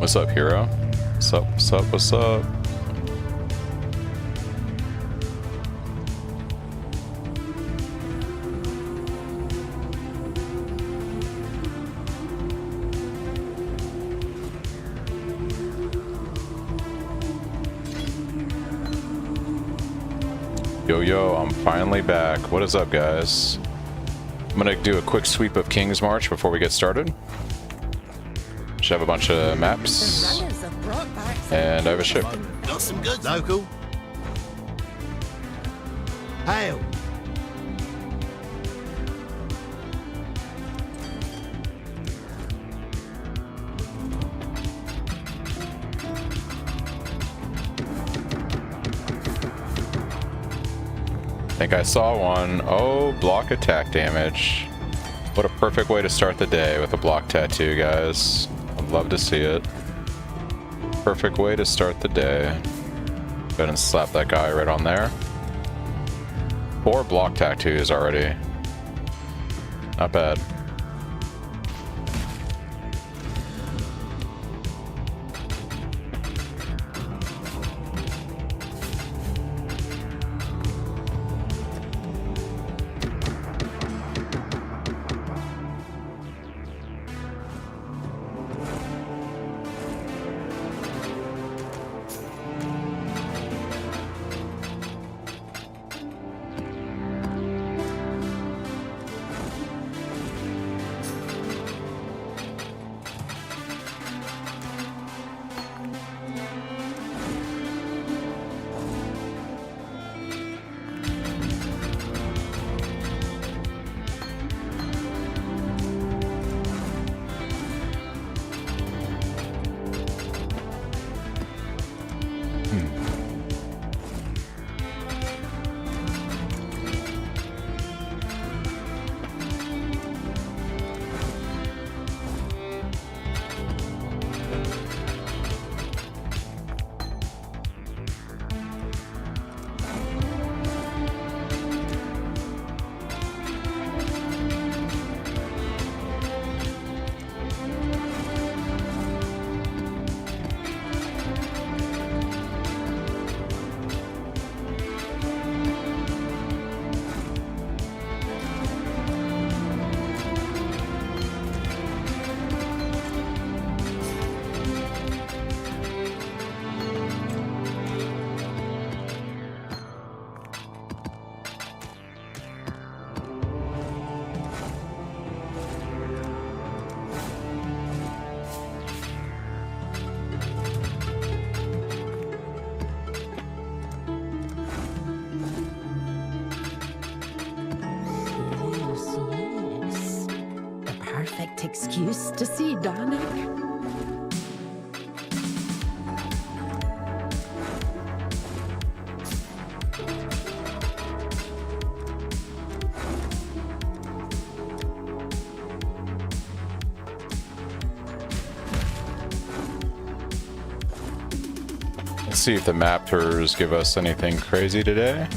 What's up, hero? What's up, what's up, what's up? Yo, I'm finally back. What is up, guys? I'm gonna do a quick sweep of King's March before we get started. Should have a bunch of maps. And I have a ship. Got some good local. Hail. I think I saw one. Oh, block attack damage. What a perfect way to start the day with a block tattoo, guys. I'd love to see it. Perfect way to start the day. Go ahead and slap that guy right on there. 4 block tattoos already. Not bad. Yes. The perfect excuse to see Danik. Let's see if the mappers give us anything crazy today.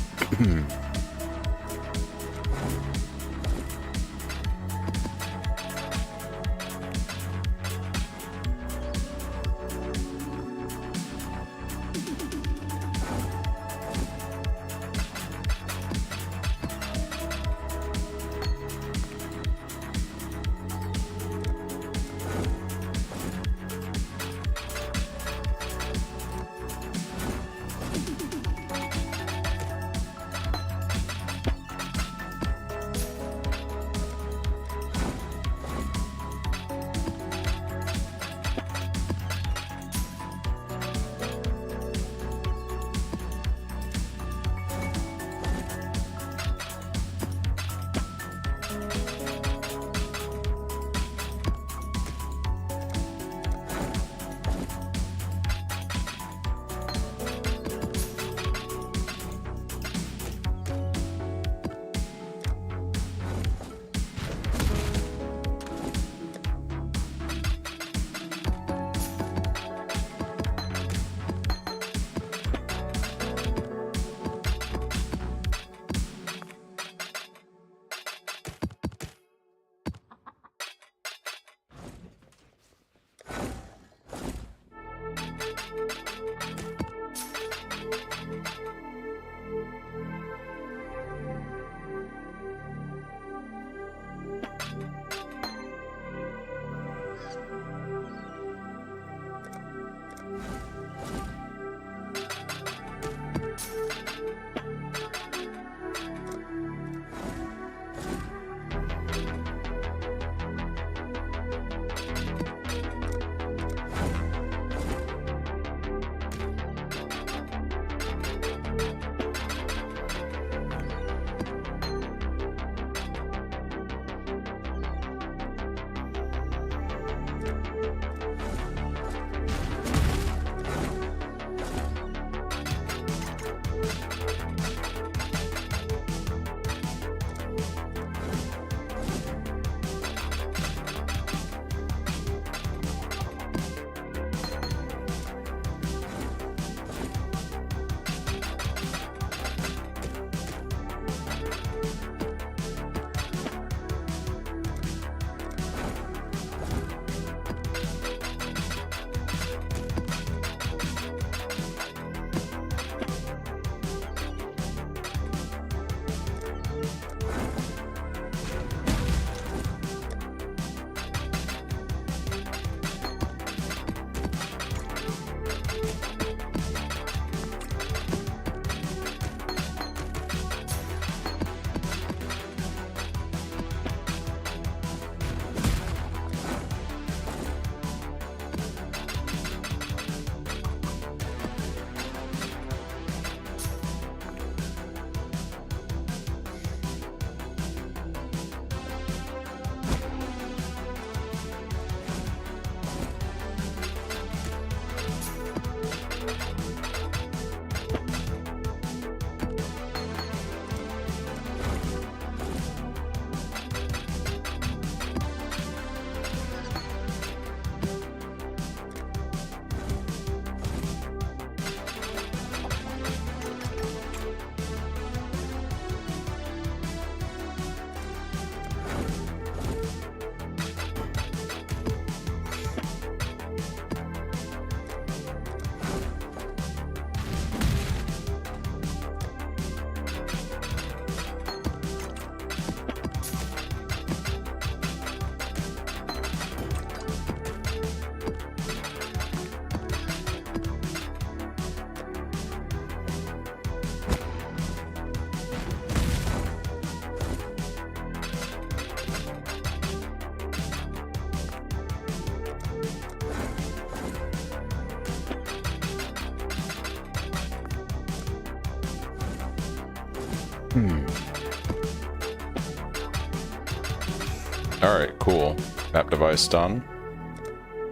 Alright, cool. Map device done.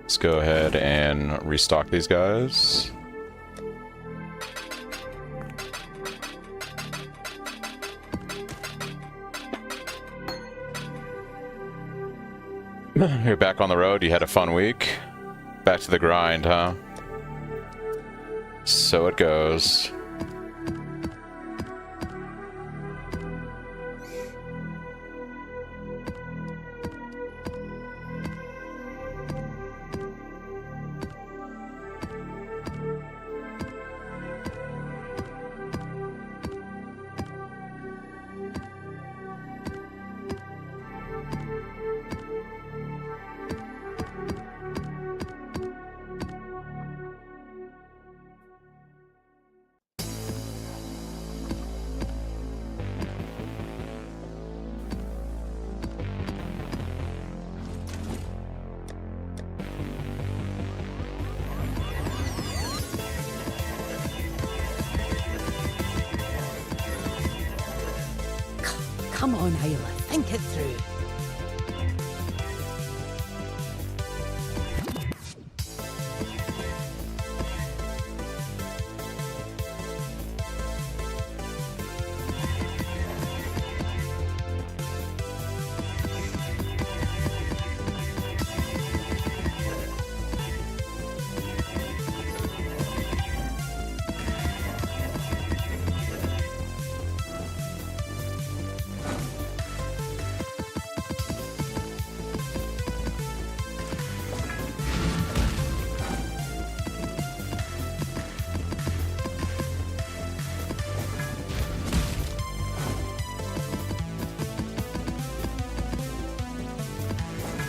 Let's go ahead and restock these guys. You're back on the road. You had a fun week. Back to the grind, huh? So it goes. Come on, Hyla, think it through.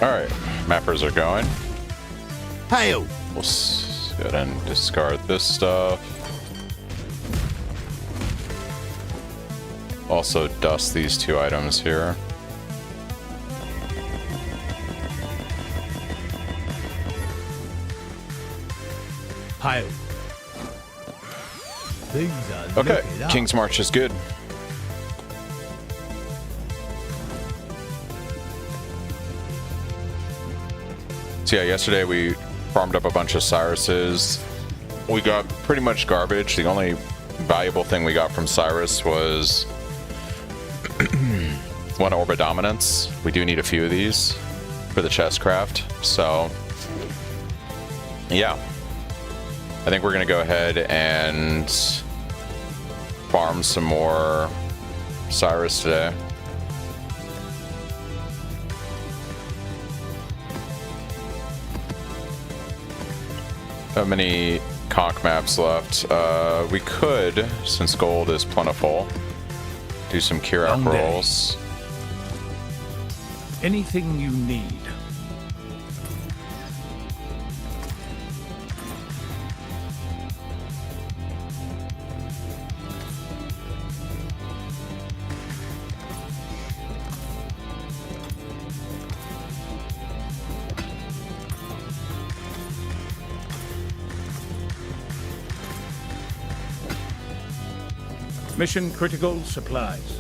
Alright, mappers are going. Hail! We'll go ahead and discard this stuff. Also dust these two items here. Hail! Things are Okay, looking up. King's March is good. So yeah, yesterday we farmed up a bunch of Cyruses. We got pretty much garbage. The only valuable thing we got from Cyrus was one Orb Dominance. We do need a few of these for the chest craft. So yeah, I think we're gonna go ahead and farm some more Cyrus today. How many conch maps left? We could, since gold is plentiful, do some Kirak Long day. rolls. Anything you need. Mission critical supplies.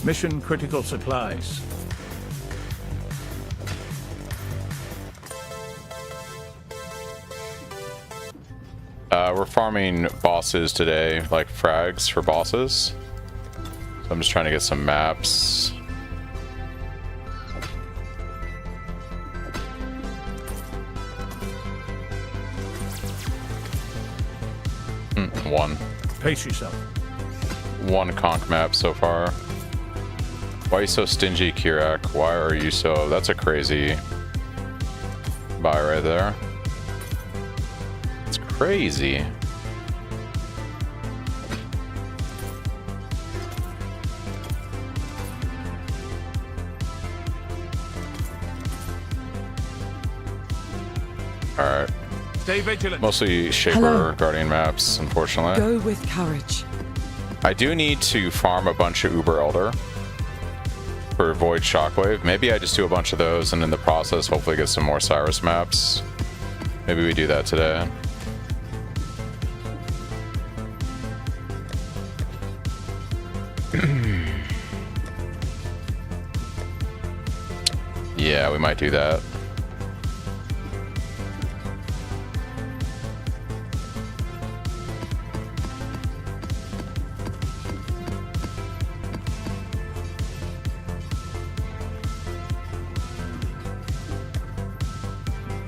Mission critical supplies. We're farming bosses today, like frags for bosses. So I'm just trying to get some maps. One. Pace yourself. One conch map so far. Why are you so stingy, Kirak? Why are you so... That's a crazy buy right there. It's crazy. Alright. Stay vigilant. Mostly Shaper Hello. Guardian maps, unfortunately. Go with courage. I do need to farm a bunch of Uber Elder for Void Shockwave. Maybe I just do a bunch of those and in the process hopefully get some more Cyrus maps. Maybe we do that today. Yeah, we might do that.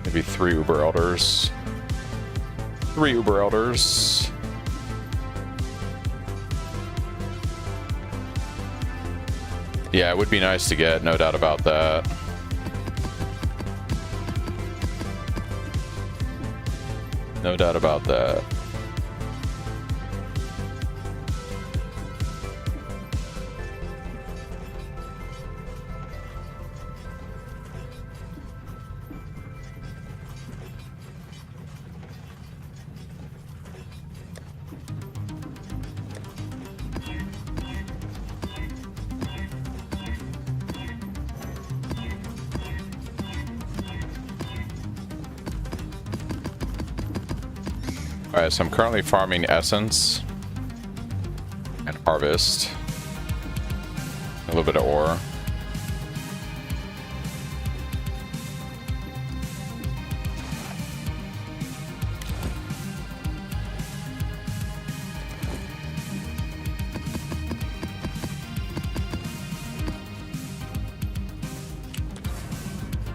Maybe 3 Uber Elders. 3 Uber Elders. Yeah, it would be nice to get, no doubt about that. No doubt about that. Alright, so I'm currently farming Essence and Harvest. A little bit of ore.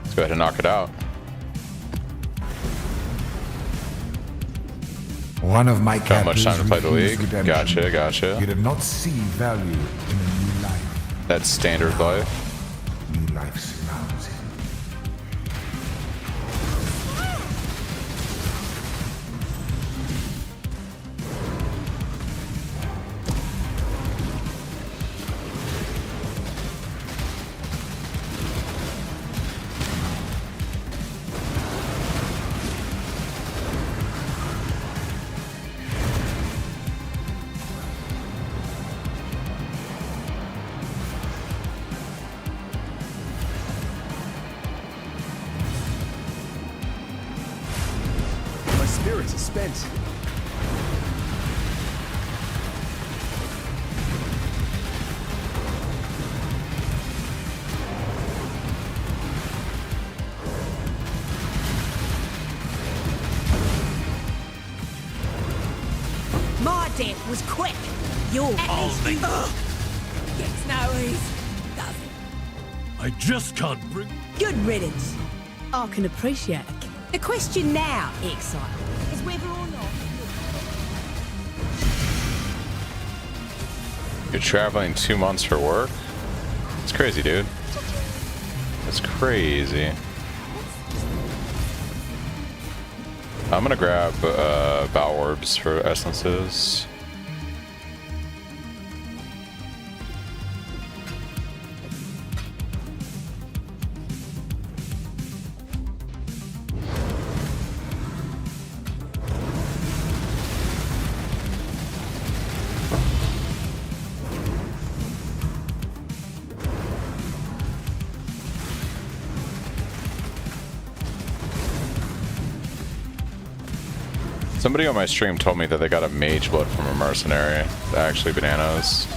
Let's go ahead and knock it out. One of my Got much time to play the refused league? redemption. Gotcha, gotcha. He did not see value in a new life. That's standard life. New life surrounds him. My spirits are spent. My death was quick. Yours. Gets no ease. Does it? I just can't bring. Good riddance. I can appreciate it. The question now, Exile, is whether or not You're traveling 2 months for work? It's crazy, dude. That's crazy. I'm gonna grab bow orbs for essences. Somebody on my stream told me that they got a mage blood from a mercenary. Actually, bananas.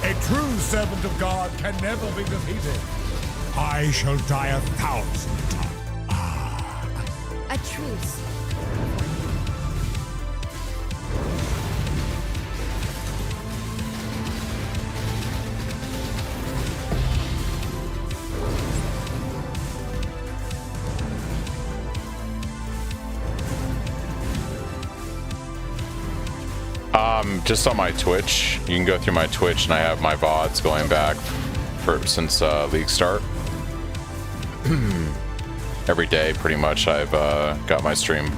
A true servant of God can never be defeated. I shall die 1,000 times. a truce. Just on my Twitch. You can go through my Twitch, and I have my VODs going back since League start. Every day, pretty much, I've got my stream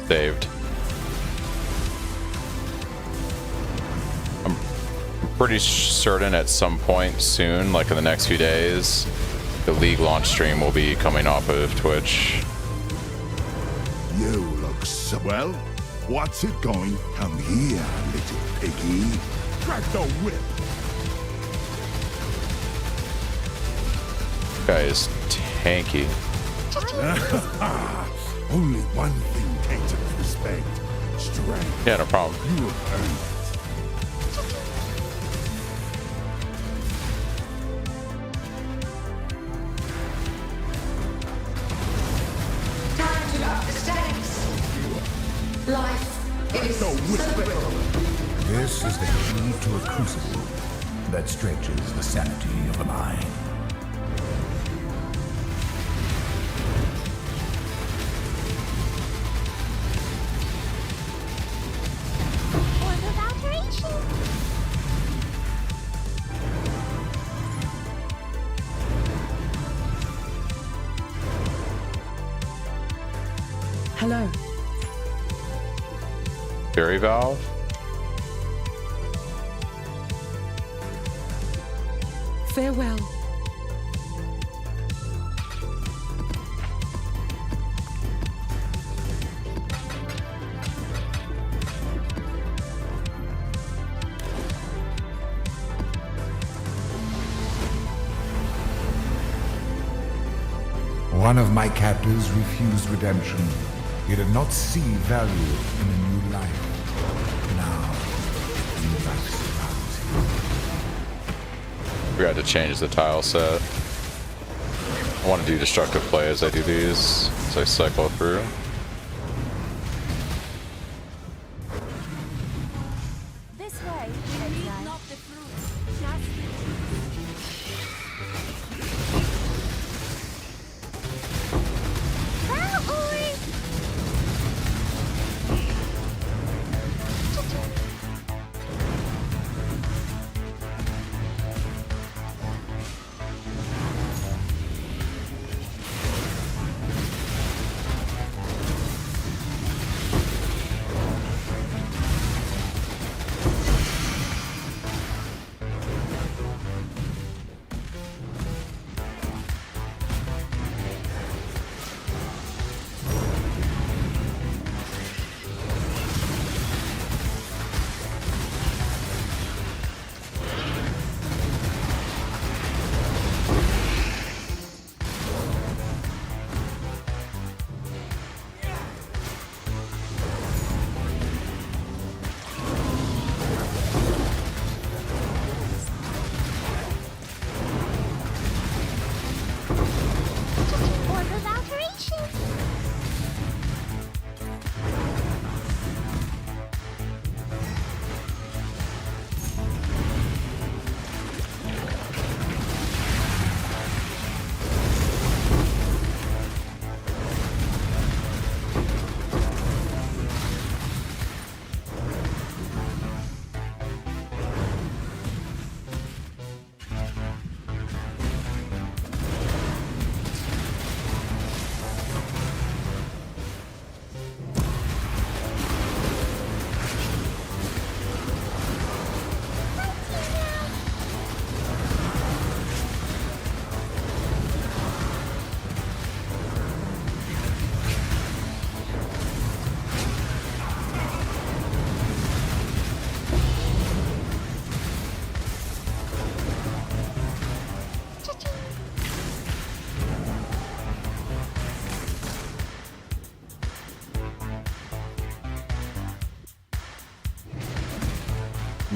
saved. I'm pretty certain at some point soon, like in the next few days, the League launch stream will be coming off of Twitch. You look so well. What's it going? Come here, little piggy. Crack the whip. Guy is tanky. Only one thing takes its respect. Strength. Yeah, no problem. You have earned it. Time to up the stakes. Life is celebrable. This is the key to a crucible that stretches the sanity of the mind. Hello. Fairy Valve? Farewell. One of my captors refused redemption. He did not see value in a new life. Now, new life surrounds him. We had to change the tile set. I want to do destructive play as I do these, as I cycle through. This way. Not the fruit.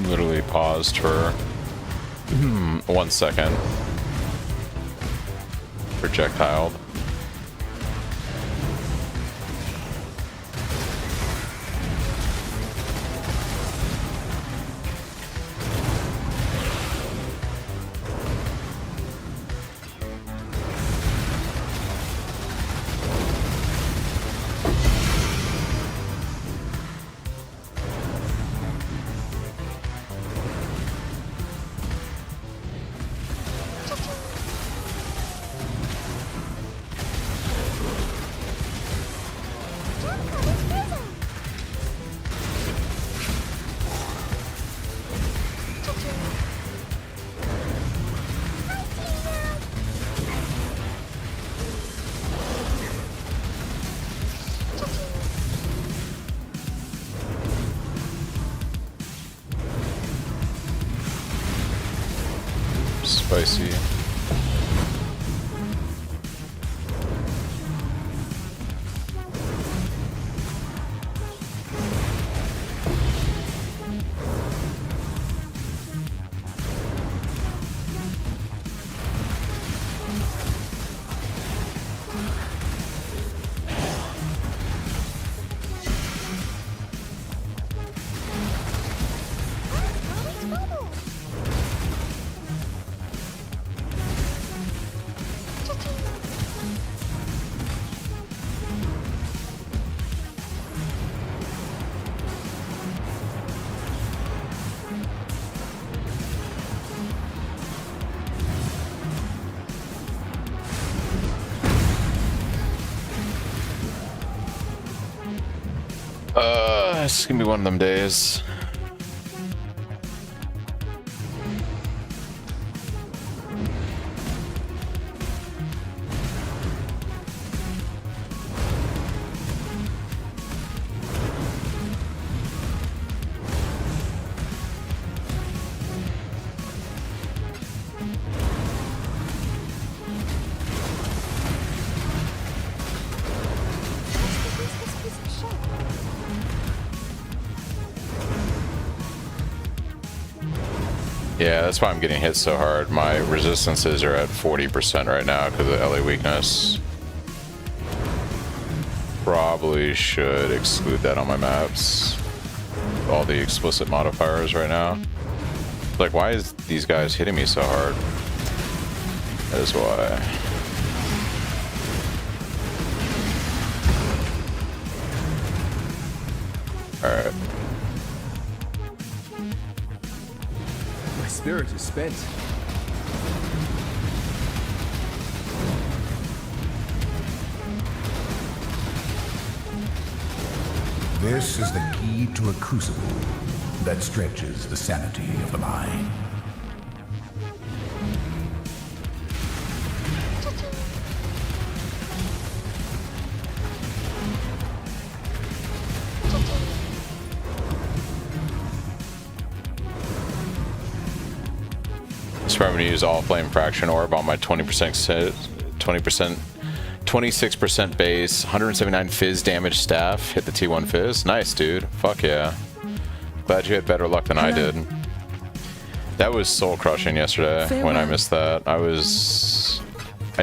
Literally paused for 1 second. Projectiled. Spicy. It's gonna be one of them days. Yeah, that's why I'm getting hit so hard. My resistances are at 40% right now because of LA weakness. Probably should exclude that on my maps. All the explicit modifiers right now. Like, why is these guys hitting me so hard? That is why. Alright. My spirit is spent. This is the key to a crucible that stretches the sanity of the mind. So I'm going to use all flame fraction orb on my 20%, 26% base, 179 fizz damage staff. Hit the T1 fizz. Nice, dude. Fuck yeah. Glad you had better luck than I did. That was soul crushing yesterday when I missed that. I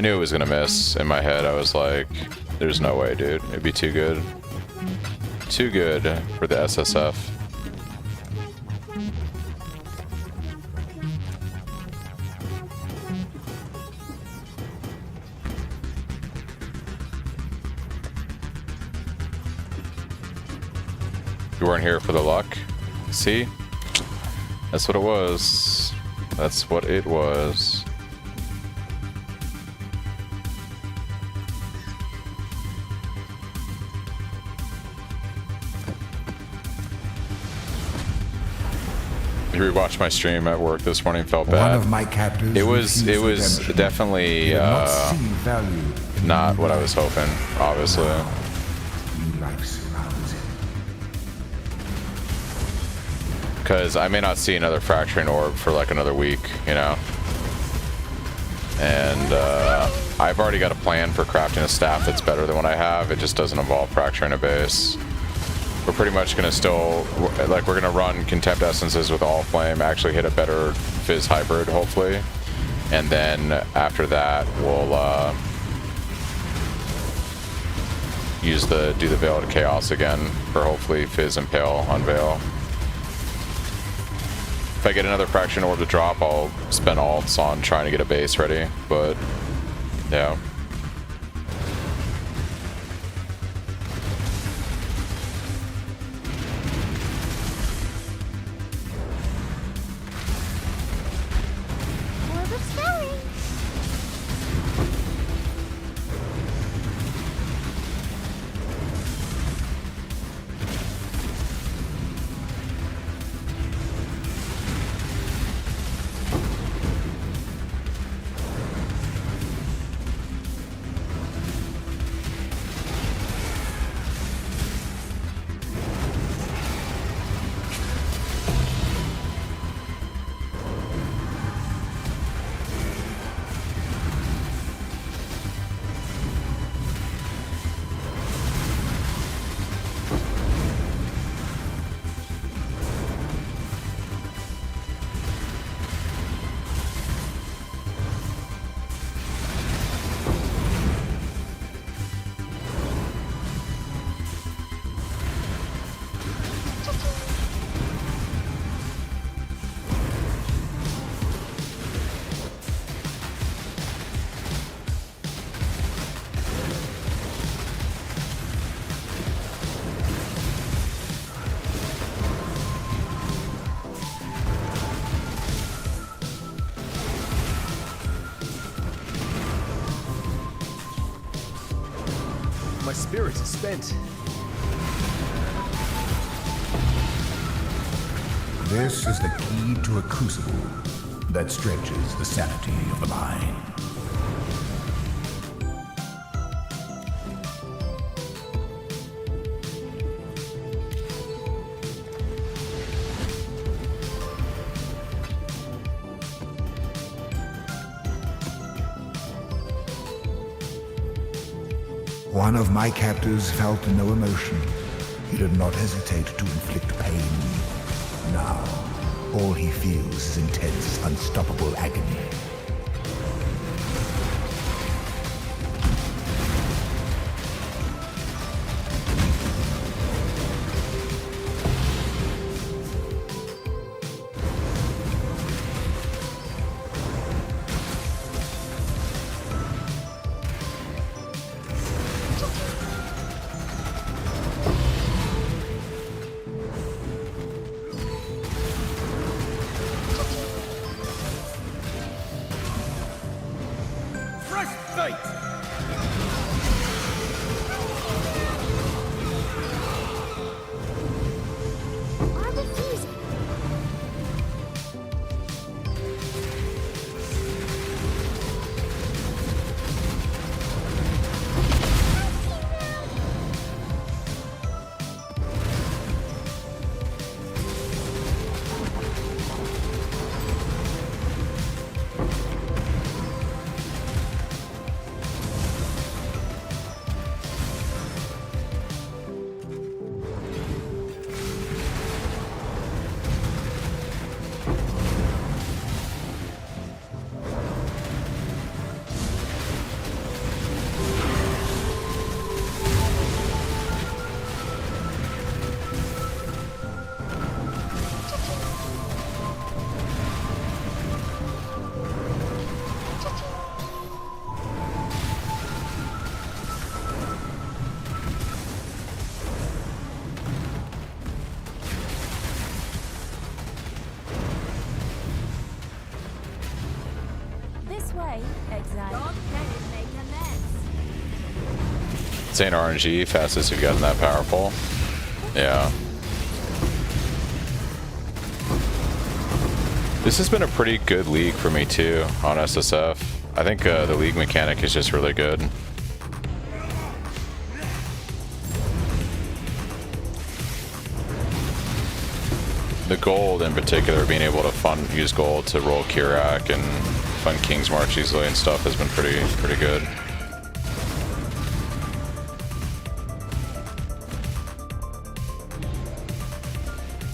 knew it was going to miss in my head. I was like, there's no way, dude. It'd be too good. Too good for the SSF. You weren't here for the luck. See? That's what it was. That's what it was. You rewatched my stream at work this morning, felt bad. One of my captors It was definitely not what I was hoping, obviously. Because I may not see another fracturing orb for like another week, you know. And I've already got a plan for crafting a staff that's better than what I have. It just doesn't involve fracturing a base. We're pretty much gonna still, like, we're gonna run Contempt Essences with all flame, actually hit a better Fizz hybrid, hopefully. And then after that, we'll do the Veil to Chaos again for hopefully Fizz Impale on Veil. If I get another Fraction Orb to drop, I'll spend alts on trying to get a base ready, but yeah. spirit is spent. This is the key to a crucible that stretches the sanity of the mind. One of my captors felt no emotion. He did not hesitate to inflict pain. Now, all he feels is intense, unstoppable agony. This way, exile. Don't let it make a mess. This ain't RNG, fastest you've gotten that powerful. Yeah. This has been a pretty good league for me too on SSF. I think the league mechanic is just really good. The gold in particular, being able to use gold to roll Kirak and fund King's March easily and stuff has been pretty good.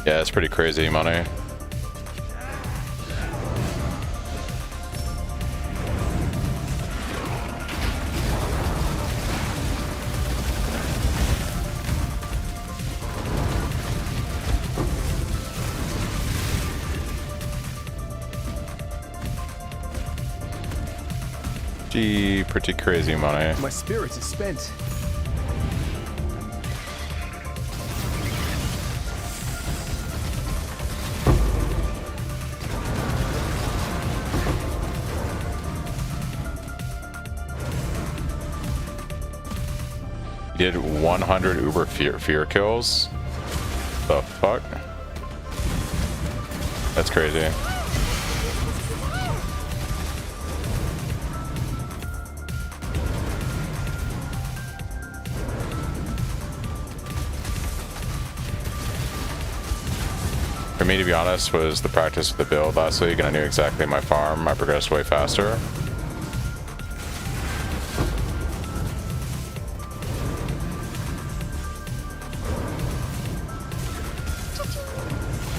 Yeah, it's pretty crazy money. Gee, pretty crazy money. My spirit is spent. You did 100 Uber fear kills? The fuck? That's crazy. For me, to be honest, was the practice with the build last week, and I knew exactly my farm. I progressed way faster.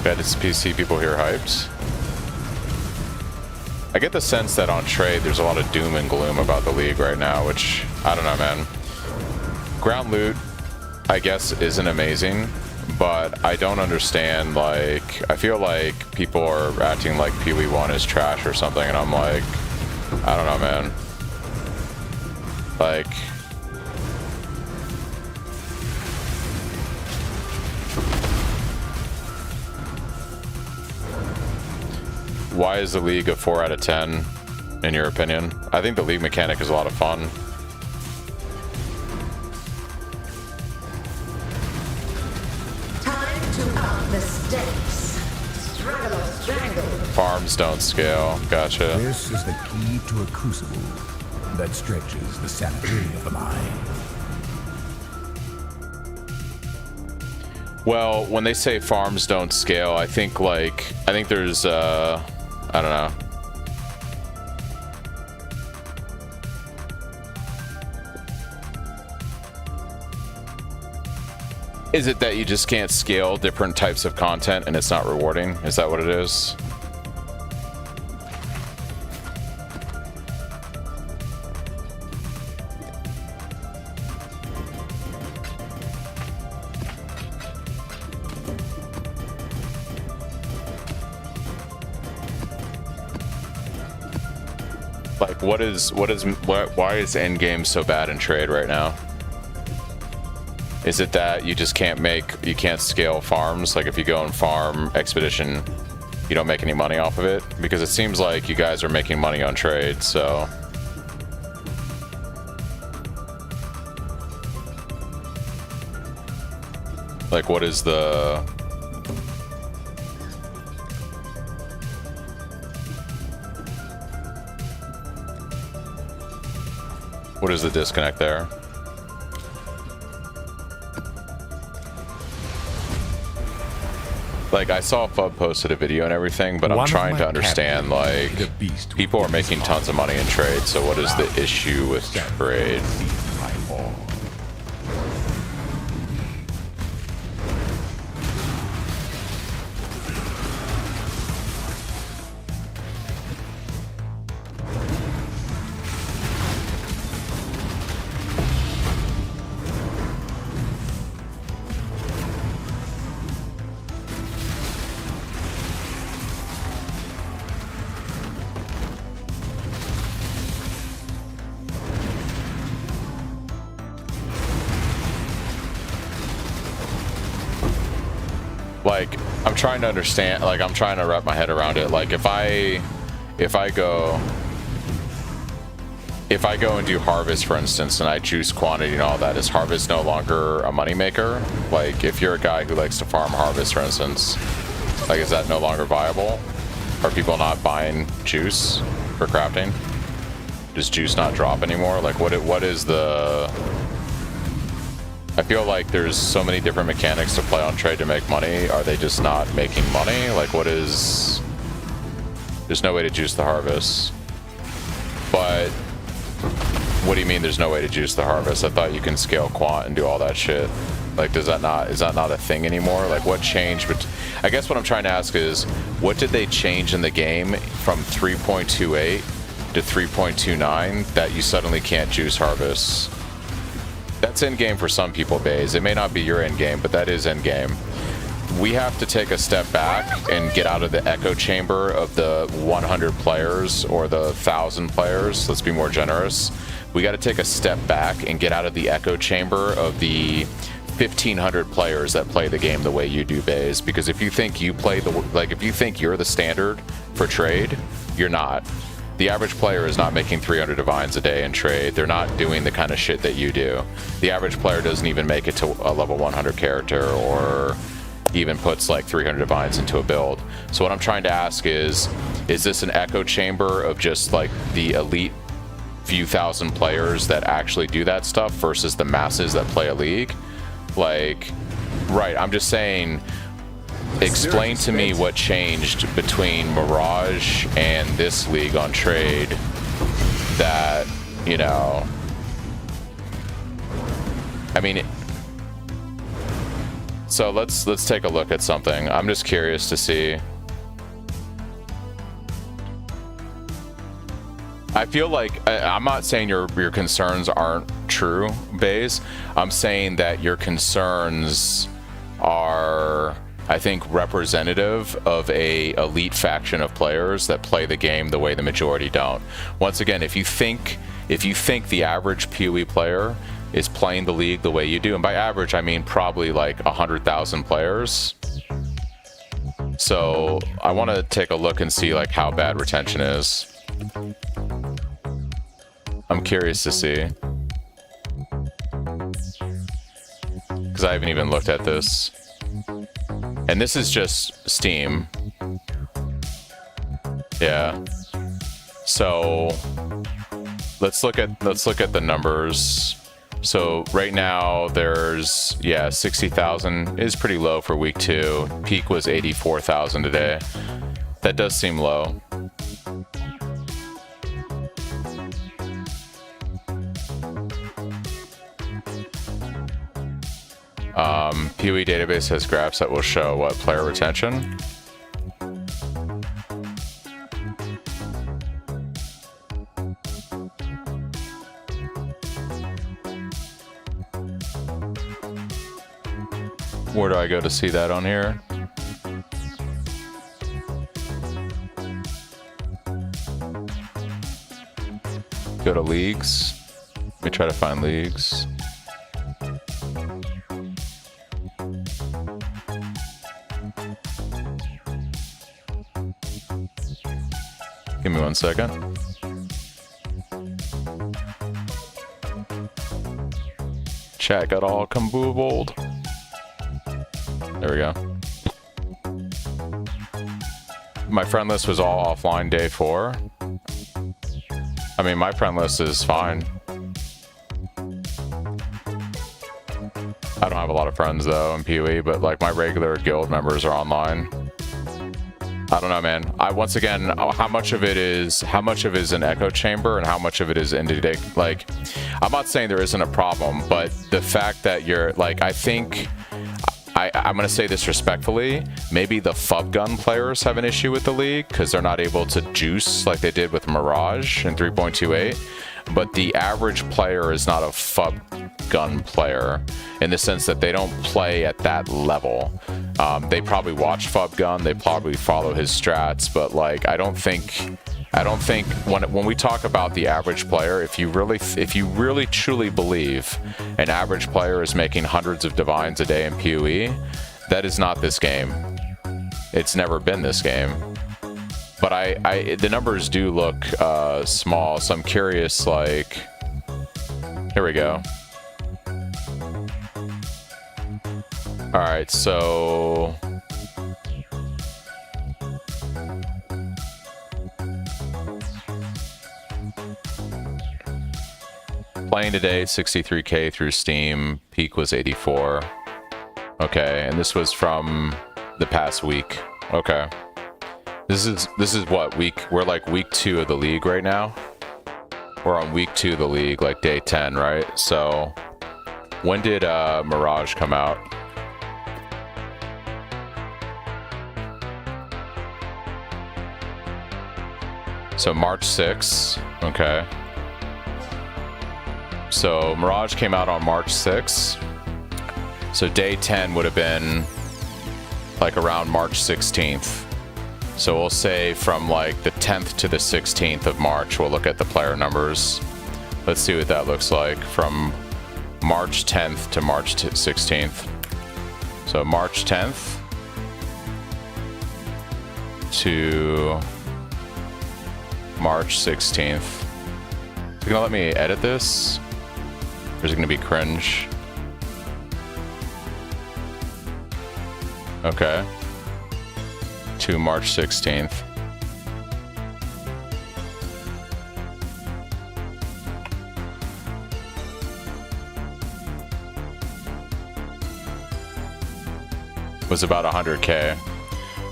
Glad to see people here hyped. I get the sense that on trade there's a lot of doom and gloom about the league right now, which, I don't know, man. Ground loot, I guess, isn't amazing, but I don't understand, like, I feel like people are acting like Pee-wee 1 is trash or something, and I'm like, I don't know, man. Like, why is the league a 4 out of 10, in your opinion? I think the league mechanic is a lot of fun. stakes. Struggle or strangle. Farms don't scale. Gotcha. This is the key to a crucible that stretches the sanity of the mind. Well, when they say farms don't scale, I think there's I don't know. Is it that you just can't scale different types of content and it's not rewarding? Is that what it is? Like, why is endgame so bad in trade right now? Is it that you just can't scale farms? Like if you go and farm expedition, you don't make any money off of it? Because it seems like you guys are making money on trade, so. Like what is the... What is the disconnect there? Like, I saw Fub posted a video and everything, but I'm trying to understand, like, people are making tons of money in trade, so what is the issue with trade? Like, I'm trying to understand, like, I'm trying to wrap my head around it. Like, if I go and do harvest, for instance, and I juice quantity and all that, is harvest no longer a moneymaker? Like, if you're a guy who likes to farm harvest, for instance, like, is that no longer viable? Are people not buying juice for crafting? Does juice not drop anymore? Like, what is the... I feel like there's so many different mechanics to play on trade to make money. Are they just not making money? Like, what is... There's no way to juice the harvest. But what do you mean there's no way to juice the harvest? I thought you can scale quant and do all that shit. Like, is that not a thing anymore? Like, what changed? But I guess what I'm trying to ask is, what did they change in the game from 3.28 to 3.29 that you suddenly can't juice harvests? That's end game for some people, Baze. It may not be your end game, but that is end game. We have to take a step back and get out of the echo chamber of the 100 players or the 1,000 players. Let's be more generous. We got to take a step back and get out of the echo chamber of the 1,500 players that play the game the way you do, Baze. Because if you think you play if you think you're the standard for trade, you're not. The average player is not making 300 divines a day in trade. They're not doing the kind of shit that you do. The average player doesn't even make it to a level 100 character, or even puts like 300 divines into a build. So what I'm trying to ask is this an echo chamber of just like the elite few thousand players that actually do that stuff versus the masses that play a league? Like, right, I'm just saying, explain to me what changed between Mirage and this league on trade that, you know, I mean, so let's take a look at something. I'm just curious to see. I feel like I'm not saying your concerns aren't true, Baze. I'm saying that your concerns are, I think, representative of a elite faction of players that play the game the way the majority don't. Once again, if you think the average PoE player is playing the league the way you do, and by average I mean probably like 100,000 players. So I want to take a look and see like how bad retention is. I'm curious to see, because I haven't even looked at this. And this is just Steam. Yeah. So let's look at the numbers. So right now there's 60,000 is pretty low for week 2. Peak was 84,000 today. That does seem low. PoE database has graphs that will show what player retention. Where do I go to see that on here? Go to leagues. Let me try to find leagues. Give me 1 second. Chat got all comboobled. There we go. My friend list was all offline day 4. I mean, my friend list is fine. I don't have a lot of friends though in PoE, but like my regular guild members are online. I don't know, man. Once again, how much of it is an echo chamber and how much of it is indie? Like, I'm not saying there isn't a problem, but the fact that you're like, I think I'm going to say this respectfully, maybe the FUB gun players have an issue with the league because they're not able to juice like they did with Mirage in 3.28, but the average player is not a FUB gun player in the sense that they don't play at that level. They probably watch FUB gun, they probably follow his strats, but like I don't think when we talk about the average player, if you really truly believe an average player is making hundreds of divines a day in PoE, that is not this game. It's never been this game. But the numbers do look small, so I'm curious. Like, here we go. All right, so. Playing today, 63K through Steam. Peak was 84. Okay, and this was from the past week. Okay. This is what week? We're like week 2 of the league right now. We're on week 2 of the league, like day 10, right? So when did Mirage come out? So March 6th. Okay. So Mirage came out on March 6th. So day 10 would have been like around March 16th. So we'll say from like the 10th to the 16th of March, we'll look at the player numbers. Let's see what that looks like from March 10th to March 16th. So March 10th to March 16th. Is it gonna let me edit this? Or is it gonna be cringe? Okay. To March 16th. Was about 100K.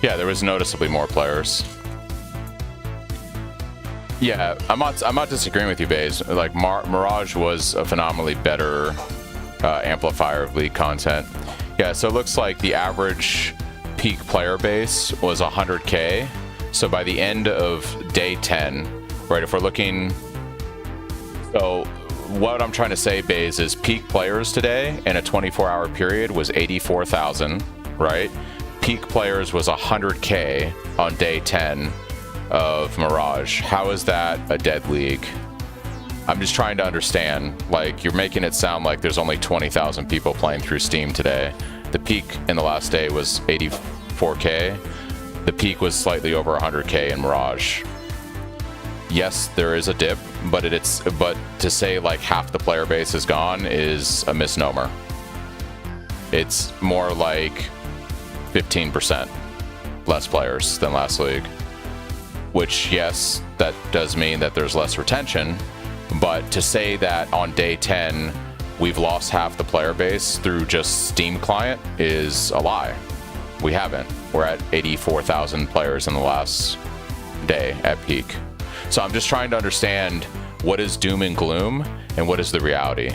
Yeah, there was noticeably more players. Yeah, I'm not disagreeing with you, Baze. Like Mirage was a phenomenally better amplifier of league content. Yeah, so it looks like the average peak player base was 100K. So by the end of day 10, right, if we're looking, so what I'm trying to say, Baze, is peak players today in a 24-hour period was 84,000, right? Peak players was 100K on day 10 of Mirage. How is that a dead league? I'm just trying to understand. Like, you're making it sound like there's only 20,000 people playing through Steam today. The peak in the last day was 84K. The peak was slightly over 100K in Mirage. Yes, there is a dip, but but to say like half the player base is gone is a misnomer. It's more like 15% less players than last league. Which, yes, that does mean that there's less retention, but to say that on day 10 we've lost half the player base through just Steam client is a lie. We haven't. We're at 84,000 players in the last day at peak. So I'm just trying to understand what is doom and gloom and what is the reality.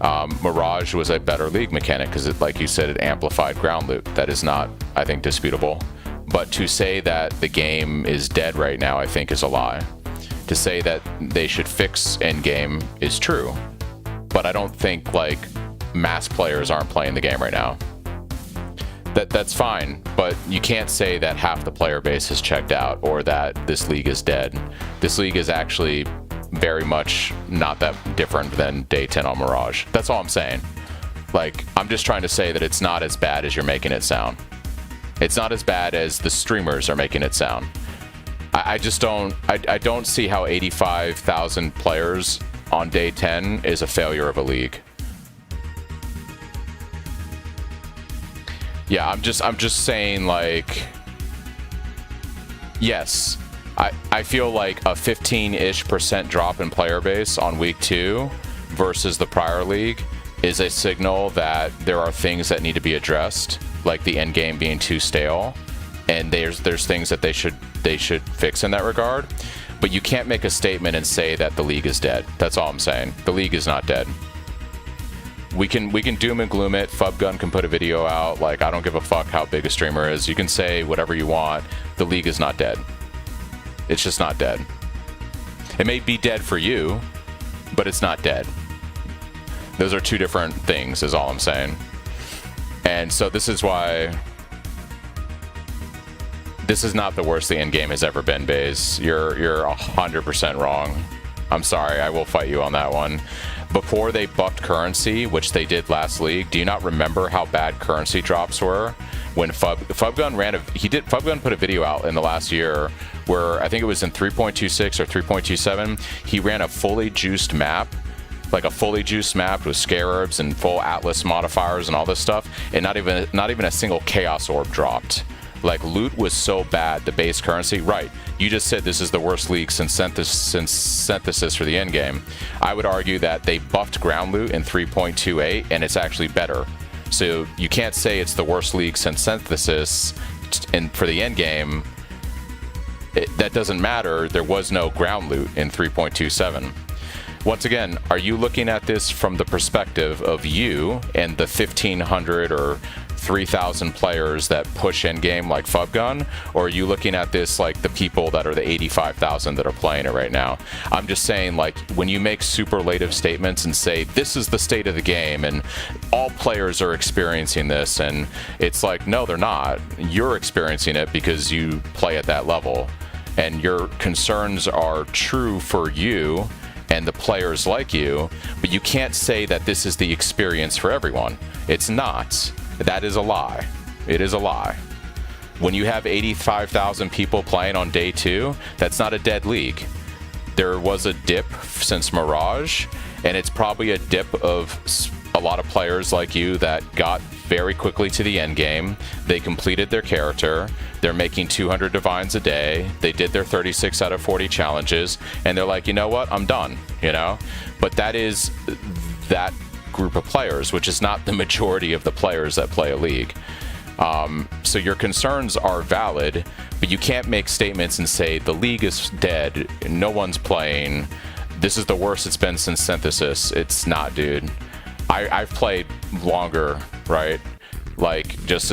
Mirage was a better league mechanic because, like you said, it amplified ground loot. That is not, I think, disputable. But to say that the game is dead right now, I think, is a lie. To say that they should fix endgame is true. But I don't think, like, mass players aren't playing the game right now. That's fine, but you can't say that half the player base is checked out or that this league is dead. This league is actually very much not that different than day 10 on Mirage. That's all I'm saying. Like, I'm just trying to say that it's not as bad as you're making it sound. It's not as bad as the streamers are making it sound. I just don't, I don't see how 85,000 players on day 10 is a failure of a league. Yeah, I'm just saying, like, yes, I feel like a 15-ish% drop in player base on week 2 versus the prior league is a signal that there are things that need to be addressed, like the end game being too stale, and there's things that they should fix in that regard. But you can't make a statement and say that the league is dead. That's all I'm saying. The league is not dead. We can doom and gloom it. Fubgun can put a video out. Like, I don't give a fuck how big a streamer is. You can say whatever you want. The league is not dead. It's just not dead. It may be dead for you, but it's not dead. Those are two different things, is all I'm saying. And so this is why this is not the worst the end game has ever been, Baze. You're 100% wrong. I'm sorry, I will fight you on that one. Before they buffed currency, which they did last league, do you not remember how bad currency drops were? When Fubgun put a video out in the last year where I think it was in 3.26 or 3.27, he ran a fully juiced map, like a fully juiced map with scarabs and full Atlas modifiers and all this stuff, and not even a single chaos orb dropped. Like, loot was so bad, the base currency, right? You just said this is the worst league since synthesis for the end game. I would argue that they buffed ground loot in 3.28 and it's actually better. So you can't say it's the worst league since synthesis, and for the end game, that doesn't matter. There was no ground loot in 3.27. Once again, are you looking at this from the perspective of you and the 1,500 or 3,000 players that push endgame like Fubgun, or are you looking at this like the people that are the 85,000 that are playing it right now? I'm just saying, like, when you make superlative statements and say this is the state of the game and all players are experiencing this, and it's like, no, they're not. You're experiencing it because you play at that level, and your concerns are true for you and the players like you, but you can't say that this is the experience for everyone. It's not. That is a lie. It is a lie. When you have 85,000 people playing on day 2, that's not a dead league. There was a dip since Mirage, and it's probably a dip of a lot of players like you that got very quickly to the end game. They completed their character. They're making 200 divines a day. They did their 36 out of 40 challenges, and they're like, you know what? I'm done, you know? But that is that group of players, which is not the majority of the players that play a league. So your concerns are valid, but you can't make statements and say the league is dead, no one's playing, this is the worst it's been since synthesis. It's not, dude. I've played longer, right? Like, just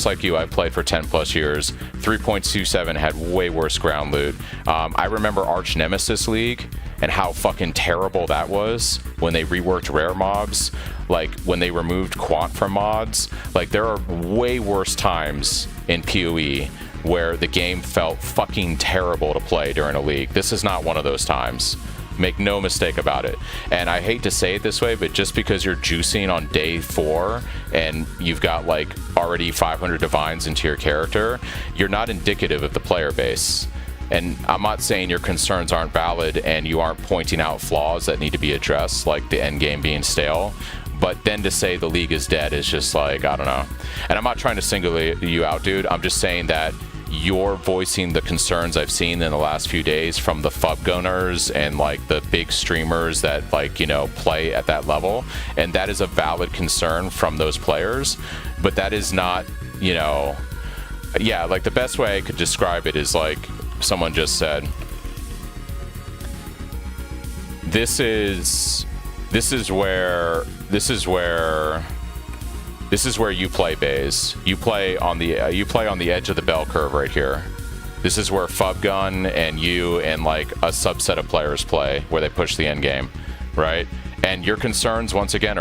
like you, I've played for 10 plus years. 3.27 had way worse ground loot. I remember Arch Nemesis League and how fucking terrible that was when they reworked rare mobs, like when they removed quant from mods. Like, there are way worse times in PoE where the game felt fucking terrible to play during a league. This is not one of those times. Make no mistake about it. And I hate to say it this way, but just because you're juicing on day 4 and you've got like already 500 divines into your character, you're not indicative of the player base. And I'm not saying your concerns aren't valid and you aren't pointing out flaws that need to be addressed, like the end game being stale, But then to say the league is dead is just like, I don't know. And I'm not trying to single you out, dude. I'm just saying that you're voicing the concerns I've seen in the last few days from the FUB gunners and like the big streamers that like, you know, play at that level. And that is a valid concern from those players. But that is not, you know, yeah, like the best way I could describe it is like someone just said, this is where you play, Baze. You play on the edge of the bell curve right here. This is where FUB Gun and you and like a subset of players play, where they push the end game, right? And your concerns, once again,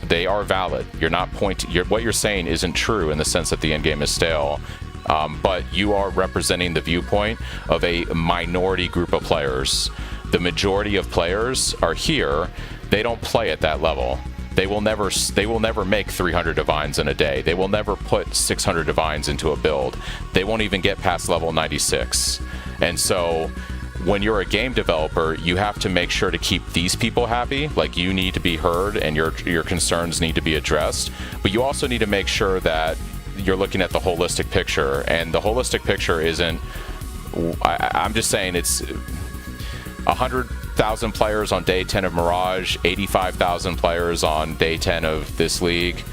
they are valid. You're not what you're saying isn't true in the sense that the end game is stale. But you are representing the viewpoint of a minority group of players. The majority of players are here. They don't play at that level. They will never make 300 divines in a day. They will never put 600 divines into a build. They won't even get past level 96. And so when you're a game developer, you have to make sure to keep these people happy. Like, you need to be heard and your concerns need to be addressed. But you also need to make sure that you're looking at the holistic picture. And the holistic picture isn't, I'm just saying, it's 100,000 players on day 10 of Mirage, 85,000 players on day 10 of this league.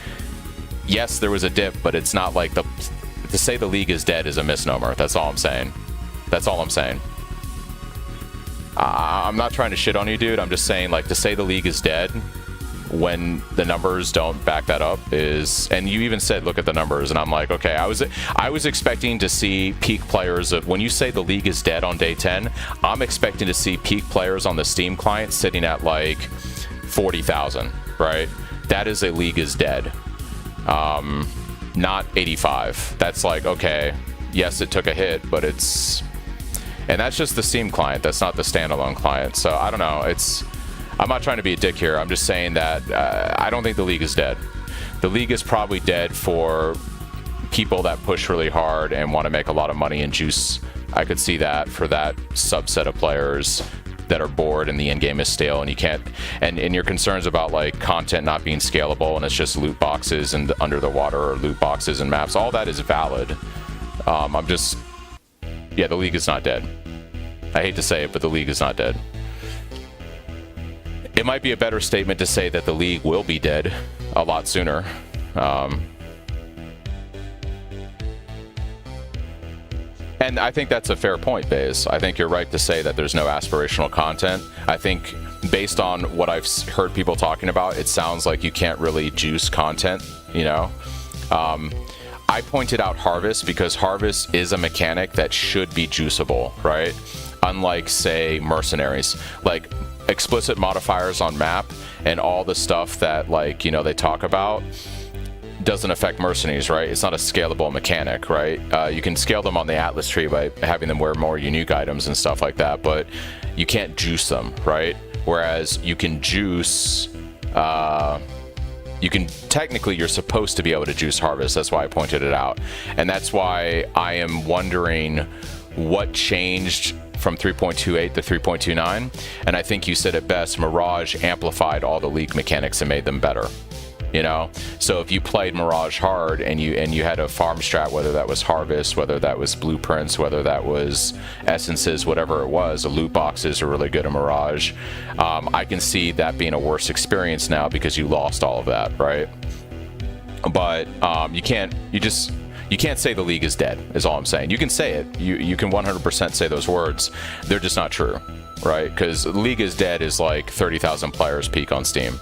Yes, there was a dip, but it's not like to say the league is dead is a misnomer. That's all I'm saying. That's all I'm saying. I'm not trying to shit on you, dude. I'm just saying, like, to say the league is dead when the numbers don't back that up is, and you even said look at the numbers, and I'm like, okay, I was expecting to see peak players of, when you say the league is dead on day 10, I'm expecting to see peak players on the Steam client sitting at like 40,000, right? That is a league is dead, not 85. That's like, okay, yes, it took a hit, but it's, and that's just the Steam client, that's not the standalone client. So I don't know, I'm not trying to be a dick here. I'm just saying that I don't think the league is dead. The league is probably dead for people that push really hard and want to make a lot of money and juice. I could see that for that subset of players that are bored and the end game is stale and you can't, and your concerns about like content not being scalable and it's just loot boxes and under the water or loot boxes and maps, all that is valid. Yeah, the league is not dead. I hate to say it, but the league is not dead. It might be a better statement to say that the league will be dead a lot sooner. And I think that's a fair point, Baze. I think you're right to say that there's no aspirational content. I think based on what I've heard people talking about, it sounds like you can't really juice content, you know? I pointed out Harvest because Harvest is a mechanic that should be juiceable, right? Unlike, say, Mercenaries. Like, explicit modifiers on map and all the stuff that, like, you know, they talk about doesn't affect Mercenaries, right? It's not a scalable mechanic, right? You can scale them on the Atlas tree by having them wear more unique items and stuff like that, but you can't juice them, right? Whereas you can juice, technically you're supposed to be able to juice Harvest. That's why I pointed it out. And that's why I am wondering what changed from 3.28 to 3.29. And I think you said it best, Mirage amplified all the league mechanics and made them better. You know, so if you played Mirage hard and you had a farm strat, whether that was Harvest, whether that was blueprints, whether that was essences, whatever it was, the loot boxes are really good in Mirage. I can see that being a worse experience now because you lost all of that, right? But you can't say the league is dead, is all I'm saying. You can say it. You can 100% say those words. They're just not true, right? Because the league is dead is like 30,000 players peak on Steam.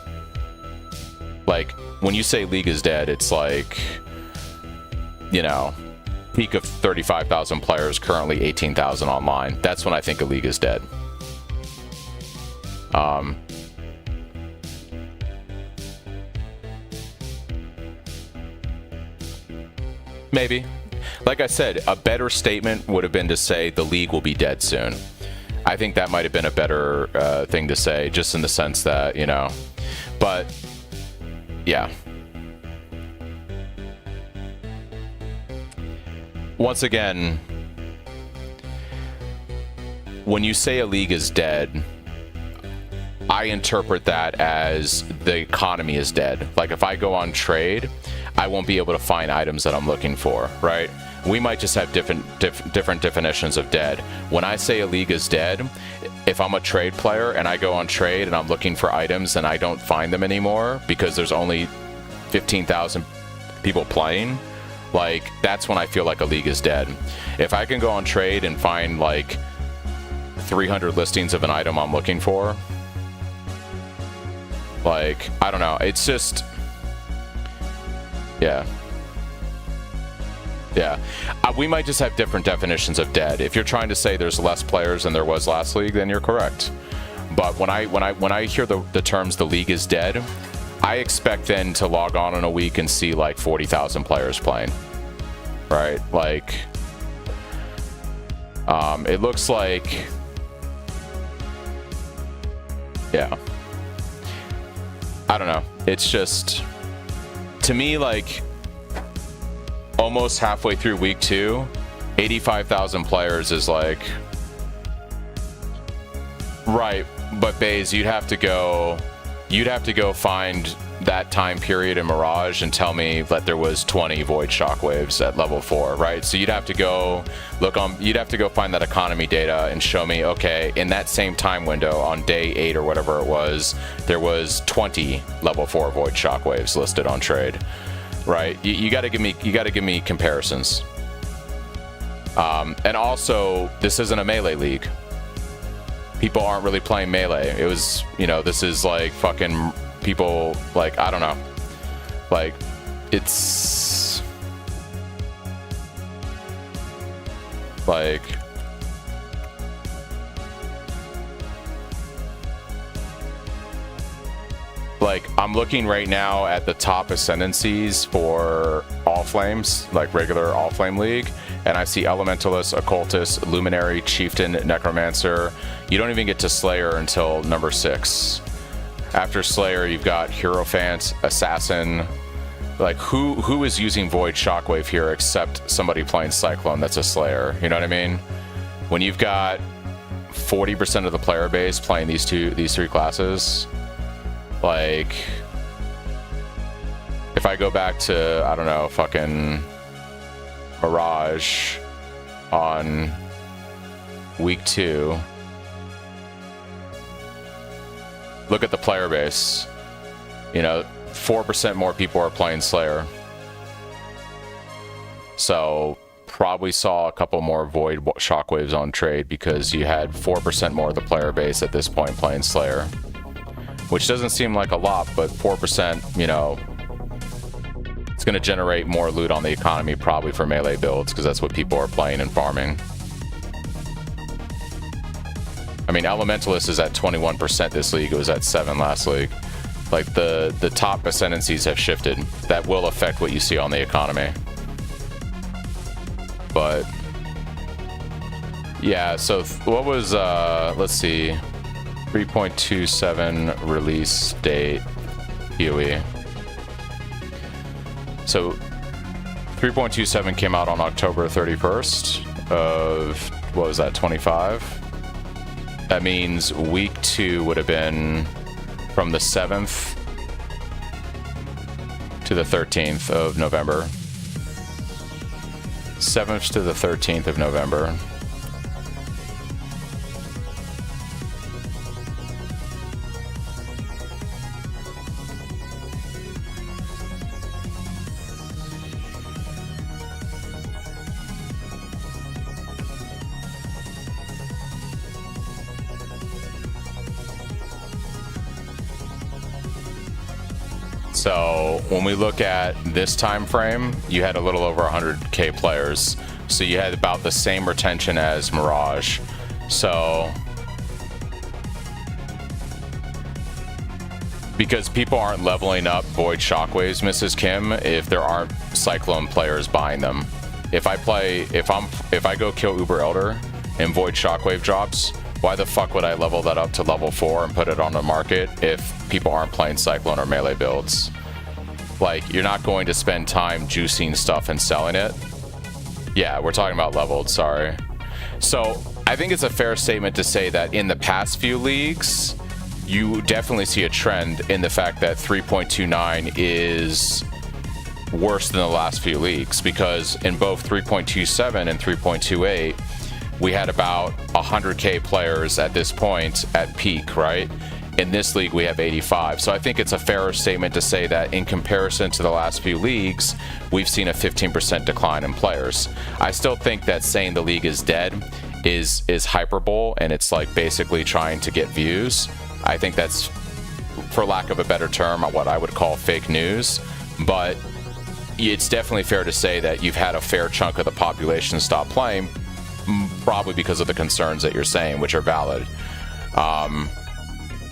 Like, when you say league is dead, it's like, you know, peak of 35,000 players, currently 18,000 online. That's when I think a league is dead. Maybe. Like I said, a better statement would have been to say the league will be dead soon. I think that might have been a better thing to say, just in the sense that, you know, but yeah. Once again, when you say a league is dead, I interpret that as the economy is dead. Like if I go on trade, I won't be able to find items that I'm looking for, right? We might just have different definitions of dead. When I say a league is dead, if I'm a trade player and I go on trade and I'm looking for items and I don't find them anymore because there's only 15,000 people playing, like that's when I feel like a league is dead. If I can go on trade and find like 300 listings of an item I'm looking for, like, I don't know, it's just, yeah. We might just have different definitions of dead. If you're trying to say there's less players than there was last league, then you're correct. But when I hear the terms "the league is dead," I expect then to log on in a week and see like 40,000 players playing, right? Like, it looks like, yeah. I don't know. It's just, to me, like, almost halfway through week 2, 85,000 players is like, right, but Baze, you'd have to go find that time period in Mirage and tell me that there was 20 Void Shockwaves at level 4, right? So you'd have to go find that economy data and show me, okay, in that same time window on day 8 or whatever it was, there was 20 level 4 Void Shockwaves listed on trade. Right, you got to give me comparisons. And also, this isn't a melee league. People aren't really playing melee. It was, you know, this is like fucking people, like, I don't know, like, it's like, I'm looking right now at the top ascendancies for All Flames, like regular All Flame League, and I see Elementalist, Occultist, Luminary, Chieftain, Necromancer. You don't even get to Slayer until number 6. After Slayer, you've got Hierophant, Assassin. Like, who is using Void Shockwave here except somebody playing Cyclone that's a Slayer? You know what I mean? When you've got 40% of the player base playing these three classes, like, if I go back to, I don't know, fucking Mirage on week 2, look at the player base. You know, 4% more people are playing Slayer. So probably saw a couple more Void Shockwaves on trade because you had 4% more of the player base at this point playing Slayer. Which doesn't seem like a lot, but 4%, you know, it's going to generate more loot on the economy probably for melee builds because that's what people are playing and farming. I mean, Elementalist is at 21% this league. It was at 7 last league. Like, the top ascendancies have shifted. That will affect what you see on the economy. But, yeah, so what was, let's see, 3.27 release date PoE. So 3.27 came out on October 31st of, what was that, 25? That means week 2 would have been from the 7th to the 13th of November. 7th to the 13th of November. So when we look at this time frame, you had a little over 100k players. So you had about the same retention as Mirage. So because people aren't leveling up Void Shockwaves, Mrs. Kim, if there aren't Cyclone players buying them. If I go kill Uber Elder and Void Shockwave drops, why the fuck would I level that up to level 4 and put it on the market if people aren't playing Cyclone or melee builds? Like, you're not going to spend time juicing stuff and selling it. Yeah, we're talking about leveled, sorry. So I think it's a fair statement to say that in the past few leagues, you definitely see a trend in the fact that 3.29 is worse than the last few leagues, because in both 3.27 and 3.28 we had about 100k players at this point at peak, right? In this league we have 85. So I think it's a fairer statement to say that in comparison to the last few leagues, we've seen a 15% decline in players. I still think that saying the league is dead is hyperbole, and it's like basically trying to get views. I think that's, for lack of a better term, what I would call fake news. But it's definitely fair to say that you've had a fair chunk of the population stop playing, probably because of the concerns that you're saying, which are valid.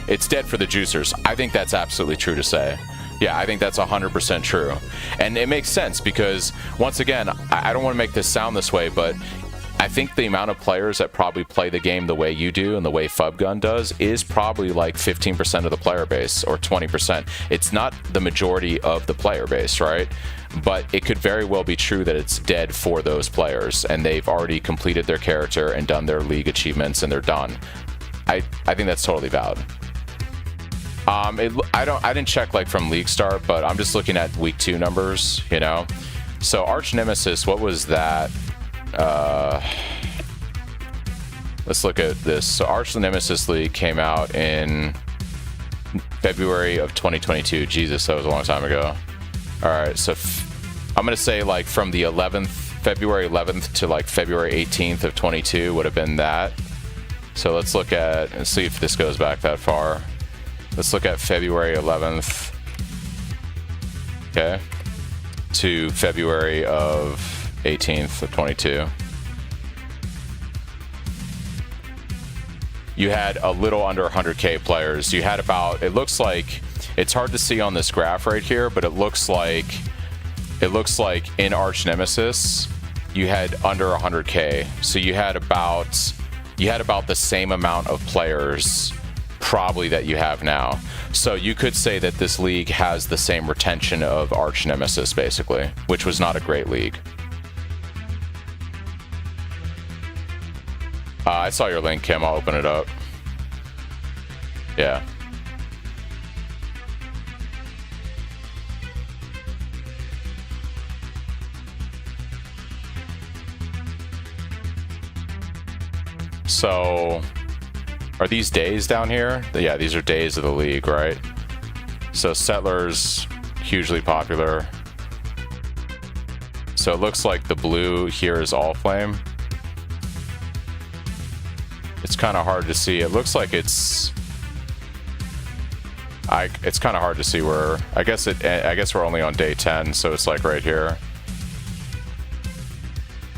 It's dead for the juicers. I think that's absolutely true to say. Yeah, I think that's 100% true. And it makes sense because, once again, I don't want to make this sound this way, but I think the amount of players that probably play the game the way you do and the way Fubgun does is probably like 15% of the player base, or 20%. It's not the majority of the player base, right? But it could very well be true that it's dead for those players and they've already completed their character and done their league achievements and they're done. I think that's totally valid. I didn't check like from league start, but I'm just looking at week 2 numbers, you know. So Arch Nemesis, what was that? Let's look at this. So Arch Nemesis League came out in February of 2022. Jesus, that was a long time ago. All right, so I'm gonna say like from the 11th, February 11th to like February 18th of 22 would have been that. So let's look at and see if this goes back that far. Let's look at February 11th, okay, to February of 18th of 22. You had a little under 100k players. You had about, it looks like, it's hard to see on this graph right here, but it looks like in Arch Nemesis you had under 100k. So you had about the same amount of players probably that you have now. So you could say that this league has the same retention of Arch Nemesis basically, which was not a great league. I saw your link, Kim. I'll open it up. Yeah. So, are these days down here? Yeah, these are days of the league, right? So Settlers, hugely popular. So it looks like the blue here is All Flame. It's kind of hard to see. It looks like it's kind of hard to see where. I guess we're only on day 10, so it's like right here.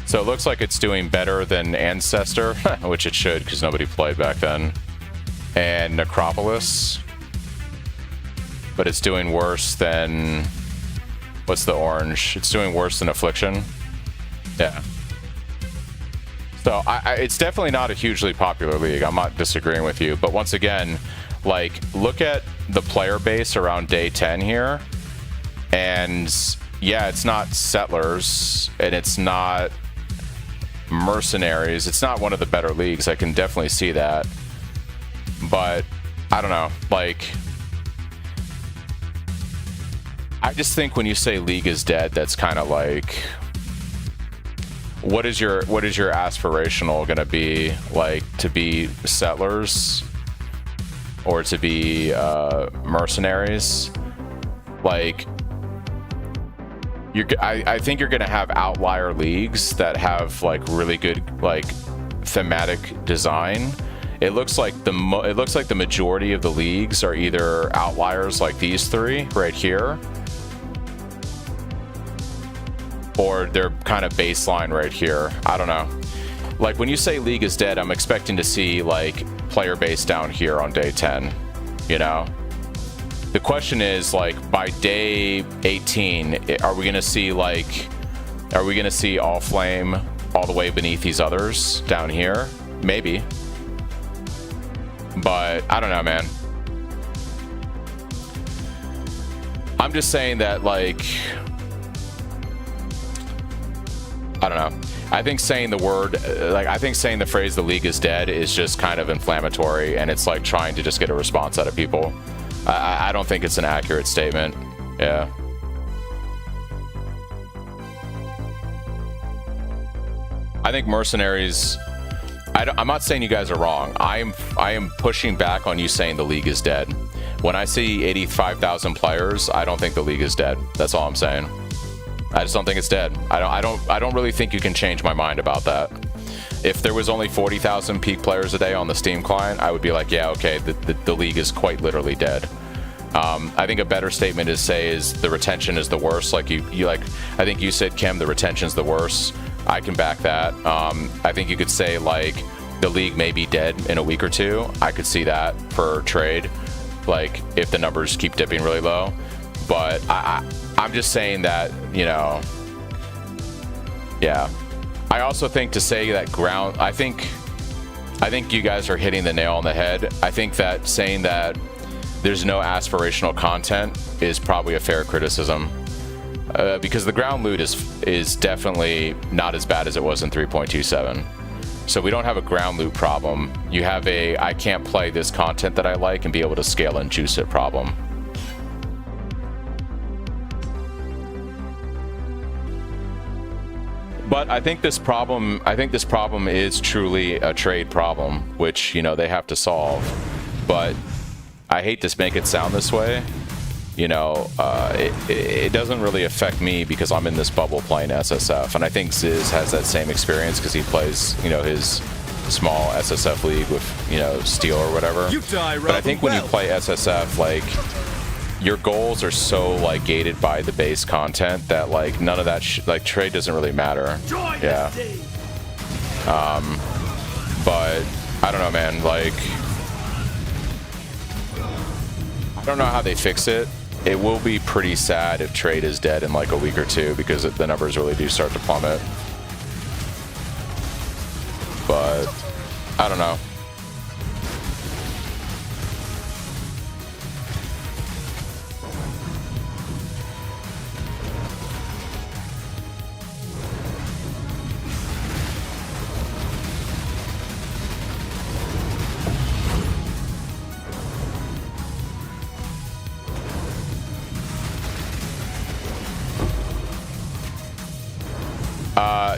So it looks like it's doing better than Ancestor, which it should because nobody played back then, and Necropolis. But it's doing worse than, what's the orange? It's doing worse than Affliction. Yeah. So it's definitely not a hugely popular league. I'm not disagreeing with you, but once again, like, look at the player base around day 10 here, and yeah, it's not Settlers and it's not Mercenaries. It's not one of the better leagues. I can definitely see that, but I don't know. Like, I just think when you say league is dead, that's kind of like, what is your aspirational gonna be? Like, to be Settlers or to be Mercenaries? Like, I think you're gonna have outlier leagues that have like really good like thematic design. It looks like the majority of the leagues are either outliers like these three right here, or they're kind of baseline right here. I don't know. Like, when you say league is dead, I'm expecting to see like player base down here on day 10, you know? The question is, like, by day 18, are we gonna see All Flame all the way beneath these others down here? Maybe. But I don't know, man. I'm just saying that, like, I don't know. I think saying the word, like, I think saying the phrase "the league is dead" is just kind of inflammatory, and it's like trying to just get a response out of people. I don't think it's an accurate statement. Yeah. I think Mercenaries. I'm not saying you guys are wrong. I am pushing back on you saying the league is dead. When I see 85,000 players, I don't think the league is dead. That's all I'm saying. I just don't think it's dead. I don't really think you can change my mind about that. If there was only 40,000 peak players a day on the Steam client, I would be like, yeah, okay, the league is quite literally dead. I think a better statement to say is the retention is the worst. Like you like, I think you said, Kim, the retention's the worst. I can back that. I think you could say like the league may be dead in a week or two. I could see that for trade, like if the numbers keep dipping really low. But I'm just saying that, you know, yeah. I also think to say that ground, I think you guys are hitting the nail on the head. I think that saying that there's no aspirational content is probably a fair criticism. Because the ground loot is definitely not as bad as it was in 3.27. So we don't have a ground loot problem. You have a I can't play this content that I like and be able to scale and juice it problem. But I think this problem is truly a trade problem, which, you know, they have to solve. But I hate to make it sound this way. You know, it doesn't really affect me because I'm in this bubble playing SSF, and I think Ziz has that same experience because he plays, you know, his small SSF league with, you know, Steel or whatever. But I think when you play SSF, like, your goals are so like gated by the base content that like none of that like trade doesn't really matter. Yeah. But I don't know, man. Like, I don't know how they fix it. It will be pretty sad if trade is dead in like a week or two because the numbers really do start to plummet. But I don't know.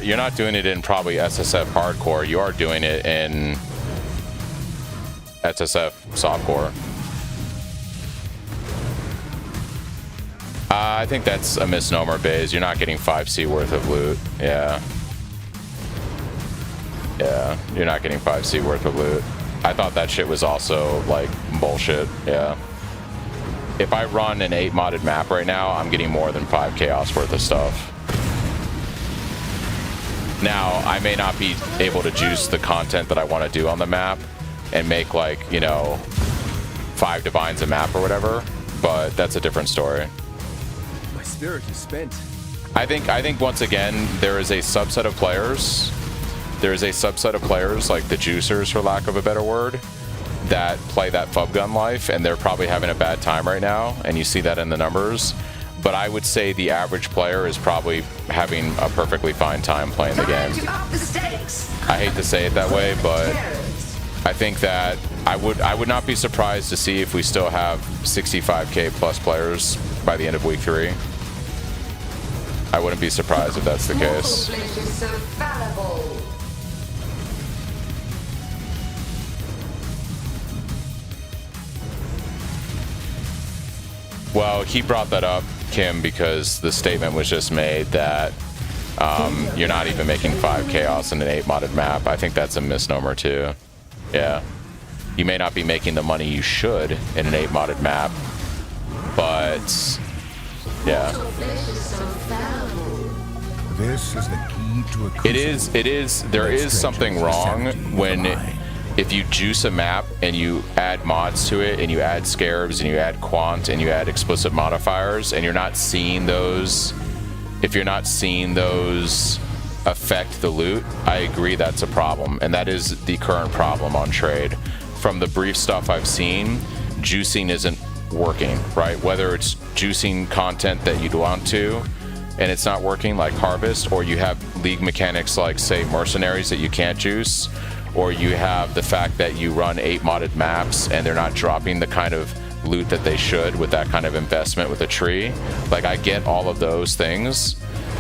You're not doing it in probably SSF hardcore. You are doing it in SSF softcore. I think that's a misnomer, Baze. You're not getting 5C worth of loot. Yeah. Yeah, you're not getting 5C worth of loot. I thought that shit was also, like, bullshit. Yeah. If I run an 8 modded map right now, I'm getting more than 5 chaos worth of stuff. Now, I may not be able to juice the content that I want to do on the map and make, like, you know, 5 divines a map or whatever, but that's a different story. My spirit is spent. I think once again, there is a subset of players. There is a subset of players, like the juicers, for lack of a better word, that play that FUB gun life, and they're probably having a bad time right now, and you see that in the numbers. But I would say the average player is probably having a perfectly fine time playing the game. I hate to say it that way, but I think that I would not be surprised to see if we still have 65k plus players by the end of week 3. I wouldn't be surprised if that's the case. Well, he brought that up, Kim, because the statement was just made that you're not even making 5 chaos in an 8 modded map. I think that's a misnomer too. Yeah. You may not be making the money you should in an 8 modded map, but yeah. This is the key to a there is something wrong when if you juice a map and you add mods to it and you add scarabs and you add quant and you add explicit modifiers and you're not seeing those, if you're not seeing those affect the loot, I agree that's a problem, and that is the current problem on trade. From the brief stuff I've seen, juicing isn't working, right? Whether it's juicing content that you'd want to, and it's not working, like Harvest, or you have league mechanics like, say, Mercenaries that you can't juice, or you have the fact that you run 8 modded maps and they're not dropping the kind of loot that they should with that kind of investment with a tree. Like, I get all of those things.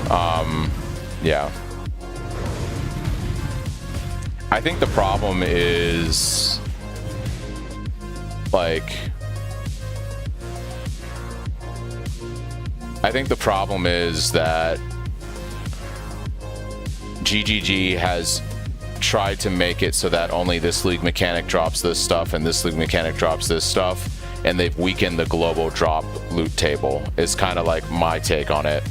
Yeah. I think the problem is, like, I think the problem is that GGG has tried to make it so that only this league mechanic drops this stuff and this league mechanic drops this stuff, and they've weakened the global drop loot table. Is kind of like my take on it.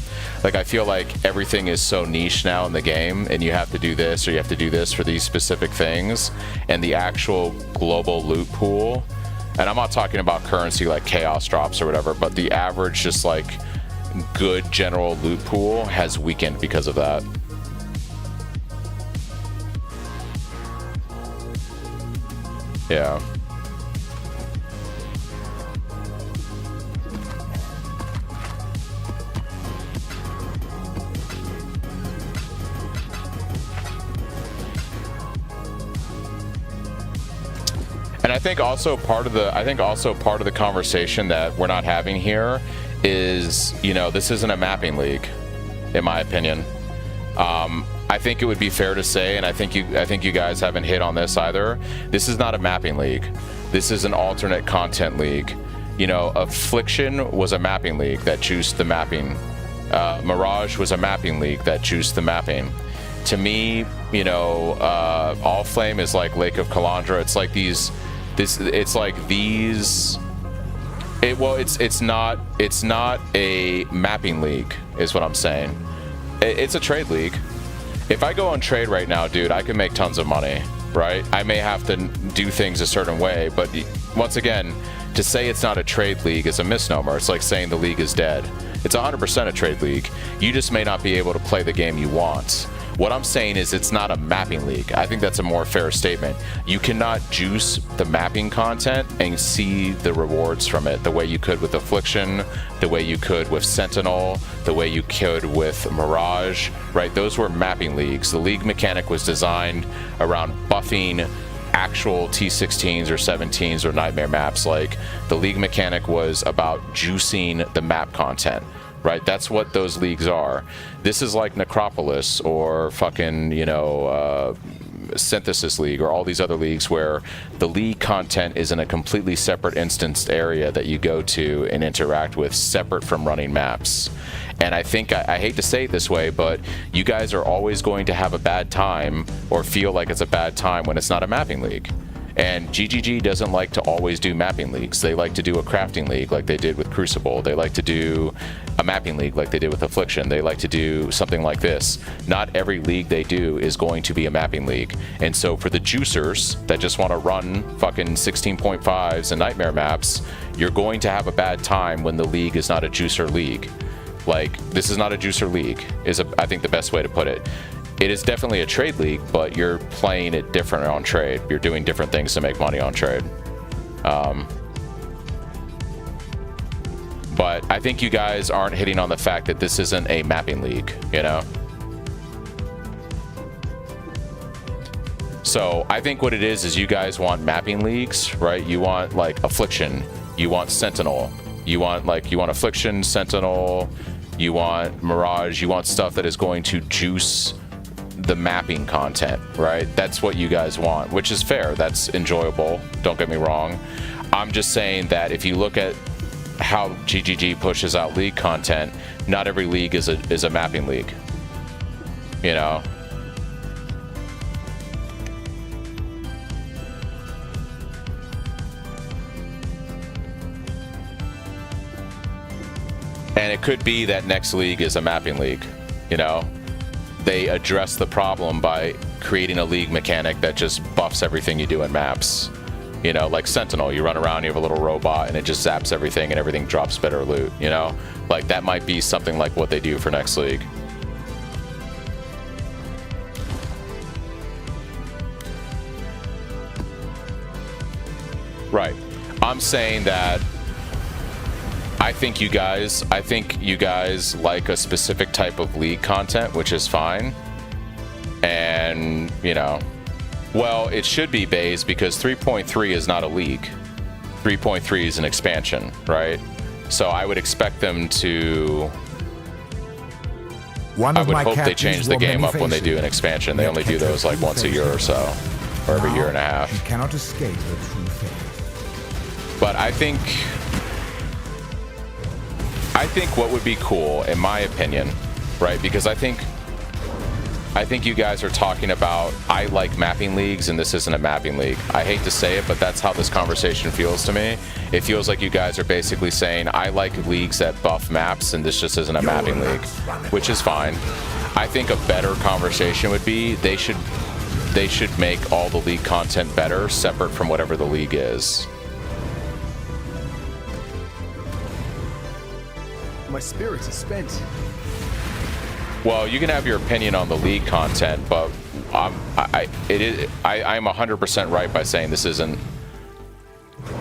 Like, I feel like everything is so niche now in the game, and you have to do this or you have to do this for these specific things, and the actual global loot pool, and I'm not talking about currency like chaos drops or whatever, but the average just like good general loot pool has weakened because of that. Yeah. And I think also part of the conversation that we're not having here is, you know, this isn't a mapping league, in my opinion. I think it would be fair to say, and I think you guys haven't hit on this either, this is not a mapping league. This is an alternate content league. You know, Affliction was a mapping league that juiced the mapping. Mirage was a mapping league that juiced the mapping. To me, you know, All Flame is like Lake of Kalandra. It's like these. It's like these. It's not a mapping league, is what I'm saying. It's a trade league. If I go on trade right now, dude, I can make tons of money, right? I may have to do things a certain way, but once again, to say it's not a trade league is a misnomer. It's like saying the league is dead. It's 100% a trade league. You just may not be able to play the game you want. What I'm saying is it's not a mapping league. I think that's a more fair statement. You cannot juice the mapping content and see the rewards from it the way you could with Affliction, the way you could with Sentinel, the way you could with Mirage, right? Those were mapping leagues. The league mechanic was designed around buffing actual T16s or 17s or Nightmare maps. Like, the league mechanic was about juicing the map content. Right, that's what those leagues are. This is like Necropolis or fucking, you know, Synthesis League or all these other leagues where the league content is in a completely separate instanced area that you go to and interact with, separate from running maps. And I think, I hate to say it this way, but you guys are always going to have a bad time or feel like it's a bad time when it's not a mapping league. And GGG doesn't like to always do mapping leagues. They like to do a crafting league like they did with Crucible. They like to do a mapping league like they did with Affliction. They like to do something like this. Not every league they do is going to be a mapping league. And so for the juicers that just want to run fucking 16.5s and Nightmare maps, you're going to have a bad time when the league is not a juicer league. Like, this is not a juicer league, is I think the best way to put it. It is definitely a trade league, but you're playing it different on trade. You're doing different things to make money on trade. But I think you guys aren't hitting on the fact that this isn't a mapping league, you know? So I think what it is you guys want mapping leagues, right? You want like Affliction, you want Sentinel, you want Affliction, Sentinel, you want Mirage, you want stuff that is going to juice the mapping content, right? That's what you guys want, which is fair. That's enjoyable. Don't get me wrong. I'm just saying that if you look at how GGG pushes out league content, not every league is a mapping league, you know? And it could be that next league is a mapping league, you know? They address the problem by creating a league mechanic that just buffs everything you do in maps. You know, like Sentinel, you run around, you have a little robot, and it just zaps everything, and everything drops better loot, you know? Like, that might be something like what they do for next league. Right. I'm saying that I think you guys like a specific type of league content, which is fine. And, you know, well, it should be Baze because 3.3 is not a league. 3.3 is an expansion, right? So I would expect them to... I would hope they change the game up when they do an expansion. They only do those like once a year or so, or every year and a half. She cannot escape her true fate. But I think what would be cool, in my opinion, right? Because I think you guys are talking about, I like mapping leagues and this isn't a mapping league. I hate to say it, but that's how this conversation feels to me. It feels like you guys are basically saying, I like leagues that buff maps and this just isn't a mapping league, which is fine. I think a better conversation would be they should make all the league content better, separate from whatever the league is. My spirit is spent. Well, you can have your opinion on the league content, but I'm 100% right by saying this isn't.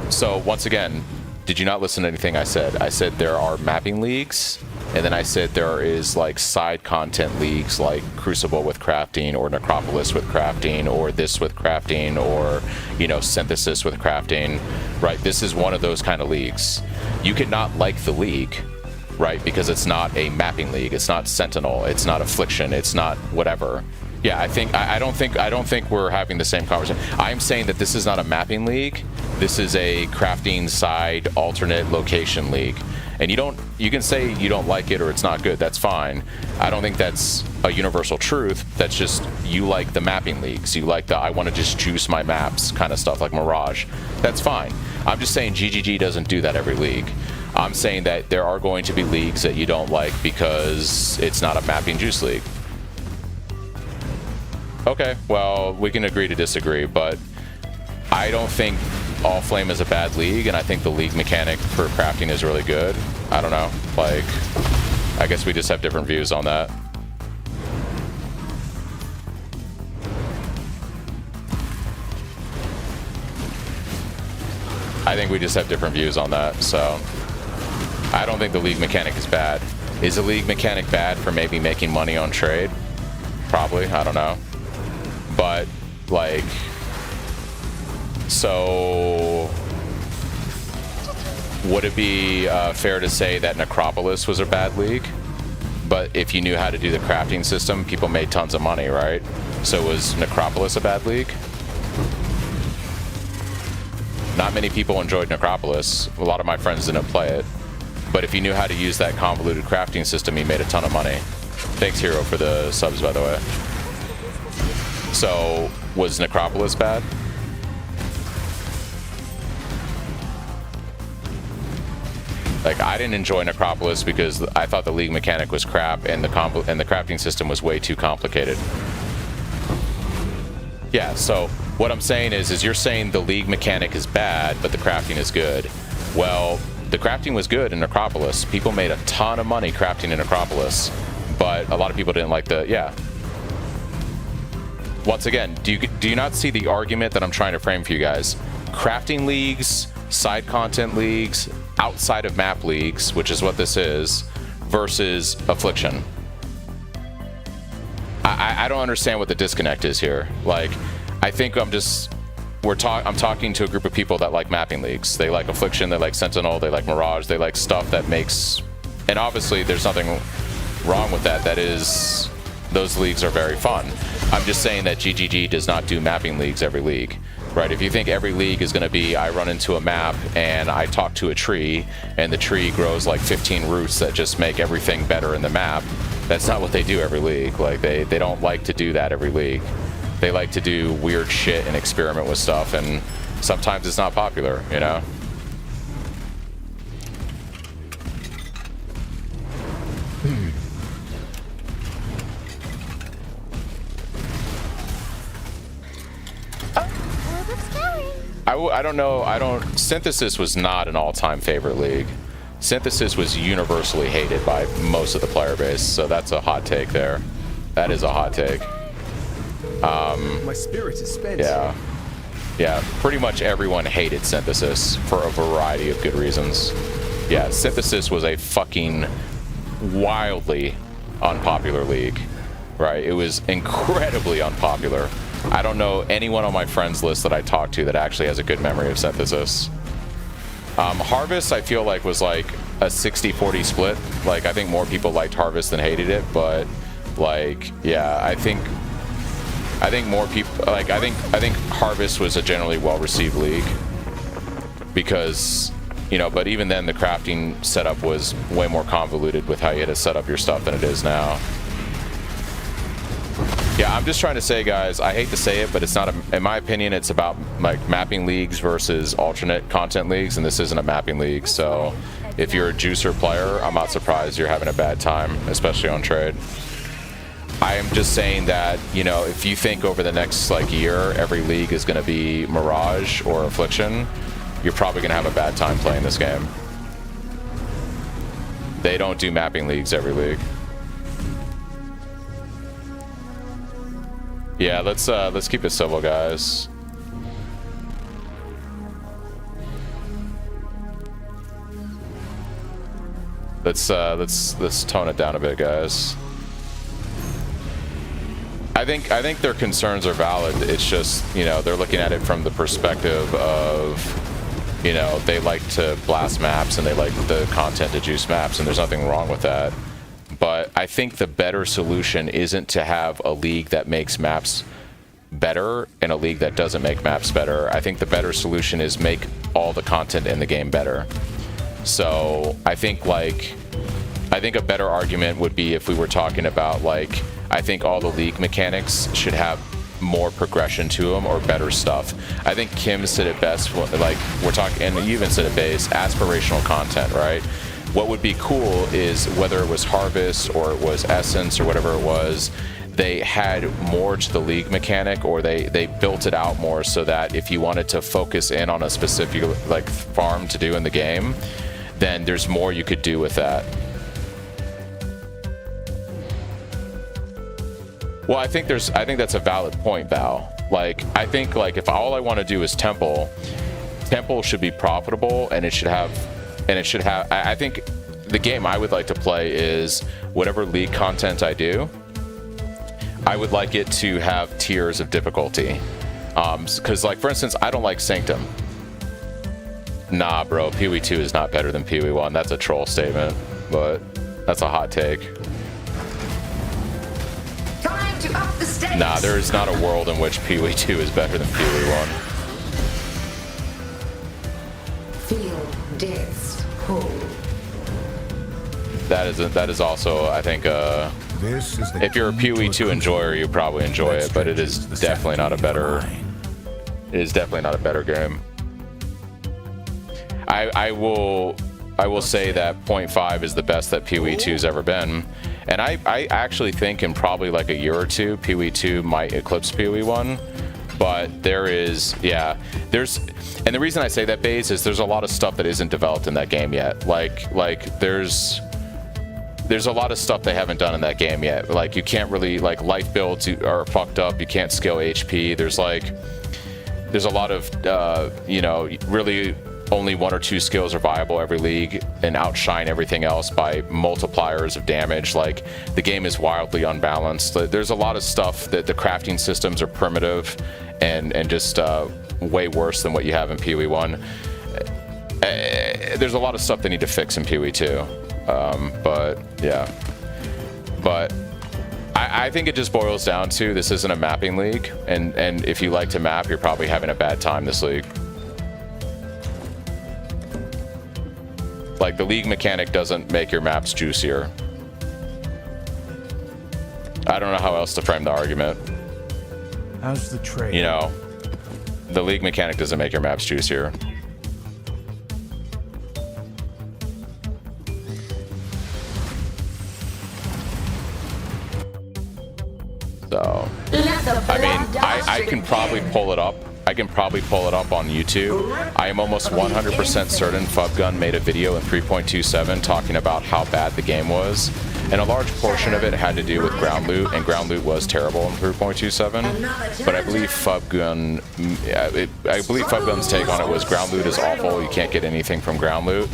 So once again, did you not listen to anything I said? I said there are mapping leagues, and then I said there is like side content leagues like Crucible with crafting, or Necropolis with crafting, or this with crafting, or, you know, Synthesis with crafting, right? This is one of those kind of leagues. You could not like the league, right? Because it's not a mapping league. It's not Sentinel. It's not Affliction. It's not whatever. Yeah, I don't think we're having the same conversation. I'm saying that this is not a mapping league. This is a crafting side alternate location league. And you can say you don't like it or it's not good. That's fine. I don't think that's a universal truth. That's just you like the mapping leagues. You like the I want to just juice my maps kind of stuff like Mirage. That's fine. I'm just saying GGG doesn't do that every league. I'm saying that there are going to be leagues that you don't like because it's not a mapping juice league. Okay, well, we can agree to disagree, but I don't think All Flame is a bad league, and I think the league mechanic for crafting is really good. I don't know, like, I guess we just have different views on that. I think we just have different views on that, so I don't think the league mechanic is bad. Is the league mechanic bad for maybe making money on trade? Probably, I don't know. But, like, so would it be fair to say that Necropolis was a bad league? But if you knew how to do the crafting system, people made tons of money, right? So was Necropolis a bad league? Not many people enjoyed Necropolis. A lot of my friends didn't play it. But if you knew how to use that convoluted crafting system, you made a ton of money. Thanks, Hero, for the subs, by the way. So, was Necropolis bad? Like, I didn't enjoy Necropolis because I thought the league mechanic was crap and the crafting system was way too complicated. Yeah, so what I'm saying is you're saying the league mechanic is bad, but the crafting is good. Well, the crafting was good in Necropolis. People made a ton of money crafting in Necropolis, but a lot of people didn't like the, yeah. Once again, do you not see the argument that I'm trying to frame for you guys? Crafting leagues, side content leagues, outside of map leagues, which is what this is, versus Affliction. I don't understand what the disconnect is here. Like, I think I'm talking to a group of people that like mapping leagues. They like Affliction, they like Sentinel, they like Mirage, they like stuff that makes... And obviously there's nothing wrong with that. That is... Those leagues are very fun. I'm just saying that GGG does not do mapping leagues every league. Right, if you think every league is going to be, I run into a map and I talk to a tree and the tree grows like 15 roots that just make everything better in the map, that's not what they do every league. Like, they don't like to do that every league. They like to do weird shit and experiment with stuff, and sometimes it's not popular, you know? I don't know. Synthesis was not an all-time favorite league. Synthesis was universally hated by most of the player base, so that's a hot take there. That is a hot take. My spirit is spent. Yeah, pretty much everyone hated Synthesis for a variety of good reasons. yeah, Synthesis was a fucking wildly unpopular league, right? It was incredibly unpopular. I don't know anyone on my friends list that I talked to that actually has a good memory of Synthesis. Harvest, I feel like, was like a 60-40 split. Like, I think more people liked Harvest than hated it, but like, yeah, I think more people like, I think Harvest was a generally well-received league because, you know, but even then the crafting setup was way more convoluted with how you had to set up your stuff than it is now. Yeah, I'm just trying to say, guys, I hate to say it, but it's not in my opinion, it's about like mapping leagues versus alternate content leagues, and this isn't a mapping league. So if you're a juicer player, I'm not surprised you're having a bad time, especially on trade. I am just saying that, you know, if you think over the next like year every league is going to be Mirage or Affliction, you're probably going to have a bad time playing this game. They don't do mapping leagues every league. Yeah, let's keep it civil, guys. Let's tone it down a bit, guys. I think their concerns are valid. It's just, you know, they're looking at it from the perspective of, you know, they like to blast maps and they like the content to juice maps, and there's nothing wrong with that. But I think the better solution isn't to have a league that makes maps better and a league that doesn't make maps better. I think the better solution is make all the content in the game better. So I think a better argument would be if we were talking about, like, I think all the league mechanics should have more progression to them or better stuff. I think Kim said it best, like, we're talking, and you even said it base, aspirational content, right? What would be cool is whether it was Harvest or it was Essence or whatever it was, they had more to the league mechanic, or they built it out more so that if you wanted to focus in on a specific like farm to do in the game, then there's more you could do with that. Well, I think that's a valid point, Val. Like, I think like if all I want to do is Temple should be profitable, and it should have, I think the game I would like to play is whatever league content I do, I would like it to have tiers of difficulty. Because, like, for instance, I don't like Sanctum. Nah, bro, Pee-wee 2 is not better than Pee-wee 1. That's a troll statement, but that's a hot take. Time to up the stakes. Nah, there is not a world in which Pee-wee 2 is better than Pee-wee 1. Feel death's pull. That is also, I think, if you're a Pee-wee 2 enjoyer, you probably enjoy it, but it is definitely not a better. It is definitely not a better game. I will say that 0.5 is the best that Pee-wee 2's ever been, and I actually think in probably like a year or two, Pee-wee 2 might eclipse Pee-wee 1. But there is, yeah, and the reason I say that, Baze, is there's a lot of stuff that isn't developed in that game yet. Like there's a lot of stuff they haven't done in that game yet. Like, you can't really, like, life builds are fucked up. You can't scale HP. There's a lot of, you know, really only 1 or 2 skills are viable every league and outshine everything else by multipliers of damage. Like, the game is wildly unbalanced. There's a lot of stuff that the crafting systems are primitive and just way worse than what you have in Pee-wee 1. There's a lot of stuff they need to fix in Pee-wee 2. But yeah, but I think it just boils down to, this isn't a mapping league, and if you like to map, you're probably having a bad time this league. Like, the league mechanic doesn't make your maps juicier. I don't know how else to frame the argument. How's the trade? You know, the league mechanic doesn't make your maps juicier. So, I mean, I can probably pull it up. I can probably pull it up on YouTube. I am almost 100% certain Fubgun made a video in 3.27 talking about how bad the game was. And a large portion of it had to do with ground loot, and ground loot was terrible in 3.27. But I believe Fubgun's take on it was ground loot is awful. You can't get anything from ground loot.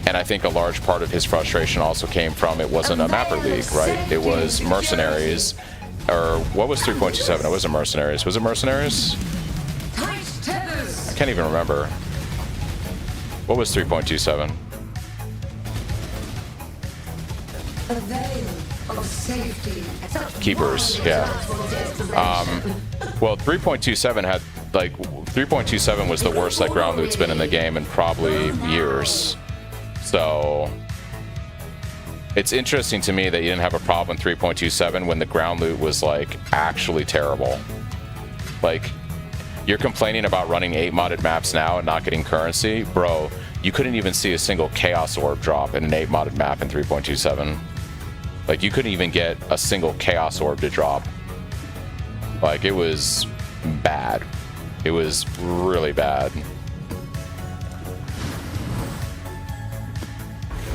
And I think a large part of his frustration also came from it wasn't a mapper league, right? It was mercenaries, or what was 3.27? It wasn't mercenaries. Was it mercenaries? I can't even remember. What was 3.27? Keepers, yeah. Well, 3.27 had, like, 3.27 was the worst like ground loot's been in the game in probably years. So it's interesting to me that you didn't have a problem in 3.27 when the ground loot was like actually terrible. Like, you're complaining about running 8 modded maps now and not getting currency, bro. You couldn't even see a single chaos orb drop in an 8 modded map in 3.27. Like, you couldn't even get a single chaos orb to drop. Like, it was bad. It was really bad.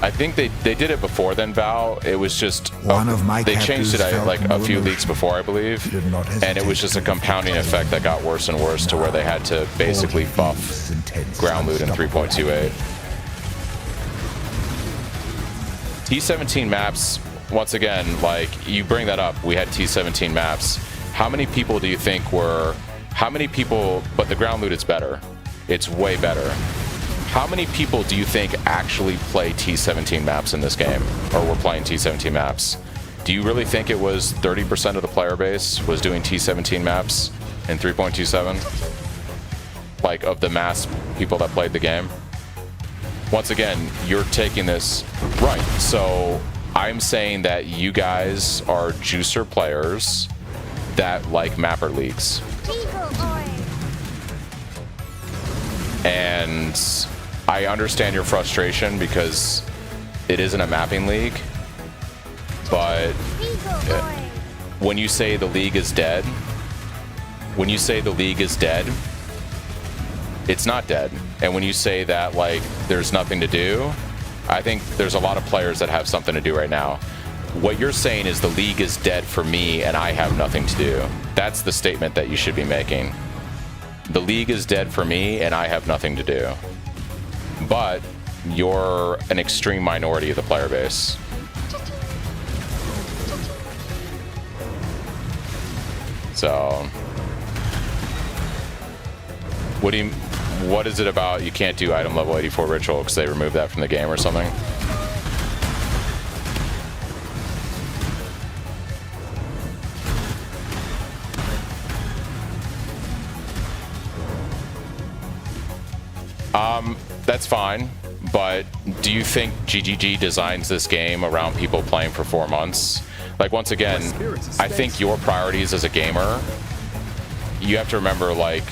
I think they did it before then, Val. It was just One of my they changed it captors like felt a few no leagues before, I believe, Did not and it was just a compounding effect that got worse and worse to where they had to basically buff ground loot in 3.28. T17 maps, once again, like you bring that up, we had T17 maps. How many people do you think were? How many people? But the ground loot is better. It's way better. How many people do you think actually play T17 maps in this game, or were playing T17 maps? Do you really think it was 30% of the player base was doing T17 maps in 3.27? Like, of the mass people that played the game? Once again, you're taking this right. So I'm saying that you guys are juicer players that like mapper leagues. And I understand your frustration because it isn't a mapping league, but when you say the league is dead, it's not dead. And when you say that, like, there's nothing to do, I think there's a lot of players that have something to do right now. What you're saying is the league is dead for me and I have nothing to do. That's the statement that you should be making. The league is dead for me and I have nothing to do. But you're an extreme minority of the player base. So what is it about you can't do item level 84 ritual because they removed that from the game or something? That's fine, but do you think GGG designs this game around people playing for 4 months? Like, once again, I think your priorities as a gamer, you have to remember, like,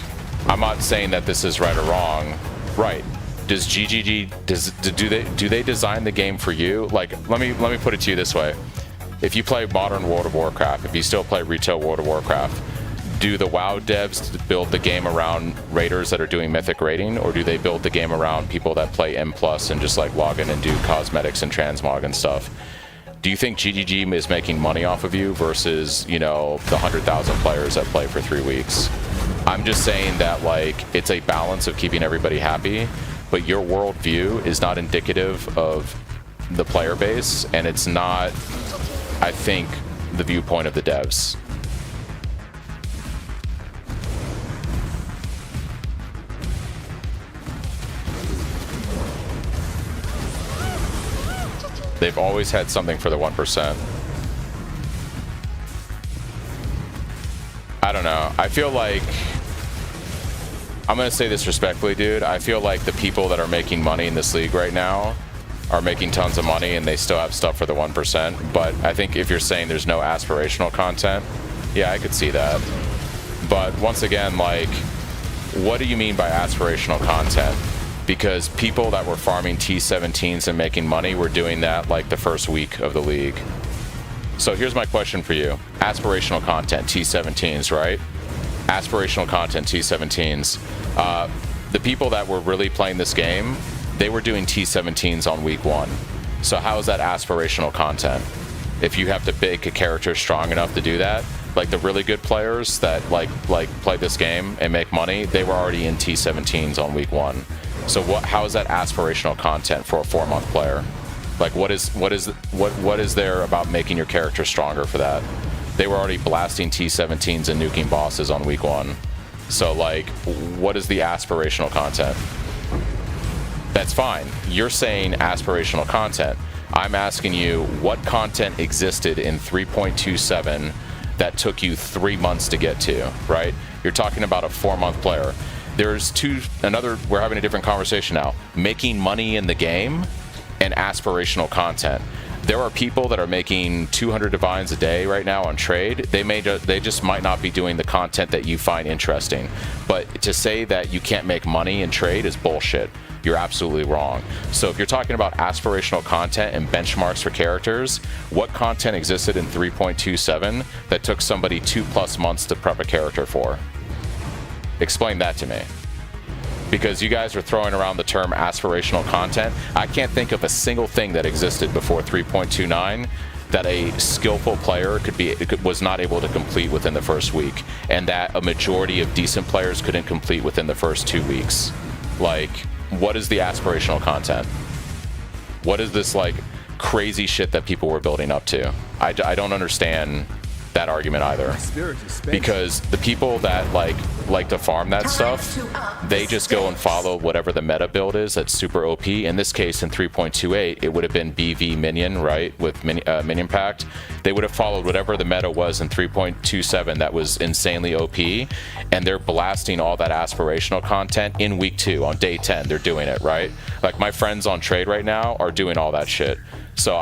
I'm not saying that this is right or wrong. Right. Does GGG, do they design the game for you? Like, let me put it to you this way. If you play modern World of Warcraft, if you still play retail World of Warcraft, do the WoW devs build the game around raiders that are doing mythic raiding, or do they build the game around people that play M+ and just like log in and do cosmetics and transmog and stuff? Do you think GGG is making money off of you versus, you know, the 100,000 players that play for 3 weeks? I'm just saying that, like, it's a balance of keeping everybody happy, but your worldview is not indicative of the player base, and it's not, I think, the viewpoint of the devs. They've always had something for the 1%. I don't know. I feel like, I'm going to say this respectfully, dude. I feel like the people that are making money in this league right now are making tons of money and they still have stuff for the 1%. But I think if you're saying there's no aspirational content, yeah, I could see that. But once again, like, what do you mean by aspirational content? Because people that were farming T17s and making money were doing that like the first week of the league. So here's my question for you. Aspirational content, T17s, right? Aspirational content, T17s. The people that were really playing this game, they were doing T17s on week 1. So how is that aspirational content? If you have to make a character strong enough to do that, like the really good players that like play this game and make money, they were already in T17s on week 1. So how is that aspirational content for a 4-month player? Like, what is there about making your character stronger for that? They were already blasting T-17s and nuking bosses on week 1. So, like, what is the aspirational content? That's fine. You're saying aspirational content. I'm asking you, what content existed in 3.27 that took you 3 months to get to, right? You're talking about a 4-month player. We're having a different conversation now. Making money in the game and aspirational content. There are people that are making 200 divines a day right now on trade. They just might not be doing the content that you find interesting. But to say that you can't make money in trade is bullshit. You're absolutely wrong. So if you're talking about aspirational content and benchmarks for characters, what content existed in 3.27 that took somebody 2+ months to prep a character for? Explain that to me. Because you guys are throwing around the term aspirational content. I can't think of a single thing that existed before 3.29 that a skillful player was not able to complete within the first week, and that a majority of decent players couldn't complete within the first 2 weeks. Like, what is the aspirational content? What is this, like, crazy shit that people were building up to? I don't understand that argument either, because the people that like to farm that stuff, they just go and follow whatever the meta build is that's super OP. In this case, in 3.28, it would have been BV minion, right, with minion pact. They would have followed whatever the meta was in 3.27 that was insanely OP, and they're blasting all that aspirational content in week 2 on day 10. They're doing it, right? Like, my friends on trade right now are doing all that shit. So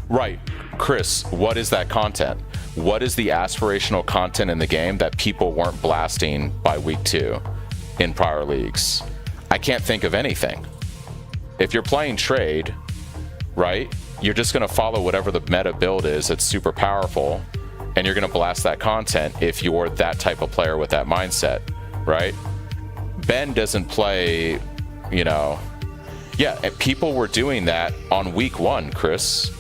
right. Chris, what is that content? What is the aspirational content in the game that people weren't blasting by week 2 in prior leagues? I can't think of anything. If you're playing trade, right, you're just going to follow whatever the meta build is that's super powerful, and you're going to blast that content if you're that type of player with that mindset, right? Ben doesn't play, yeah, and people were doing that on week 1, Chris.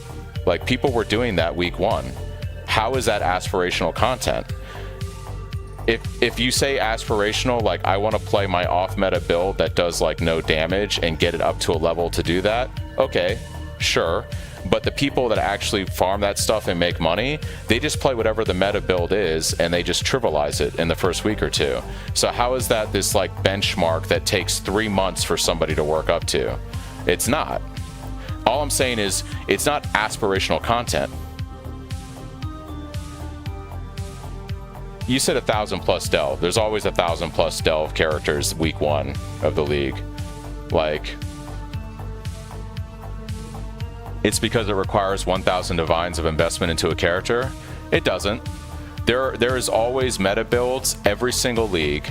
Like, people were doing that week 1. How is that aspirational content? If you say aspirational, like, I want to play my off-meta build that does, like, no damage and get it up to a level to do that, okay, sure. But the people that actually farm that stuff and make money, they just play whatever the meta build is, and they just trivialize it in the first week or 2. So how is that this, like, benchmark that takes 3 months for somebody to work up to? It's not. All I'm saying is, it's not aspirational content. You said 1,000+ delve. There's always 1,000+ delve characters week 1 of the league. Like, it's because it requires 1,000 divines of investment into a character? It doesn't. There is always meta builds every single league.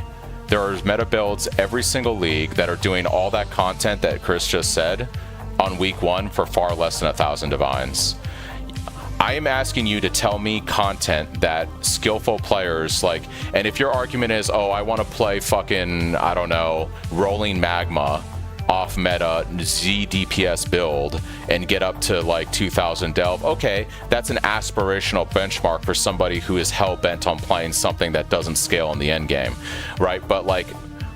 There are meta builds every single league that are doing all that content that Chris just said on week 1 for far less than 1,000 divines. I am asking you to tell me content that skillful players, like, and if your argument is, oh, I want to play fucking, I don't know, rolling magma off meta Z DPS build and get up to like 2,000 delve, okay, that's an aspirational benchmark for somebody who is hell-bent on playing something that doesn't scale in the end game, right? But like,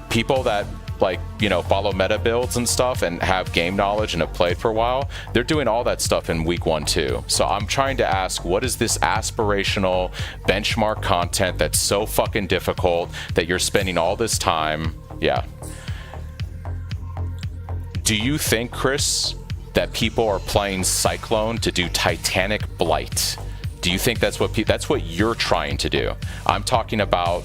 people that, like, follow meta builds and stuff and have game knowledge and have played for a while, they're doing all that stuff in week 1 too. So I'm trying to ask, what is this aspirational benchmark content that's so fucking difficult that you're spending all this time? Yeah. Do you think, Chris, that people are playing Cyclone to do Titanic Blight? Do you think that's what you're trying to do? I'm talking about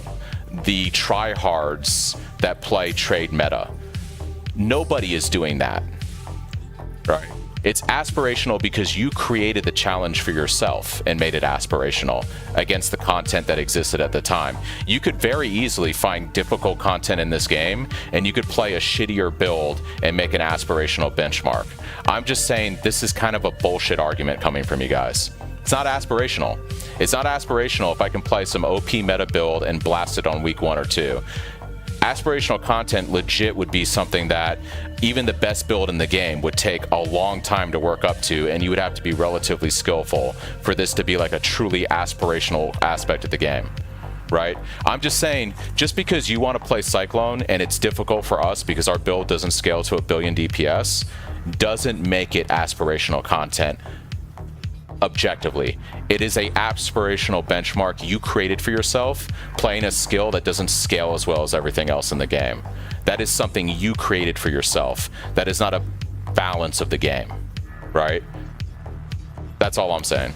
the tryhards that play trade meta. Nobody is doing that, right? It's aspirational because you created the challenge for yourself and made it aspirational against the content that existed at the time. You could very easily find difficult content in this game, and you could play a shittier build and make an aspirational benchmark. I'm just saying this is kind of a bullshit argument coming from you guys. It's not aspirational. It's not aspirational if I can play some OP meta build and blast it on week 1 or 2. Aspirational content legit would be something that even the best build in the game would take a long time to work up to, and you would have to be relatively skillful for this to be like a truly aspirational aspect of the game. right? I'm just saying, just because you want to play Cyclone and it's difficult for us because our build doesn't scale to 1 billion DPS, doesn't make it aspirational content objectively. It is a aspirational benchmark you created for yourself, playing a skill that doesn't scale as well as everything else in the game. That is something you created for yourself. That is not a balance of the game, right? That's all I'm saying.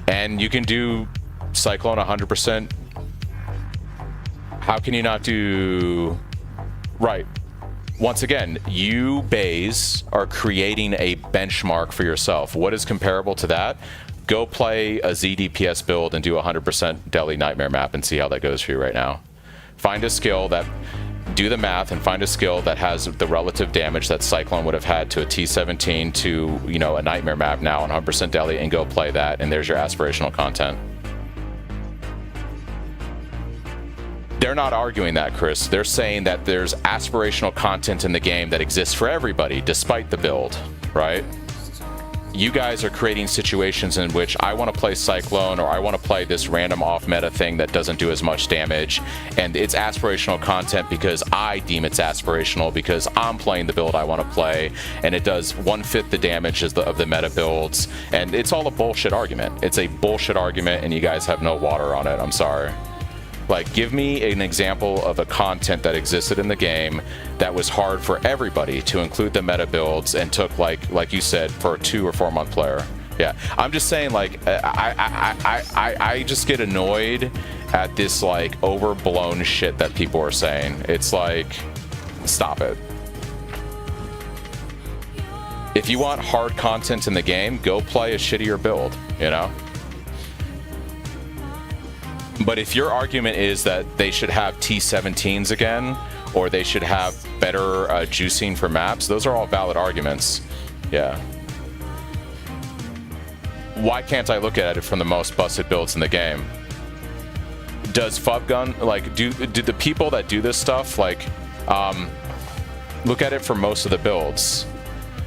And you can do Cyclone 100%. How can you not do... Right. Once again, you, Baze, are creating a benchmark for yourself. What is comparable to that? Go play a ZDPS build and do 100% Delhi Nightmare map and see how that goes for you right now. Find a skill that... Do the math and find a skill that has the relative damage that Cyclone would have had to a T17 to, you know, a Nightmare map now on 100% Delhi, and go play that, and there's your aspirational content. They're not arguing that, Chris. They're saying that there's aspirational content in the game that exists for everybody, despite the build, right? You guys are creating situations in which I want to play Cyclone, or I want to play this random off-meta thing that doesn't do as much damage, and it's aspirational content because I deem it's aspirational because I'm playing the build I want to play, and it does 1/5 the damage of the meta builds, and it's all a bullshit argument. It's a bullshit argument, and you guys have no water on it. I'm sorry. Like, give me an example of a content that existed in the game that was hard for everybody to include the meta builds and took, like you said, for a 2 or 4 month player. Yeah, I'm just saying, like, I just get annoyed at this, like, overblown shit that people are saying. It's like, stop it. If you want hard content in the game, go play a shittier build, you know? But if your argument is that they should have T17s again, or they should have better juicing for maps, those are all valid arguments. Yeah. Why can't I look at it from the most busted builds in the game? Does Fubgun, like, do the people that do this stuff, like, look at it for most of the builds?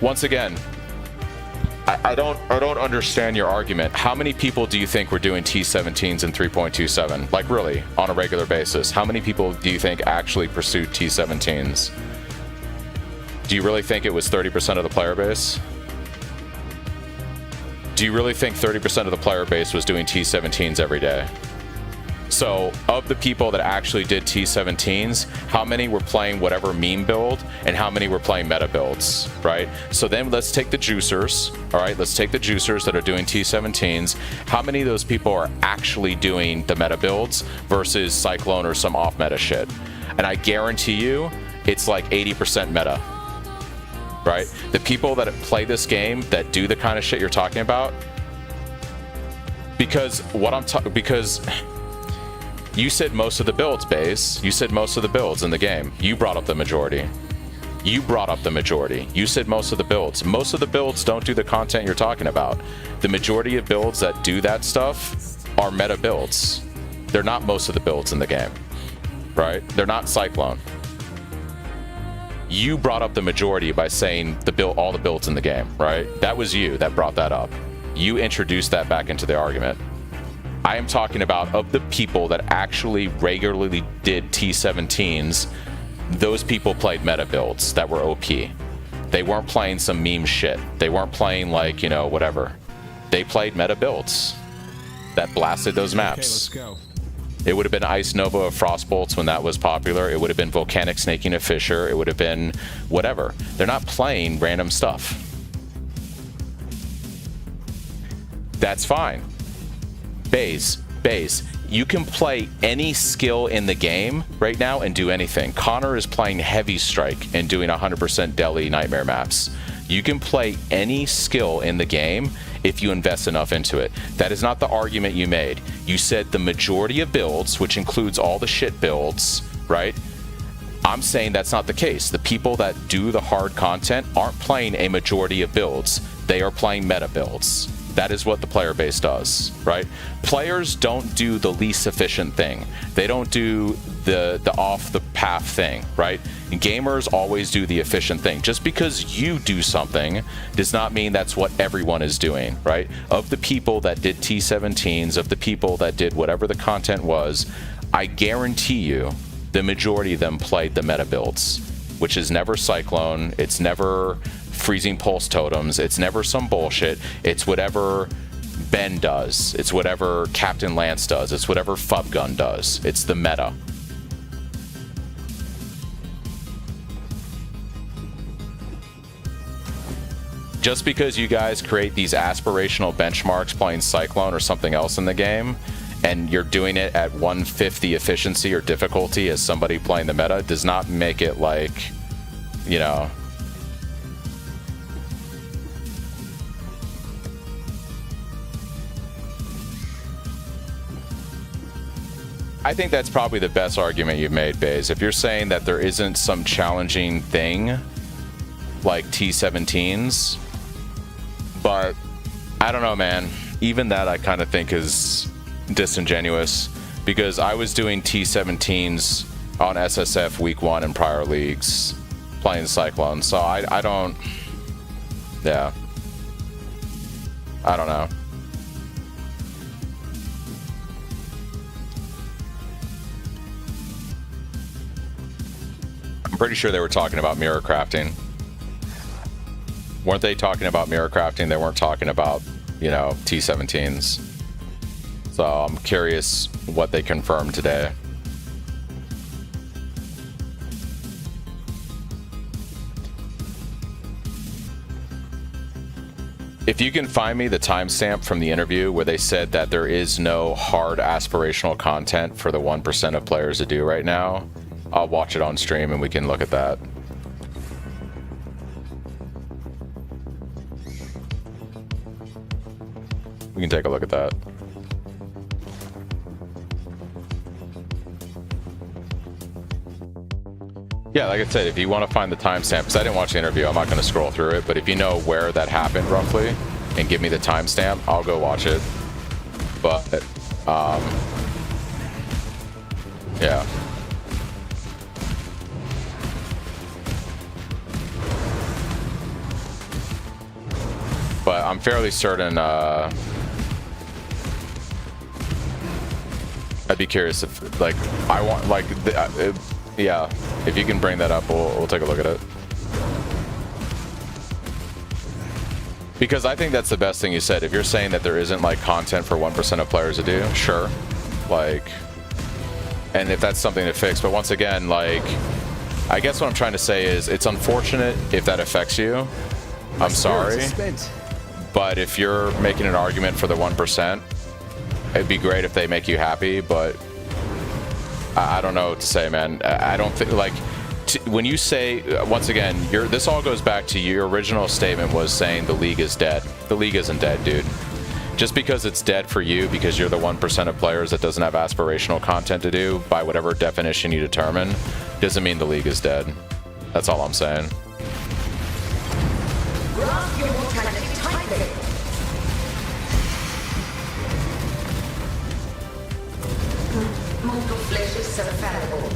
Once again, I don't understand your argument. How many people do you think were doing T17s in 3.27? Like, really, on a regular basis? How many people do you think actually pursued T17s? Do you really think it was 30% of the player base? Do you really think 30% of the player base was doing T17s every day? So, of the people that actually did T17s, how many were playing whatever meme build, and how many were playing meta builds, right? So then let's take the juicers, all right? Let's take the juicers that are doing T17s. How many of those people are actually doing the meta builds versus Cyclone or some off-meta shit? And I guarantee you, it's like 80% meta, right? The people that play this game, that do the kind of shit you're talking about, because you said most of the builds, Baze. You said most of the builds in the game. You brought up the majority. You brought up the majority. You said most of the builds. Most of the builds don't do the content you're talking about. The majority of builds that do that stuff are meta builds. They're not most of the builds in the game, right? They're not Cyclone. You brought up the majority by saying all the builds in the game, right? That was you that brought that up. You introduced that back into the argument. I am talking about, of the people that actually regularly did T17s, those people played meta builds that were OP. They weren't playing some meme shit. They weren't playing, like, you know, whatever. They played meta builds that blasted those maps. Okay, let's go. It would have been Ice Nova of Frostbolts when that was popular. It would have been Volcanic Snaking of Fissure. It would have been whatever. They're not playing random stuff. That's fine. Baze, you can play any skill in the game right now and do anything. Connor is playing Heavy Strike and doing 100% Delhi Nightmare maps. You can play any skill in the game if you invest enough into it. That is not the argument you made. You said the majority of builds, which includes all the shit builds, right? I'm saying that's not the case. The people that do the hard content aren't playing a majority of builds. They are playing meta builds. That is what the player base does, right? Players don't do the least efficient thing. They don't do the off the path thing, right? Gamers always do the efficient thing. Just because you do something does not mean that's what everyone is doing, right? Of the people that did T17s, of the people that did whatever the content was, I guarantee you the majority of them played the meta builds, which is never Cyclone, it's never freezing pulse totems, it's never some bullshit, it's whatever Ben does, it's whatever Captain Lance does, it's whatever Fub Gun does, it's the meta. Just because you guys create these aspirational benchmarks playing Cyclone or something else in the game, and you're doing it at 1/5 the efficiency or difficulty as somebody playing the meta, does not make it like, you know... I think that's probably the best argument you've made, Baze. If you're saying that there isn't some challenging thing like T17s, but I don't know, man. Even that I kind of think is disingenuous, because I was doing T17s on SSF week 1 in prior leagues playing Cyclone, so I don't... Yeah. I don't know. I'm pretty sure they were talking about mirror crafting. Weren't they talking about mirror crafting? They weren't talking about, you know, T17s. So I'm curious what they confirmed today. If you can find me the timestamp from the interview where they said that there is no hard aspirational content for the 1% of players to do right now, I'll watch it on stream and we can look at that. We can take a look at that. Yeah, like I said, if you want to find the timestamp, because I didn't watch the interview, I'm not going to scroll through it, but if you know where that happened roughly and give me the timestamp, I'll go watch it. But, yeah. But I'm fairly certain, I'd be curious if, like, I want, like, yeah, if you can bring that up, we'll take a look at it. Because I think that's the best thing you said. If you're saying that there isn't, like, content for 1% of players to do, sure. Like, and if that's something to fix. But once again, like, I guess what I'm trying to say is it's unfortunate if that affects you. I'm sorry. But if you're making an argument for the 1%, it'd be great if they make you happy, but I don't know what to say, man. I don't think, like, when you say, once again, this all goes back to your original statement was saying the league is dead. The league isn't dead, dude. Just because it's dead for you because you're the 1% of players that doesn't have aspirational content to do, by whatever definition you determine, doesn't mean the league is dead. That's all I'm saying. Grasp your mortality tightly. Mortal flesh is so fallible.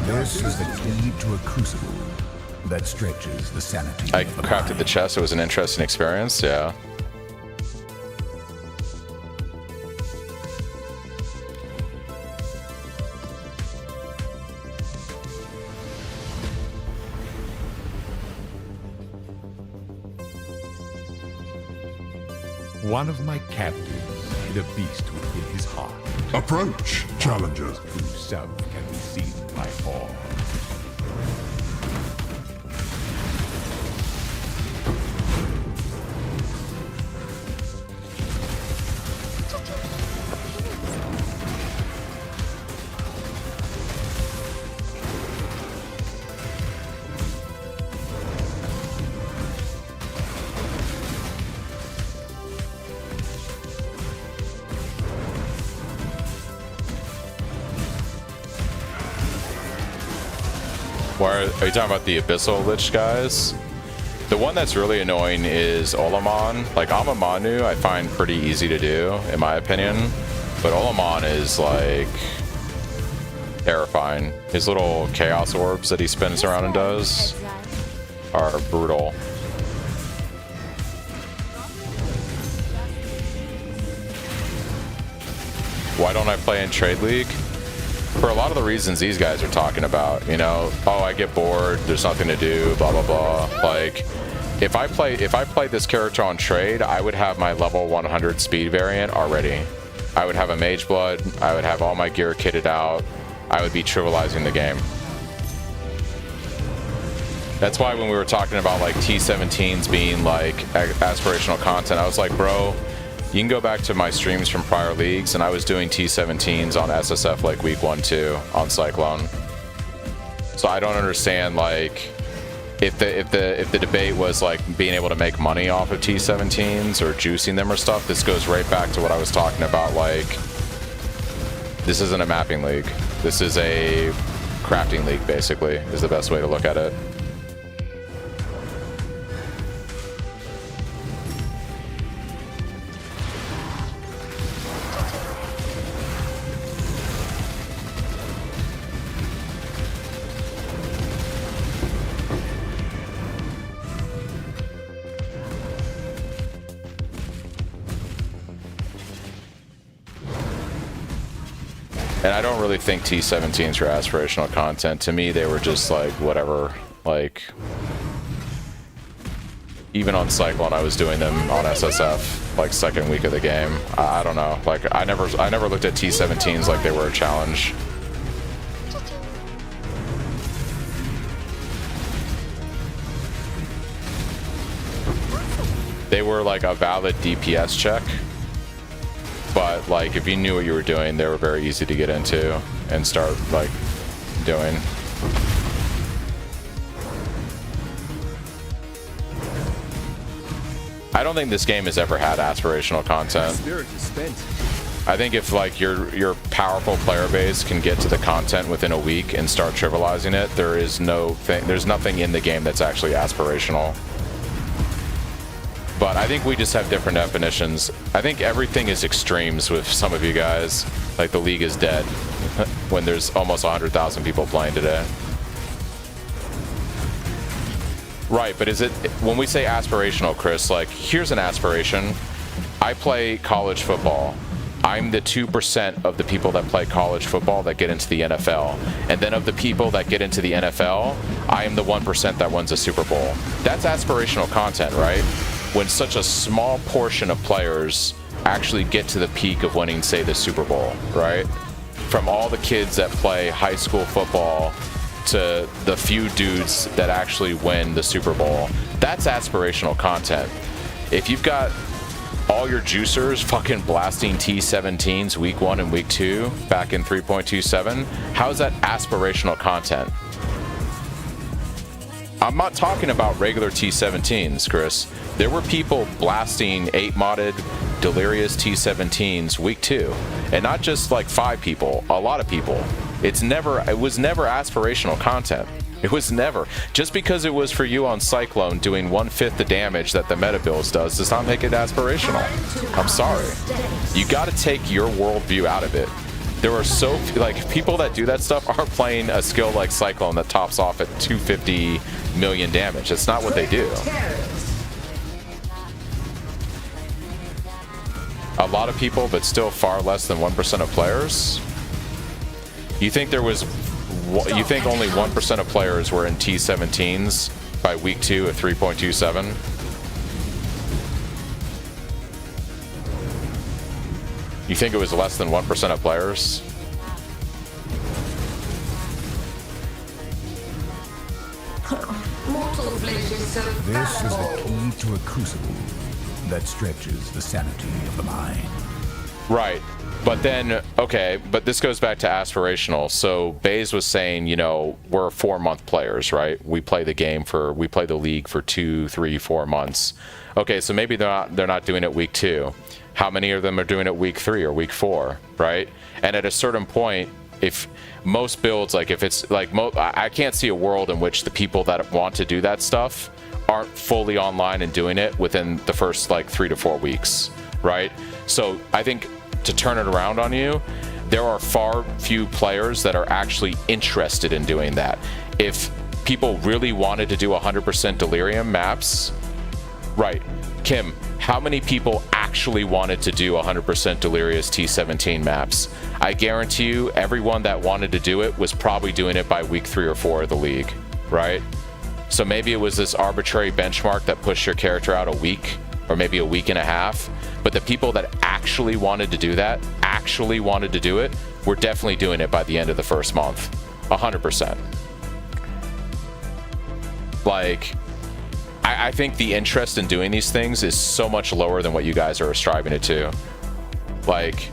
This is the key to a crucible that stretches the sanity. I of the crafted the mind. chest. It was an interesting experience. Yeah. One of my captives hid a beast within his heart. Approach, challengers. True self can be seen by all. Are you talking about the Abyssal Lich guys? The one that's really annoying is Olamon. Like, Amamanu I find pretty easy to do, in my opinion. But Olamon is like... terrifying. His little chaos orbs that he spins around and does are brutal. Why don't I play in Trade League? For a lot of the reasons these guys are talking about, you know, oh, I get bored, there's nothing to do, blah blah blah. Like, if I played this character on trade, I would have my level 100 speed variant already. I would have a Mage Blood, I would have all my gear kitted out, I would be trivializing the game. That's why when we were talking about like T17s being like aspirational content, I was like, bro, you can go back to my streams from prior leagues, and I was doing T17s on SSF like week 1-2 on Cyclone. So I don't understand, like, if the debate was like being able to make money off of T17s or juicing them or stuff. This goes right back to what I was talking about. Like, this isn't a mapping league. This is a crafting league, basically, is the best way to look at it. And I don't really think T17s were aspirational content. To me, they were just like, whatever. Like, even on Cyclone, I was doing them on SSF, like second week of the game. I don't know. Like, I never looked at T17s like they were a challenge. They were like a valid DPS check. But like, if you knew what you were doing, they were very easy to get into and start like doing. I don't think this game has ever had aspirational content. Spirit is spent. I think if like your powerful player base can get to the content within a week and start trivializing it, there's nothing in the game that's actually aspirational. But I think we just have different definitions. I think everything is extremes with some of you guys. Like, the league is dead when there's almost 100,000 people playing today. Right, but is it, when we say aspirational, Chris, like, here's an aspiration. I play college football. I'm the 2% of the people that play college football that get into the NFL. And then of the people that get into the NFL, I am the 1% that wins a Super Bowl. That's aspirational content, right? When such a small portion of players actually get to the peak of winning, say, the Super Bowl, right? From all the kids that play high school football to the few dudes that actually win the Super Bowl, that's aspirational content. If you've got all your juicers fucking blasting T17s week 1 and week 2 back in 3.27, how is that aspirational content? I'm not talking about regular T17s, Chris. There were people blasting 8-modded Delirious T17s week 2. And not just like 5 people, a lot of people. It was never aspirational content. It was never. Just because it was for you on Cyclone doing 1/5 the damage that the meta builds does not make it aspirational. I'm sorry. You gotta take your worldview out of it. There are so few, like, people that do that stuff are playing a skill like Cyclone that tops off at 250 million damage. That's not what they do. A lot of people, but still far less than 1% of players. You think there was? You think only 1% of players were in T17s by week 2 at 3.27? You think it was less than 1% of players? This is the key to a crucible that stretches the sanity of the mind. Right. But then, okay, but this goes back to aspirational. So Baze was saying, you know, we're 4-month players, right? We play the league for 2, 3, 4 months. Okay, so maybe they're not doing it week 2. How many of them are doing it week 3 or week 4, right? And at a certain point, if most builds, like if it's like, I can't see a world in which the people that want to do that stuff aren't fully online and doing it within the first like 3 to 4 weeks, right? So I think to turn it around on you, there are far few players that are actually interested in doing that. If people really wanted to do 100% delirium maps, right, Kim, how many people actually wanted to do 100% delirious T17 maps? I guarantee you everyone that wanted to do it was probably doing it by week 3 or 4 of the league, right? So maybe it was this arbitrary benchmark that pushed your character out a week or maybe a week and a half. But the people that actually wanted to do that, actually wanted to do it, were definitely doing it by the end of the first month. 100%. Like, I think the interest in doing these things is so much lower than what you guys are striving it to. Like,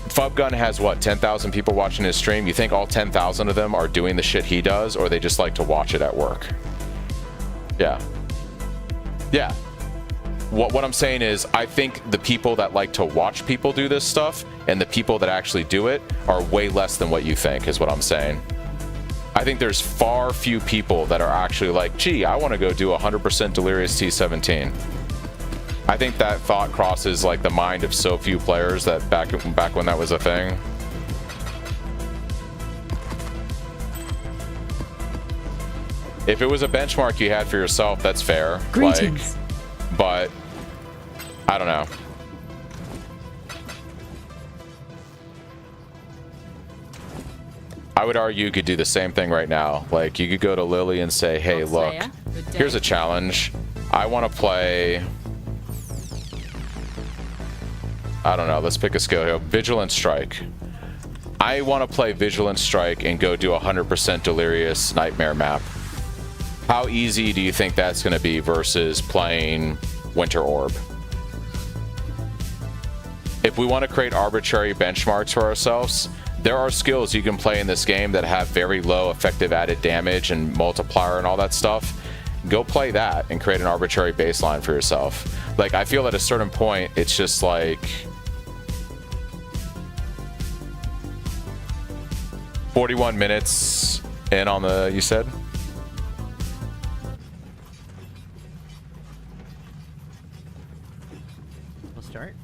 Fubgun has, what, 10,000 people watching his stream? You think all 10,000 of them are doing the shit he does, or they just like to watch it at work? Yeah. Yeah. What I'm saying is, I think the people that like to watch people do this stuff and the people that actually do it are way less than what you think, is what I'm saying. I think there's far few people that are actually like, gee, I want to go do 100% delirious T17. I think that thought crosses like the mind of so few players that back when that was a thing. If it was a benchmark you had for yourself, that's fair. Greetings. Like, but I don't know. I would argue you could do the same thing right now. Like, you could go to Lily and say, hey, look, here's a challenge. I want to play... I don't know. Let's pick a skill here. Vigilant Strike. I want to play Vigilant Strike and go do 100% Delirious Nightmare map. How easy do you think that's going to be versus playing Winter Orb? If we want to create arbitrary benchmarks for ourselves, there are skills you can play in this game that have very low effective added damage and multiplier and all that stuff. Go play that and create an arbitrary baseline for yourself. Like, I feel at a certain point, it's just like... 41 minutes in on the, you said? We'll start.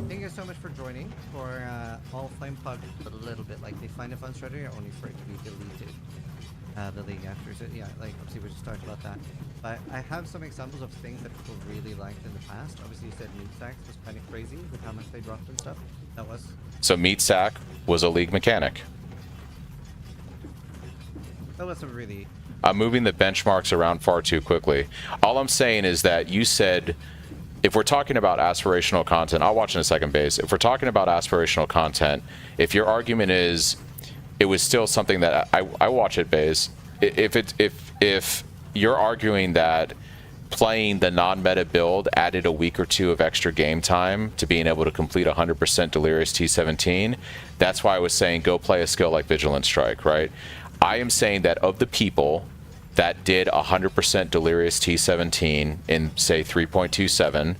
Thank you so much for joining. For all Flame Pod, a little bit like they find a fun strategy, only for it to be deleted. The league after, so yeah, like obviously we just talked about that. But I have some examples of things that people really liked in the past. Obviously, you said meat sacks was kind of crazy with how much they dropped and stuff. That was. So meat sack was a league mechanic. That wasn't really. I'm moving the benchmarks around far too quickly. All I'm saying is that you said, if we're talking about aspirational content, I'll watch in a second, Base. If we're talking about aspirational content, if your argument is, it was still something that I watch it, Baze. If you're arguing that playing the non-meta build added a week or two of extra game time to being able to complete 100% Delirious T17, that's why I was saying go play a skill like Vigilant Strike, right? I am saying that of the people that did 100% Delirious T17 in, say, 3.27,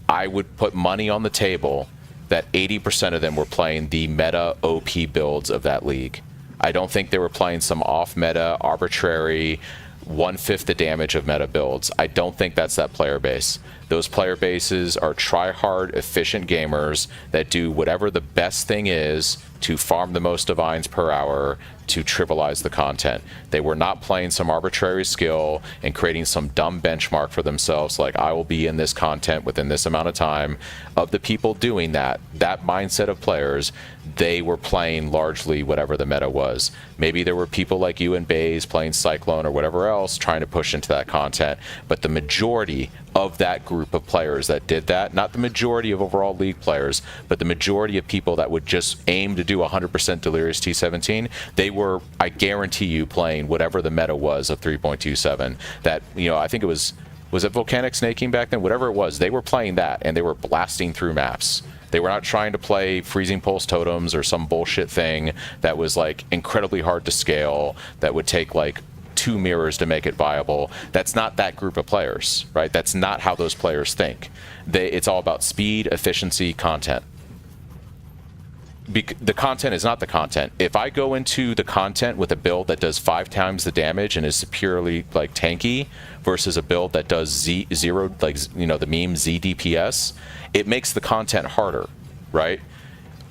I would put money on the table that 80% of them were playing the meta OP builds of that league. I don't think they were playing some off-meta, arbitrary, 1/5 the damage of meta builds. I don't think that's that player base. Those player bases are try-hard, efficient gamers that do whatever the best thing is to farm the most divines per hour to trivialize the content. They were not playing some arbitrary skill and creating some dumb benchmark for themselves like, I will be in this content within this amount of time. Of the people doing that mindset of players, they were playing largely whatever the meta was. Maybe there were people like you and Baze playing Cyclone or whatever else trying to push into that content, but the majority of that group of players that did that, not the majority of overall league players, but the majority of people that would just aim to do 100% Delirious T17, they were, I guarantee you, playing whatever the meta was of 3.27. That, you know, I think it was it Volcanic Snaking back then? Whatever it was, they were playing that, and they were blasting through maps. They were not trying to play Freezing Pulse Totems or some bullshit thing that was, like, incredibly hard to scale, that would take, like, 2 mirrors to make it viable. That's not that group of players, right? That's not how those players think. It's all about speed, efficiency, content. The content is not the content. If I go into the content with a build that does 5 times the damage and is superiorly, like, tanky versus a build that does zero, like, you know, the meme Z DPS, it makes the content harder, right?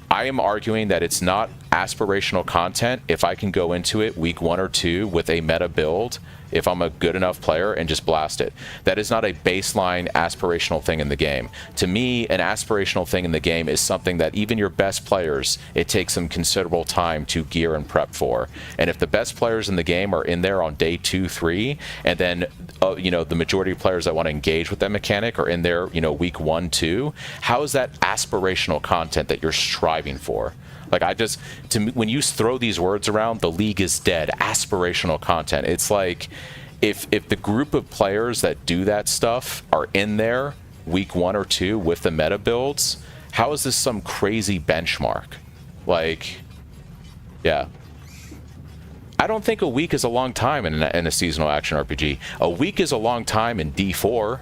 I am arguing that it's not aspirational content if I can go into it week 1 or 2 with a meta build, if I'm a good enough player, and just blast it. That is not a baseline aspirational thing in the game. To me, an aspirational thing in the game is something that even your best players, it takes some considerable time to gear and prep for. And if the best players in the game are in there on day 2, 3, and then you know, the majority of players that want to engage with that mechanic are in there, you know, week 1, 2, how is that aspirational content that you're striving for? Like, to me, when you throw these words around, the league is dead, aspirational content, it's like, if the group of players that do that stuff are in there week 1 or 2 with the meta builds, how is this some crazy benchmark? Like, yeah. I don't think a week is a long time in a seasonal action RPG. A week is a long time in D4.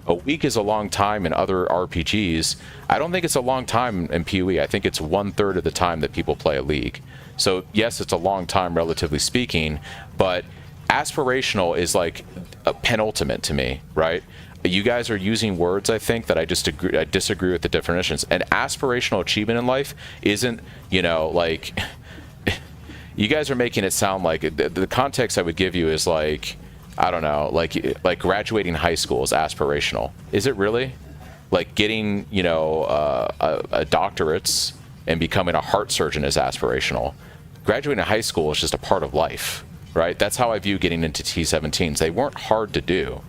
A week is a long time in other RPGs. I don't think it's a long time in PoE. I think it's 1/3 of the time that people play a league. So yes, it's a long time relatively speaking, but aspirational is like a penultimate to me, right? You guys are using words, I think, that I disagree with the definitions. An aspirational achievement in life isn't, you know, like, you guys are making it sound like, the context I would give you is like, I don't know, like graduating high school is aspirational. Is it really? Like getting, you know, a doctorates and becoming a heart surgeon is aspirational. Graduating high school is just a part of life, right? That's how I view getting into T17s. They weren't hard to do.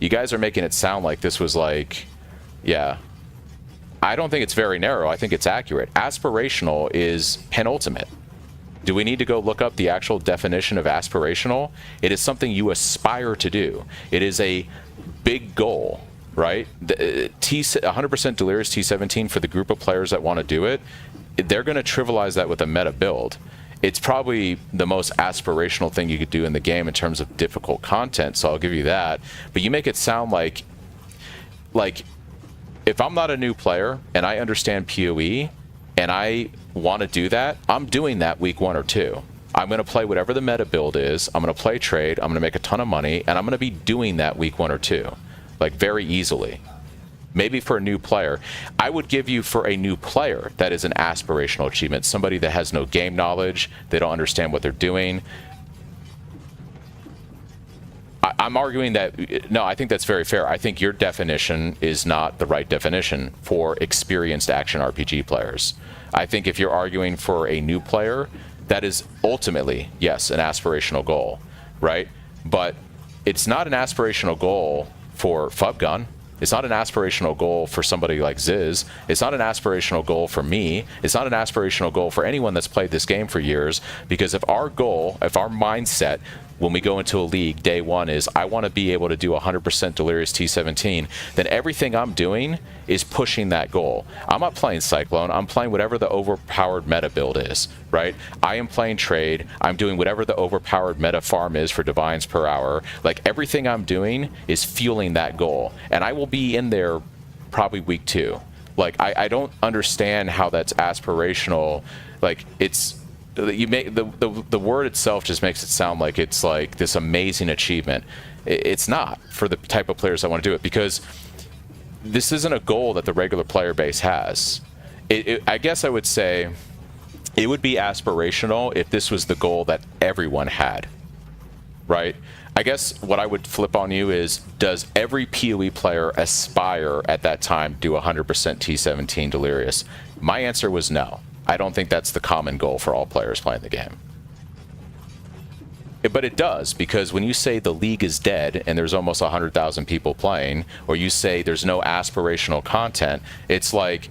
You guys are making it sound like this was like, yeah. I don't think it's very narrow. I think it's accurate. Aspirational is penultimate. Do we need to go look up the actual definition of aspirational? It is something you aspire to do. It is a big goal, right? 100% Delirious T17 for the group of players that want to do it, they're going to trivialize that with a meta build. It's probably the most aspirational thing you could do in the game in terms of difficult content, so I'll give you that. But you make it sound like if I'm not a new player and I understand PoE, and I want to do that, I'm doing that week 1 or 2. I'm going to play whatever the meta build is. I'm going to play trade. I'm going to make a ton of money, and I'm going to be doing that week 1 or 2, like very easily. Maybe for a new player, I would give you for a new player that is an aspirational achievement. Somebody that has no game knowledge, they don't understand what they're doing. I'm arguing that, no, I think that's very fair. I think your definition is not the right definition for experienced action RPG players. I think if you're arguing for a new player, that is ultimately, yes, an aspirational goal, right? But it's not an aspirational goal for Fubgun. It's not an aspirational goal for somebody like Ziz. It's not an aspirational goal for me. It's not an aspirational goal for anyone that's played this game for years, because if our goal, if our mindset when we go into a league day 1 is I want to be able to do 100% Delirious T17, then everything I'm doing is pushing that goal. I'm not playing Cyclone. I'm playing whatever the overpowered meta build is, right? I am playing trade. I'm doing whatever the overpowered meta farm is for divines per hour. Like, everything I'm doing is fueling that goal, and I will be in there probably week 2. Like, I don't understand how that's aspirational. Like, it's, you make the word itself just makes it sound like it's like this amazing achievement. It's not for the type of players that want to do it, because this isn't a goal that the regular player base has. I guess I would say it would be aspirational if this was the goal that everyone had, right? I guess what I would flip on you is, does every PoE player aspire at that time to do 100% T17 Delirious? My answer was no. I don't think that's the common goal for all players playing the game. But it does, because when you say the league is dead and there's almost 100,000 people playing, or you say there's no aspirational content, it's like,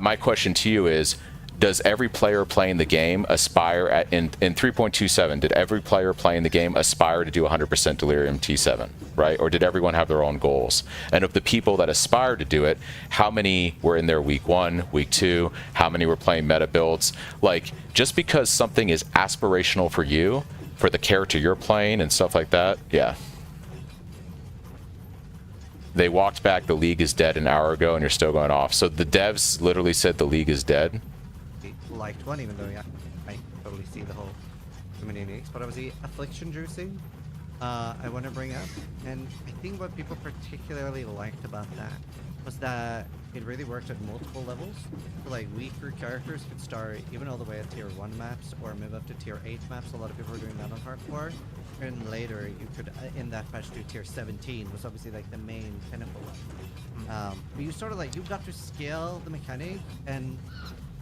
my question to you is, does every player playing the game aspire at, in 3.27, did every player playing the game aspire to do 100% Delirium T7, right? Or did everyone have their own goals? And of the people that aspired to do it, how many were in there week 1, week 2? How many were playing meta builds? Like, just because something is aspirational for you, for the character you're playing and stuff like that, yeah. They walked back, the league is dead an hour ago, and you're still going off. So the devs literally said the league is dead? Liked one, even though I totally see the whole too many uniques. But obviously, Affliction Juicing, I want to bring up, and I think what people particularly liked about that was that it really worked at multiple levels. So, like, weaker characters could start even all the way at tier 1 maps or move up to tier 8 maps. A lot of people were doing that on hardcore. And later you could, in that patch, do tier 17, was obviously like the main pinnacle one. But you sort of like, you got to scale the mechanic and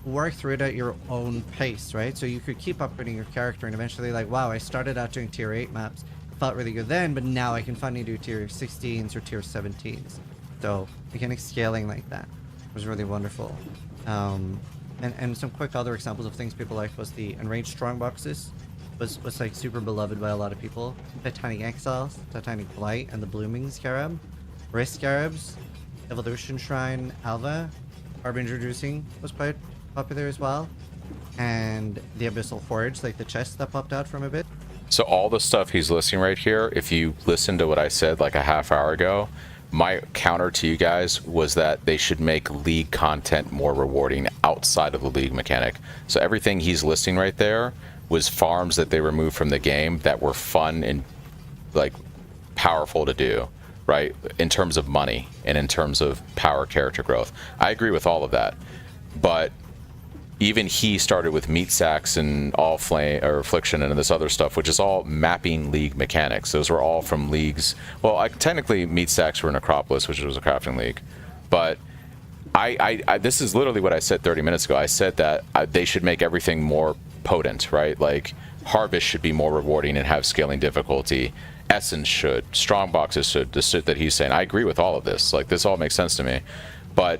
work through it at your own pace, right? So you could keep upgrading your character and eventually like, wow, I started out doing tier 8 maps. Felt really good then, but now I can finally do tier 16s or tier 17s. So mechanic scaling like that was really wonderful. And some quick other examples of things people liked was the enraged strong boxes was like super beloved by a lot of people. Titanic Exiles, Titanic Blight, and the Blooming Scarab. Wrist Scarabs, Evolution Shrine, Alva, Harbinger Juicing was quite popular as well. And the Abyssal Forge, like the chest that popped out from a bit. So all the stuff he's listing right here, if you listen to what I said like a half hour ago, my counter to you guys was that they should make league content more rewarding outside of the league mechanic. So everything he's listing right there was farms that they removed from the game that were fun and like powerful to do, right? In terms of money and in terms of power character growth. I agree with all of that. But even he started with meat sacks and all flame or affliction and this other stuff, which is all mapping league mechanics. Those were all from leagues. Well, technically meat sacks were in Acropolis, which was a crafting league. But I this is literally what I said 30 minutes ago. I said that they should make everything more potent, right? Like Harvest should be more rewarding and have scaling difficulty. Essence should. Strong boxes should. The shit that he's saying. I agree with all of this. Like this all makes sense to me. But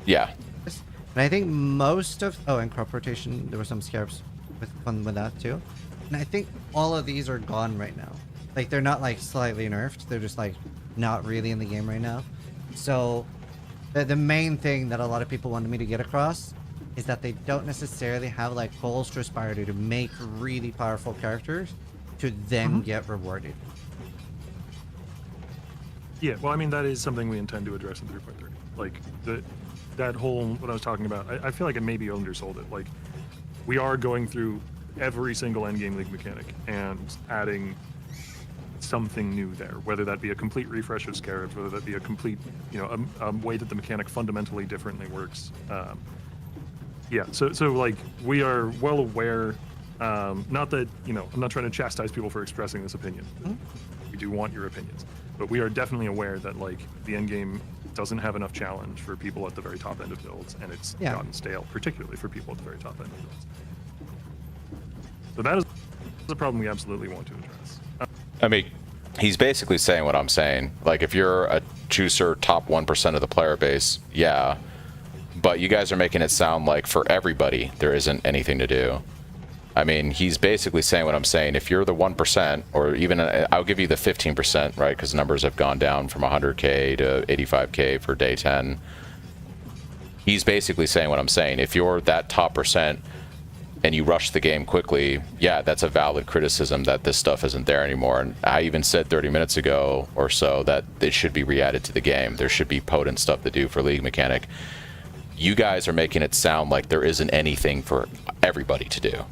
yeah. And I think most of... Oh, and crop rotation, there were some scarabs with fun with that too. And I think all of these are gone right now. Like, they're not, like, slightly nerfed. They're just, like, not really in the game right now. So, the main thing that a lot of people wanted me to get across is that they don't necessarily have, like, goals to aspire to make really powerful characters to then get rewarded. Yeah, well, I mean, that is something we intend to address in 3.3. Like, that whole, what I was talking about, I feel like it maybe undersold it. Like, we are going through every single endgame league mechanic and adding something new there, whether that be a complete refresh of scarabs, whether that be a complete, you know, a way that the mechanic fundamentally differently works. Yeah, so like, we are well aware, not that, you know, I'm not trying to chastise people for expressing this opinion. We do want your opinions, but we are definitely aware that, like, the endgame doesn't have enough challenge for people at the very top end of builds, and it's gotten stale, particularly for people at the very top end of builds. So that is a problem we absolutely want to address. I mean, he's basically saying what I'm saying. Like, if you're a juicer top 1% of the player base, yeah. But you guys are making it sound like for everybody, there isn't anything to do. I mean, he's basically saying what I'm saying. If you're the 1%, or even, I'll give you the 15%, right? Because numbers have gone down from 100K to 85K for day 10. He's basically saying what I'm saying. If you're that top percent and you rush the game quickly, yeah, that's a valid criticism that this stuff isn't there anymore. And I even said 30 minutes ago or so that it should be re-added to the game. There should be potent stuff to do for league mechanic. You guys are making it sound like there isn't anything for everybody to do.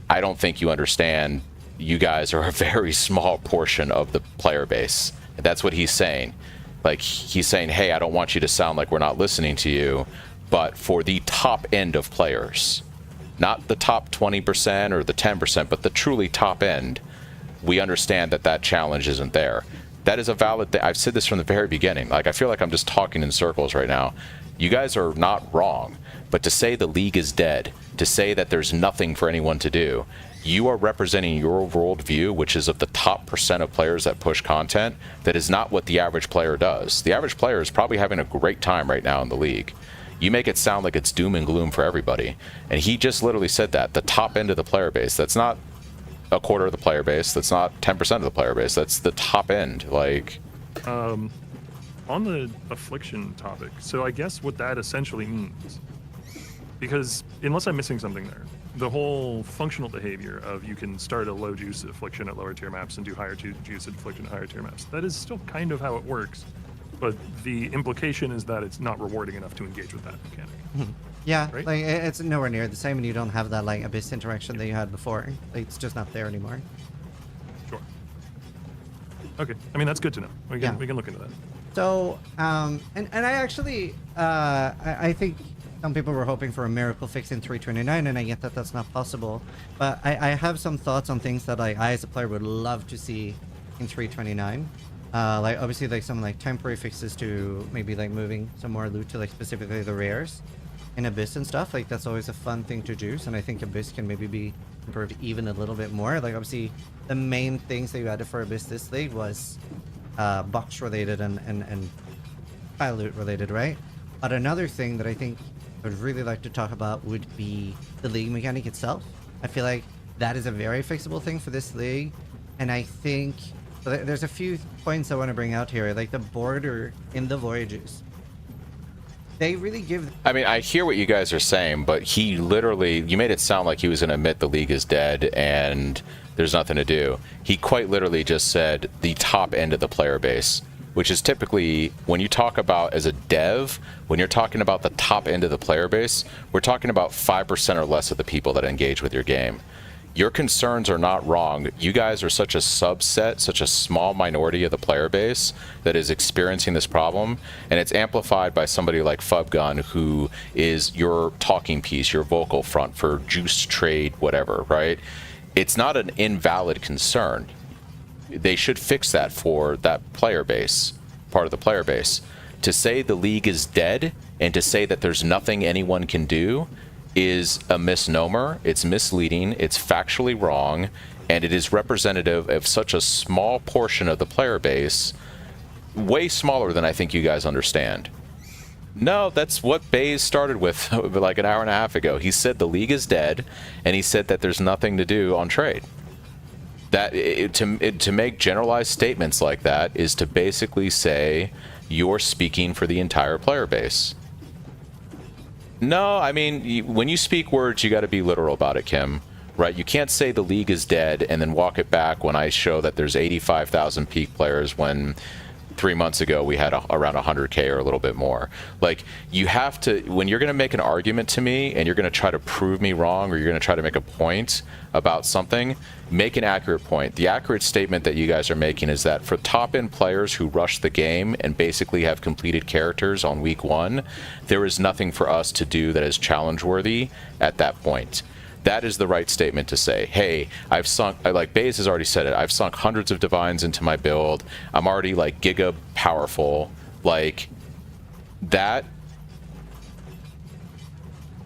I don't think you understand. You guys are a very small portion of the player base. That's what he's saying. Like, he's saying, hey, I don't want you to sound like we're not listening to you, but for the top end of players, not the top 20% or the 10%, but the truly top end, we understand that that challenge isn't there. That is a valid thing. I've said this from the very beginning. Like, I feel like I'm just talking in circles right now. You guys are not wrong, but to say the league is dead, to say that there's nothing for anyone to do, you are representing your worldview, which is of the top percent of players that push content. That is not what the average player does. The average player is probably having a great time right now in the league. You make it sound like it's doom and gloom for everybody. And he just literally said that, the top end of the player base. That's not a quarter of the player base. That's not 10% of the player base. That's the top end. Like, on the affliction topic, so I guess what that essentially means, because unless I'm missing something there, the whole functional behavior of you can start a low juice affliction at lower tier maps and do higher juice affliction at higher tier maps, that is still kind of how it works, but the implication is that it's not rewarding enough to engage with that mechanic. Yeah, right? like, it's nowhere near the same, and you don't have that, like, abyss interaction that you had before. Like, it's just not there anymore. Sure. Okay. I mean, that's good to know. We can, Yeah. we can look into that. So, and I actually, I think some people were hoping for a miracle fix in 329, and I get that that's not possible. But I have some thoughts on things that I as a player would love to see in 329. Like obviously like some like temporary fixes to maybe like moving some more loot to like specifically the rares in Abyss and stuff. Like that's always a fun thing to juice, and I think Abyss can maybe be improved even a little bit more. Like obviously the main things that you added for Abyss this league was box related and file loot related, right? But another thing that I think I would really like to talk about would be the league mechanic itself. I feel like that is a very fixable thing for this league, and I think there's a few points I want to bring out here, like the border in the voyages. They really give... I mean, I hear what you guys are saying, but he literally, you made it sound like he was going to admit the league is dead and there's nothing to do. He quite literally just said the top end of the player base, which is typically, when you talk about as a dev, when you're talking about the top end of the player base, we're talking about 5% or less of the people that engage with your game. Your concerns are not wrong. You guys are such a subset, such a small minority of the player base that is experiencing this problem, and it's amplified by somebody like Fubgun, who is your talking piece, your vocal front for juice trade, whatever, right? It's not an invalid concern. They should fix that for that player base, part of the player base. To say the league is dead and to say that there's nothing anyone can do is a misnomer. It's misleading, it's factually wrong, and it is representative of such a small portion of the player base, way smaller than I think you guys understand. No, that's what Baze started with like an hour and a half ago. He said the league is dead, and he said that there's nothing to do on trade. That to make generalized statements like that is to basically say you're speaking for the entire player base. No, I mean, when you speak words, you got to be literal about it, Kim. Right? You can't say the league is dead and then walk it back when I show that there's 85,000 peak players when 3 months ago we had around 100K or a little bit more. Like, you have to, when you're going to make an argument to me and you're going to try to prove me wrong, or you're going to try to make a point about something, make an accurate point. The accurate statement that you guys are making is that for top-end players who rush the game and basically have completed characters on week 1, there is nothing for us to do that is challenge-worthy at that point. That is the right statement to say. Hey, I've sunk, like Baze has already said it, I've sunk hundreds of divines into my build. I'm already like giga powerful. Like that.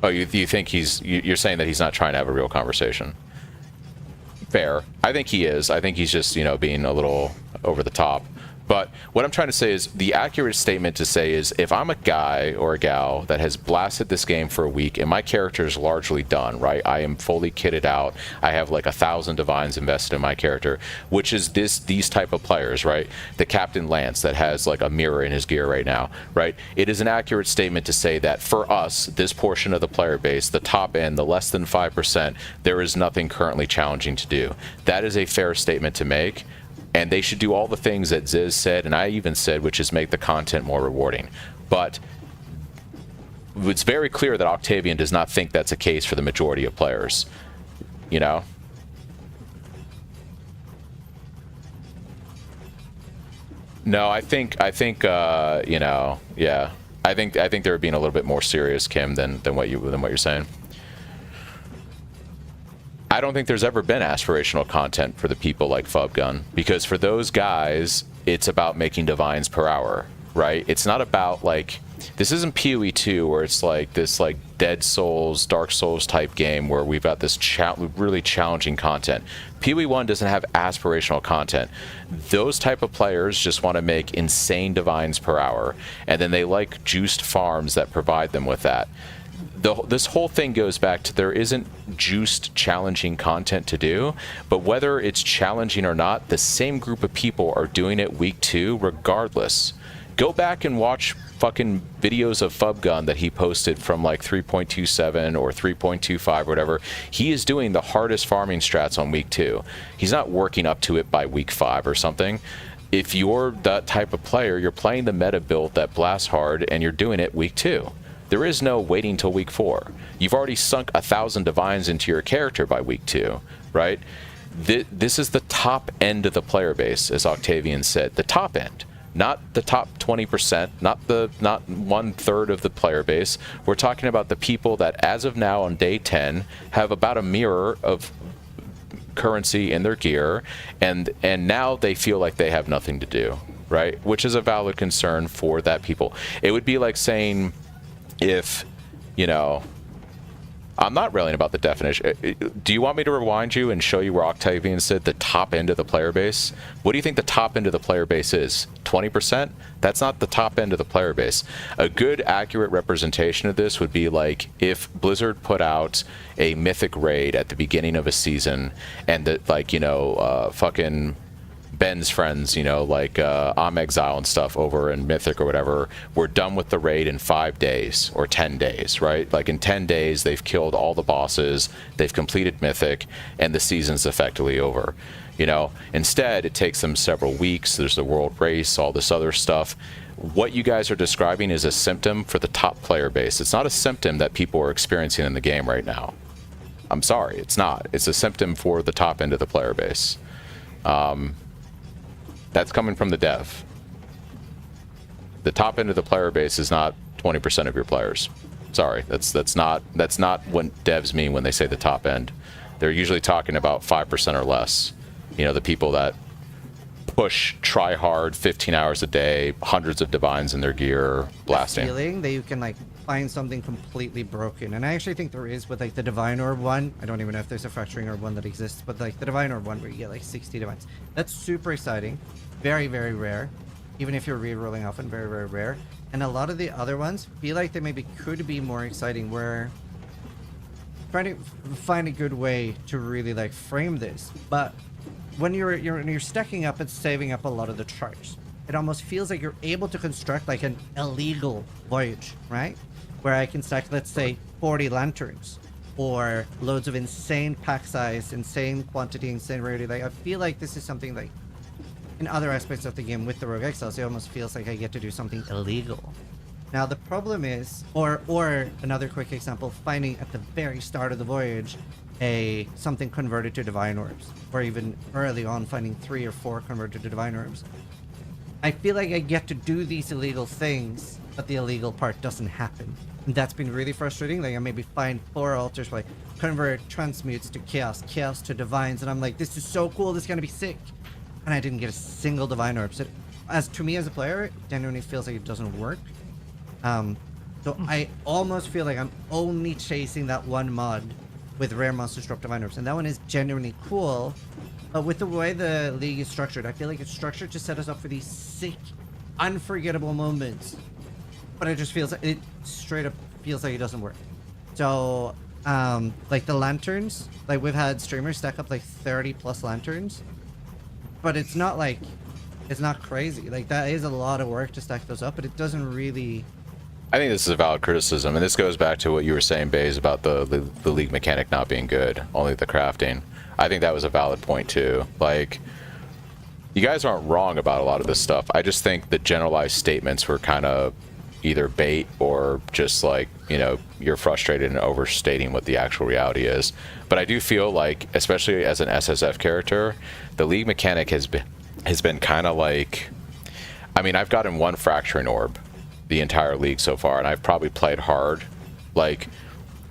Oh, you think you're saying that he's not trying to have a real conversation? Fair. I think he is. I think he's just, you know, being a little over the top. But what I'm trying to say is, the accurate statement to say is, if I'm a guy or a gal that has blasted this game for a week and my character is largely done, right? I am fully kitted out. I have like 1,000 divines invested in my character, which is these type of players, right? The Captain Lance that has like a mirror in his gear right now, right? It is an accurate statement to say that for us, this portion of the player base, the top end, the less than 5%, there is nothing currently challenging to do. That is a fair statement to make. And they should do all the things that Ziz said, and I even said, which is make the content more rewarding. But it's very clear that Octavian does not think that's a case for the majority of players. You know? No, I think you know, yeah. I think they're being a little bit more serious, Kim, than what you're saying. I don't think there's ever been aspirational content for the people like Fubgun, because for those guys, it's about making divines per hour, right? It's not about like, this isn't PoE 2 where it's like this like Dead Souls, Dark Souls type game where we've got this really challenging content. PoE 1 doesn't have aspirational content. Those type of players just want to make insane divines per hour, and then they like juiced farms that provide them with that. This whole thing goes back to, there isn't juiced challenging content to do, but whether it's challenging or not, the same group of people are doing it week 2 regardless. Go back and watch fucking videos of Fubgun that he posted from like 3.27 or 3.25 or whatever. He is doing the hardest farming strats on week 2. He's not working up to it by week 5 or something. If you're that type of player, you're playing the meta build that blasts hard and you're doing it week 2. There is no waiting till week 4. You've already sunk 1,000 divines into your character by week 2, right? this is the top end of the player base, as Octavian said. The top end, not the top 20%, not 1/3 of the player base. We're talking about the people that, as of now on day 10, have about a mirror of currency in their gear, and now they feel like they have nothing to do, right? Which is a valid concern for that people. It would be like saying, if, you know, I'm not railing about the definition. Do you want me to rewind you and show you where Octavian said the top end of the player base? What do you think the top end of the player base is? 20%? That's not the top end of the player base. A good, accurate representation of this would be like if Blizzard put out a mythic raid at the beginning of a season, and that, like, you know, fucking Ben's friends, you know, like Exile and stuff over in Mythic or whatever, we're done with the raid in 5 days or 10 days, right? Like in 10 days, they've killed all the bosses, they've completed Mythic, and the season's effectively over. You know, instead, it takes them several weeks. There's the world race, all this other stuff. What you guys are describing is a symptom for the top player base. It's not a symptom that people are experiencing in the game right now. I'm sorry, it's not. It's a symptom for the top end of the player base. That's coming from the dev. The top end of the player base is not 20% of your players. Sorry, that's not what devs mean when they say the top end. They're usually talking about 5% or less. You know, the people that push, try hard, 15 hours a day, hundreds of divines in their gear, blasting. The feeling that you can like find something completely broken, and I actually think there is with like the Divine Orb one. I don't even know if there's a Fracturing Orb one that exists, but like the Divine Orb one where you get like 60 divines. That's super exciting. Very, very rare. Even if you're re-rolling often, very, very rare. And a lot of the other ones feel like they maybe could be more exciting, where trying to find a good way to really like frame this. But when you're stacking up and saving up a lot of the charts, it almost feels like you're able to construct like an illegal voyage, right? Where I can stack, let's say, 40 lanterns or loads of insane pack size, insane quantity, insane rarity. Like, I feel like this is something like in other aspects of the game with the Rogue Exiles, it almost feels like I get to do something illegal. Now the problem is, or another quick example, finding at the very start of the voyage something converted to Divine Orbs, or even early on finding 3 or 4 converted to Divine Orbs. I feel like I get to do these illegal things, but the illegal part doesn't happen. And that's been really frustrating. Like, I maybe find 4 altars, like convert transmutes to chaos, chaos to divines, and I'm like, this is so cool, this is gonna be sick. And I didn't get a single Divine Orb. So as to me as a player, it genuinely feels like it doesn't work. So I almost feel like I'm only chasing that one mod with rare monsters drop Divine Orbs, and that one is genuinely cool. But with the way the league is structured, I feel like it's structured to set us up for these sick, unforgettable moments. But it just feels like it straight up feels like it doesn't work. So like the lanterns, like we've had streamers stack up like 30 plus lanterns. But it's not like, it's not crazy. Like, that is a lot of work to stack those up, but it doesn't really... I think this is a valid criticism, and this goes back to what you were saying, Baze, about the league mechanic not being good, only the crafting. I think that was a valid point, too. Like, you guys aren't wrong about a lot of this stuff. I just think the generalized statements were kind of either bait or just like, you know, you're frustrated and overstating what the actual reality is. But I do feel like, especially as an SSF character, the league mechanic has been kind of like, I mean, I've gotten 1 Fracturing Orb the entire league so far, and I've probably played hard. Like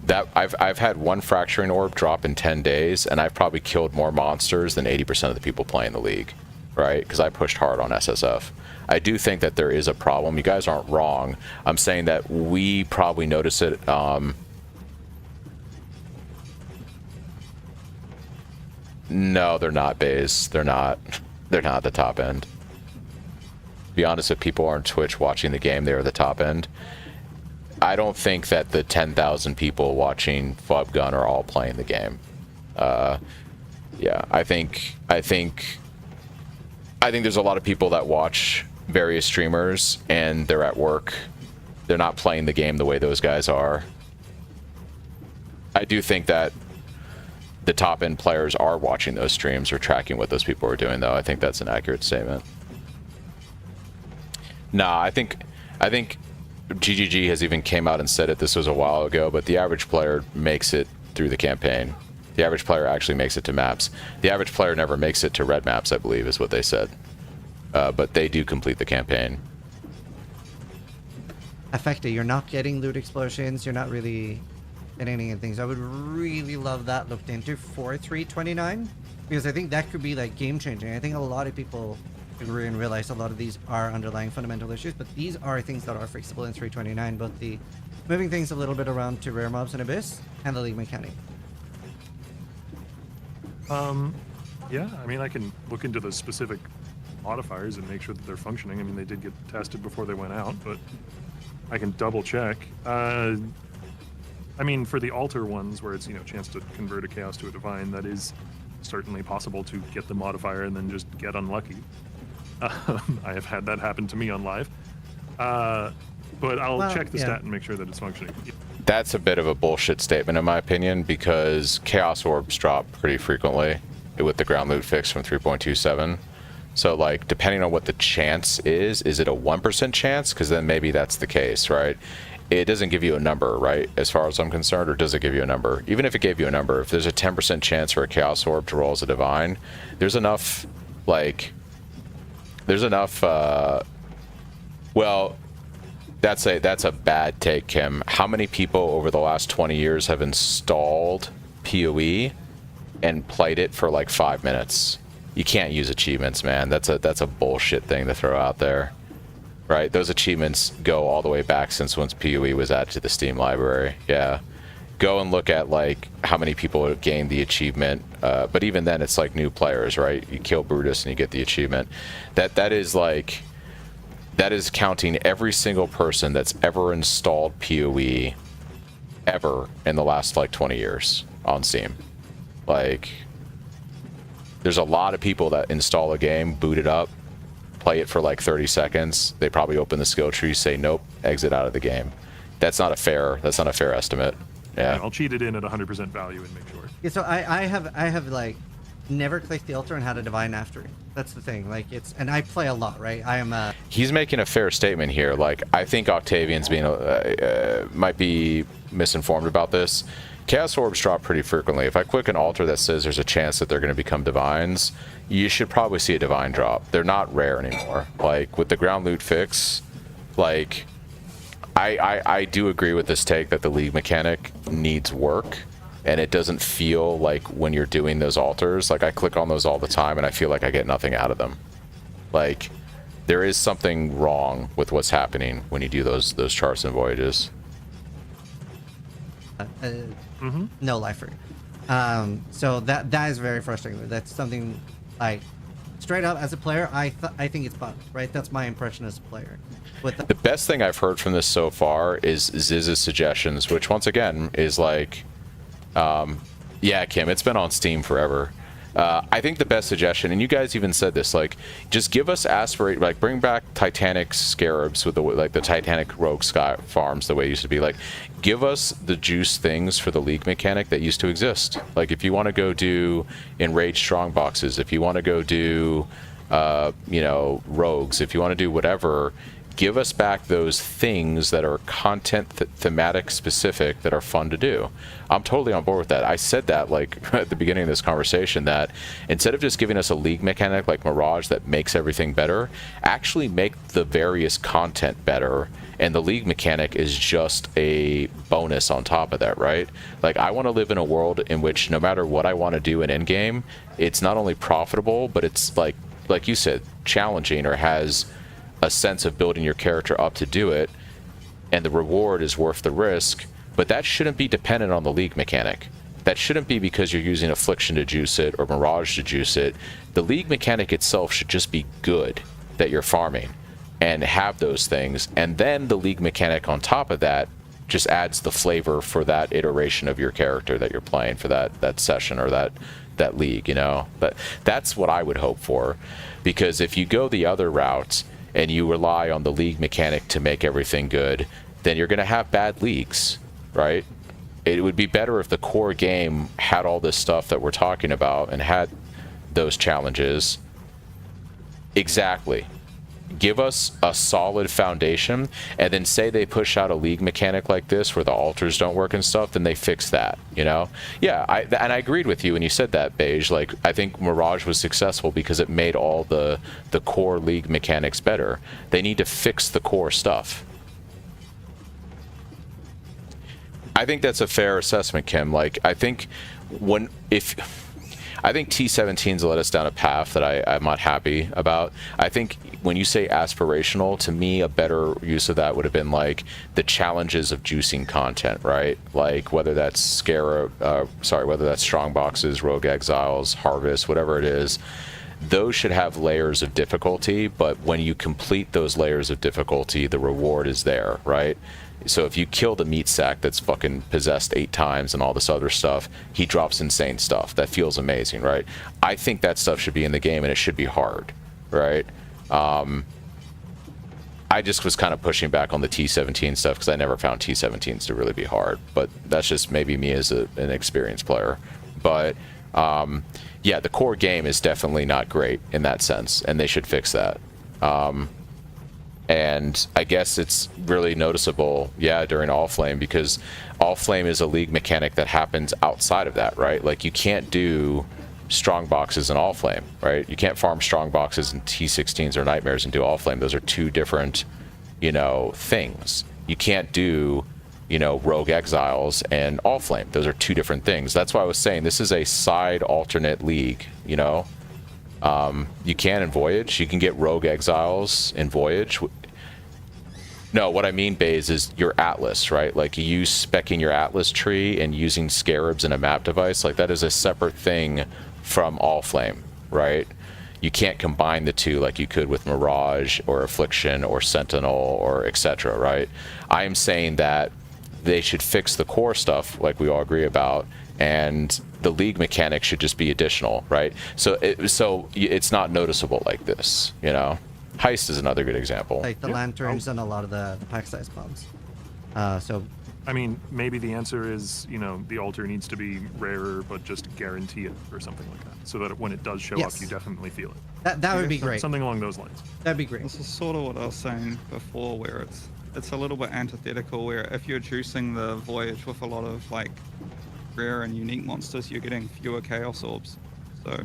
that, I've had 1 Fracturing Orb drop in 10 days, and I've probably killed more monsters than 80% of the people playing the league, right? Because I pushed hard on SSF. I do think that there is a problem. You guys aren't wrong. I'm saying that we probably notice it. No, they're not, Baze. They're not. They're not the top end. To be honest, if people are on Twitch watching the game, they're the top end. I don't think that the 10,000 people watching Flub Gun are all playing the game. Yeah, I think there's a lot of people that watch various streamers and they're at work. They're not playing the game the way those guys are. I do think that the top end players are watching those streams or tracking what those people are doing, though. I think that's an accurate statement. Nah, I think GGG has even came out and said it. This was a while ago, but the average player makes it through the campaign. The average player actually makes it to maps. The average player never makes it to red maps, I believe, is what they said. But they do complete the campaign. Affected, you're not getting loot explosions, you're not really getting any things. I would really love that looked into for 329, because I think that could be like game changing. I think a lot of people agree and realize a lot of these are underlying fundamental issues, but these are things that are fixable in 329, both the moving things a little bit around to rare mobs and Abyss, and the league mechanic. Yeah, I mean, I can look into the specific modifiers and make sure that they're functioning. I mean, they did get tested before they went out, but I can double check. I mean, for the altar ones where it's, you know, chance to convert a chaos to a divine, that is certainly possible to get the modifier and then just get unlucky. I have had that happen to me on live. But I'll check the stat and make sure that it's functioning. That's a bit of a bullshit statement in my opinion, because chaos orbs drop pretty frequently with the ground loot fix from 3.27. So like, depending on what the chance is it a 1% chance? Because then maybe that's the case, right? It doesn't give you a number, right, as far as I'm concerned, or does it give you a number? Even if it gave you a number, if there's a 10% chance for a chaos orb to roll as a divine, there's enough, like, well, that's a bad take, Kim. How many people over the last 20 years have installed PoE and played it for like 5 minutes? You can't use achievements, man. That's a bullshit thing to throw out there, right? Those achievements go all the way back since once PoE was added to the Steam library. Yeah, go and look at like how many people have gained the achievement. But even then, it's like new players, right? You kill Brutus and you get the achievement. That is counting every single person that's ever installed PoE ever in the last like 20 years on Steam. Like, there's a lot of people that install a game, boot it up, play it for like 30 seconds. They probably open the skill tree, say nope, exit out of the game. That's not a fair estimate. Yeah. I'll cheat it in at 100% value and make sure. Yeah, so I have like never clicked the altar and had a divine after it. That's the thing. Like, it's, and I play a lot, right? I am He's making a fair statement here. Like, I think Octavian's being might be misinformed about this. Chaos orbs drop pretty frequently. If I click an altar that says there's a chance that they're going to become divines, you should probably see a divine drop. They're not rare anymore. Like, with the ground loot fix, like, I do agree with this take that the league mechanic needs work, and it doesn't feel like when you're doing those altars, like I click on those all the time and I feel like I get nothing out of them. Like, there is something wrong with what's happening when you do those charts and voyages. No lifer. So that is very frustrating. That's something, like, straight up as a player, I think it's bugged, right? That's my impression as a player. The best thing I've heard from this so far is Ziz's suggestions, which once again is like, yeah, Kim, it's been on Steam forever. I think the best suggestion, and you guys even said this, like, just give us aspirate, like, bring back Titanic scarabs with the Titanic rogue sky farms the way it used to be. Like, give us the juice things for the league mechanic that used to exist. Like, if you want to go do enraged strong boxes, if you want to go do, you know, rogues, if you want to do whatever, give us back those things that are content thematic specific that are fun to do. I'm totally on board with that. I said that like at the beginning of this conversation, that instead of just giving us a league mechanic like Mirage that makes everything better, actually make the various content better, and the league mechanic is just a bonus on top of that, right? Like, I want to live in a world in which no matter what I want to do in endgame, it's not only profitable, but it's like you said, challenging, or has a sense of building your character up to do it, and the reward is worth the risk. But that shouldn't be dependent on the league mechanic. That shouldn't be because you're using Affliction to juice it or Mirage to juice it. The league mechanic itself should just be good, that you're farming, and have those things, and then the league mechanic on top of that just adds the flavor for that iteration of your character that you're playing for that session or that league, you know. But that's what I would hope for, because if you go the other route and you rely on the league mechanic to make everything good, then you're going to have bad leagues, right? It would be better if the core game had all this stuff that we're talking about and had those challenges. Exactly. give us a solid foundation, and then say they push out a league mechanic like this where the altars don't work and stuff, then they fix that, you know? Yeah, and I agreed with you when you said that, Beige. Like, I think Mirage was successful because it made all the core league mechanics better. They need to fix the core stuff. I think that's a fair assessment, Kim. Like, I think I think T17's led us down a path that I'm not happy about. I think when you say aspirational, to me, a better use of that would have been like the challenges of juicing content, right? Like whether that's whether that's strong boxes, rogue exiles, harvest, whatever it is. Those should have layers of difficulty, but when you complete those layers of difficulty, the reward is there, right? So if you kill the meat sack that's fucking possessed 8 times and all this other stuff, he drops insane stuff. That feels amazing, right? I think that stuff should be in the game and it should be hard, right? I just was kind of pushing back on the T17 stuff because I never found T17s to really be hard. But that's just maybe me as an experienced player. But yeah, the core game is definitely not great in that sense, and they should fix that. And I guess it's really noticeable, yeah, during All Flame, because All Flame is a league mechanic that happens outside of that, right? Like, you can't do strong boxes in All Flame, right? You can't farm strong boxes in T16s or Nightmares and do All Flame. Those are two different, you know, things. You can't do, you know, Rogue Exiles and All Flame. Those are two different things. That's why I was saying this is a side alternate league, you know? You can in Voyage. You can get Rogue Exiles in Voyage. No, what I mean, Baze, is your Atlas, right? Like, you speccing your Atlas tree and using Scarabs in a map device. Like, that is a separate thing from All Flame, right? You can't combine the two like you could with Mirage or Affliction or Sentinel or etc., right? I am saying that they should fix the core stuff like we all agree about, and the league mechanic should just be additional, right? So it's not noticeable like this, you know? Heist is another good example. Like the lanterns and a lot of the pack size bombs. So I mean, maybe the answer is, you know, the altar needs to be rarer, but just guarantee it or something like that, so that when it does show up, you definitely feel it. That would be great. Something along those lines. That'd be great. This is sort of what I was saying before, where it's a little bit antithetical, where if you're juicing the Voyage with a lot of like rare and unique monsters, you're getting fewer Chaos Orbs. So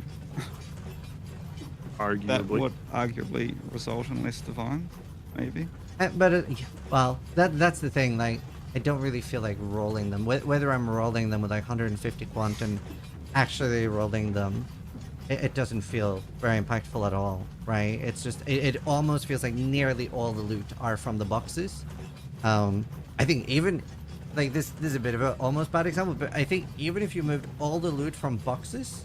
arguably, that would arguably result in less divine, maybe. But well, that's the thing. Like, I don't really feel like rolling them. Whether I'm rolling them with like 150 quant and actually rolling them, it doesn't feel very impactful at all, right? It's just it almost feels like nearly all the loot are from the boxes. I think even like this is a bit of an almost bad example, but I think even if you moved all the loot from boxes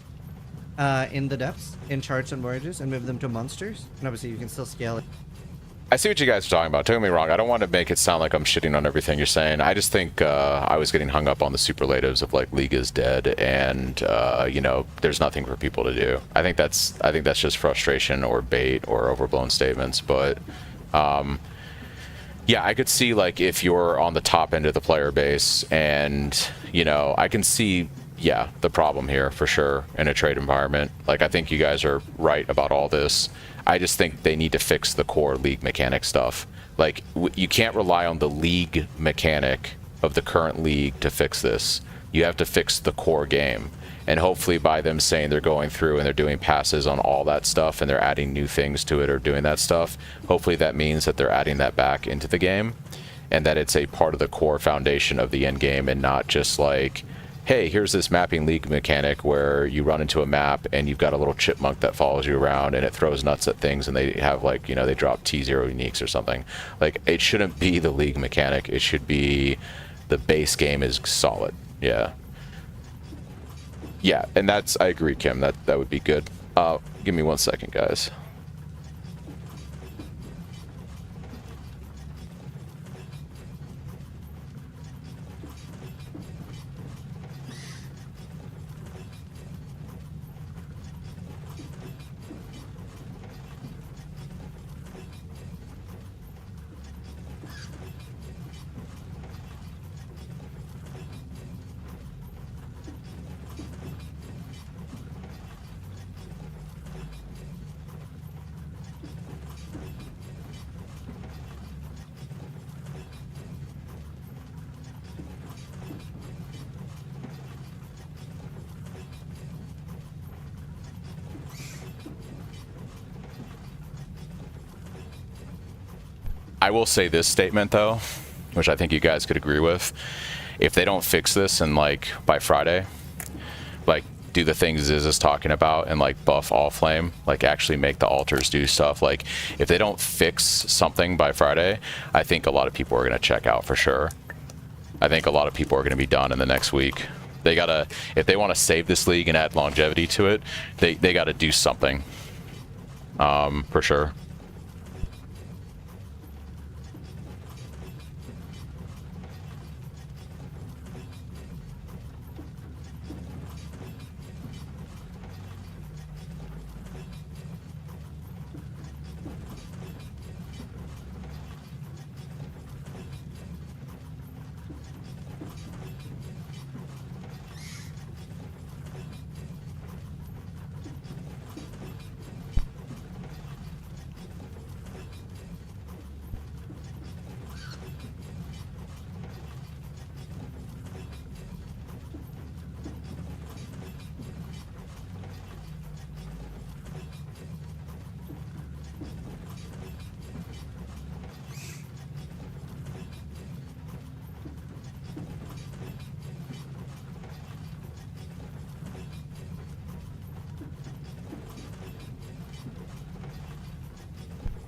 in the depths, in charts and voyages, and move them to monsters, and obviously you can still scale it. I see what you guys are talking about. Don't get me wrong. I don't want to make it sound like I'm shitting on everything you're saying. I just think I was getting hung up on the superlatives of like League is dead and you know, there's nothing for people to do. I think that's just frustration or bait or overblown statements. But yeah, I could see like if you're on the top end of the player base, and you know, I can see the problem here for sure in a trade environment. Like, I think you guys are right about all this. I just think they need to fix the core league mechanic stuff. Like, you can't rely on the league mechanic of the current league to fix this. You have to fix the core game. And hopefully by them saying they're going through and they're doing passes on all that stuff and they're adding new things to it or doing that stuff, hopefully that means that they're adding that back into the game and that it's a part of the core foundation of the end game, and not just like, hey, here's this mapping league mechanic where you run into a map and you've got a little chipmunk that follows you around and it throws nuts at things and they have like, you know, they drop T0 uniques or something. Like, it shouldn't be the league mechanic. It should be the base game is solid. Yeah. Yeah, and that's, I agree, Kim. That would be good. Give me 1 second, guys. I will say this statement though, which I think you guys could agree with. If they don't fix this and like by Friday, like do the things Ziz is talking about and like buff all flame, like actually make the altars do stuff. Like if they don't fix something by Friday, I think a lot of people are going to check out for sure. I think a lot of people are going to be done in the next week. They gotta, if they want to save this league and add longevity to it, they got to do something, for sure.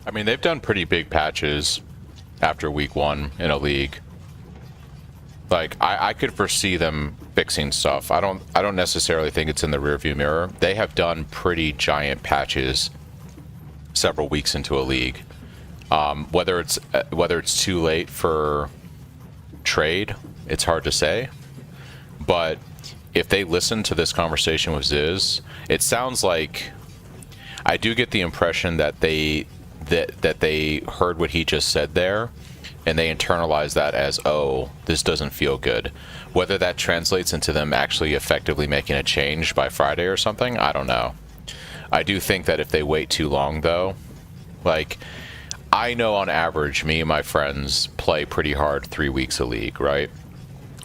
I mean, they've done pretty big patches after week 1 in a league. Like, I could foresee them fixing stuff. I don't necessarily think it's in the rearview mirror. They have done pretty giant patches several weeks into a league. Whether it's too late for trade, it's hard to say. But if they listen to this conversation with Ziz, it sounds like I do get the impression that they heard what he just said there, and they internalize that as, oh, this doesn't feel good. Whether that translates into them actually effectively making a change by Friday or something, I don't know. I do think that if they wait too long, though, like, I know on average, me and my friends play pretty hard 3 weeks a league, right?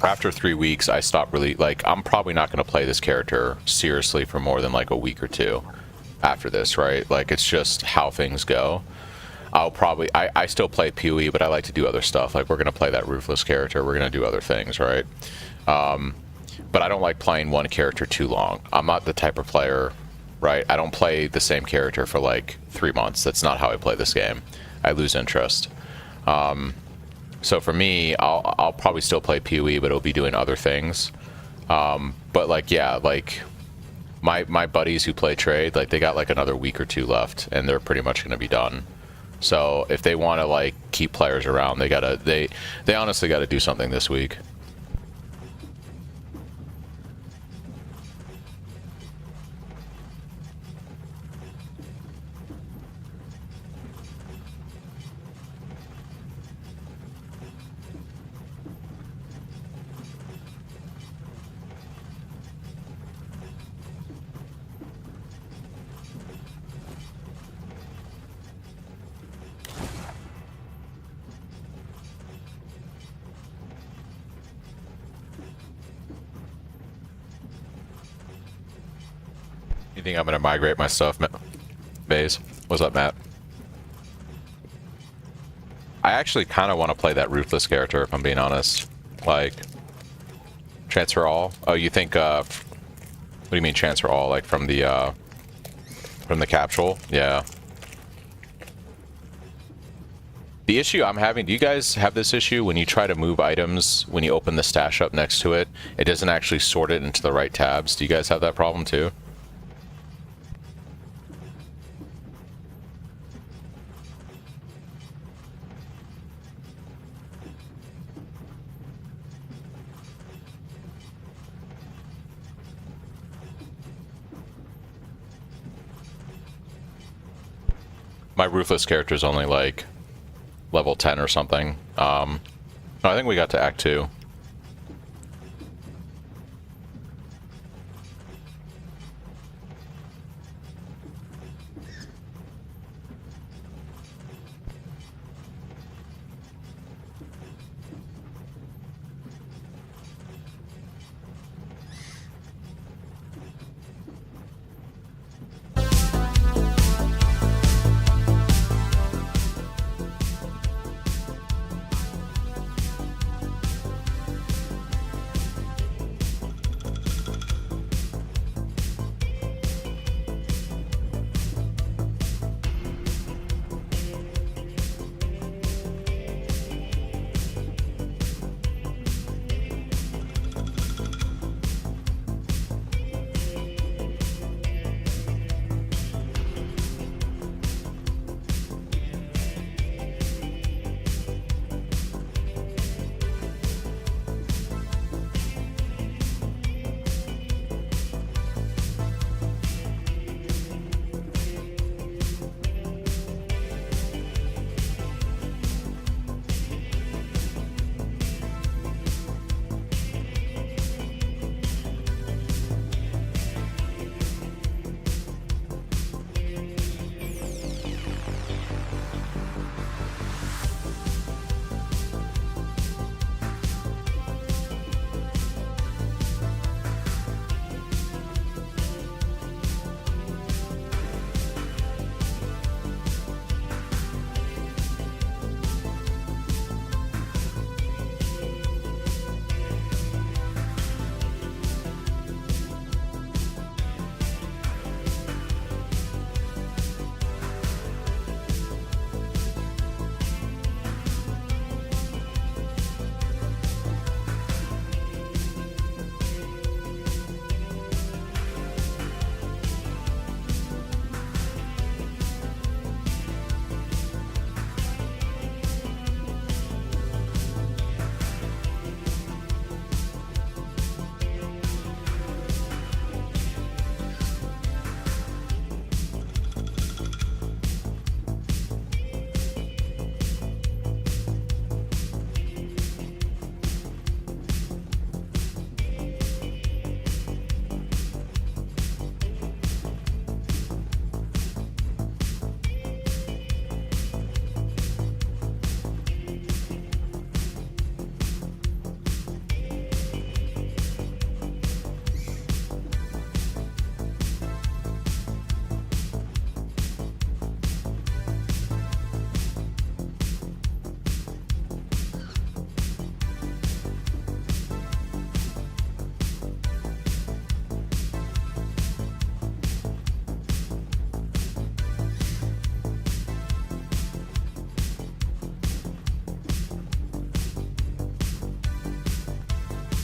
After 3 weeks, I stop really, like, I'm probably not going to play this character seriously for more than like a week or two after this, right? Like, it's just how things go. I'll probably, I still play PoE, but I like to do other stuff. Like, we're going to play that Ruthless character. We're going to do other things, right? But I don't like playing one character too long. I'm not the type of player, right? I don't play the same character for like 3 months. That's not how I play this game. I lose interest. So for me, I'll probably still play PoE, but it'll be doing other things. But like, yeah, like my buddies who play trade, like they got like another week or two left, and they're pretty much going to be done. So if they want to like keep players around, they honestly gotta do something this week. You think I'm gonna migrate my stuff, Baze? What's up, Matt? I actually kind of want to play that Ruthless character, if I'm being honest. Like, transfer all? Oh, you think, what do you mean transfer all? Like from the capsule? Yeah. The issue I'm having, do you guys have this issue when you try to move items, when you open the stash up next to it, it doesn't actually sort it into the right tabs? Do you guys have that problem too? My Ruthless character is only like level 10 or something. No, I think we got to Act 2.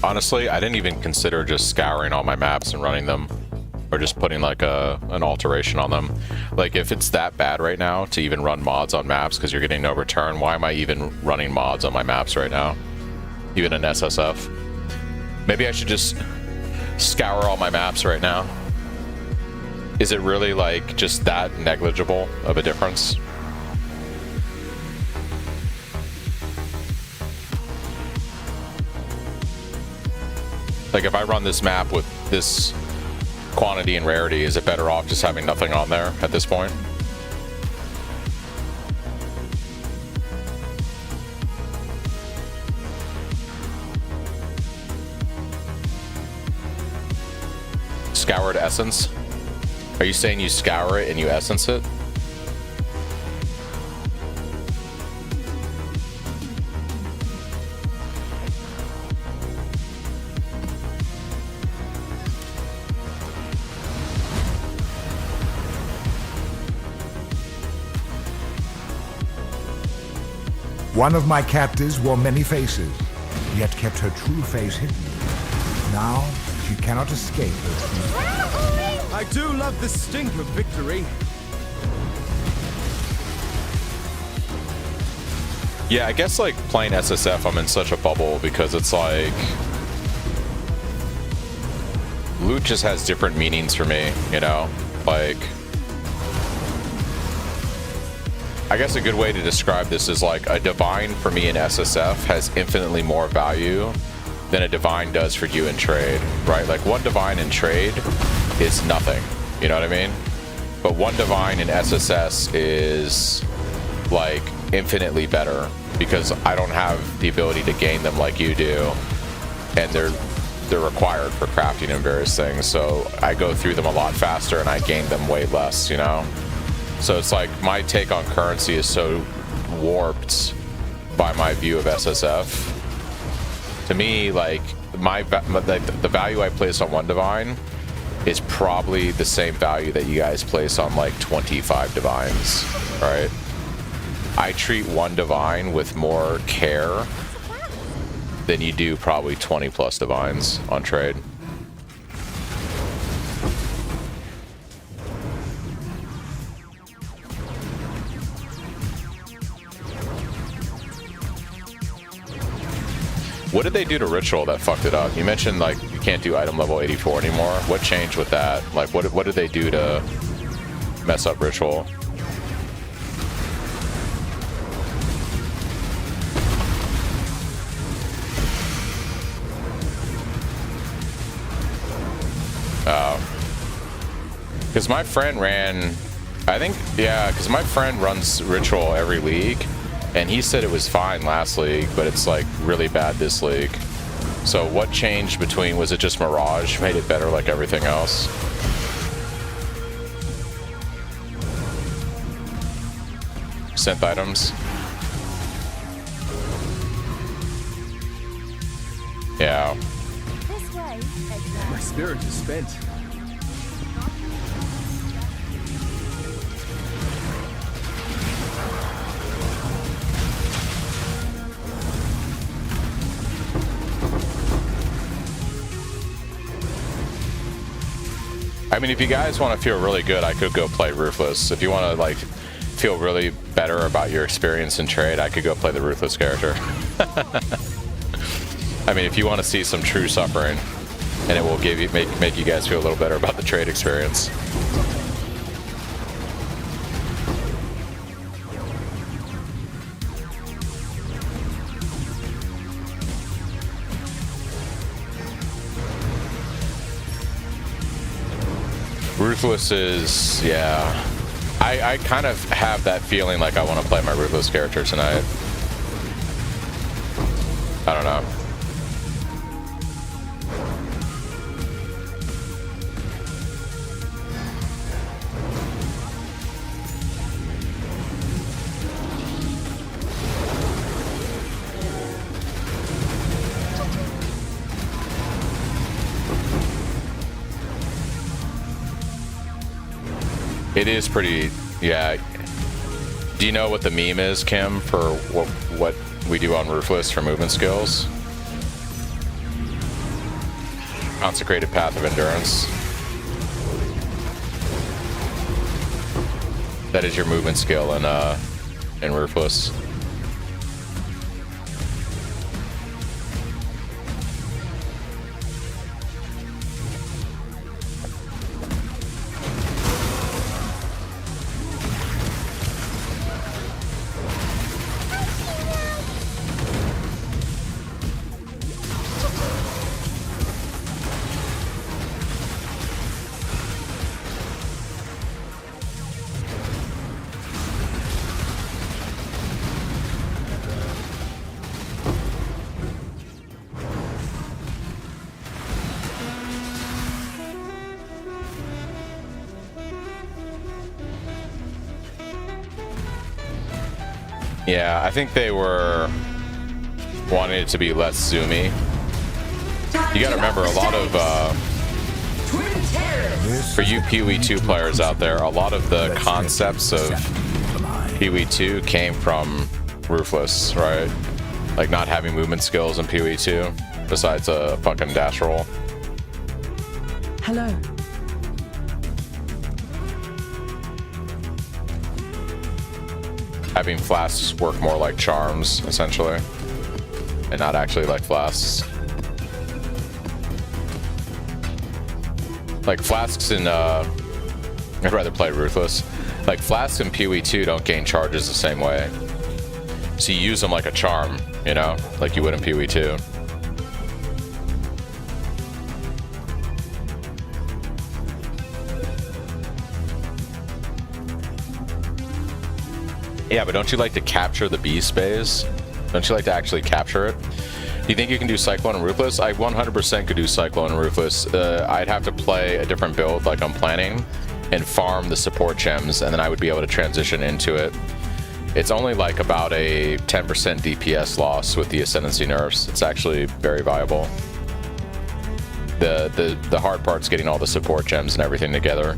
Honestly, I didn't even consider just scouring all my maps and running them, or just putting like an alteration on them. Like, if it's that bad right now to even run mods on maps because you're getting no return, why am I even running mods on my maps right now? Even an SSF. Maybe I should just scour all my maps right now. Is it really like just that negligible of a difference? Like, if I run this map with this quantity and rarity, is it better off just having nothing on there at this point? Scoured essence? Are you saying you scour it and you essence it? One of my captives wore many faces, yet kept her true face hidden. Now, she cannot escape her. I do love the stink of victory. Yeah, I guess like playing SSF, I'm in such a bubble because it's like loot just has different meanings for me, you know? Like, I guess a good way to describe this is like a divine for me in SSF has infinitely more value than a divine does for you in trade, right? Like, one divine in trade is nothing, you know what I mean? But one divine in SSS is like infinitely better because I don't have the ability to gain them like you do, and they're required for crafting and various things, so I go through them a lot faster and I gain them way less, you know? So it's like my take on currency is so warped by my view of SSF. To me, like, the value I place on one divine is probably the same value that you guys place on like 25 divines, right? I treat one divine with more care than you do probably 20 plus divines on trade. What did they do to Ritual that fucked it up? You mentioned like you can't do item level 84 anymore. What changed with that? Like, what did they do to mess up Ritual? Because my friend ran, I think, yeah, because my friend runs Ritual every league, and he said it was fine last league, but it's like really bad this league. So what changed between, was it just Mirage made it better like everything else? Synth items? Yeah. This way, My spirit is spent. I mean, if you guys want to feel really good, I could go play Ruthless. If you want to like feel really better about your experience in trade, I could go play the Ruthless character. I mean, if you want to see some true suffering, and it will give you make you guys feel a little better about the trade experience. Ruthless is, yeah. I kind of have that feeling like I want to play my Ruthless character tonight. I don't know. It is pretty, yeah. Do you know what the meme is, Kim, for what we do on Ruthless for movement skills? Consecrated Path of Endurance. That is your movement skill in Ruthless. Yeah, I think they were wanting it to be less zoomy. You gotta remember, a lot of, for you PoE 2 players out there, a lot of the concepts of PoE 2 came from Ruthless, right? Like not having movement skills in PoE 2, besides a fucking dash roll. Hello. Having flasks work more like charms, essentially, and not actually like flasks. Like flasks in, I'd rather play Ruthless. Like flasks in PoE 2 don't gain charges the same way. So you use them like a charm, you know, like you would in PoE 2. Yeah, but don't you like to capture the B space? Don't you like to actually capture it? Do you think you can do Cyclone and Ruthless? I 100% could do Cyclone and Ruthless. I'd have to play a different build like I'm planning and farm the support gems, and then I would be able to transition into it. It's only like about a 10% DPS loss with the Ascendancy nerfs. It's actually very viable. The hard part's getting all the support gems and everything together.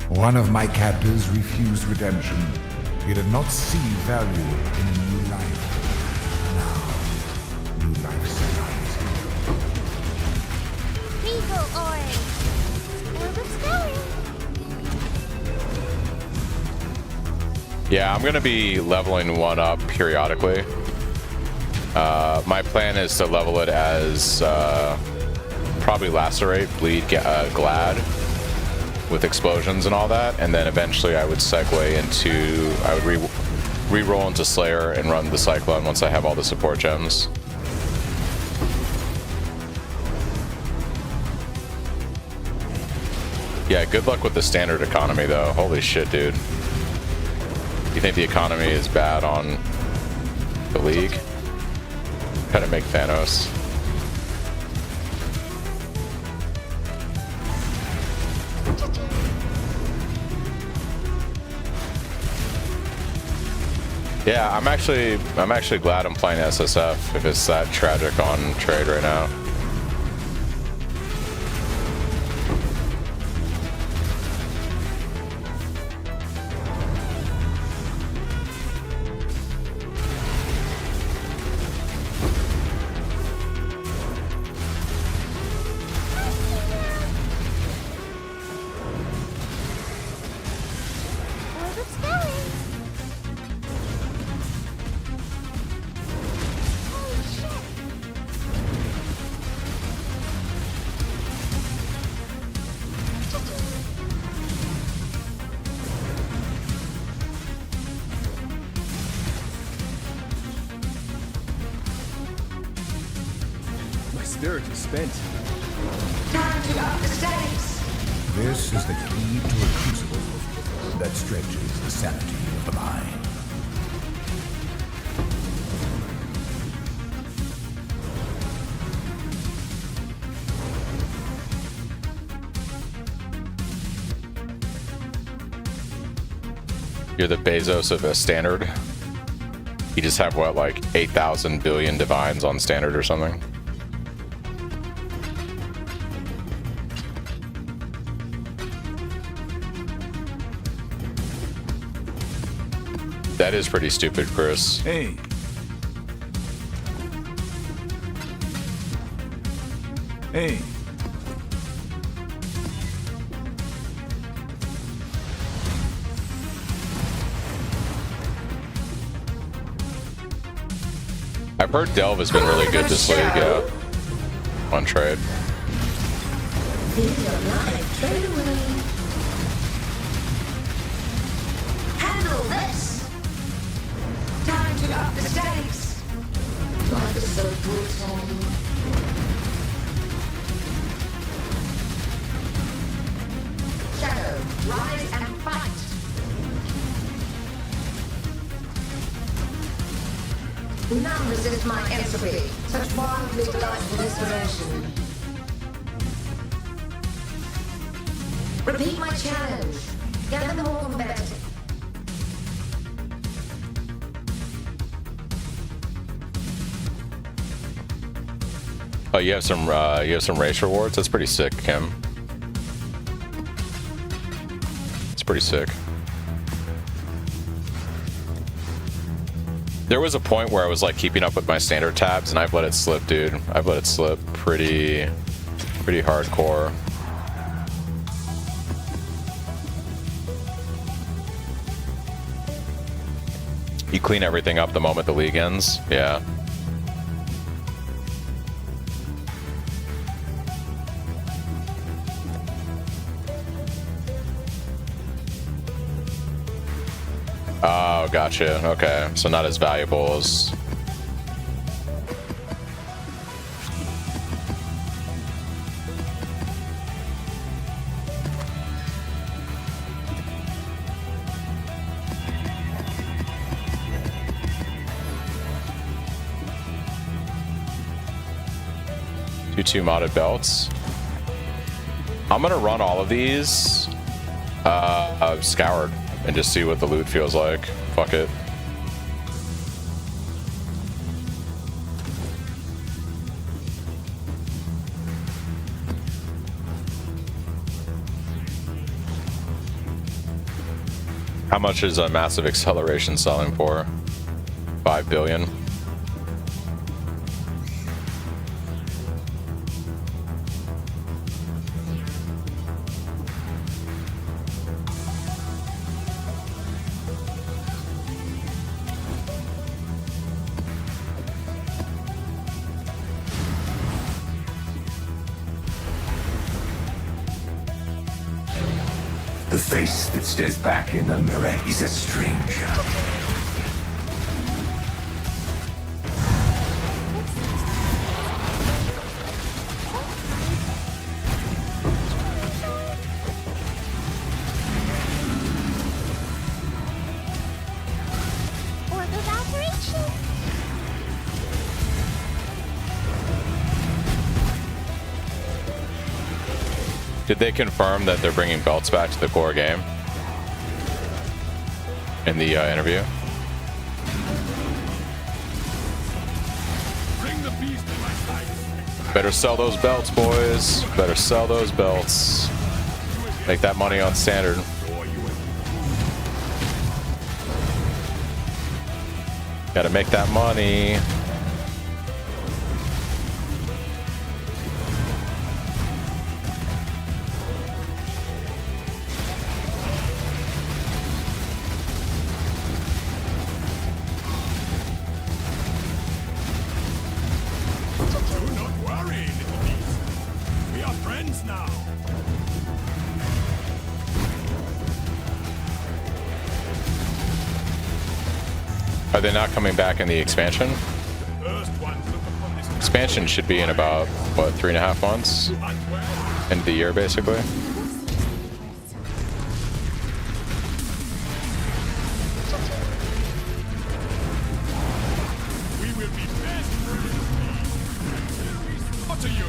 One of my captors refused redemption. He did not see value in a new life. Now, new life surrounds him. People orange. Where it's going? Yeah, I'm gonna be leveling one up periodically. My plan is to level it as probably Lacerate, Bleed, Glad, with explosions and all that, and then eventually I would segue into, I would re-roll into Slayer and run the Cyclone once I have all the support gems. Yeah, good luck with the standard economy though. Holy shit, dude. You think the economy is bad on the League? Kind of make Thanos. Yeah, I'm actually glad I'm playing SSF if it's that tragic on trade right now. Where it's going? Holy shit. My spirit is spent. Time to up the stakes. This is the key to a crucible that stretches the sanity of the mind. You're the Bezos of a standard. You just have what, like 8,000 billion divines on standard or something? That is pretty stupid, Chris. Hey. Hey. I've heard Delve has been really good this league, yeah. On trade. Handle this! Time to up the stakes! Life is so brutal. Shadow, rise and fight! None resist my entropy, such wildly delightful inspiration. Repeat my challenge. Gather more competitive. Oh, you have some race rewards? That's pretty sick, Kim. It's pretty sick. There was a point where I was like keeping up with my standard tabs, and I've let it slip, dude. I've let it slip pretty hardcore. You clean everything up the moment the league ends? Yeah. Oh, gotcha. Okay, so not as valuable as... Two modded belts. I'm gonna run all of these scoured and just see what the loot feels like. Fuck it. How much is a massive acceleration selling for? 5 billion. The face that stares back in the mirror is a stranger. Did they confirm that they're bringing belts back to the core game in the interview? Bring the beast to my side. Better sell those belts, boys. Better sell those belts. Make that money on standard. Gotta make that money. Are they not coming back in the expansion? Expansion should be in about, what, 3.5 months? End of the year, basically. We will be best friends. What are you?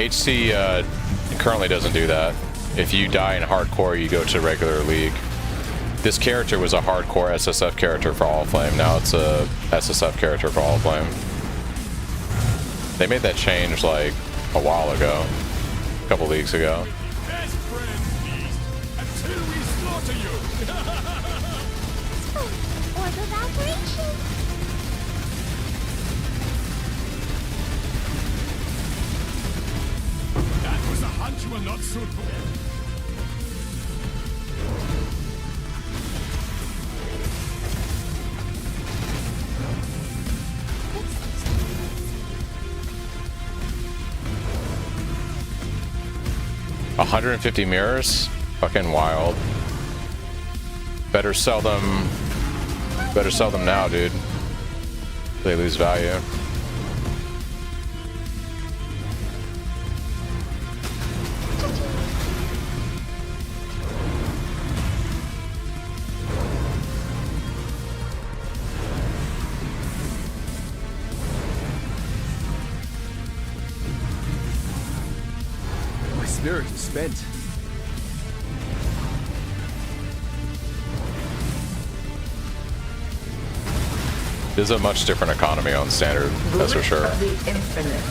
HC currently doesn't do that. If you die in hardcore, you go to regular league. This character was a hardcore SSF character for All Flame. Now it's a SSF character for All Flame. They made that change like a while ago, a couple leagues ago. Best friends, beast, until we slaughter Or the vibration. That was a hunch you will not soon forget. $150 mirrors? Fucking wild. Better sell them. Better sell them now, dude. They lose value. My spirit is spent. This is a much different economy on standard, that's for sure. Of the infinite.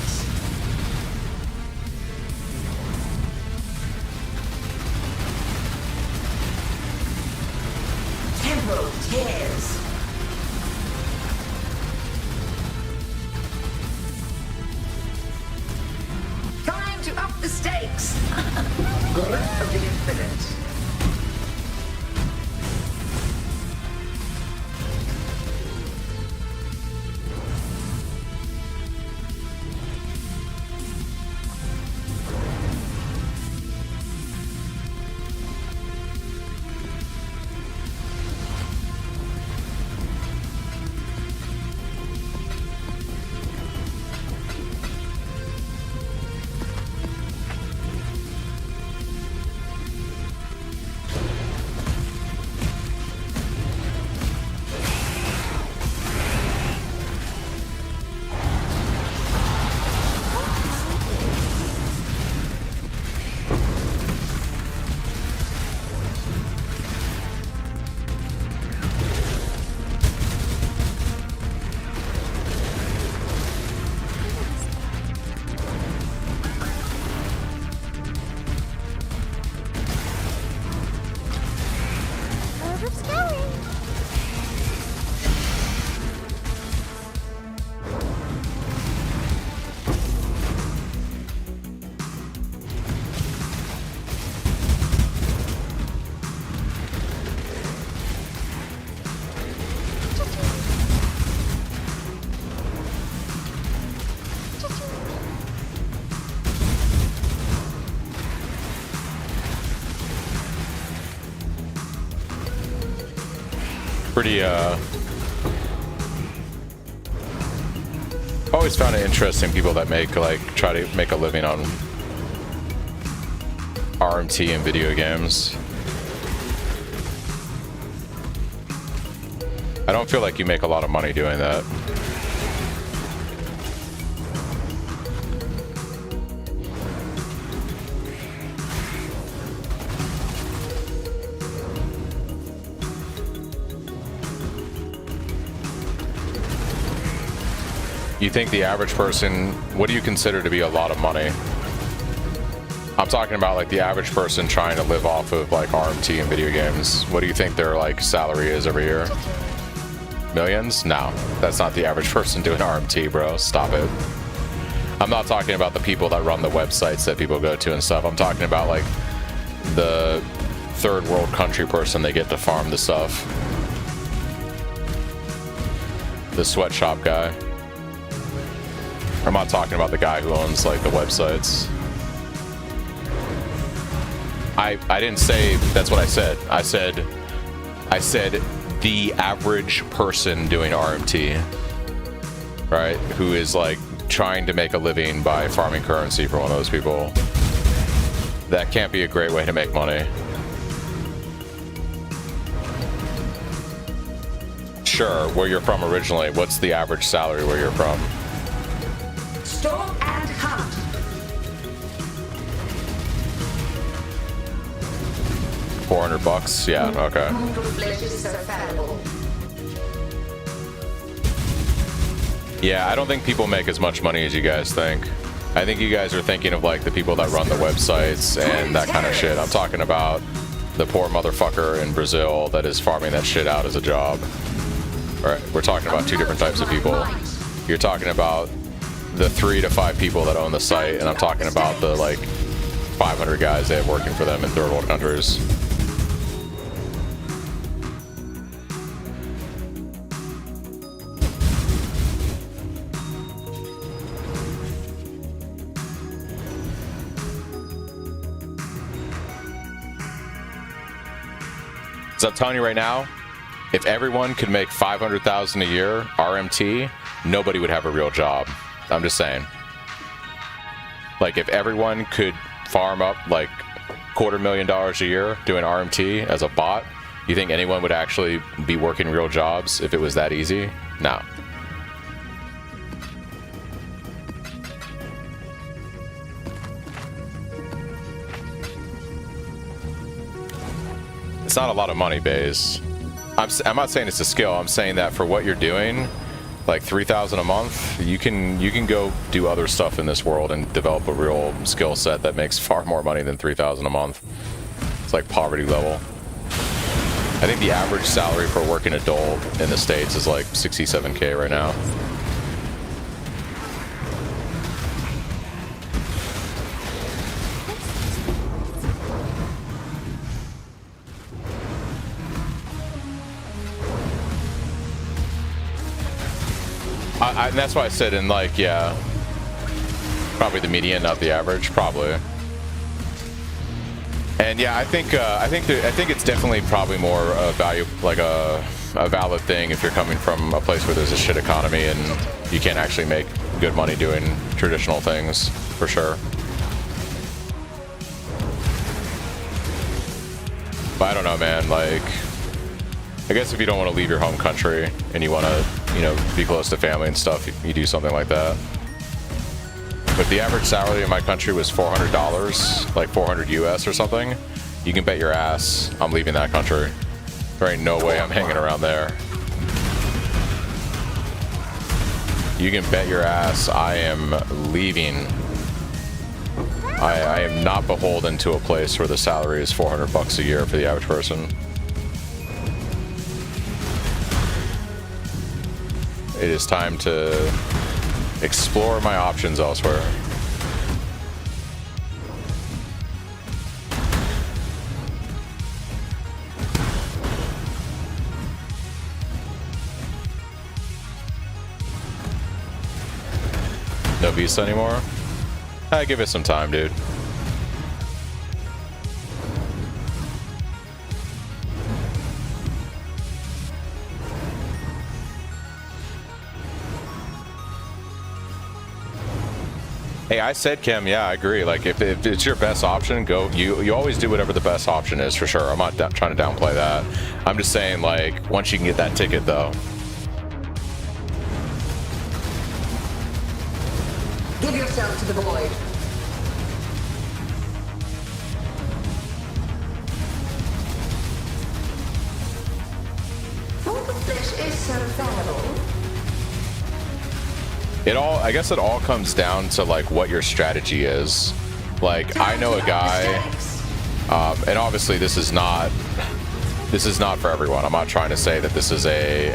Temporal tears. Time to up the stakes. Grip of the infinite. Pretty, always found it interesting, people that make, like, try to make a living on RMT in video games. I don't feel like you make a lot of money doing that. You think the average person, what do you consider to be a lot of money? I'm talking about like the average person trying to live off of like RMT and video games. What do you think their like salary is every year? Millions? No, that's not the average person doing RMT, bro. Stop it. I'm not talking about the people that run the websites that people go to and stuff. I'm talking about like the third world country person they get to farm the stuff. The sweatshop guy. I'm not talking about the guy who owns like the websites. I didn't say that's what I said. I said the average person doing RMT, right? Who is like trying to make a living by farming currency for one of those people. That can't be a great way to make money. Sure, where you're from originally, what's the average salary where you're from? Storm and hunt. $400? Yeah, okay. Mortal flesh is so fallible. Yeah, I don't think people make as much money as you guys think. I think you guys are thinking of like the people that run the websites and that kind of shit. I'm talking about the poor motherfucker in Brazil that is farming that shit out as a job. Right, we're talking about two different types of people. You're talking about the 3 to 5 people that own the site, and I'm talking about the like 500 guys they have working for them in third world countries. So I'm telling you right now, if everyone could make 500,000 a year RMT, nobody would have a real job. I'm just saying. Like if everyone could farm up like $250,000 a year doing RMT as a bot, you think anyone would actually be working real jobs if it was that easy? No. It's not a lot of money, Baze. I'm not saying it's a skill. I'm saying that for what you're doing, like 3,000 a month, you can go do other stuff in this world and develop a real skill set that makes far more money than 3,000 a month. It's like poverty level. I think the average salary for a working adult in the States is like 67K right now. And that's why I said in like, yeah, probably the median, not the average, probably. And yeah, I think it's definitely probably more a value, like a valid thing if you're coming from a place where there's a shit economy and you can't actually make good money doing traditional things, for sure. But I don't know, man, like, I guess if you don't want to leave your home country and you want to, you know, be close to family and stuff, you do something like that. But the average salary in my country was $400, like 400 US or something. You can bet your ass I'm leaving that country. There ain't no way I'm hanging around there. You can bet your ass I am leaving. I am not beholden to a place where the salary is $400 a year for the average person. It is time to explore my options elsewhere. No visa anymore? Give it some time, dude. Hey, I said, Kim, yeah, I agree. Like, if it's your best option, go. You always do whatever the best option is, for sure. I'm not trying to downplay that. I'm just saying, like, once you can get that ticket, though. Give yourself to the void. All the flesh is so valuable. I guess it all comes down to like what your strategy is. Like, I know a guy, and obviously this is not for everyone. I'm not trying to say that this is they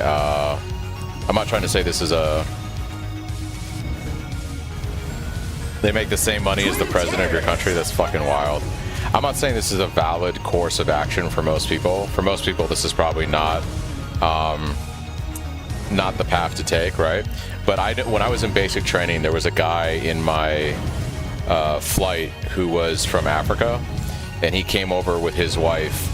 make the same money as the president of your country. That's fucking wild. I'm not saying this is a valid course of action for most people. For most people, this is probably not the path to take, right? But when I was in basic training, there was a guy in my flight who was from Africa, and he came over with his wife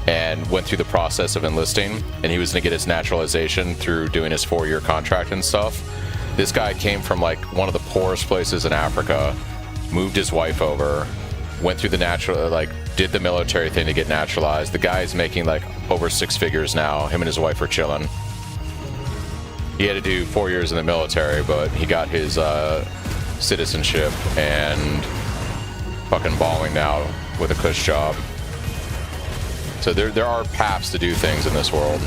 and went through the process of enlisting, and he was going to get his naturalization through doing his 4-year contract and stuff. This guy came from like one of the poorest places in Africa, moved his wife over, went through the did the military thing to get naturalized. The guy's making like over 6 figures now. Him and his wife are chilling. He had to do 4 years in the military, but he got his citizenship and fucking balling now with a cush job. So there are paths to do things in this world.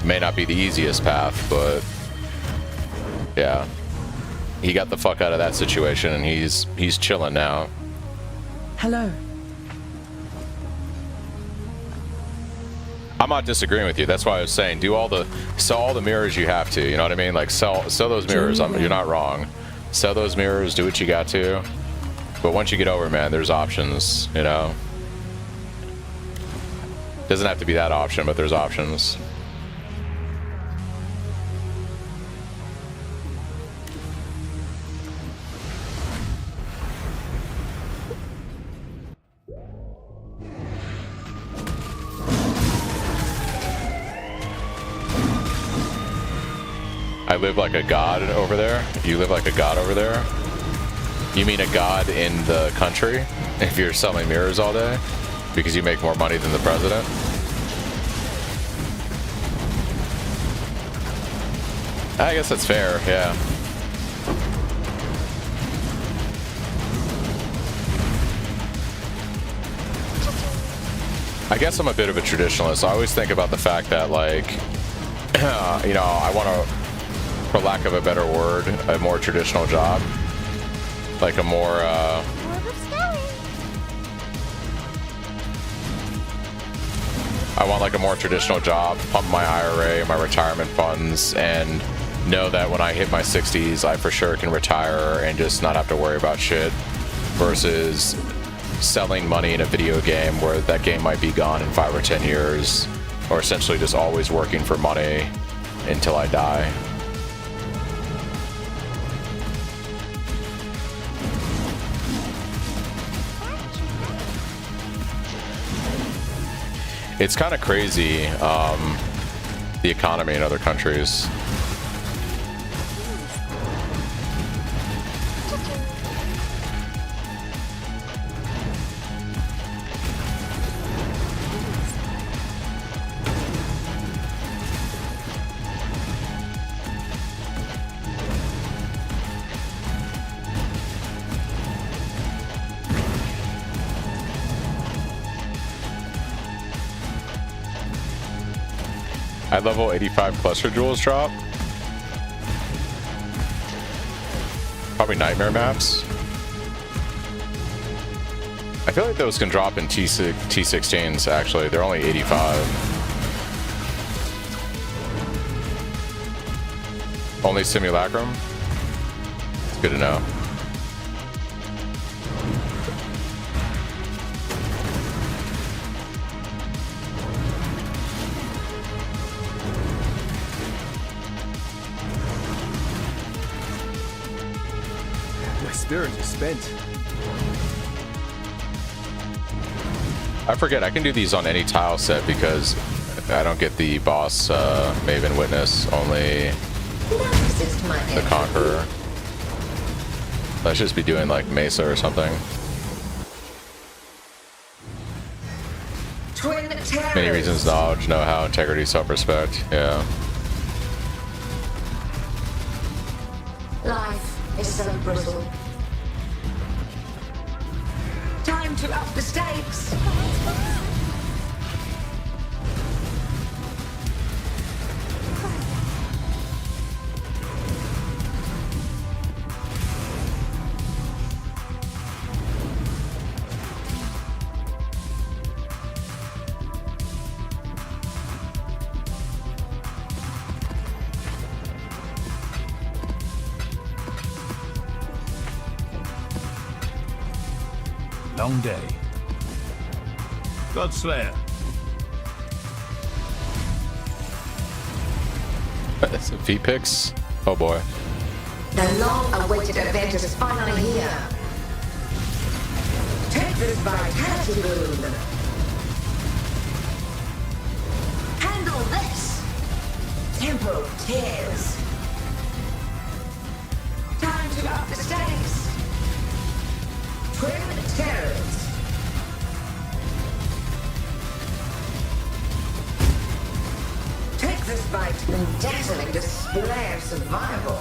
May not be the easiest path, but yeah, he got the fuck out of that situation, and he's chilling now. Hello. I'm not disagreeing with you. That's why I was saying sell all the mirrors you have to. You know what I mean? Like sell those mirrors. You're not wrong. Sell those mirrors. Do what you got to. But once you get over, man, there's options. You know. Doesn't have to be that option, but there's options. I live like a god over there. You live like a god over there. You mean a god in the country? If you're selling mirrors all day? Because you make more money than the president? I guess that's fair, yeah. I guess I'm a bit of a traditionalist. I always think about the fact that, like, you know, I want to, for lack of a better word, a more traditional job. Like a more, I want like a more traditional job, pump my IRA, my retirement funds, and know that when I hit my 60s, I for sure can retire and just not have to worry about shit, versus selling money in a video game where that game might be gone in 5 or 10 years, or essentially just always working for money until I die. It's kind of crazy, the economy in other countries. At level 85 cluster jewels drop. Probably nightmare maps. I feel like those can drop in T16s actually. They're only 85. Only simulacrum? It's good to know. Spirit is spent. I forget, I can do these on any tile set because I don't get the boss Maven Witness, only the Conqueror. Let's just be doing like Mesa or something. Many reasons: knowledge, know-how, integrity, self-respect. Yeah. Life is so brittle. Time to up the stakes. Long day. Godslayer. Some V-Picks? Oh boy. The long-awaited event is finally here. Take this vitality boon. Handle this. Temporal tears. Time to up the stakes. Twin terrors. Take this bite and dazzling display of survival.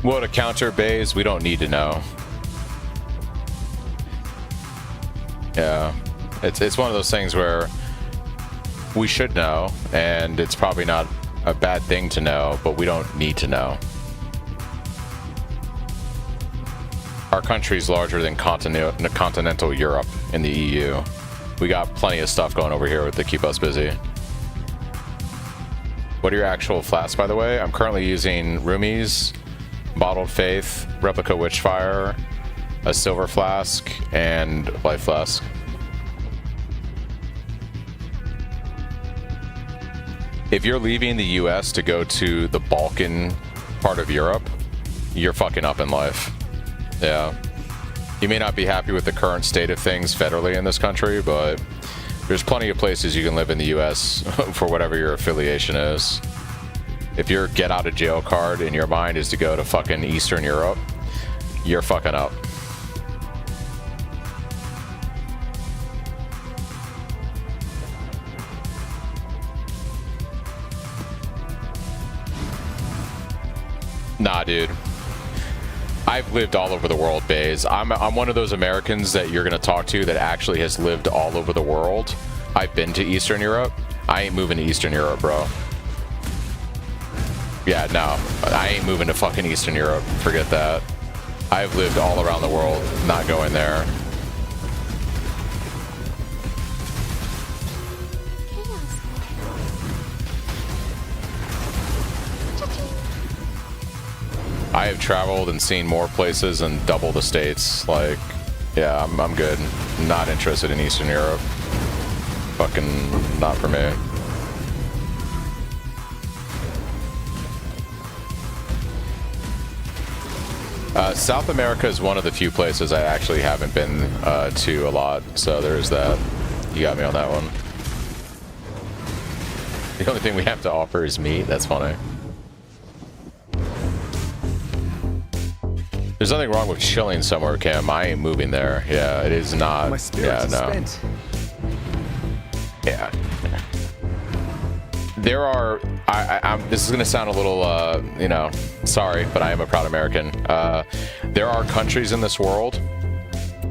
What, to counter bays? We don't need to know. Yeah. It's one of those things where we should know, and it's probably not a bad thing to know, but we don't need to know. Our country's larger than continental Europe in the EU. We got plenty of stuff going over here to keep us busy. What are your actual flasks, by the way? I'm currently using Rumi's, Bottled Faith, Replica Witchfire, a Silver Flask, and Life Flask. If you're leaving the US to go to the Balkan part of Europe, you're fucking up in life. Yeah. You may not be happy with the current state of things federally in this country, but there's plenty of places you can live in the US for whatever your affiliation is. If your get out of jail card in your mind is to go to fucking Eastern Europe, you're fucking up. Nah, dude. I've lived all over the world, Baze. I'm one of those Americans that you're gonna talk to that actually has lived all over the world. I've been to Eastern Europe. I ain't moving to Eastern Europe, bro. Yeah, no. I ain't moving to fucking Eastern Europe. Forget that. I've lived all around the world, not going there. I have traveled and seen more places than double the states. Like, yeah, I'm good. Not interested in Eastern Europe. Fucking not for me. South America is one of the few places I actually haven't been to a lot, so there's that. You got me on that one. The only thing we have to offer is meat. That's funny. There's nothing wrong with chilling somewhere, Cam. I ain't moving there. Yeah, it is not. My spirits yeah, no. spent. Yeah. There are. This is gonna sound a little, you know, sorry, but I am a proud American. There are countries in this world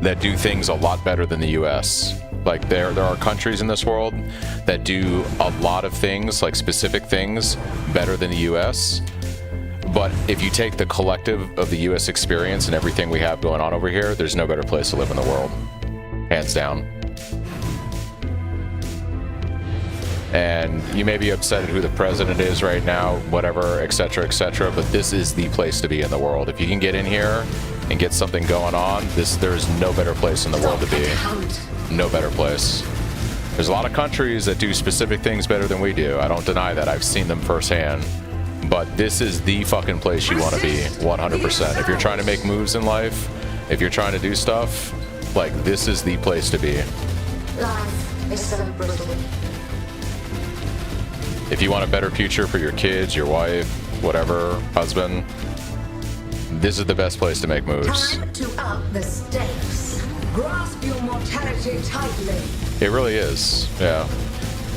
that do things a lot better than the U.S. Like there are countries in this world that do a lot of things, like specific things, better than the U.S. But if you take the collective of the U.S. experience and everything we have going on over here, there's no better place to live in the world, hands down. And you may be upset at who the president is right now, whatever, etc., but this is the place to be in the world. If you can get in here and get something going on, there is no better place in the world to be. No better place. There's a lot of countries that do specific things better than we do. I don't deny that. I've seen them firsthand. But this is the fucking place you want to be, 100%. If you're trying to make moves in life, if you're trying to do stuff, like, this is the place to be. Life is so brutal. If you want a better future for your kids, your wife, whatever, husband, this is the best place to make moves. Time to up the stakes. Grasp your mortality tightly. It really is, yeah.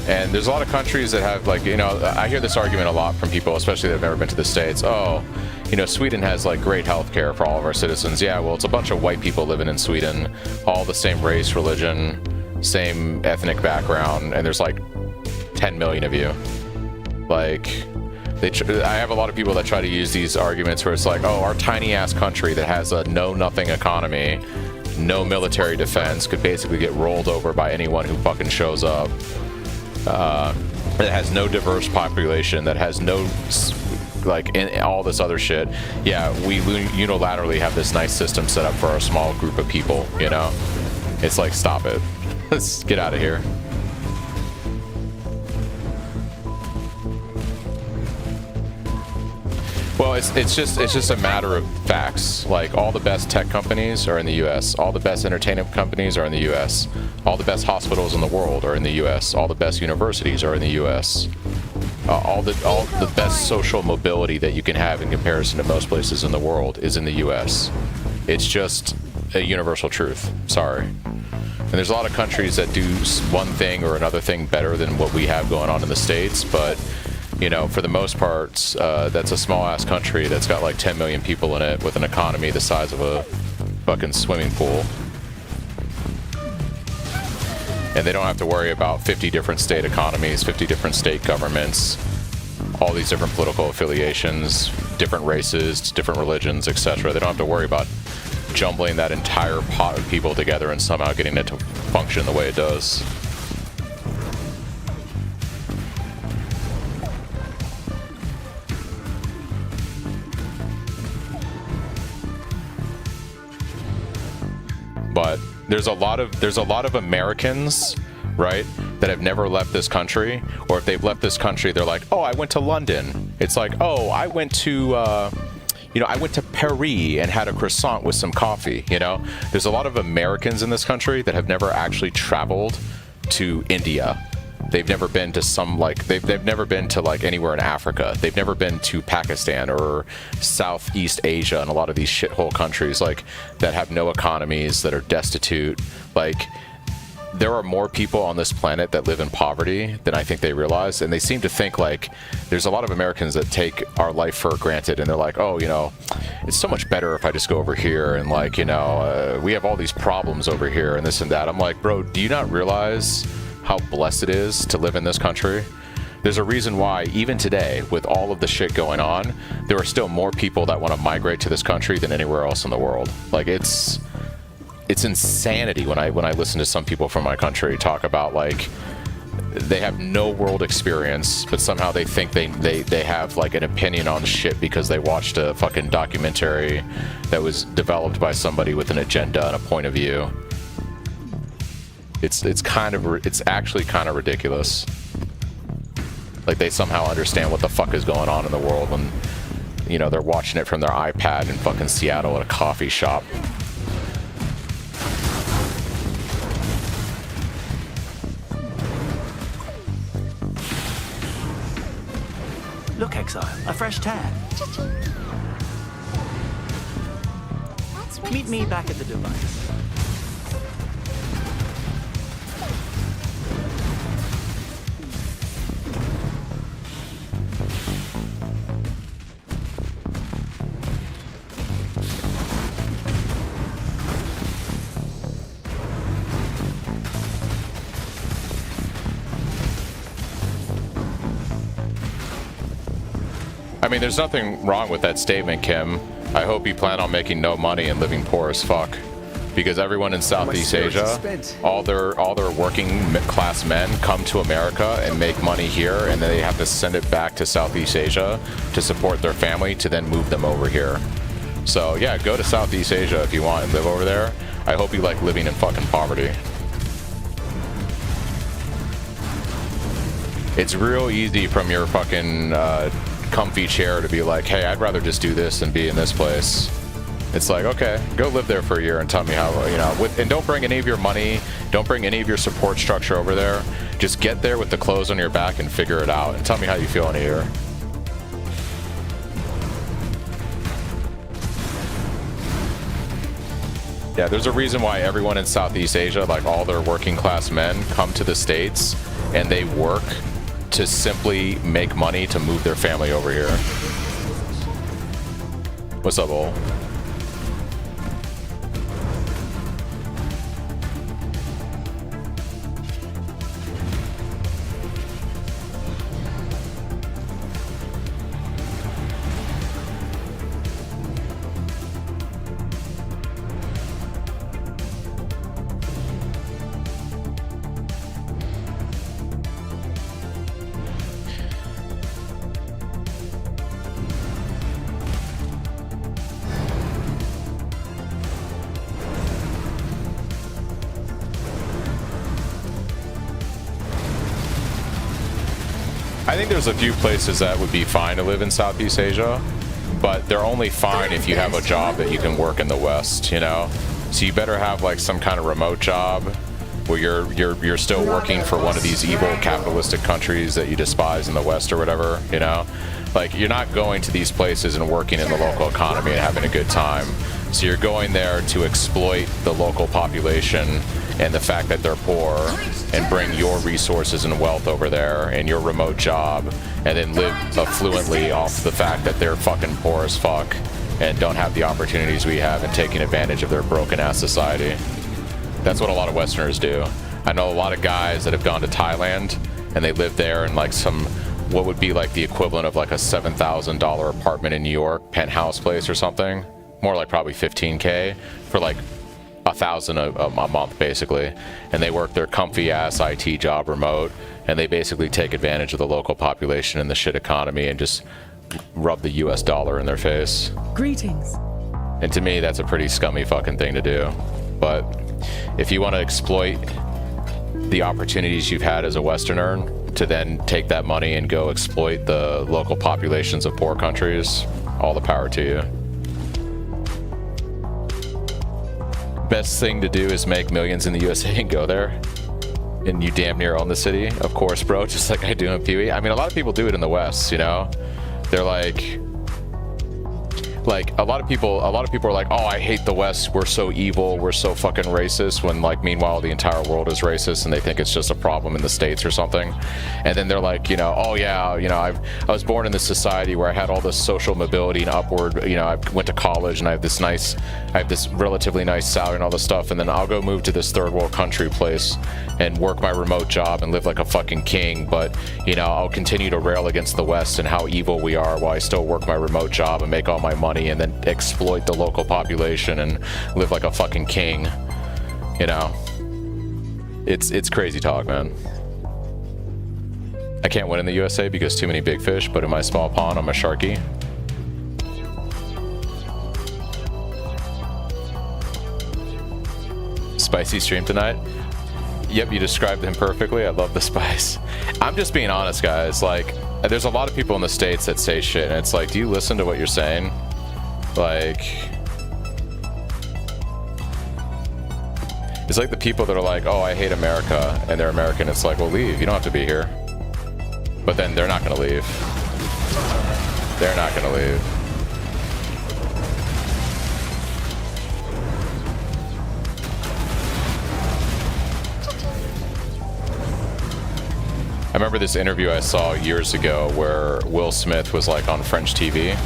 And there's a lot of countries that have, like, you know, I hear this argument a lot from people, especially that have never been to the States. Oh, you know, Sweden has, like, great health care for all of our citizens. Yeah, well, it's a bunch of white people living in Sweden, all the same race, religion, same ethnic background, and there's, like, 10 million of you. Like, I have a lot of people that try to use these arguments where it's like, oh, our tiny-ass country that has a know-nothing economy, no military defense, could basically get rolled over by anyone who fucking shows up. That has no diverse population, that has no, like, in all this other shit. Yeah, we unilaterally have this nice system set up for our small group of people, you know? It's like, stop it. Let's get out of here. Well, it's just a matter of facts. Like, all the best tech companies are in the U.S. All the best entertainment companies are in the U.S. All the best hospitals in the world are in the U.S. All the best universities are in the U.S. All the best social mobility that you can have in comparison to most places in the world is in the U.S. It's just a universal truth. Sorry. And there's a lot of countries that do one thing or another thing better than what we have going on in the States, but you know, for the most part, that's a small-ass country that's got like 10 million people in it with an economy the size of a fucking swimming pool. And they don't have to worry about 50 different state economies, 50 different state governments, all these different political affiliations, different races, different religions, etc. They don't have to worry about jumbling that entire pot of people together and somehow getting it to function the way it does. But there's a lot of Americans, right, that have never left this country, or if they've left this country, they're like, oh, I went to London. It's like, oh, I went to, I went to Paris and had a croissant with some coffee, you know? There's a lot of Americans in this country that have never actually traveled to India. They've never been to some, like, they've never been to, like, anywhere in Africa. They've never been to Pakistan or Southeast Asia and a lot of these shithole countries, like, that have no economies, that are destitute. Like, there are more people on this planet that live in poverty than I think they realize, and they seem to think, like, there's a lot of Americans that take our life for granted, and they're like, oh, you know, it's so much better if I just go over here, and, like, you know, we have all these problems over here and this and that. I'm like, bro, do you not realize how blessed it is to live in this country? There's a reason why, even today, with all of the shit going on, there are still more people that want to migrate to this country than anywhere else in the world. Like, it's insanity when I listen to some people from my country talk about, like, they have no world experience, but somehow they think they have, like, an opinion on shit because they watched a fucking documentary that was developed by somebody with an agenda and a point of view. It's actually kind of ridiculous. Like, they somehow understand what the fuck is going on in the world when, you know, they're watching it from their iPad in fucking Seattle at a coffee shop. Look, Exile, a fresh tan. Meet me back at the device. I mean, there's nothing wrong with that statement, Kim. I hope you plan on making no money and living poor as fuck. Because everyone in Southeast Asia, all their working class men come to America and make money here, and then they have to send it back to Southeast Asia to support their family to then move them over here. So yeah, go to Southeast Asia if you want and live over there. I hope you like living in fucking poverty. It's real easy from your fucking comfy chair to be like, hey, I'd rather just do this than be in this place. It's like, okay, go live there for a year and tell me how, you know, and don't bring any of your money, don't bring any of your support structure over there. Just get there with the clothes on your back and figure it out, and tell me how you feel in a year. Yeah, there's a reason why everyone in Southeast Asia, like all their working class men, come to the States and they work to simply make money to move their family over here. What's up, Ol? I think there's a few places that would be fine to live in Southeast Asia, but they're only fine if you have a job that you can work in the West, you know? So you better have like some kind of remote job where you're still working for one of these evil capitalistic countries that you despise in the West or whatever, you know? Like, you're not going to these places and working in the local economy and having a good time. So you're going there to exploit the local population and the fact that they're poor, and bring your resources and wealth over there and your remote job, and then live affluently off the fact that they're fucking poor as fuck and don't have the opportunities we have, and taking advantage of their broken ass society. That's what a lot of Westerners do. I know a lot of guys that have gone to Thailand and they live there in like some, what would be like the equivalent of like a $7,000 apartment in New York, penthouse place or something. more like probably 15K for like 1,000 a month basically, and they work their comfy ass IT job remote, and they basically take advantage of the local population and the shit economy and just rub the US dollar in their face. Greetings. And to me, that's a pretty scummy fucking thing to do. But if you want to exploit the opportunities you've had as a Westerner to then take that money and go exploit the local populations of poor countries, all the power to you. Best thing to do is make millions in the USA and go there. And you damn near own the city, of course, bro, just like I do in Pee-wee. I mean, a lot of people do it in the West, you know? They're like a lot of people are like, oh, I hate the West, we're so evil, we're so fucking racist, when like meanwhile the entire world is racist and they think it's just a problem in the States or something. And then they're like, you know, oh yeah, you know, I was born in this society where I had all this social mobility and upward, you know, I went to college and I have this relatively nice salary and all this stuff, and then I'll go move to this third world country place and work my remote job and live like a fucking king, but you know, I'll continue to rail against the West and how evil we are while I still work my remote job and make all my money and then exploit the local population and live like a fucking king. You know, it's crazy talk, man. I can't win in the USA because too many big fish, but in my small pond I'm a sharky. Spicy stream tonight. Yep, you described him perfectly. I love the spice. I'm just being honest, guys. Like, there's a lot of people in the States that say shit, and it's like, do you listen to what you're saying? Like, it's like the people that are like, oh, I hate America, and they're American. It's like, well, leave. You don't have to be here. But then they're not going to leave. They're not going to leave. I remember this interview I saw years ago where Will Smith was like on French TV.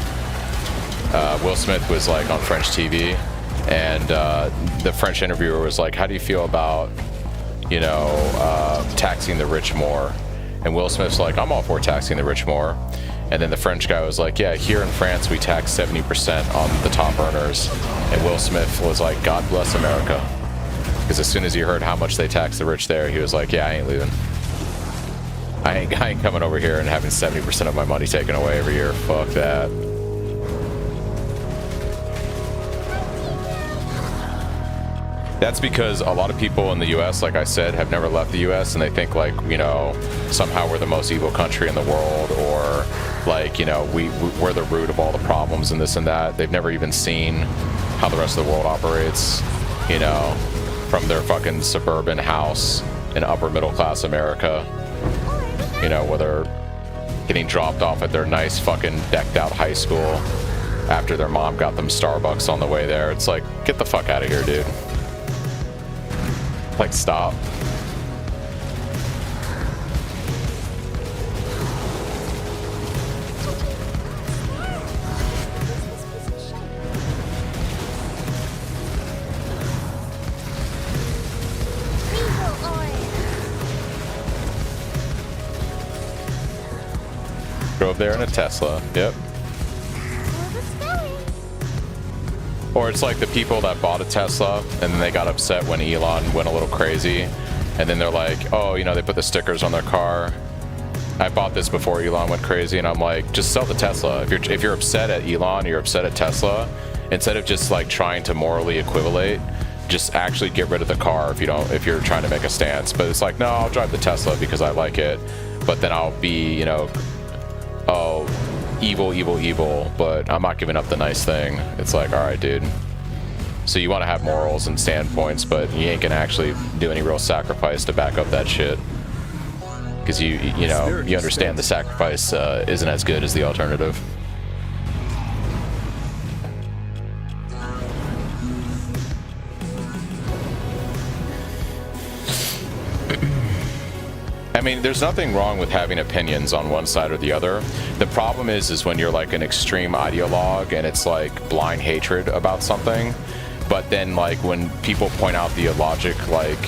Will Smith was like on French TV, and the French interviewer was like, how do you feel about, you know, taxing the rich more? And Will Smith's like, I'm all for taxing the rich more. And then the French guy was like, yeah, here in France we tax 70% on the top earners. And Will Smith was like, God bless America. Because as soon as he heard how much they tax the rich there, he was like, yeah, I ain't leaving. I ain't coming over here and having 70% of my money taken away every year. Fuck that. That's because a lot of people in the US, like I said, have never left the US, and they think like, you know, somehow we're the most evil country in the world, or like, you know, we're the root of all the problems and this and that. They've never even seen how the rest of the world operates, you know, from their fucking suburban house in upper middle class America, you know, where they're getting dropped off at their nice fucking decked out high school after their mom got them Starbucks on the way there. It's like, get the fuck out of here, dude. Like, stop. Drove there in a Tesla. Yep. Or it's like the people that bought a Tesla and then they got upset when Elon went a little crazy, and then they're like, oh, you know, they put the stickers on their car. I bought this before Elon went crazy, and I'm like, just sell the Tesla. If you're upset at Elon, you're upset at Tesla, instead of just like trying to morally equivalate, just actually get rid of the car if you're trying to make a stance. But it's like, no, I'll drive the Tesla because I like it, but then I'll be, you know, oh, evil, evil, evil, but I'm not giving up the nice thing. It's like, all right, dude. So you want to have morals and standpoints, but you ain't gonna actually do any real sacrifice to back up that shit. Because you know, you understand the sacrifice isn't as good as the alternative. I mean, there's nothing wrong with having opinions on one side or the other. The problem is when you're like an extreme ideologue and it's like blind hatred about something, but then like when people point out the illogic, like,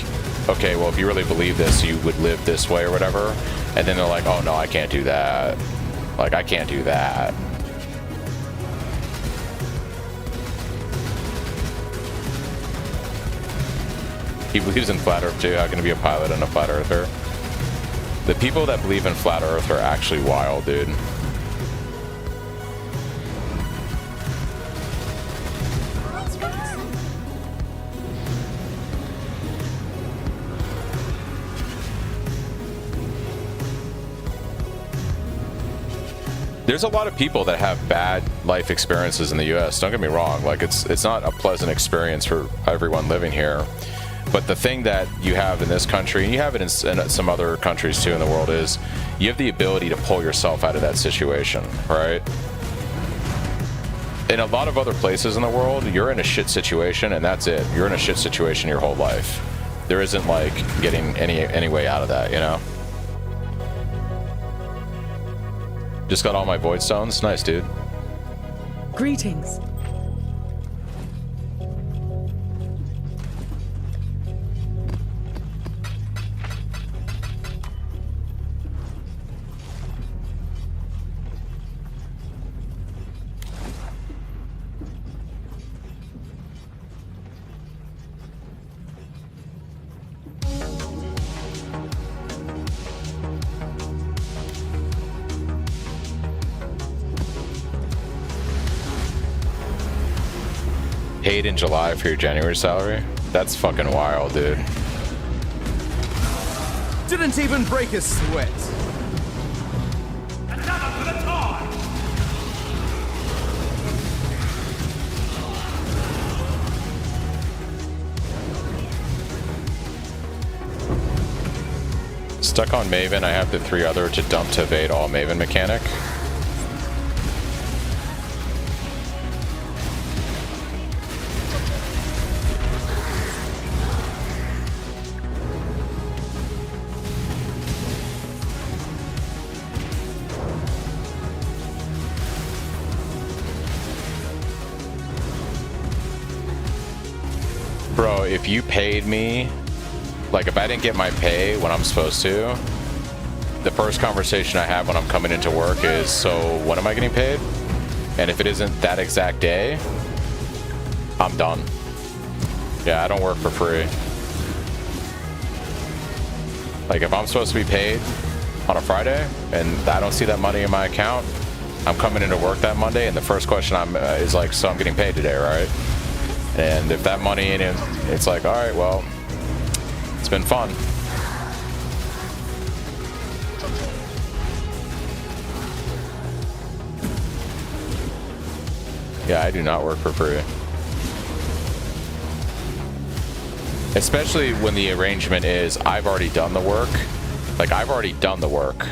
okay, well, if you really believe this, you would live this way or whatever, and then they're like, oh no, I can't do that. Like, I can't do that. He believes in flat Earth too. How can he be a pilot and a flat earther? The people that believe in flat Earth are actually wild, dude. There's a lot of people that have bad life experiences in the US. Don't get me wrong. Like, it's not a pleasant experience for everyone living here. But the thing that you have in this country, and you have it in some other countries too in the world, is you have the ability to pull yourself out of that situation, right? In a lot of other places in the world, you're in a shit situation and that's it. You're in a shit situation your whole life. There isn't like getting any way out of that, you know? Just got all my void stones. Nice, dude. Greetings. Paid in July for your January salary? That's fucking wild, dude. Didn't even break a sweat. Stuck on Maven, I have the 3 other to dump to evade all Maven mechanic. Bro, if you paid me, like if I didn't get my pay when I'm supposed to, the first conversation I have when I'm coming into work is, so when am I getting paid? And if it isn't that exact day, I'm done. Yeah, I don't work for free. Like if I'm supposed to be paid on a Friday and I don't see that money in my account, I'm coming into work that Monday and the first question is like, so I'm getting paid today, right? And if that money ain't in, it's like, all right, well, it's been fun. Yeah, I do not work for free. Especially when the arrangement is, I've already done the work. Like, I've already done the work.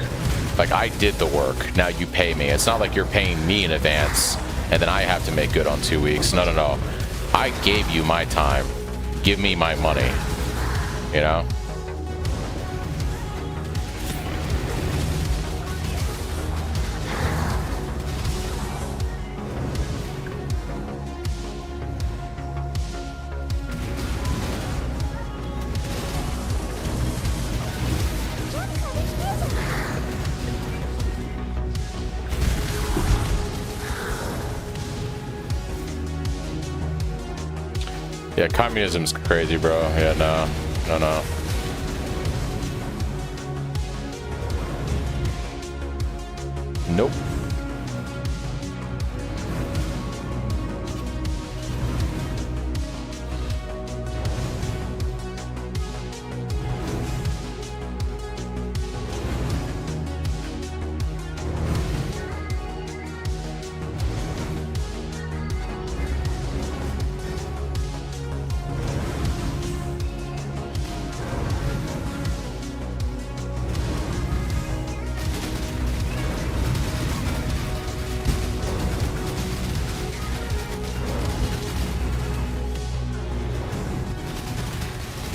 Like, I did the work. Now you pay me. It's not like you're paying me in advance and then I have to make good on 2 weeks. No, no, no. I gave you my time. Give me my money. You know? Yeah, communism's crazy, bro. Yeah, no. Nope.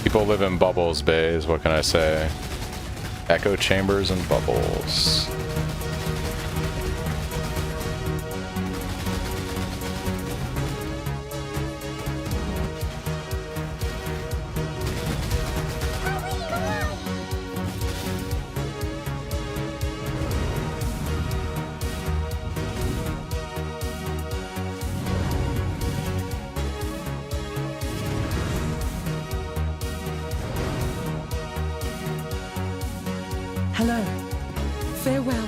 People live in bubbles, bays. What can I say? Echo chambers and bubbles. Hello. Farewell.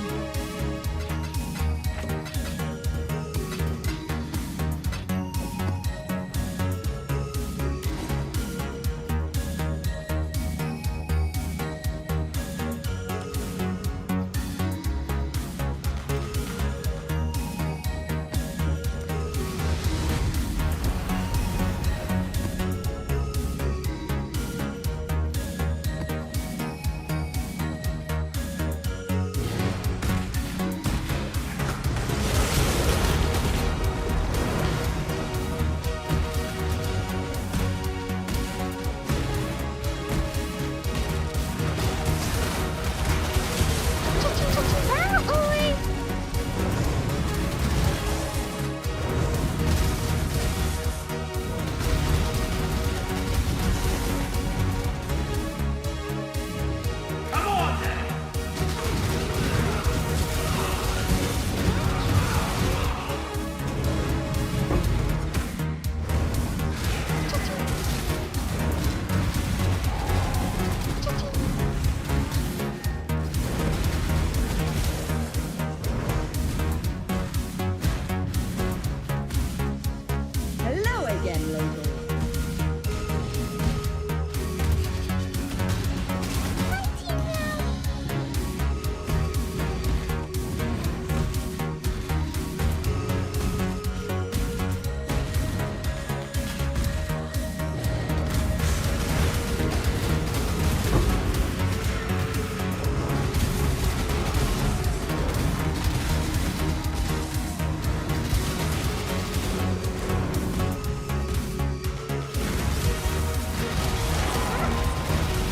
Hello again, Logan.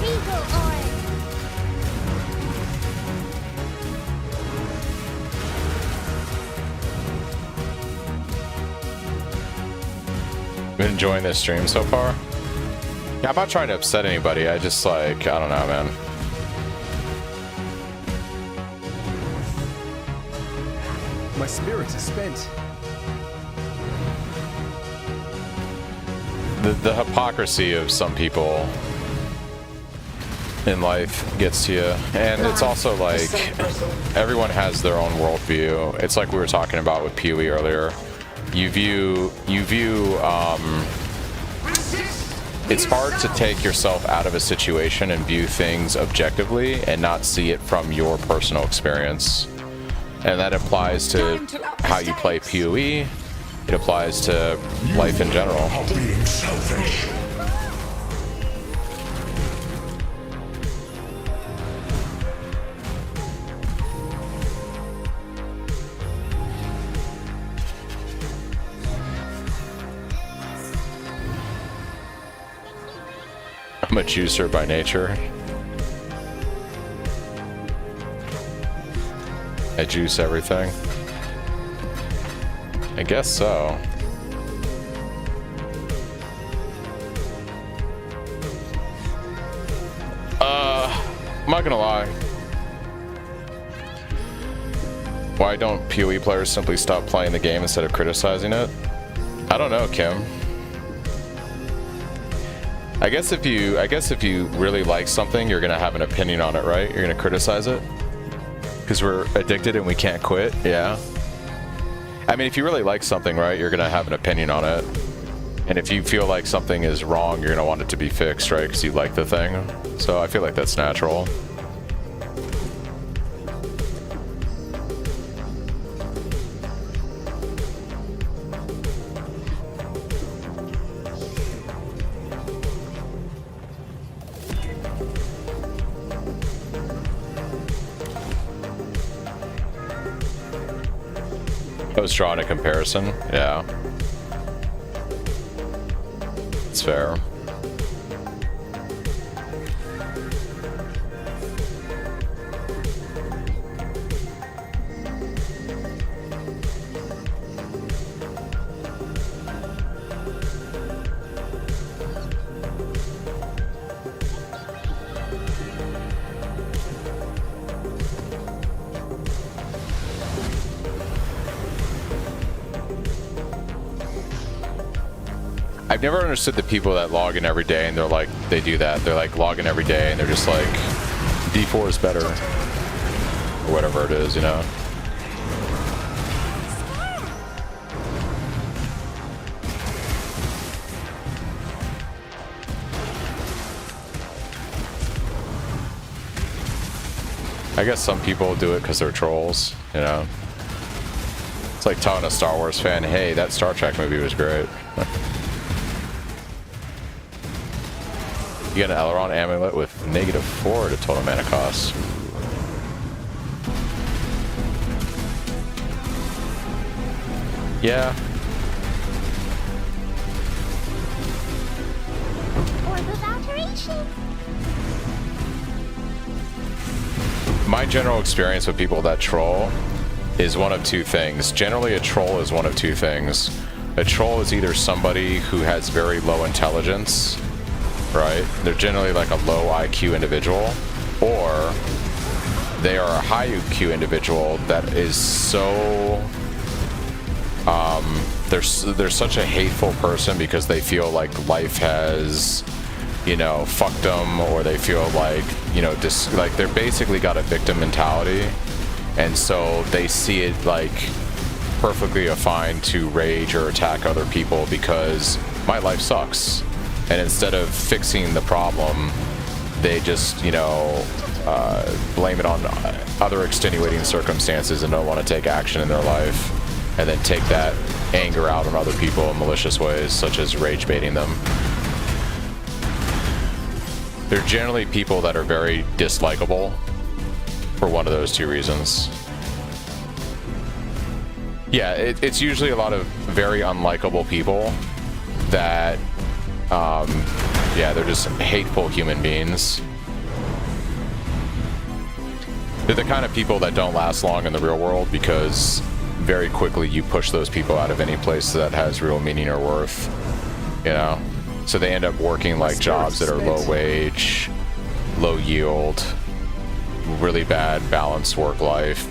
Eagle oil. Been enjoying this stream so far. Yeah, I'm not trying to upset anybody. I just like, I don't know, man. My spirit is spent. The hypocrisy of some people in life gets to you, and it's also like everyone has their own worldview. It's like we were talking about with PoE earlier. It's hard to take yourself out of a situation and view things objectively and not see it from your personal experience. And that applies to how you play PoE. It applies to life in general. Being selfish. I'm a juicer by nature. I juice everything. I guess so. I'm not gonna lie. Why don't PoE players simply stop playing the game instead of criticizing it? I don't know, Kim. I guess if you really like something, you're gonna have an opinion on it, right? You're gonna criticize it because we're addicted and we can't quit. Yeah. I mean, if you really like something, right, you're gonna have an opinion on it. And if you feel like something is wrong, you're gonna want it to be fixed, right? Because you like the thing. So I feel like that's natural. I was drawing a comparison. Yeah. It's fair. I've never understood the people that log in every day and they're like, they do that. They're like log in every day and they're just like D4 is better. Or whatever it is, you know? I guess some people do it because they're trolls, you know? It's like telling a Star Wars fan, hey, that Star Trek movie was great. You get an Elrond amulet with -4 to total mana cost. Yeah. Or the alteration. My general experience with people that troll is one of two things. Generally, a troll is one of two things. A troll is either somebody who has very low intelligence, right? They're generally like a low IQ individual, or they are a high IQ individual that is so they're such a hateful person because they feel like life has, you know, fucked them, or they feel like, you know, like they're basically got a victim mentality, and so they see it like perfectly fine to rage or attack other people because my life sucks, and instead of fixing the problem, they just, you know, blame it on other extenuating circumstances and don't want to take action in their life, and then take that anger out on other people in malicious ways, such as rage baiting them. They're generally people that are very dislikable for one of those two reasons. Yeah, it's usually a lot of very unlikable people that, yeah, they're just hateful human beings. They're the kind of people that don't last long in the real world because very quickly you push those people out of any place that has real meaning or worth, you know? So they end up working like jobs that are low wage, low yield, really bad balanced work life.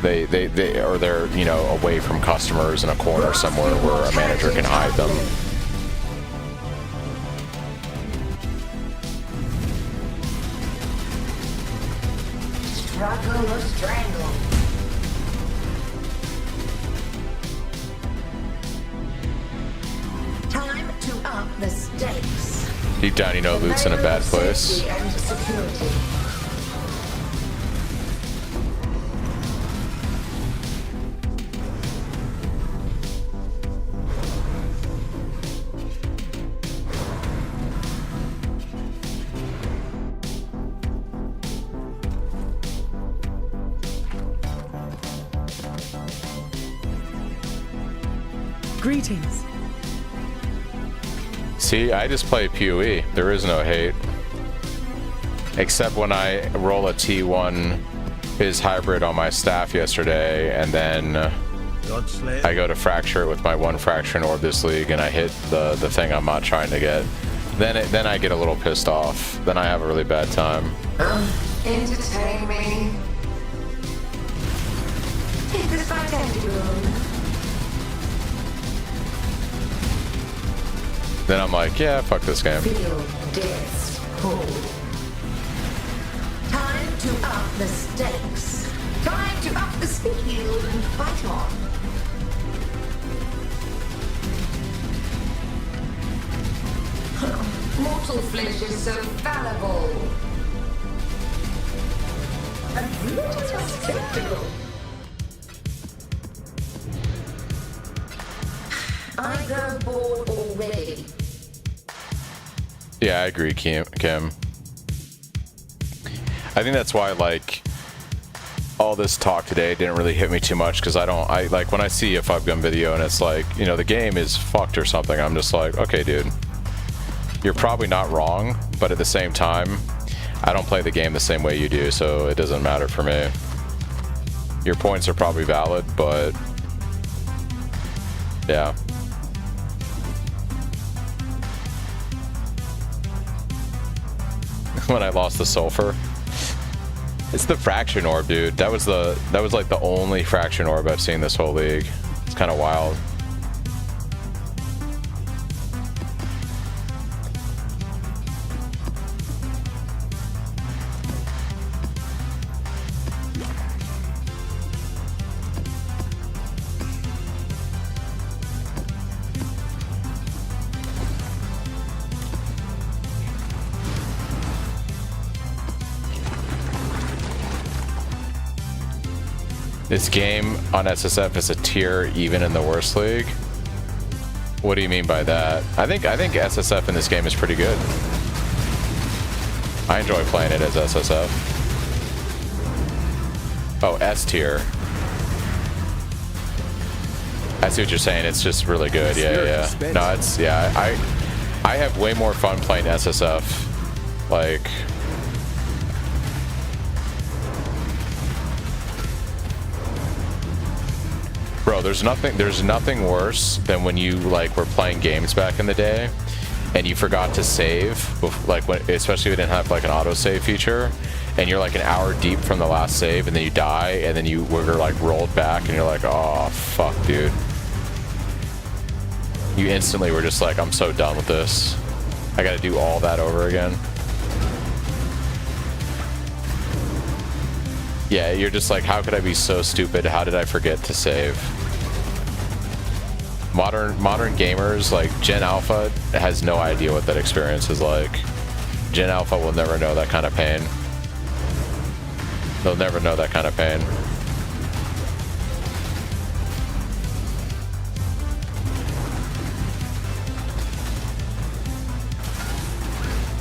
They're, you know, away from customers in a corner somewhere where a manager can hide them. Struggle or strangle. Time to up the stakes. Deep down, you know, loot's in a bad place. Safety and security. Greetings. See, I just play PoE. There is no hate. Except when I roll a T1 his hybrid on my staff yesterday, and then I go to fracture it with my 1 fracturing orb this league, and I hit the thing I'm not trying to get. Then I get a little pissed off. Then I have a really bad time. Entertain me. Take this by tentacle. Then I'm like, yeah, fuck this game. Feel death's pull. Time to up the stakes. Time to up the speed and fight on. Mortal flesh is so fallible. A beautiful spectacle. I grow bored already. Yeah, I agree, Kim. I think that's why, like, all this talk today didn't really hit me too much, because I like, when I see a 5-gun video and it's like, you know, the game is fucked or something, I'm just like, okay, dude, you're probably not wrong, but at the same time, I don't play the game the same way you do, so it doesn't matter for me. Your points are probably valid, but yeah. When I lost the sulfur, it's the fraction orb, dude. That was like the only fraction orb I've seen this whole league. It's kind of wild. This game on SSF is a tier even in the worst league. What do you mean by that? I think SSF in this game is pretty good. I enjoy playing it as SSF. Oh, S tier. I see what you're saying. It's just really good. Yeah. No, it's I have way more fun playing SSF. Like. Bro, there's nothing worse than when you like were playing games back in the day and you forgot to save, like when, especially if you didn't have like an autosave feature, and you're like an hour deep from the last save and then you die and then you were like rolled back and you're like, oh fuck, dude. You instantly were just like, I'm so done with this. I gotta do all that over again. Yeah, you're just like, how could I be so stupid? How did I forget to save? Modern gamers, like Gen Alpha, has no idea what that experience is like. Gen Alpha will never know that kind of pain. They'll never know that kind of pain.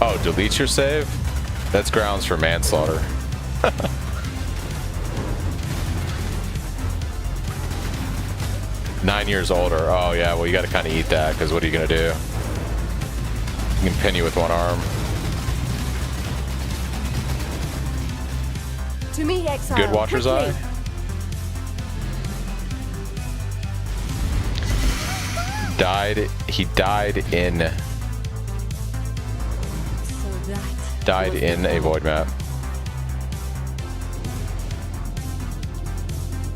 Oh, delete your save? That's grounds for manslaughter. 9 years older. Oh yeah, well you gotta kind of eat that, because what are you gonna do? You can pin you with one arm. To me, exile. Good Watcher's Eye. He died in a void map.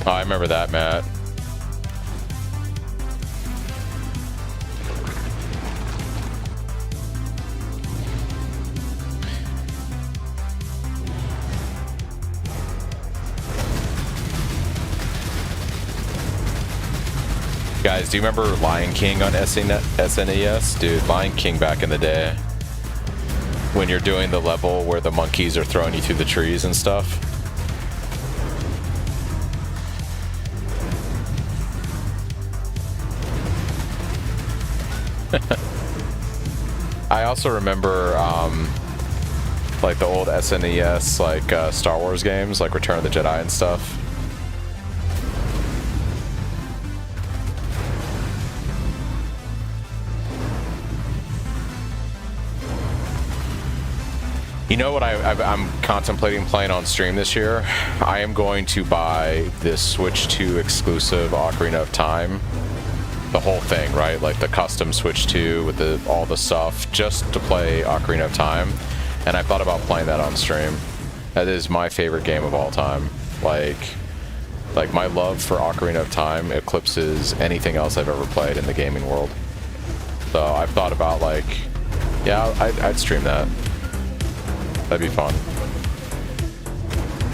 Oh, I remember that, Matt. Guys, do you remember Lion King on SNES? Dude, Lion King back in the day. When you're doing the level where the monkeys are throwing you through the trees and stuff. I also remember like the old SNES like Star Wars games, like Return of the Jedi and stuff. You know what I'm contemplating playing on stream this year? I am going to buy this Switch 2 exclusive Ocarina of Time. The whole thing, right? Like the custom Switch 2 with all the stuff, just to play Ocarina of Time. And I thought about playing that on stream. That is my favorite game of all time. Like my love for Ocarina of Time eclipses anything else I've ever played in the gaming world. So I've thought about like, yeah, I'd stream that. That'd be fun.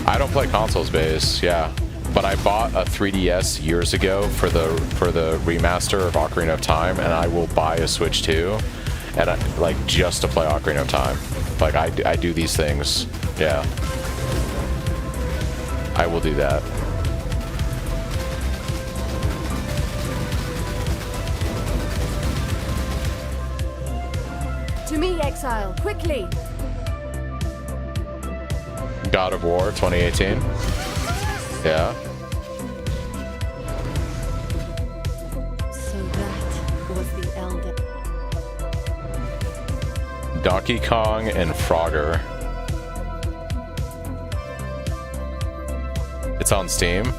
I don't play consoles base, yeah, but I bought a 3DS years ago for the remaster of Ocarina of Time, and I will buy a Switch 2, and like just to play Ocarina of Time. Like I do these things, yeah. I will do that. To me, exile, quickly. God of War 2018. Yeah. So that was the elder. Donkey Kong and Frogger. It's on Steam.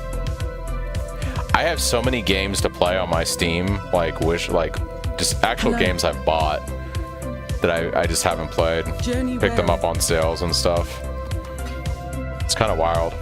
I have so many games to play on my Steam, like just actual games I've bought that I just haven't played. Pick them up on sales and stuff. It's kind of wild.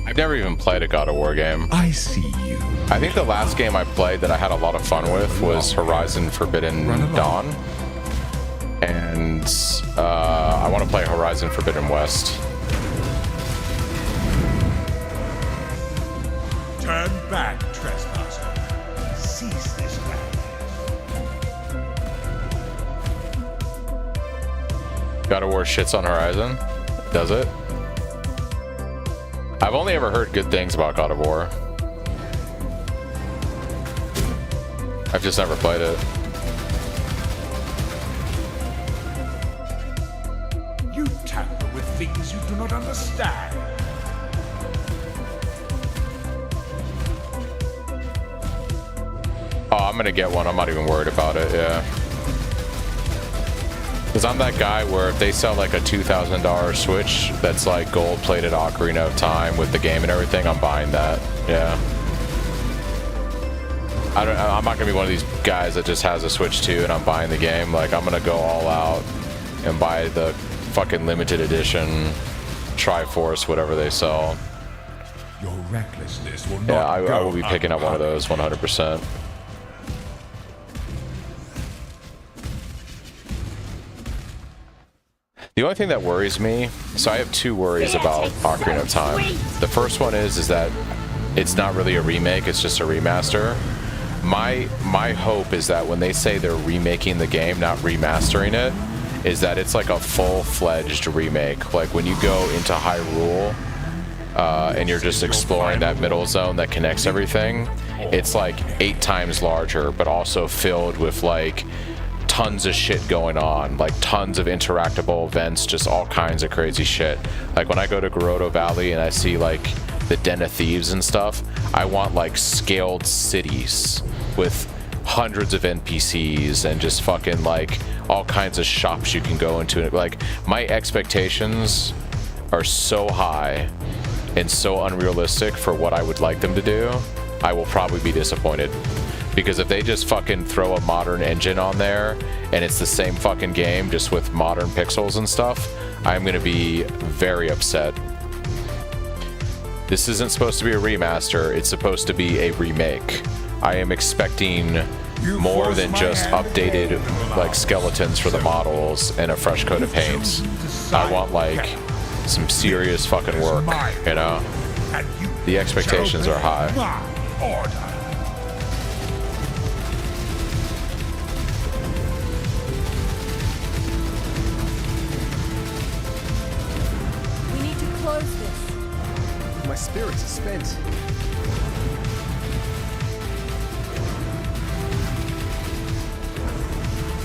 I've never even played a God of War game. I see you. I think the last game I played that I had a lot of fun with was Horizon Forbidden Dawn. And I want to play Horizon Forbidden West. Turn back, trespasser. Seize this land. God of War shits on Horizon? Does it? I've only ever heard good things about God of War. I've just never played it. You tamper with things you do not understand. Oh, I'm gonna get one. I'm not even worried about it, yeah. Because I'm that guy where if they sell like a $2,000 Switch that's like gold-plated Ocarina of Time with the game and everything, I'm buying that. Yeah. I'm not gonna be one of these guys that just has a Switch 2 and I'm buying the game. Like, I'm gonna go all out and buy the fucking limited edition Triforce, whatever they sell. Your recklessness will not Yeah, I go will be picking up one of those 100%. The only thing that worries me, so I have two worries about Ocarina of Time. The first one is that it's not really a remake, it's just a remaster. My hope is that when they say they're remaking the game, not remastering it, is that it's like a full-fledged remake. Like when you go into Hyrule and you're just exploring that middle zone that connects everything, it's like 8 times larger, but also filled with like tons of shit going on, like tons of interactable events, just all kinds of crazy shit. Like when I go to Gerudo Valley and I see like the Den of Thieves and stuff, I want like scaled cities with hundreds of NPCs and just fucking like all kinds of shops you can go into. Like my expectations are so high and so unrealistic for what I would like them to do. I will probably be disappointed. Because if they just fucking throw a modern engine on there and it's the same fucking game just with modern pixels and stuff, I'm gonna be very upset. This isn't supposed to be a remaster, it's supposed to be a remake. I am expecting more than just updated like skeletons for the models and a fresh coat of paint. I want like some serious fucking work, you know? The expectations are high. My spirits are spent.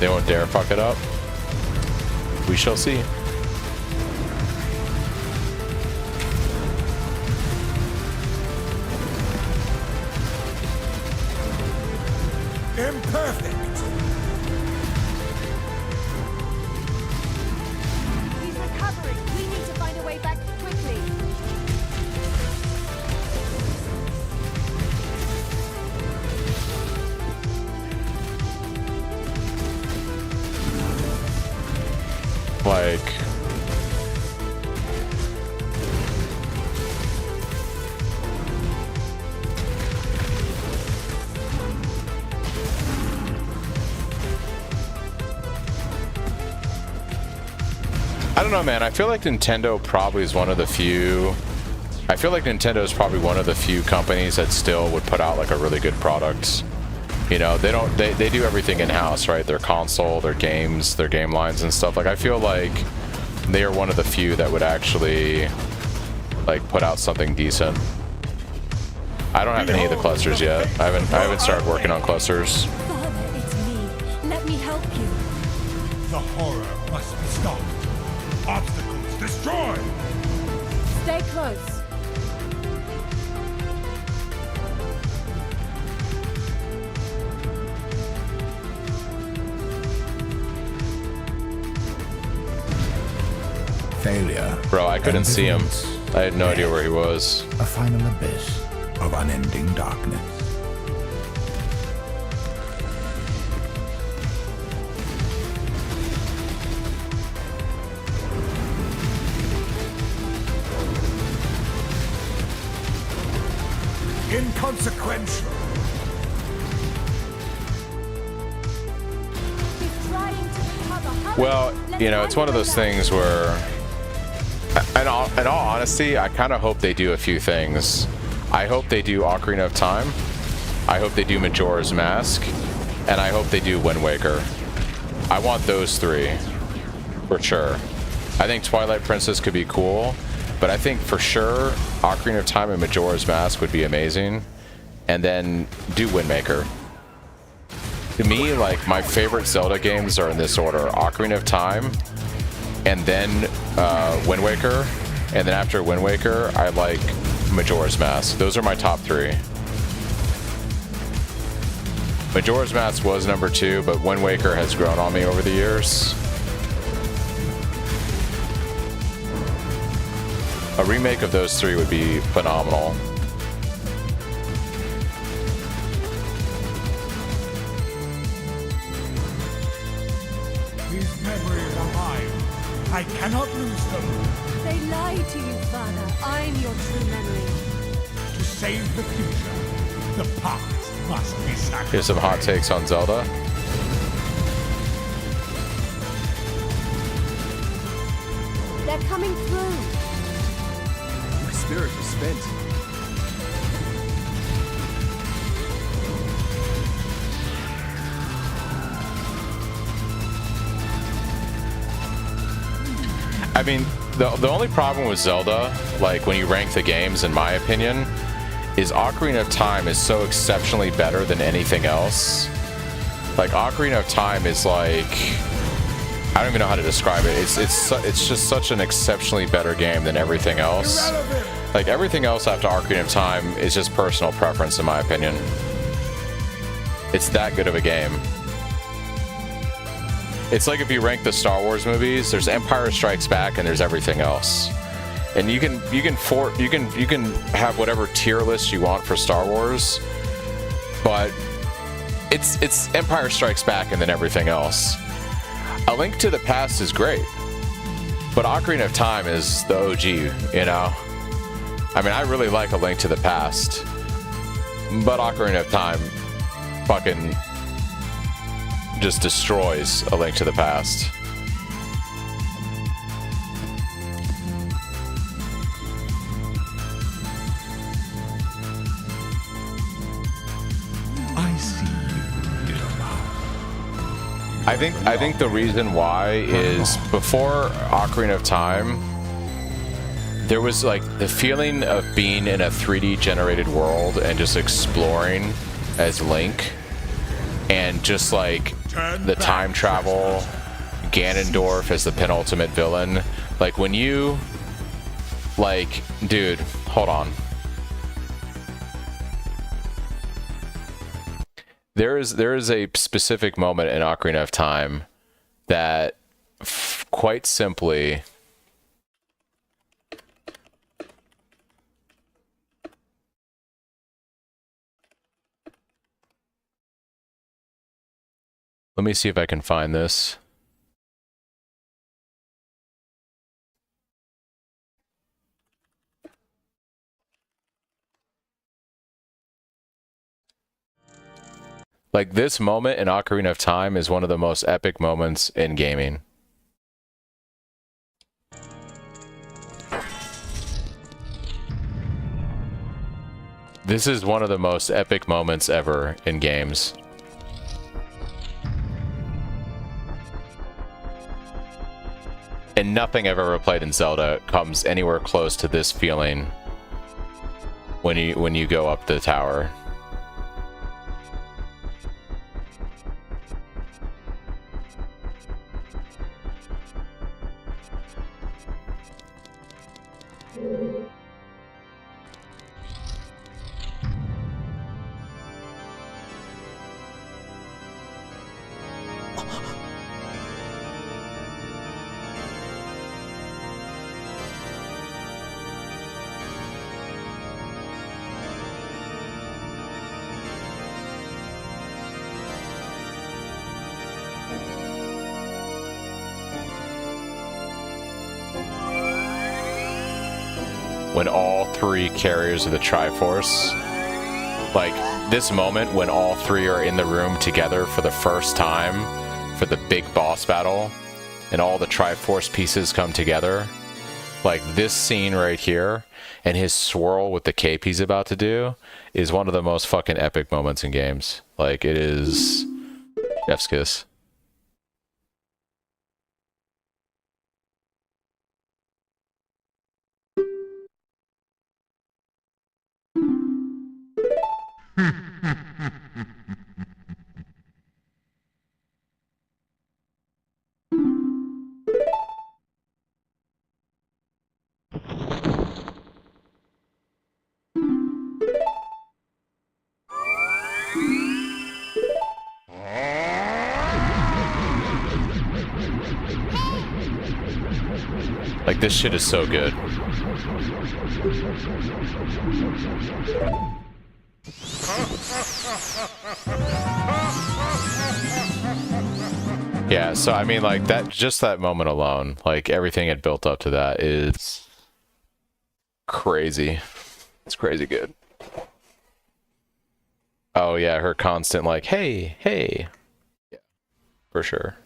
They won't dare fuck it up. We shall see. Imperfect. He's recovering. We need to find a way back quickly. Like, I don't know, man. I feel like Nintendo probably is one of the few. I feel like Nintendo is probably one of the few companies that still would put out like a really good product. You know, they don't. They do everything in house, right? Their console, their games, their game lines and stuff. Like, I feel like they are one of the few that would actually like put out something decent. I don't have any of the clusters yet. I haven't started working on clusters. Father, it's me. Let me help you. The horror must be stopped. Obstacles destroyed. Stay close. Failure. Bro, I couldn't see him. I had no idea where he was. A final abyss of unending darkness. Inconsequential. He's trying to recover. Hurry! Well, you know, it's one of those things where, in all honesty, I kind of hope they do a few things. I hope they do Ocarina of Time. I hope they do Majora's Mask. And I hope they do Wind Waker. I want those three, for sure. I think Twilight Princess could be cool, but I think for sure Ocarina of Time and Majora's Mask would be amazing. And then do Wind Waker. To me, like, my favorite Zelda games are in this order: Ocarina of Time, and then Wind Waker, and then after Wind Waker, I like Majora's Mask. Those are my top three. Majora's Mask was number 2, but Wind Waker has grown on me over the years. A remake of those three would be phenomenal. These memories are mine. I cannot lose them. They lie to you, Father. I'm your true memory. To save the future, the past must be sacrificed. Here's some hot takes on Zelda. They're coming through. My spirit is spent. I mean, the only problem with Zelda, like when you rank the games, in my opinion, is Ocarina of Time is so exceptionally better than anything else. Like, Ocarina of Time is like, I don't even know how to describe it. It's just such an exceptionally better game than everything else. Like, everything else after Ocarina of Time is just personal preference, in my opinion. It's that good of a game. It's like if you rank the Star Wars movies, there's Empire Strikes Back and there's everything else. And you can have whatever tier list you want for Star Wars, but it's Empire Strikes Back and then everything else. A Link to the Past is great, but Ocarina of Time is the OG, you know? I mean, I really like A Link to the Past, but Ocarina of Time fucking just destroys A Link to the Past. I see you, little man. I think the reason why is before Ocarina of Time, there was like the feeling of being in a 3D generated world and just exploring as Link, and just like the time travel, Ganondorf as the penultimate villain. Like when you, like, dude, hold on. There is a specific moment in Ocarina of Time that quite simply let me see if I can find this. Like, this moment in Ocarina of Time is one of the most epic moments in gaming. This is one of the most epic moments ever in games. And nothing I've ever played in Zelda comes anywhere close to this feeling when you go up the tower. When all three carriers of the Triforce, like this moment when all three are in the room together for the first time for the big boss battle, and all the Triforce pieces come together. Like this scene right here and his swirl with the cape he's about to do is one of the most fucking epic moments in games. Like it is chef's kiss. Like this shit is so good. Yeah, so I mean like that, just that moment alone, like everything had built up to that is crazy. It's crazy good. Oh yeah, her constant like, hey, hey. Yeah, for sure.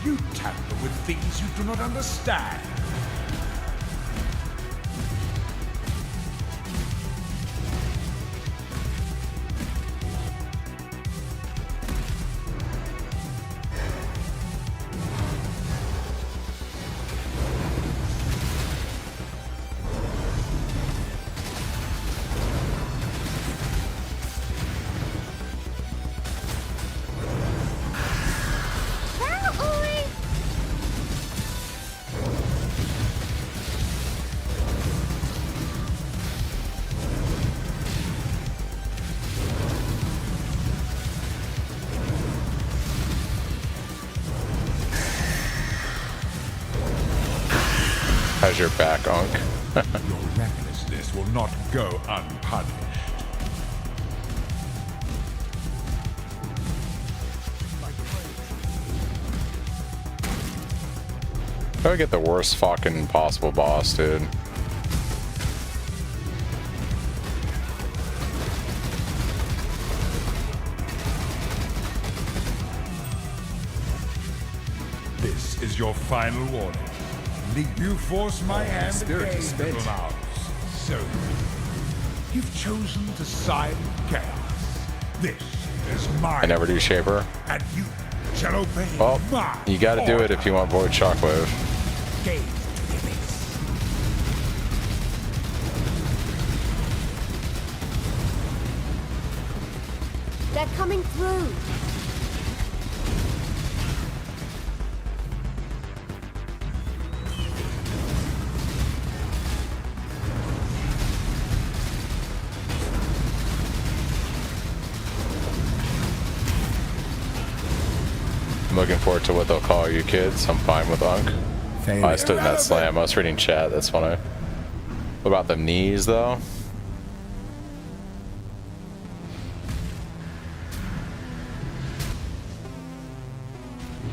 You tamper with things you do not understand. How's your back, Unk? Your recklessness will not go unpunished. I get the worst fucking possible boss, dude. This is your final warning. Need you force my hand Spirit again, is spent. little mouse. So, you've chosen to side with chaos. This is my I never do Shaper. and you shall obey Well, my you gotta do it if you want Void Shockwave. gaze to the abyss. They're coming through. I'm looking forward to what they'll call you kids. I'm fine with Unk. Failure. I stood in that slam. I was reading chat. That's funny. What about the knees, though?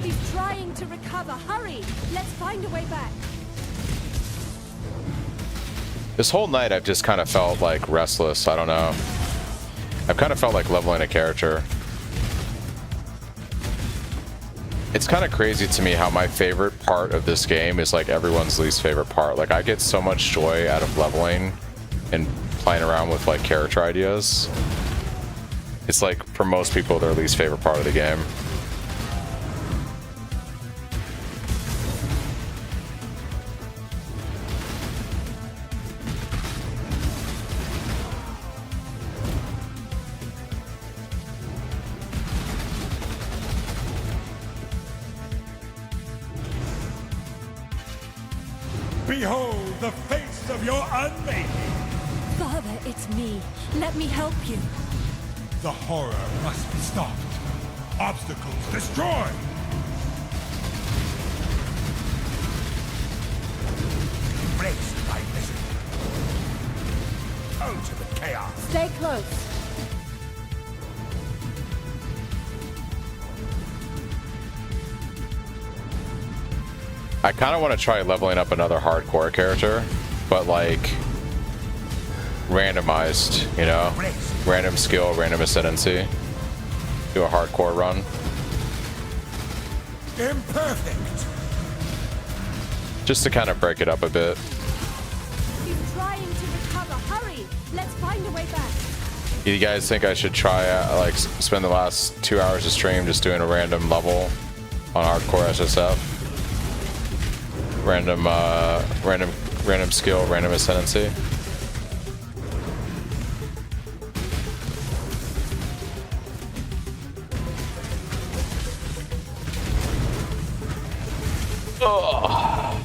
He's trying to recover. Hurry! Let's find a way back. This whole night, I've just kind of felt like restless. I don't know. I've kind of felt like leveling a character. It's kind of crazy to me how my favorite part of this game is like everyone's least favorite part. Like I get so much joy out of leveling and playing around with like character ideas. It's like for most people their least favorite part of the game. Behold the face of your unmaking. Father, It's me. Let me help you. The horror must be stopped. Obstacles destroyed! Embrace my vision. Ultimate chaos. Stay close. I kind of want to try leveling up another hardcore character, but like randomized, you know? Random skill, random ascendancy. Do a hardcore run. Imperfect. Just to kind of break it up a bit. He's trying to recover. Hurry! Let's find a way back. You guys think I should try like spend the last 2 hours of stream just doing a random level on hardcore SSF? Random skill, random ascendancy. Ugh.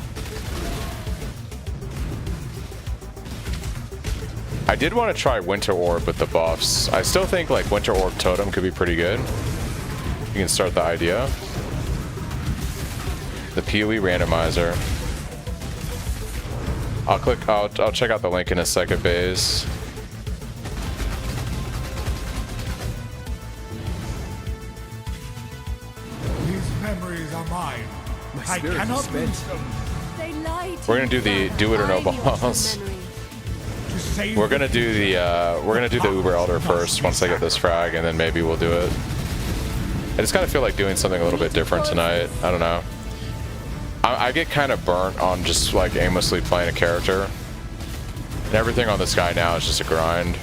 I did want to try Winter Orb with the buffs. I still think like Winter Orb Totem could be pretty good. You can start the idea. The PoE randomizer. I'll check out the link in a second, Baze. These memories are mine. I cannot lose them. They lied. We're gonna do the do it or no balls. We're gonna do the Uber Elder first once I get this frag, and then maybe we'll do it. I just kind of feel like doing something a little bit different tonight. I don't know. I get kind of burnt on just like aimlessly playing a character, and everything on this guy now is just a grind.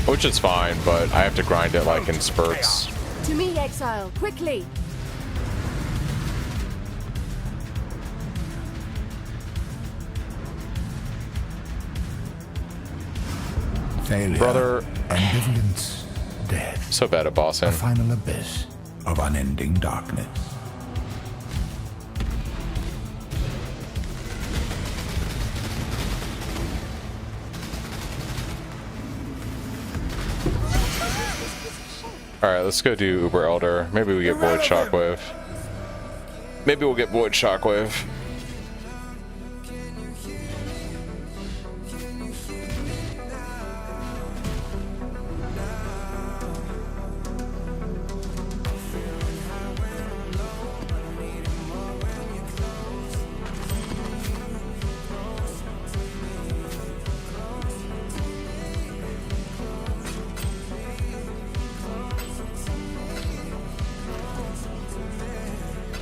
Which is fine, but I have to grind it like in spurts. To me, Exile, quickly. Failure, Brother. ambivalence, death. So bad at bossing. A final abyss of unending darkness. Alright, let's go do Uber Elder. Maybe we get Void Shockwave. Maybe we'll get Void Shockwave.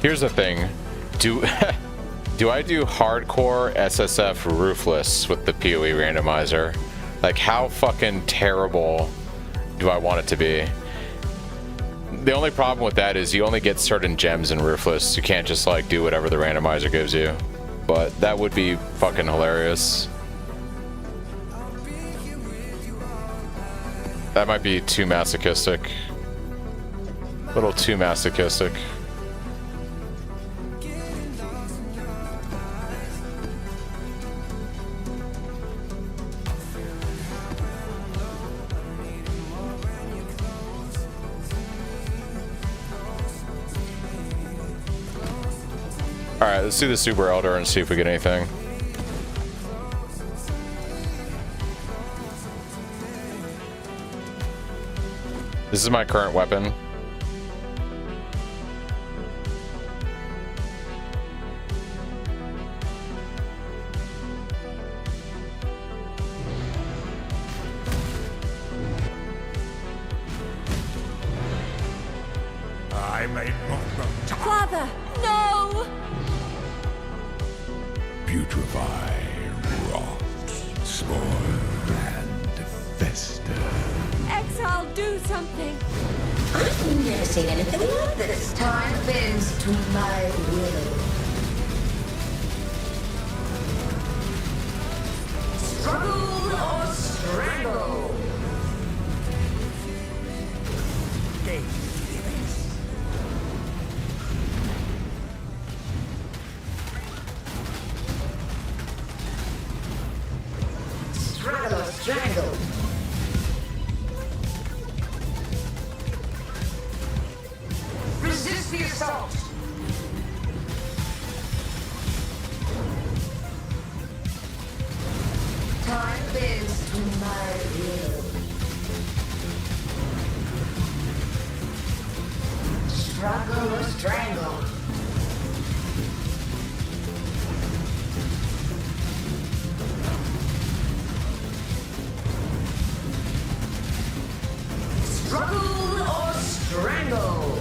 Here's the thing. Do I do hardcore SSF Roofless with the PoE randomizer? Like, how fucking terrible do I want it to be? The only problem with that is you only get certain gems in Roofless. You can't just like do whatever the randomizer gives you. But that would be fucking hilarious. That might be too masochistic. A little too masochistic. Alright, let's do the Super Elder and see if we get anything. This is my current weapon. I made Father, no! Putrefy, rot, spoil, and fester. Exile, do something. I've never seen anything like this. Time bends to my will. Struggle or strangle. strangled. Resist the assault. Time bends to my will. Struggle or strangle. Struggle or strangle.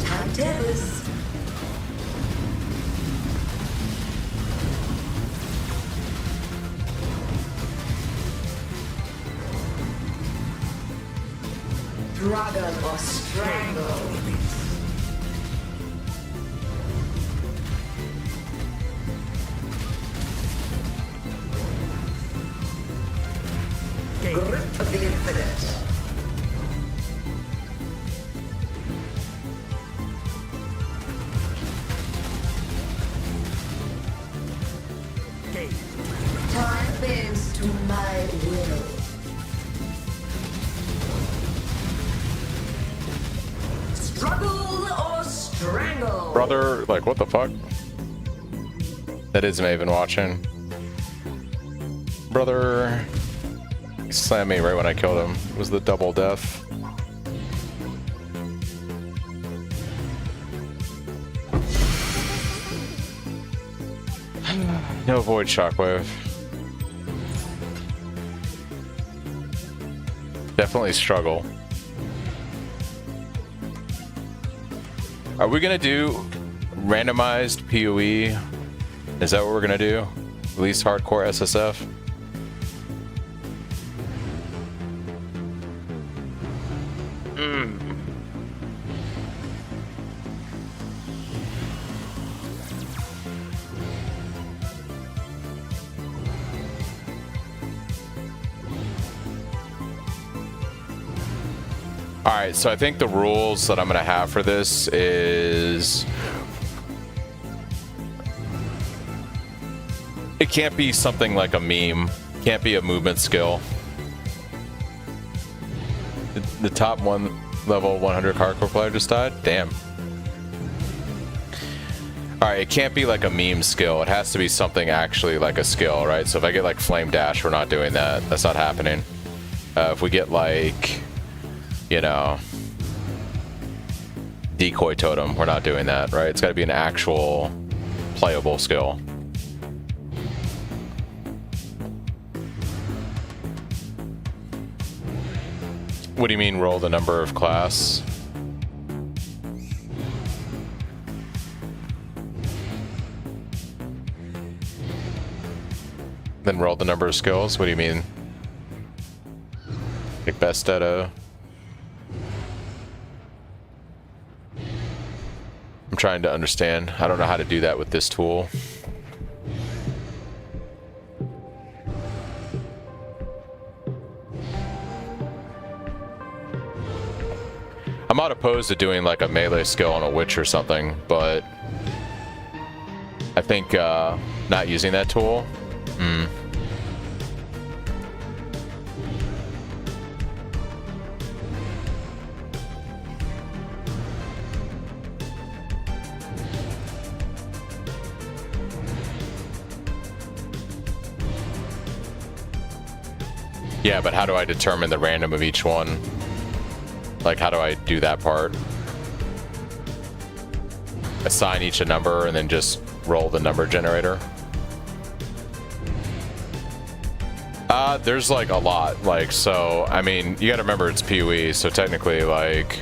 Time tethers. Struggle or strangle. Grip of the infinite. Time bends to my will. Struggle or strangle. Brother, like, what the fuck? That is Maven watching. Brother. He slammed me right when I killed him. It was the double death. No void shockwave. Definitely struggle. Are we gonna do randomized PoE? Is that what we're gonna do? At least hardcore SSF? Alright, so I think the rules that I'm going to have for this is... it can't be something like a meme. Can't be a movement skill. The top one level 100 hardcore player just died? Damn. Alright, it can't be like a meme skill. It has to be something actually like a skill, right? So if I get like Flame Dash, we're not doing that. That's not happening. If we get like... you know, decoy totem, we're not doing that, right? It's got to be an actual playable skill. What do you mean roll the number of class? Then roll the number of skills? What do you mean? Like best at a... I'm trying to understand. I don't know how to do that with this tool. I'm not opposed to doing like a melee skill on a witch or something, but I think not using that tool. Yeah, but how do I determine the random of each one? Like, how do I do that part? Assign each a number and then just roll the number generator? There's like a lot. Like, so, I mean, you gotta remember it's PoE, so technically, like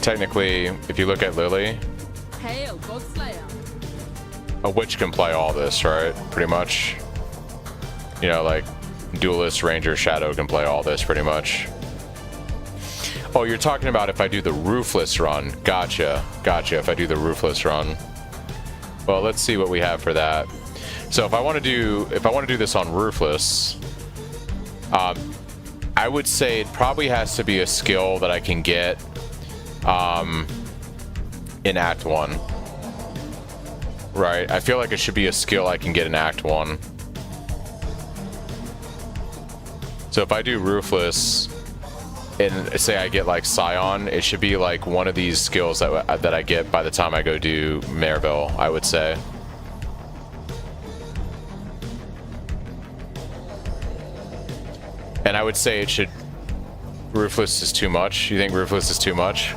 technically, if you look at Lily, Hail, Godslayer. a witch can play all this, right? Pretty much. You know, like Duelist, Ranger, Shadow can play all this pretty much. Oh, you're talking about if I do the Roofless run. Gotcha. Gotcha, if I do the Roofless run. Well, let's see what we have for that. So if I want to do this on Roofless, I would say it probably has to be a skill that I can get in Act 1. Right? I feel like it should be a skill I can get in Act 1. So if I do Ruthless and say I get like Scion, it should be like one of these skills that I get by the time I go do Merville, I would say. And I would say it should... Ruthless is too much. You think Ruthless is too much?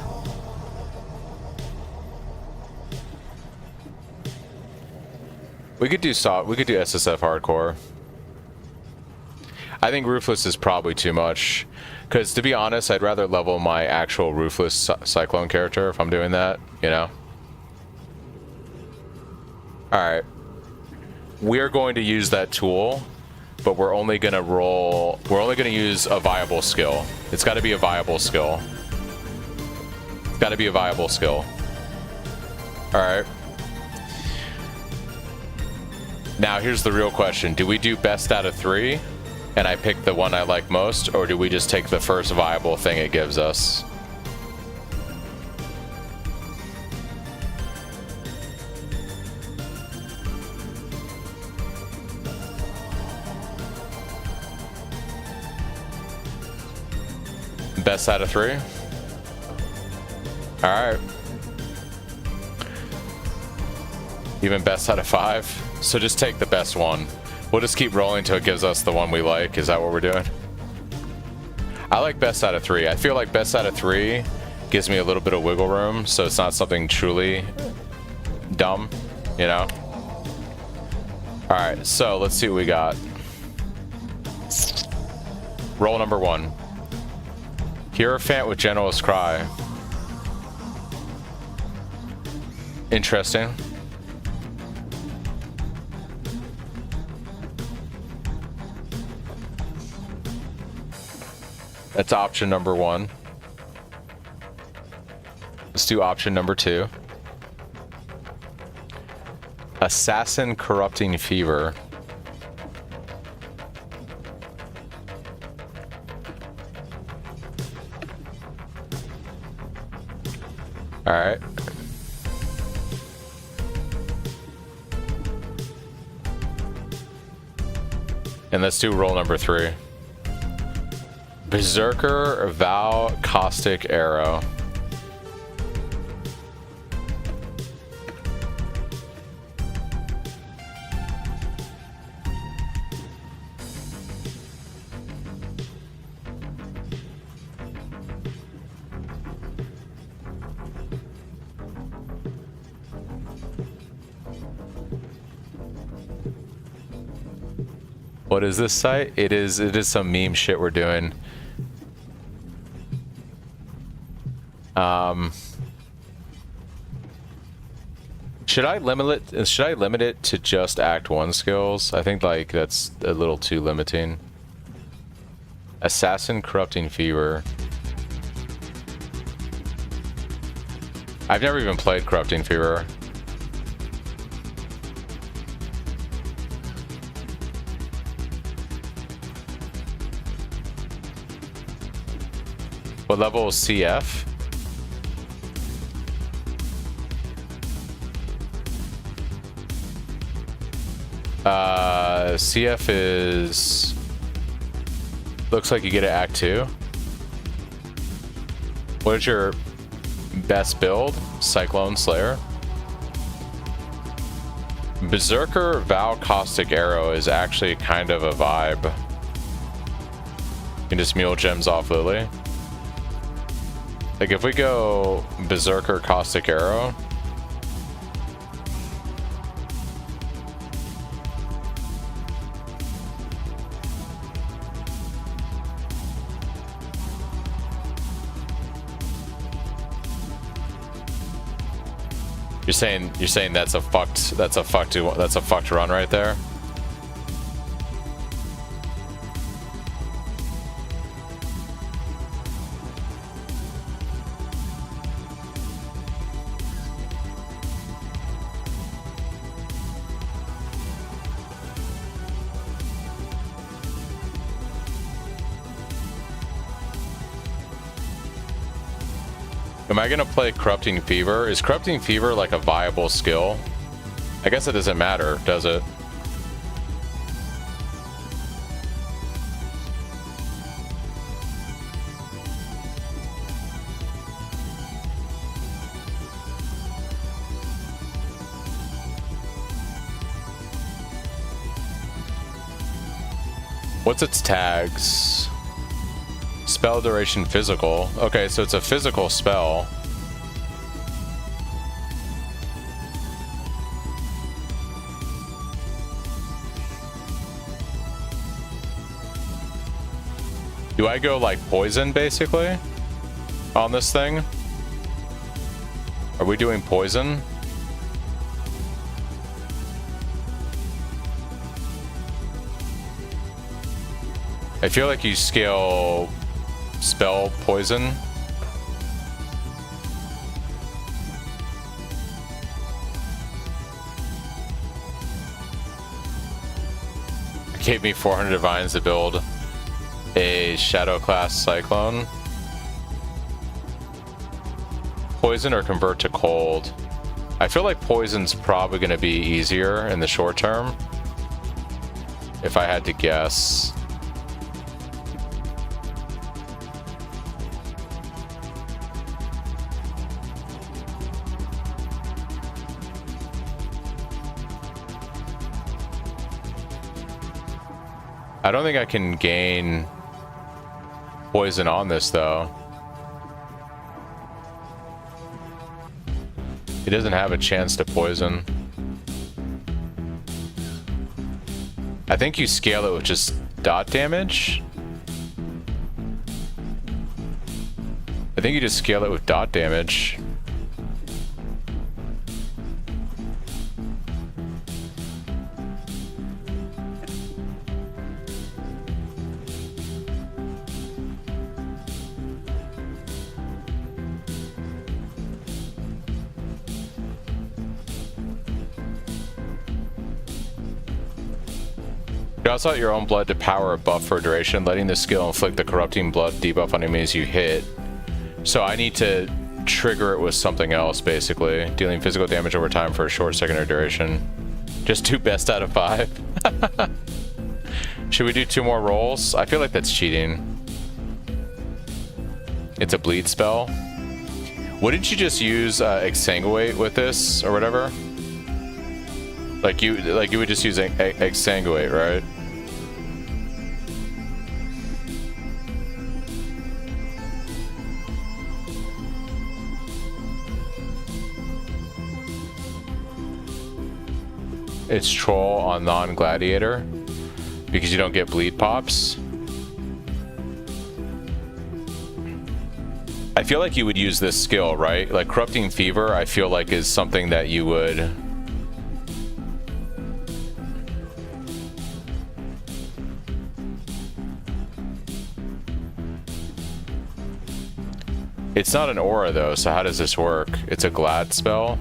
We could do SSF Hardcore. I think Ruthless is probably too much. Because to be honest, I'd rather level my actual Ruthless Cyclone character if I'm doing that, you know? Alright. We're going to use that tool, but we're only going to use a viable skill. It's got to be a viable skill. It's got to be a viable skill. Alright. Now here's the real question. Do we do best out of 3? And I pick the one I like most, or do we just take the first viable thing it gives us? Best out of 3? Alright. Even best out of 5? So just take the best one. We'll just keep rolling till it gives us the one we like. Is that what we're doing? I like best out of 3. I feel like best out of 3 gives me a little bit of wiggle room, so it's not something truly dumb, you know? Alright, so let's see what we got. Roll number 1. Hierophant with General's Cry. Interesting. That's option number 1. Let's do option number 2. Assassin Corrupting Fever. Alright. And let's do roll number 3. Berserker Vow Caustic Arrow. What is this site? It is some meme shit we're doing. Should I limit it to just Act 1 skills? I think like that's a little too limiting. Assassin Corrupting Fever. I've never even played Corrupting Fever. What level is CF? CF is... Looks like you get it Act 2. What is your best build? Cyclone Slayer. Berserker Vow Caustic Arrow is actually kind of a vibe. You can just mule gems off Lily. Like if we go Berserker Caustic Arrow, you're saying that's a fucked run right there. Am I gonna play Corrupting Fever? Is Corrupting Fever like a viable skill? I guess it doesn't matter, does it? What's its tags? Spell duration physical. Okay, so it's a physical spell. Do I go like poison basically on this thing? Are we doing poison? I feel like you scale spell poison. It gave me 400 divines to build a shadow class cyclone. Poison or convert to cold. I feel like poison's probably going to be easier in the short term, if I had to guess. I don't think I can gain poison on this though. He doesn't have a chance to poison. I think you scale it with just dot damage. I think you just scale it with dot damage. You also out your own blood to power a buff for a duration, letting the skill inflict the corrupting blood debuff on enemies you hit. So I need to trigger it with something else, basically. Dealing physical damage over time for a short secondary duration. Just 2 best out of 5. Should we do 2 more rolls? I feel like that's cheating. It's a bleed spell. Wouldn't you just use exsanguate with this or whatever? Like you would just use exsanguate, right? It's troll on non-gladiator because you don't get bleed pops. I feel like you would use this skill, right? Like Corrupting Fever, I feel like is something that you would... It's not an aura though, so how does this work? It's a glad spell?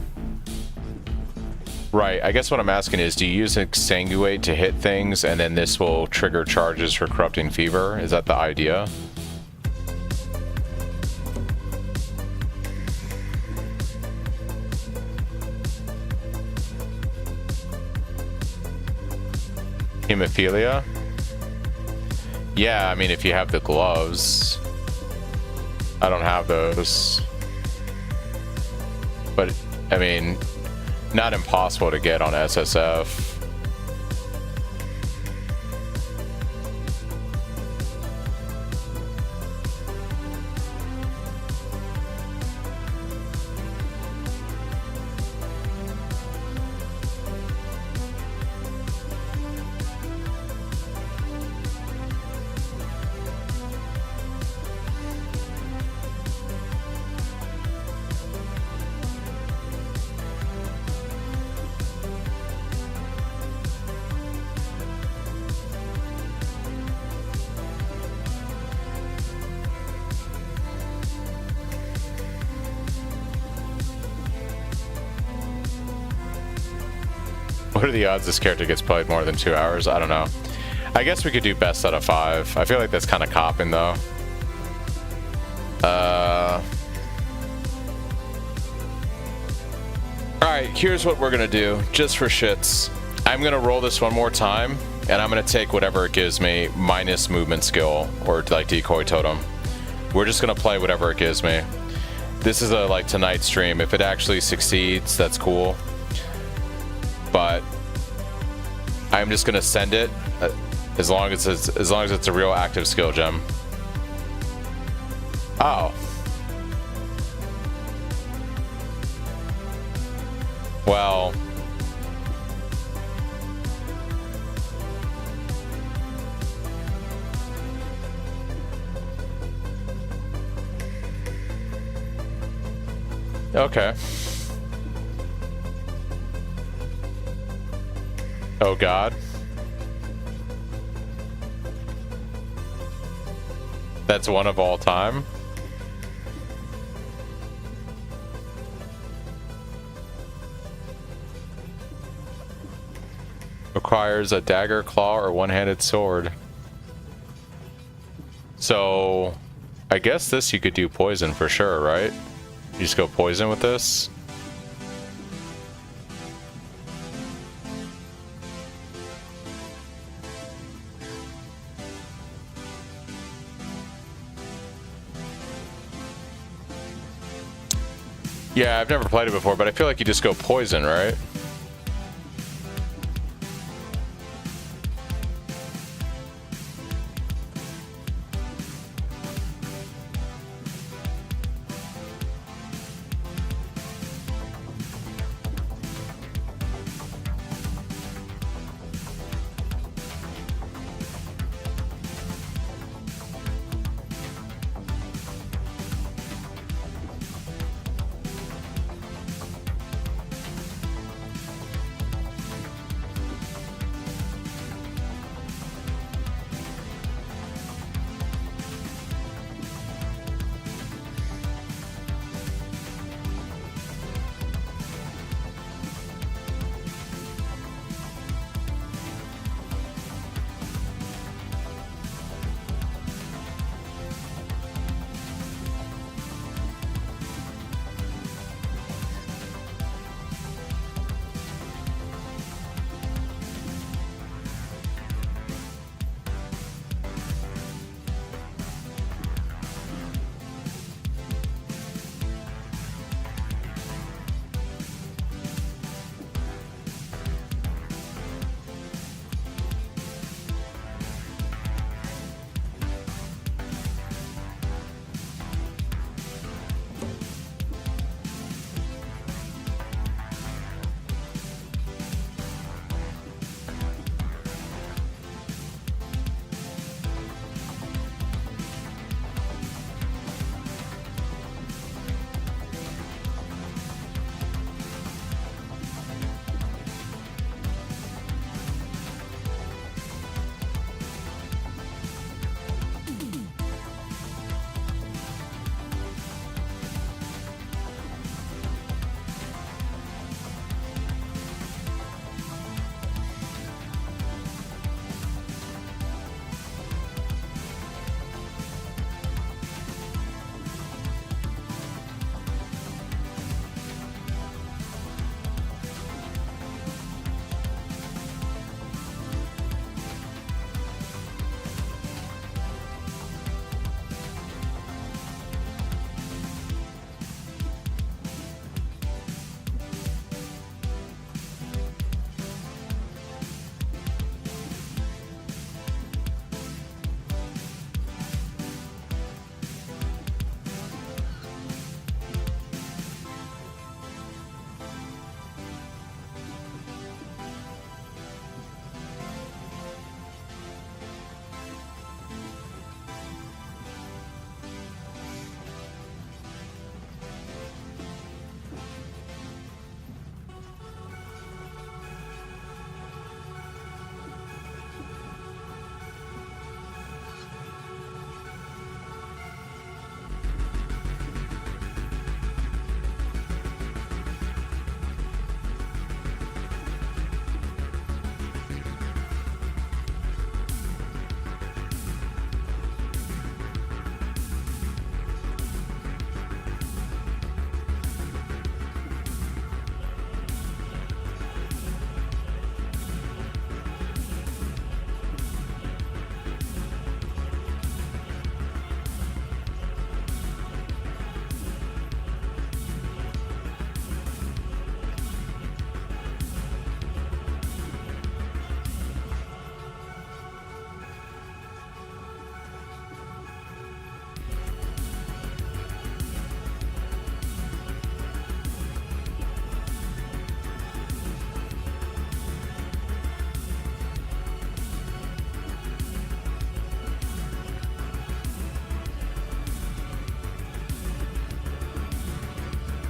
Right, I guess what I'm asking is, do you use exsanguate to hit things and then this will trigger charges for Corrupting Fever? Is that the idea? Hemophilia? Yeah, I mean, if you have the gloves. I don't have those. But, I mean, not impossible to get on SSF. What are the odds this character gets played more than 2 hours? I don't know. I guess we could do best out of 5. I feel like that's kind of copping though. Alright, here's what we're gonna do, just for shits. I'm gonna roll this one more time, and I'm gonna take whatever it gives me, minus movement skill, or like decoy totem. We're just gonna play whatever it gives me. This is a like tonight stream. If it actually succeeds, that's cool. But I'm just gonna send it as long as it's a real active skill gem. Oh. Well. Okay. Oh God. That's one of all time. Requires a dagger, claw, or one-handed sword. So, I guess this you could do poison for sure, right? You just go poison with this. Yeah, I've never played it before, but I feel like you just go poison, right?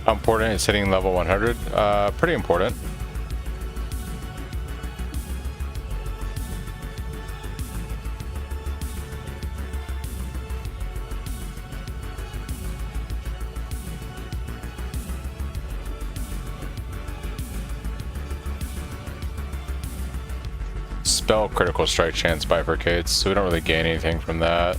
How important is hitting level 100? Pretty important. Spell critical strike chance bifurcates, so we don't really gain anything from that.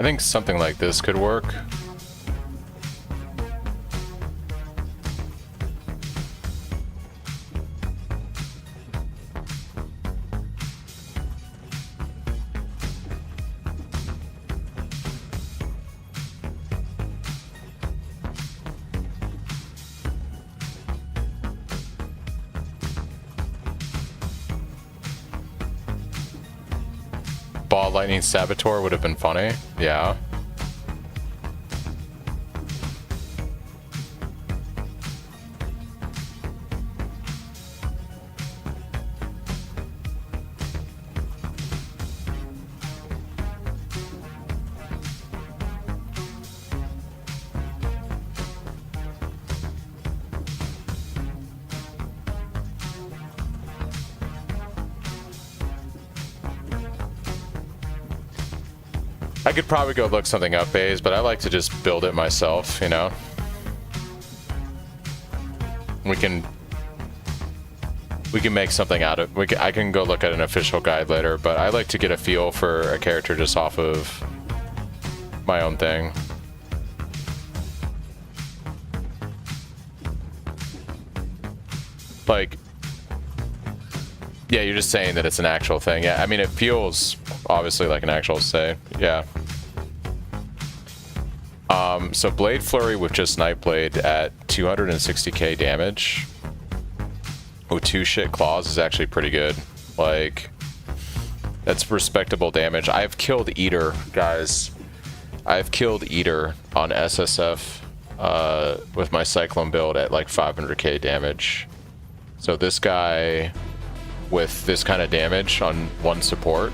I think something like this could work. Ball Lightning Saboteur would have been funny. Yeah. I could probably go look something up, Baze, but I like to just build it myself, you know? We can make something out of it. I can go look at an official guide later, but I like to get a feel for a character just off of my own thing. Like, yeah, you're just saying that it's an actual thing. Yeah, I mean, it feels obviously like an actual say. Yeah. So Blade Flurry with just Nightblade at 260k damage with 2 shit claws is actually pretty good. Like, that's respectable damage. I've killed Eater, guys. I've killed Eater on SSF with my Cyclone build at like 500k damage. So this guy with this kind of damage on one support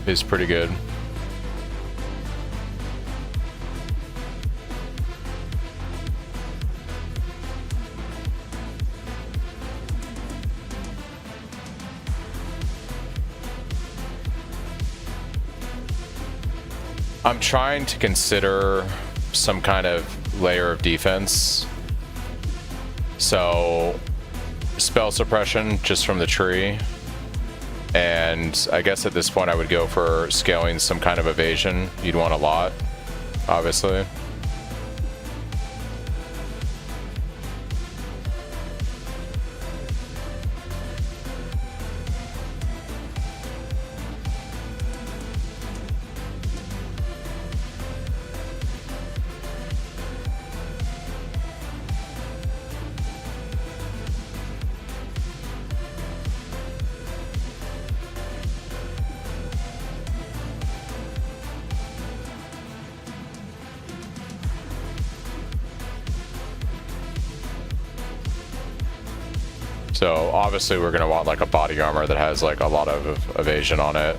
is pretty good. I'm trying to consider some kind of layer of defense. So spell suppression just from the tree. And I guess at this point I would go for scaling some kind of evasion. You'd want a lot, obviously. So obviously we're gonna want like a body armor that has like a lot of evasion on it.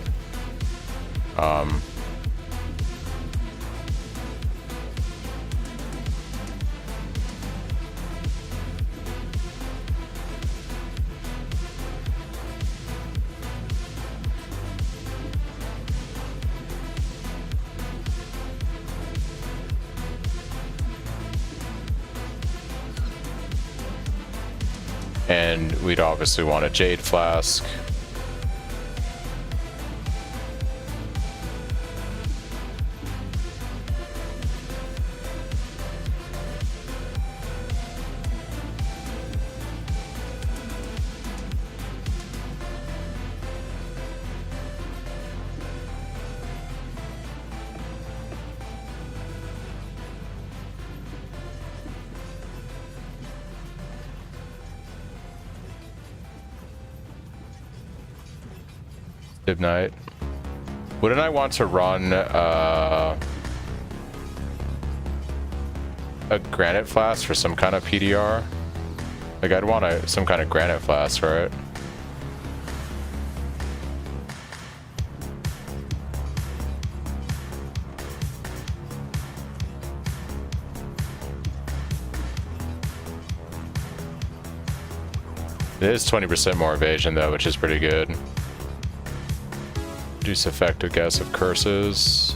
And we'd obviously want a Jade Flask. Knight. Wouldn't I want to run a Granite Flask for some kind of PDR? Like I'd want some kind of Granite Flask, right? It is 20% more evasion though, which is pretty good. Reduce effective guess of curses.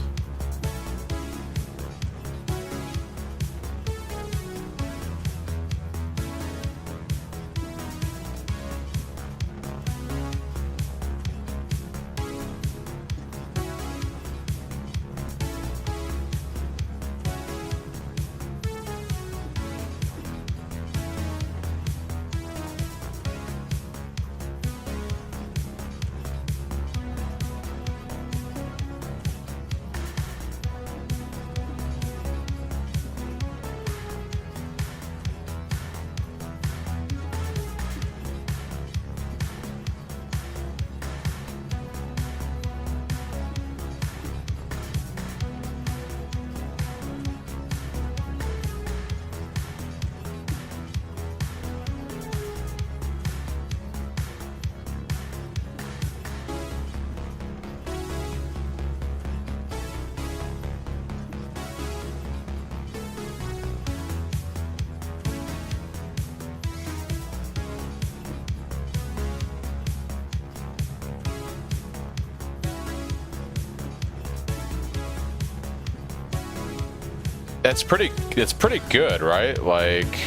It's pretty good, right? Like,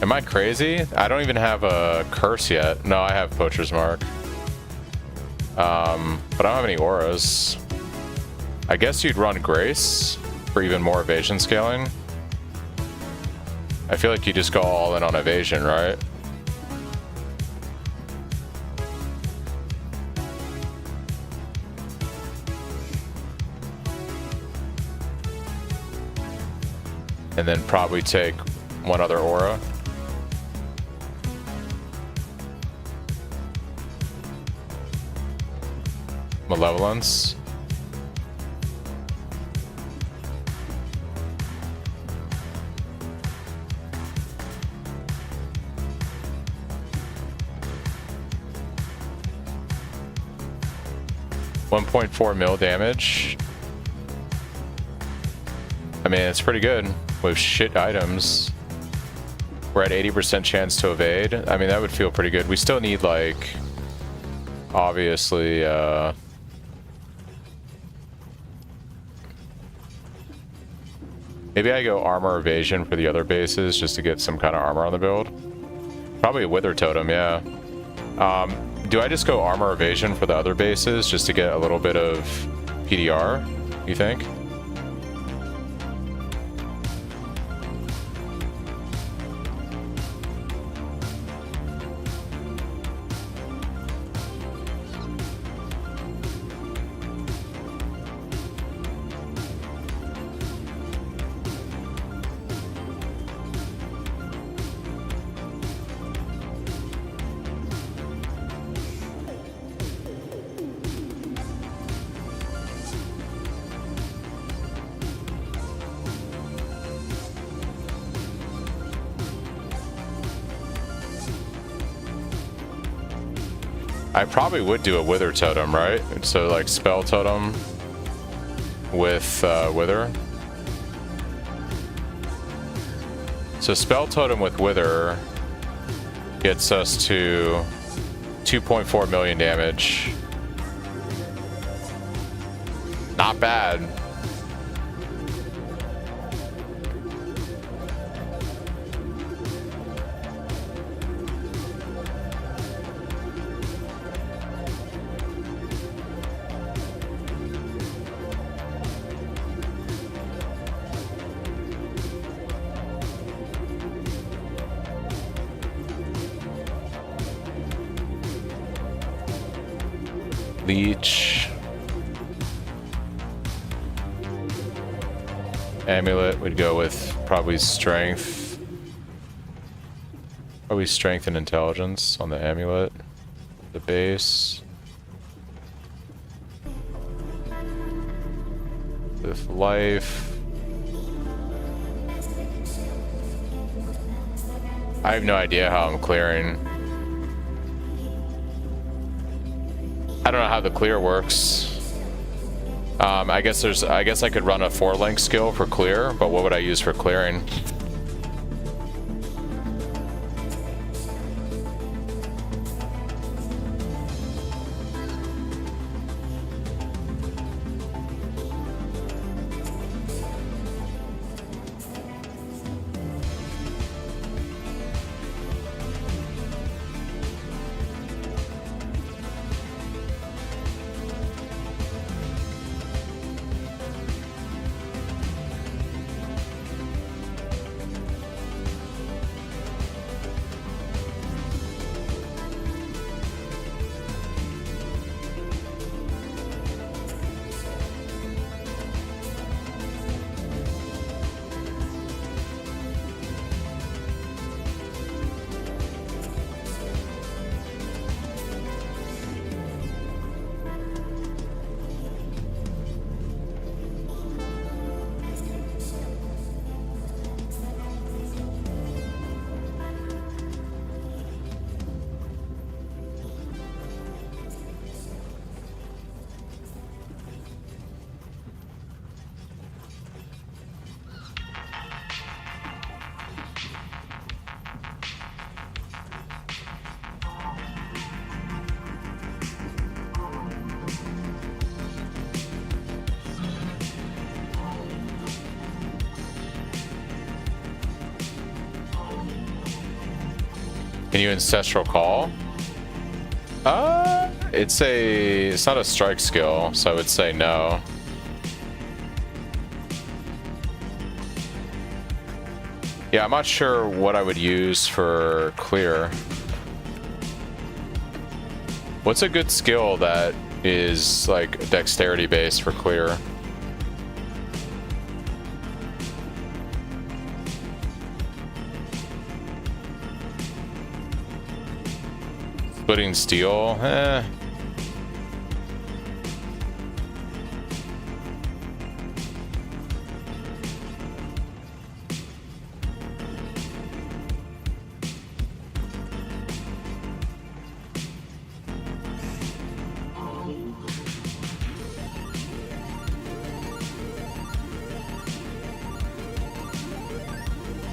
am I crazy? I don't even have a curse yet. No, I have Poacher's Mark. But I don't have any auras. I guess you'd run Grace for even more evasion scaling. I feel like you just go all in on evasion, right? And then probably take one other aura. Malevolence. $1.4 mil damage. I mean, it's pretty good with shit items. We're at 80% chance to evade. I mean, that would feel pretty good. We still need, like, obviously, maybe I go armor evasion for the other bases just to get some kind of armor on the build. Probably a wither totem, yeah. Do I just go armor evasion for the other bases just to get a little bit of PDR, you think? I probably would do a wither totem, right? So like spell totem with wither. So spell totem with wither gets us to 2.4 million damage. Not bad. Leech. Amulet would go with probably strength. Probably strength and intelligence on the amulet. The base. With life. I have no idea how I'm clearing. I don't know how the clear works. I guess I could run a 4-link skill for clear, but what would I use for clearing? Can you Ancestral Call? It's not a strike skill, so I would say no. Yeah, I'm not sure what I would use for clear. What's a good skill that is like dexterity based for clear? Splitting steel,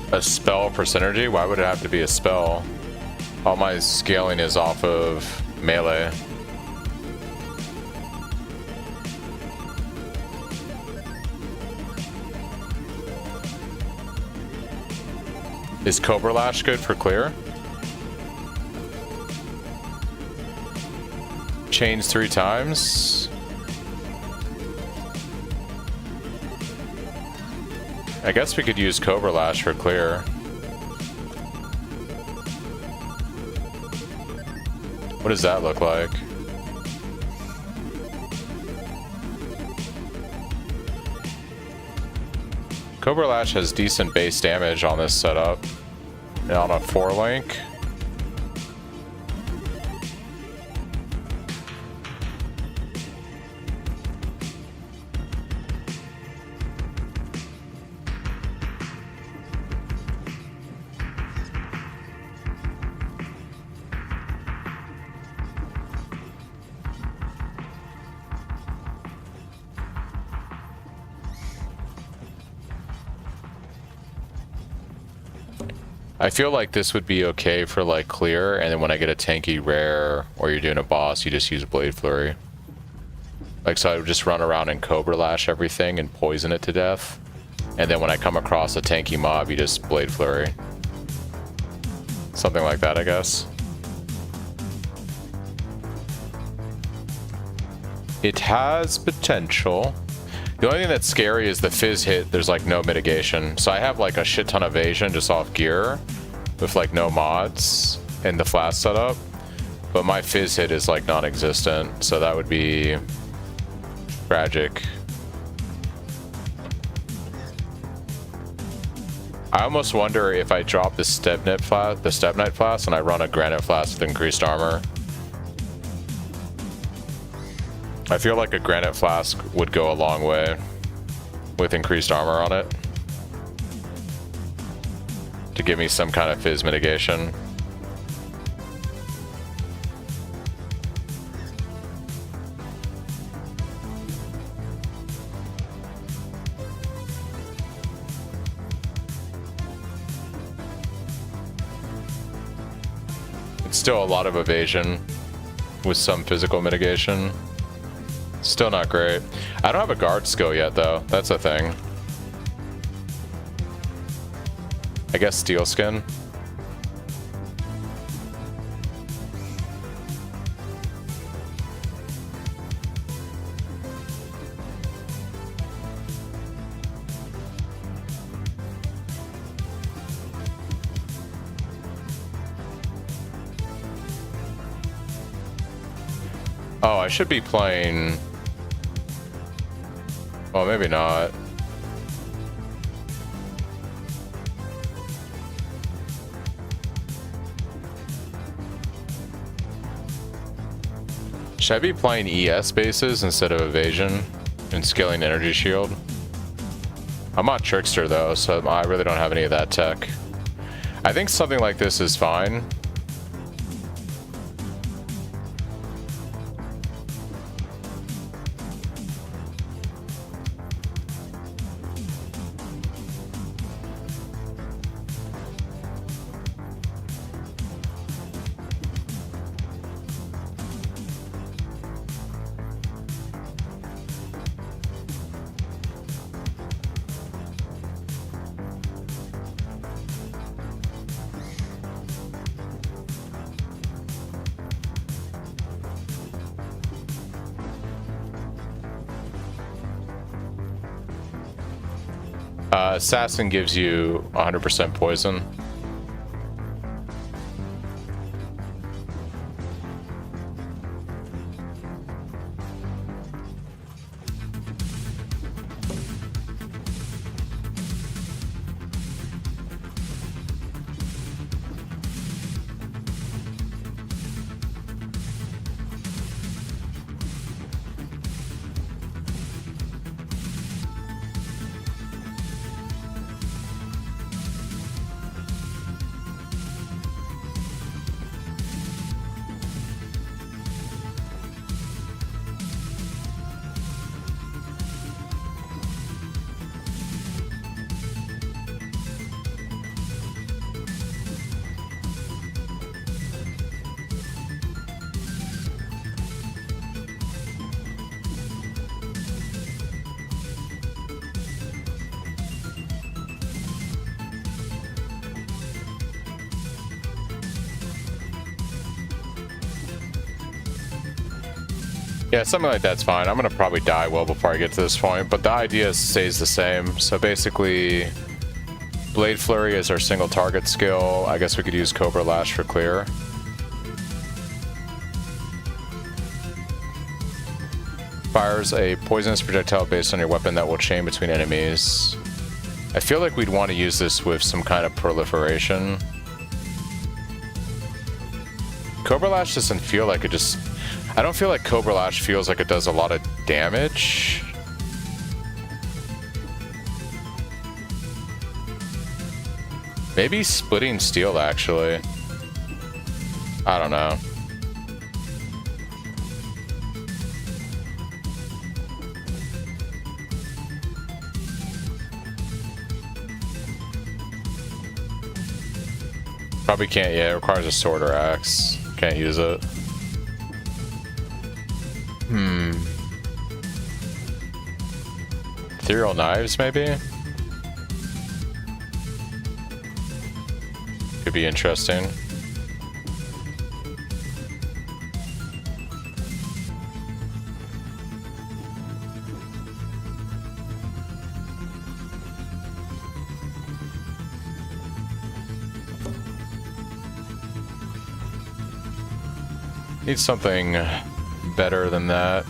A spell for synergy? Why would it have to be a spell? All my scaling is off of melee. Is Cobra Lash good for clear? Chains 3 times? I guess we could use Cobra Lash for clear. What does that look like? Cobra Lash has decent base damage on this setup. And on a 4-link. I feel like this would be okay for like clear, and then when I get a tanky rare or you're doing a boss, you just use Blade Flurry. Like, so I would just run around and Cobra Lash everything and poison it to death. And then when I come across a tanky mob, you just Blade Flurry. Something like that, I guess. It has potential. The only thing that's scary is the fizz hit, there's like no mitigation. So I have like a shit ton of evasion just off gear with like no mods in the flash setup. But my fizz hit is like non-existent, so that would be tragic. I almost wonder if I drop the Step Knight Flask and I run a Granite Flask with increased armor. I feel like a Granite Flask would go a long way with increased armor on it to give me some kind of fizz mitigation. It's still a lot of evasion with some physical mitigation. Still not great. I don't have a guard skill yet, though. That's a thing. I guess Steel Skin. Oh, I should be playing... Well, maybe not. Should I be playing ES bases instead of evasion and scaling energy shield? I'm not Trickster though, so I really don't have any of that tech. I think something like this is fine. Assassin gives you 100% poison. Yeah, something like that's fine. I'm gonna probably die well before I get to this point, but the idea stays the same. So basically, Blade Flurry is our single target skill. I guess we could use Cobra Lash for clear. Fires a poisonous projectile based on your weapon that will chain between enemies. I feel like we'd want to use this with some kind of proliferation. Cobra Lash doesn't feel like it just... I don't feel like Cobra Lash feels like it does a lot of damage. Maybe Splitting Steel, actually. I don't know. Probably can't, yeah, it requires a sword or axe. Can't use it. Ethereal Knives, maybe? Could be interesting. Need something better than that.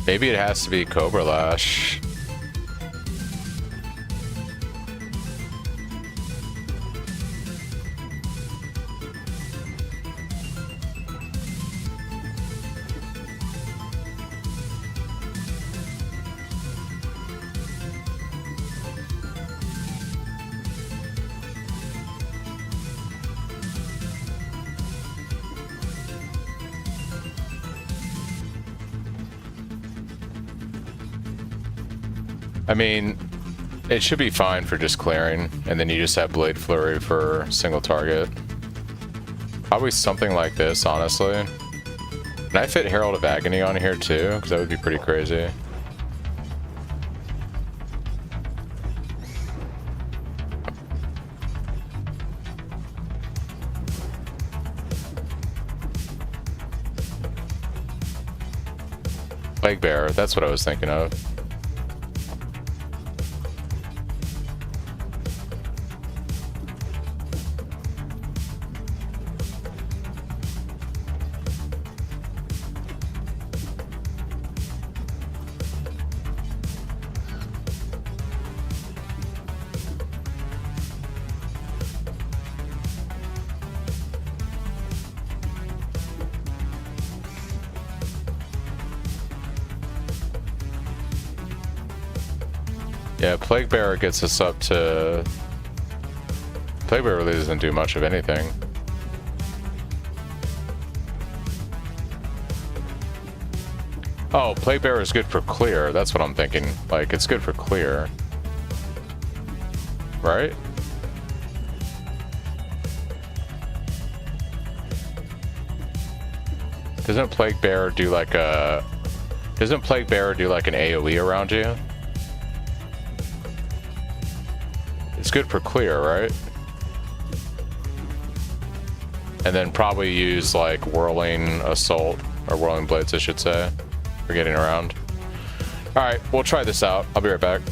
Maybe it has to be Cobra Lash. I mean, it should be fine for just clearing, and then you just have Blade Flurry for single target. Probably something like this, honestly. Can I fit Herald of Agony on here too? Because that would be pretty crazy. Plague Bearer, that's what I was thinking of. Yeah, Plague Bearer gets us up to... Plague Bearer really doesn't do much of anything. Oh, Plague Bearer is good for clear. That's what I'm thinking. Like, it's good for clear. Right? Doesn't Plague Bearer do like a... Doesn't Plague Bearer do like an AoE around you? It's good for clear, right? And then probably use like Whirling Assault, or Whirling Blades I should say, for getting around. Alright, we'll try this out. I'll be right back.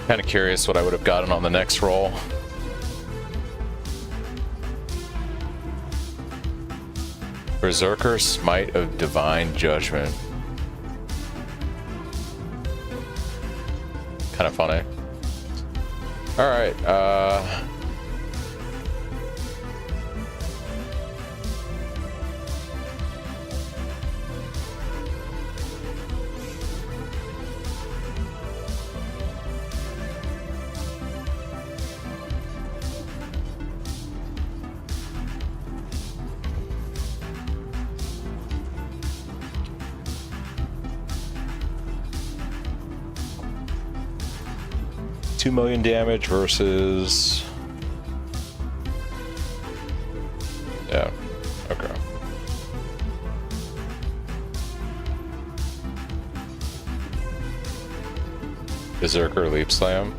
Kind of curious what I would have gotten on the next roll. Berserker Smite of Divine Judgment. Kind of funny. Alright, 2 million damage versus... Yeah, okay. Berserker Leap Slam.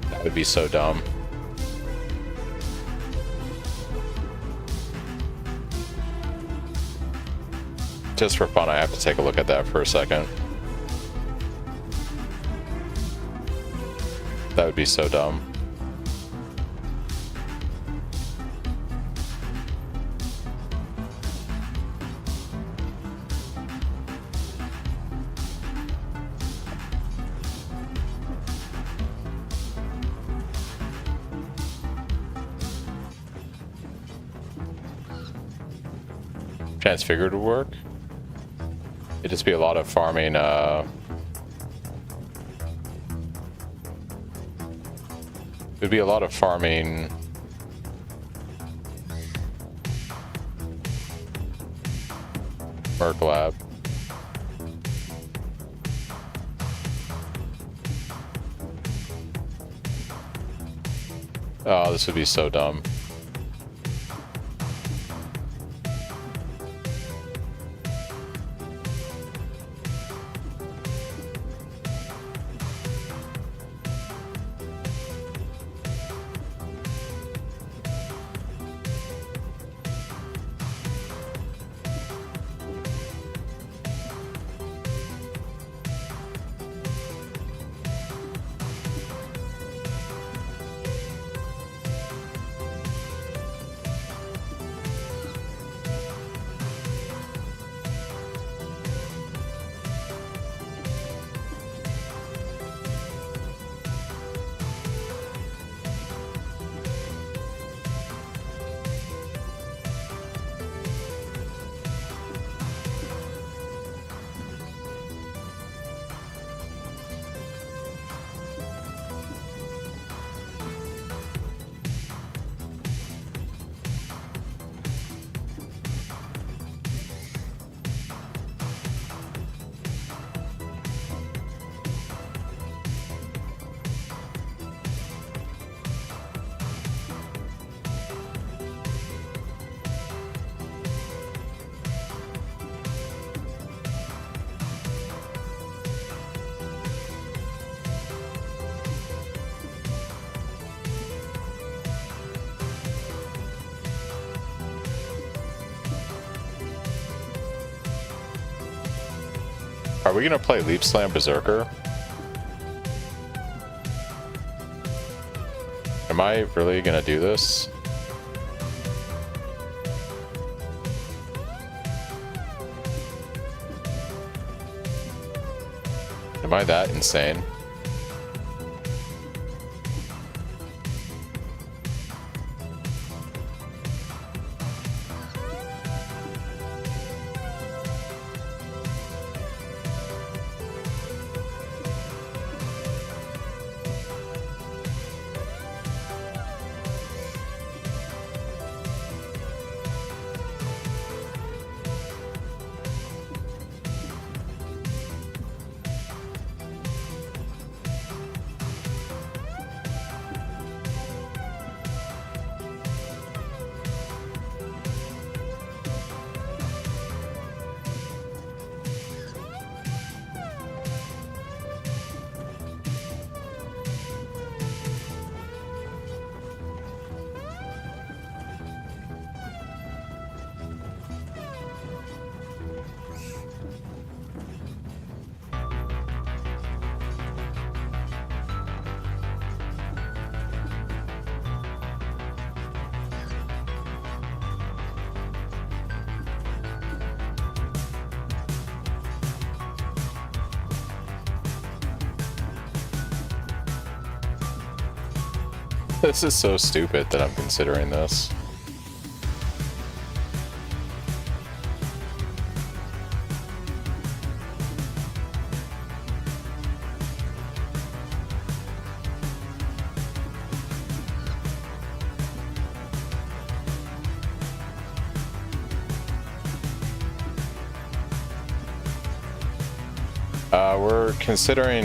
That would be so dumb. Just for fun, I have to take a look at that for a second. That would be so dumb. Transfigured would work. It'd just be a lot of farming, it'd be a lot of farming Merc Lab. Oh, this would be so dumb. Are we gonna play Leap Slam Berserker? Am I really gonna do this? Am I that insane? This is so stupid that I'm considering this.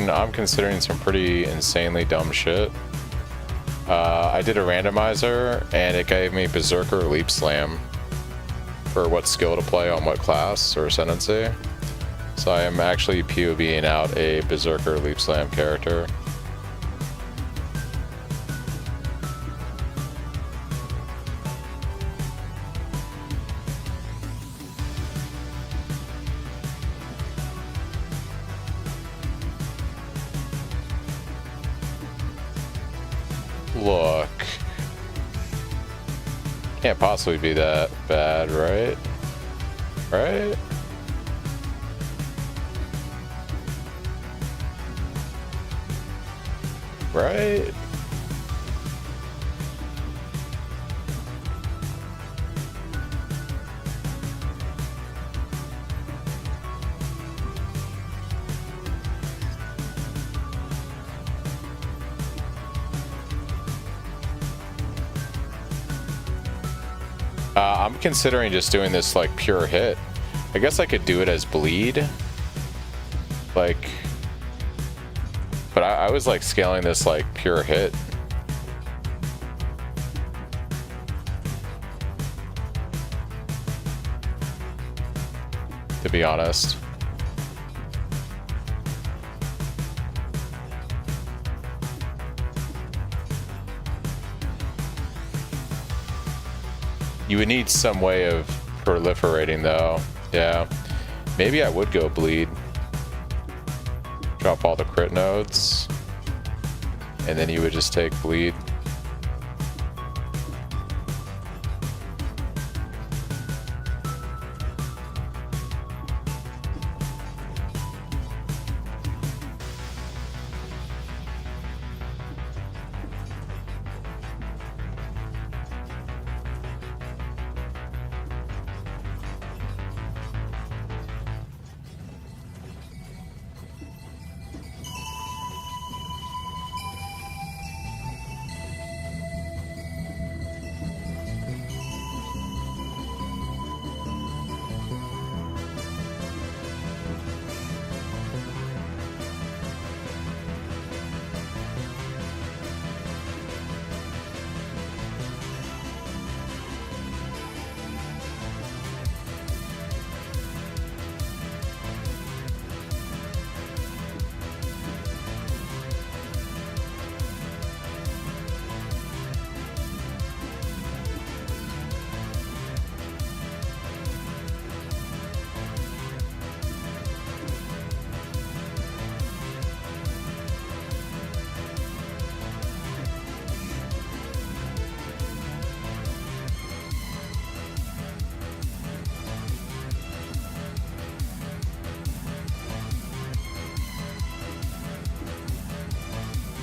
I'm considering some pretty insanely dumb shit. I did a randomizer and it gave me Berserker Leap Slam for what skill to play on what class or ascendancy. So I am actually POBing out a Berserker Leap Slam character. Look. Can't possibly be that bad, right? Right? Right? I'm considering just doing this like pure hit. I guess I could do it as bleed. Like, but I was like scaling this like pure hit. To be honest. You would need some way of proliferating though. Yeah. Maybe I would go bleed. Drop all the crit nodes. And then you would just take bleed.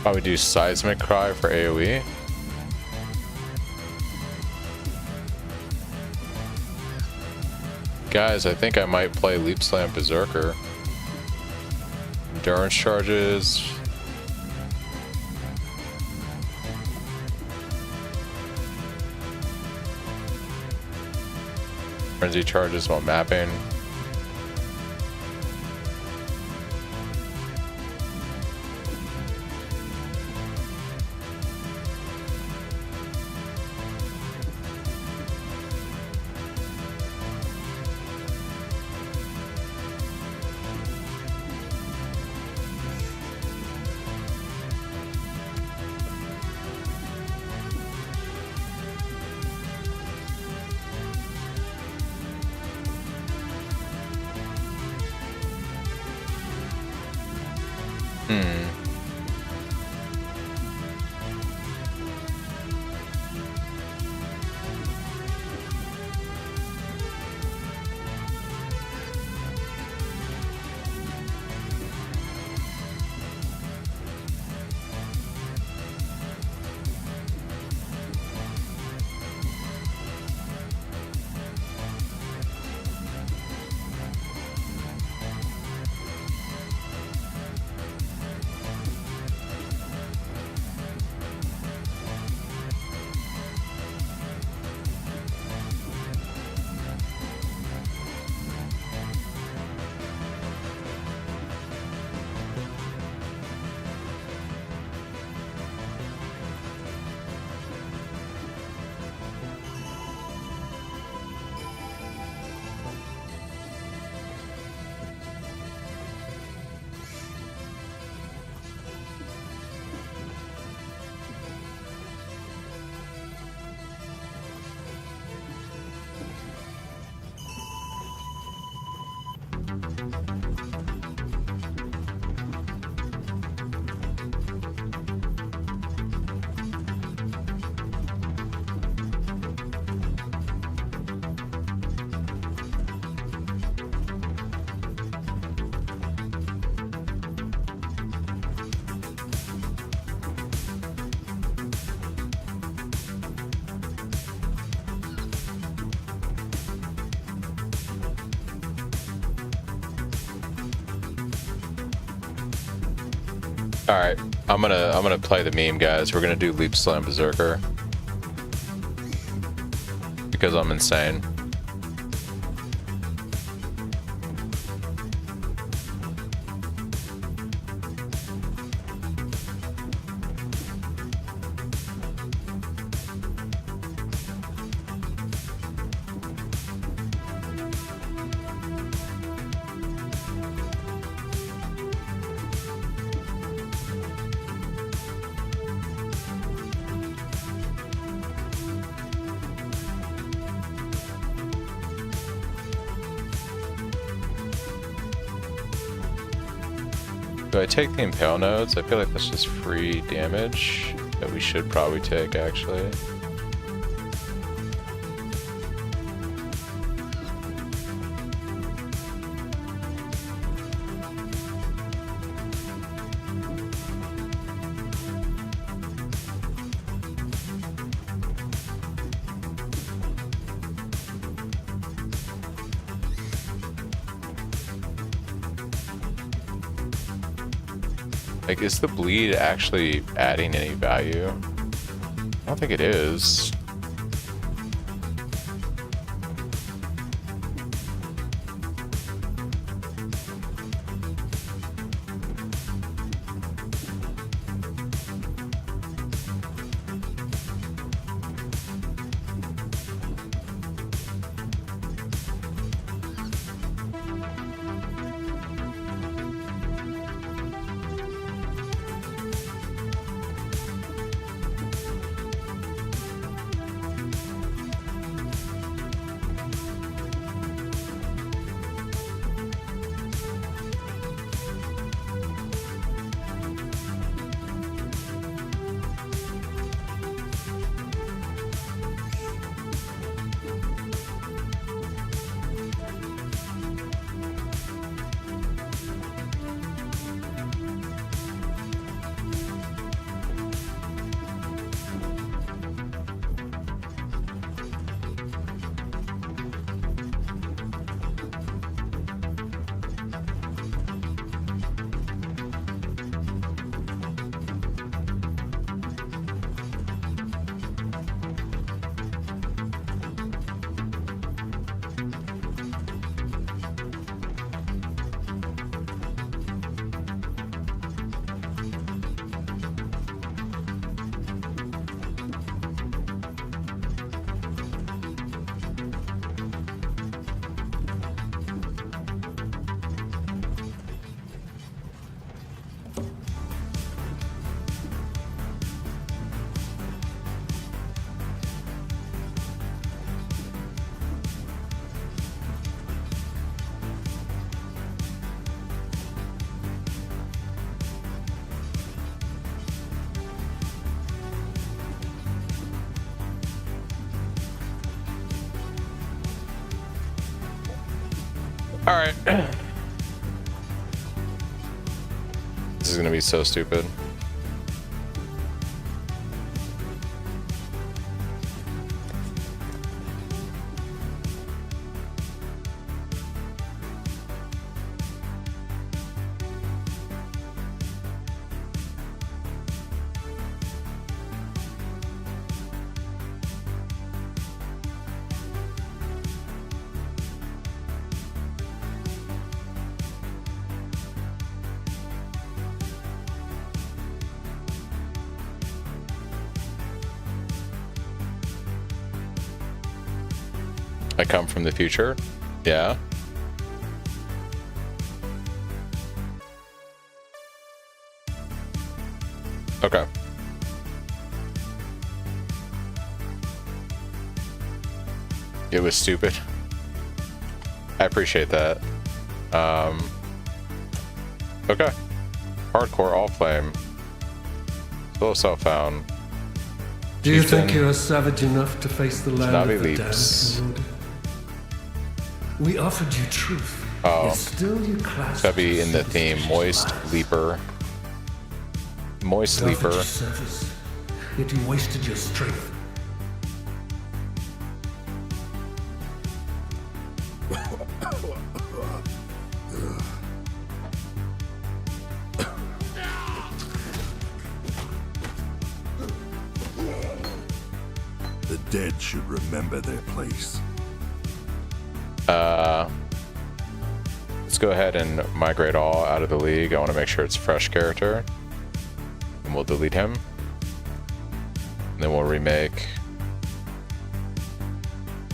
Probably do Seismic Cry for AoE. Guys, I think I might play Leap Slam Berserker. Endurance charges. Frenzy charges while mapping. Alright, I'm gonna play the meme, guys. We're gonna do Leap Slam Berserker. Because I'm insane. Do I take the Impale nodes? I feel like that's just free damage that we should probably take, actually. Like, is the bleed actually adding any value? I don't think it is. Alright. This is gonna be so stupid. I come from the future? Yeah. Okay. It was stupid. I appreciate that. Okay. Hardcore all flame. Still self-found. Do you think you are savage enough to face the land of the leaps. damned? We offered you truth. Oh. Yet still you clasp Gotta be in the theme. Moist Leaper. Moist We offered Leaper. you service, yet you wasted your strength. The dead should remember their place. Let's go ahead and migrate all out of the league. I want to make sure it's a fresh character. And we'll delete him. And then we'll remake.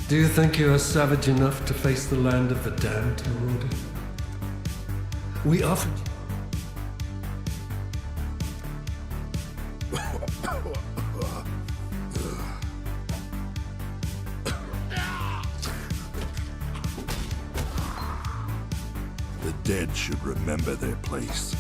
Do you think you are savage enough to face the land of the damned, Marauder? We offered you. The dead should remember their place.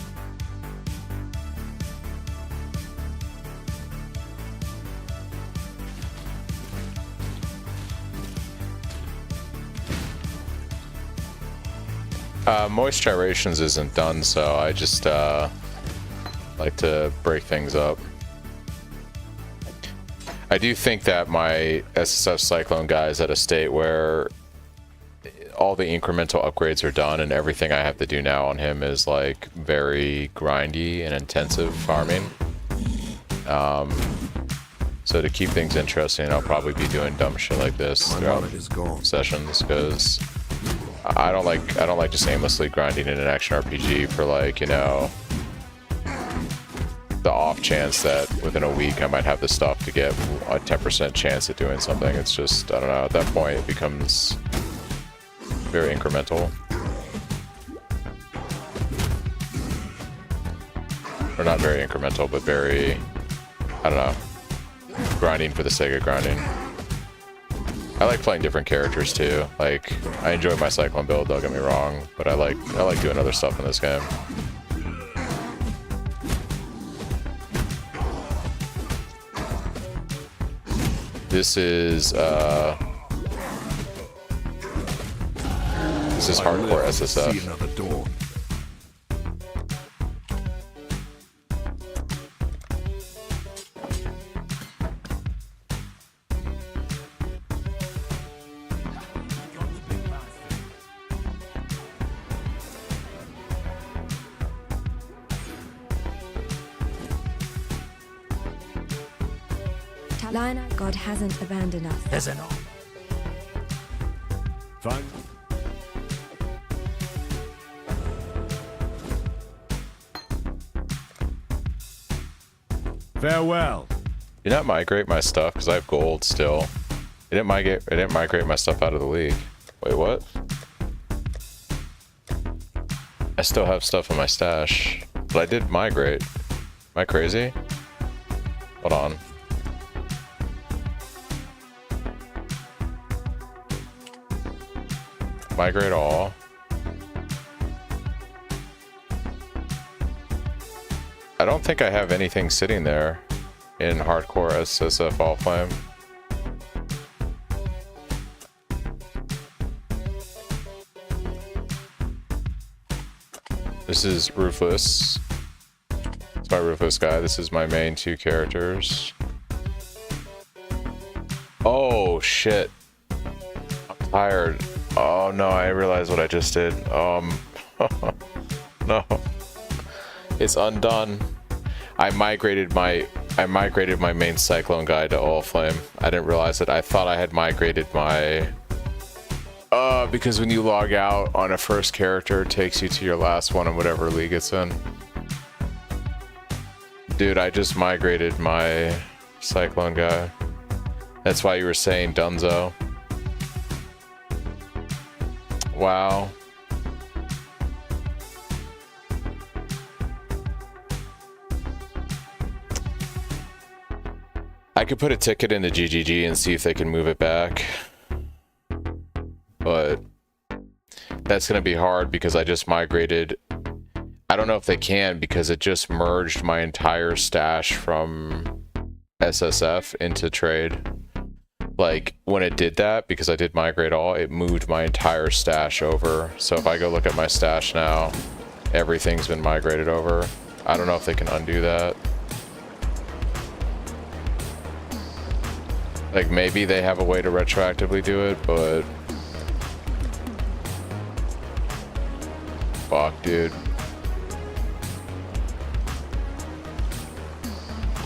Moist Gyrations isn't done, so I just like to break things up. I do think that my SSF Cyclone guy is at a state where all the incremental upgrades are done and everything I have to do now on him is like very grindy and intensive farming. So to keep things interesting, I'll probably be doing dumb shit like this throughout sessions because I don't like just aimlessly grinding in an action RPG for like, you know, the off chance that within a week I might have the stuff to get a 10% chance at doing something. It's just, I don't know, at that point it becomes very incremental. Or not very incremental, but very, I don't know, grinding for the sake of grinding. I like playing different characters too. Like, I enjoy my Cyclone build, don't get me wrong, but I like doing other stuff in this game. This is hardcore SSF. See another door. Lionel, God hasn't abandoned us. There's an all. Fine. Farewell. Do not migrate my stuff because I have gold still. It didn't migrate my stuff out of the league. Wait, what? I still have stuff in my stash, but I did migrate. Am I crazy? Hold on. Migrate all. I don't think I have anything sitting there in hardcore SSF all flame. This is Ruthless. It's my Ruthless guy. This is my main 2 characters. Oh, shit. I'm tired. Oh, no, I realized what I just did. No. It's undone. I migrated my main Cyclone guy to All Flame. I didn't realize it. I thought I had migrated my... because when you log out on a first character, it takes you to your last one in whatever league it's in. Dude, I just migrated my Cyclone guy. That's why you were saying Dunzo. Wow. I could put a ticket into GGG and see if they can move it back. But that's going to be hard because I just migrated. I don't know if they can because it just merged my entire stash from SSF into trade. Like when it did that, because I did migrate all, it moved my entire stash over. So if I go look at my stash now, everything's been migrated over. I don't know if they can undo that. Like maybe they have a way to retroactively do it, but fuck, dude.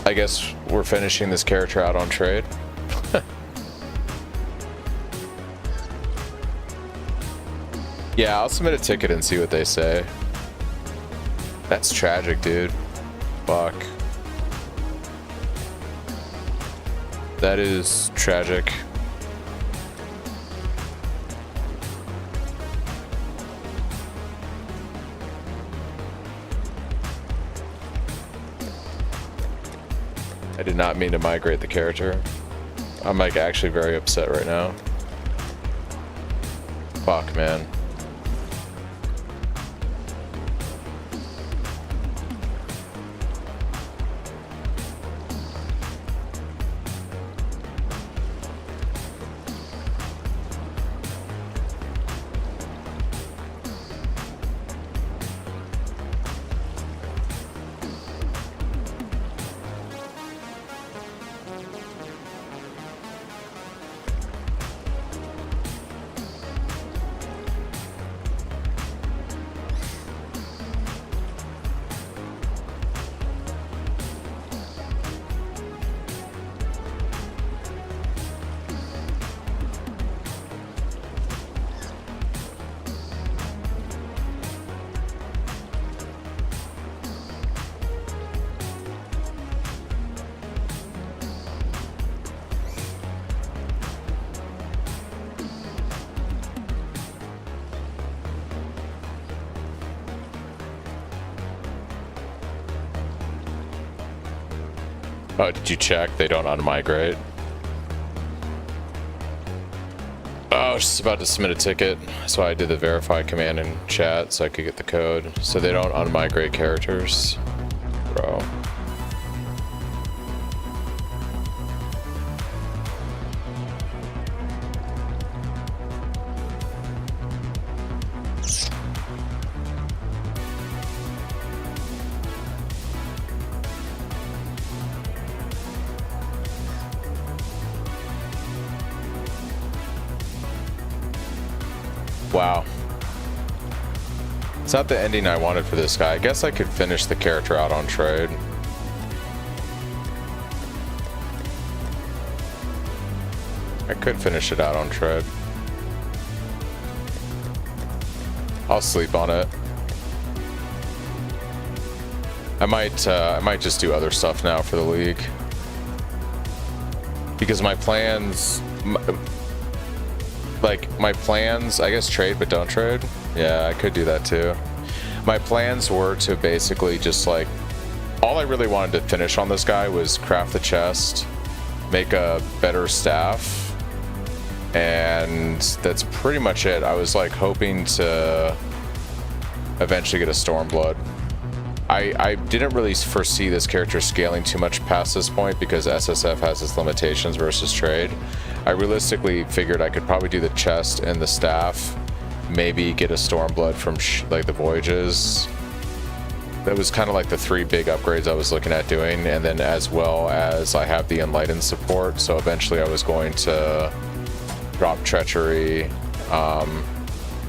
I guess we're finishing this character out on trade. Yeah, I'll submit a ticket and see what they say. That's tragic, dude. Fuck. That is tragic. I did not mean to migrate the character. I'm like actually very upset right now. Fuck, man. Oh, did you check? They don't unmigrate. Oh, I was just about to submit a ticket, so I did the verify command in chat so I could get the code. So they don't unmigrate characters. Bro. Wow. It's not the ending I wanted for this guy. I guess I could finish the character out on trade. I could finish it out on trade. I'll sleep on it. I might just do other stuff now for the league. Because my plans... my plans, I guess trade but don't trade. Yeah, I could do that too. My plans were to basically just like, all I really wanted to finish on this guy was craft the chest, make a better staff, and that's pretty much it. I was like hoping to eventually get a Stormblood. I didn't really foresee this character scaling too much past this point because SSF has its limitations versus trade. I realistically figured I could probably do the chest and the staff, maybe get a Stormblood from like the voyages, that was kind of like the 3 big upgrades I was looking at doing, and then as well as I have the Enlightened support, so eventually I was going to drop Treachery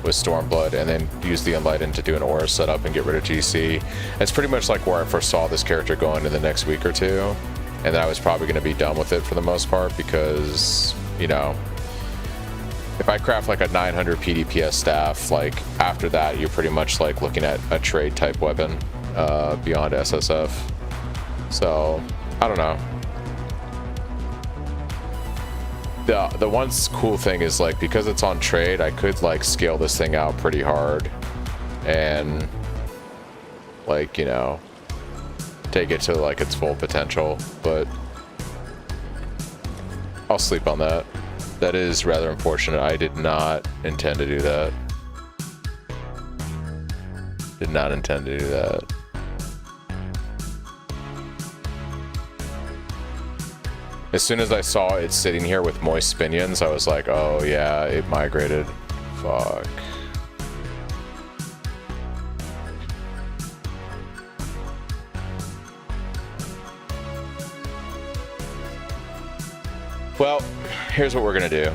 with Stormblood and then use the Enlightened to do an aura setup and get rid of GC. It's pretty much like where I first saw this character going in the next week or two, and then I was probably going to be done with it for the most part because, you know, if I craft like a 900 PDPS staff, like after that you're pretty much like looking at a trade type weapon beyond SSF. So I don't know. The one cool thing is like because it's on trade, I could like scale this thing out pretty hard and like, you know, take it to like its full potential, but I'll sleep on that. That is rather unfortunate. I did not intend to do that. Did not intend to do that. As soon as I saw it sitting here with moist spinions, I was like, oh yeah, it migrated. Fuck. Well, here's what we're gonna do.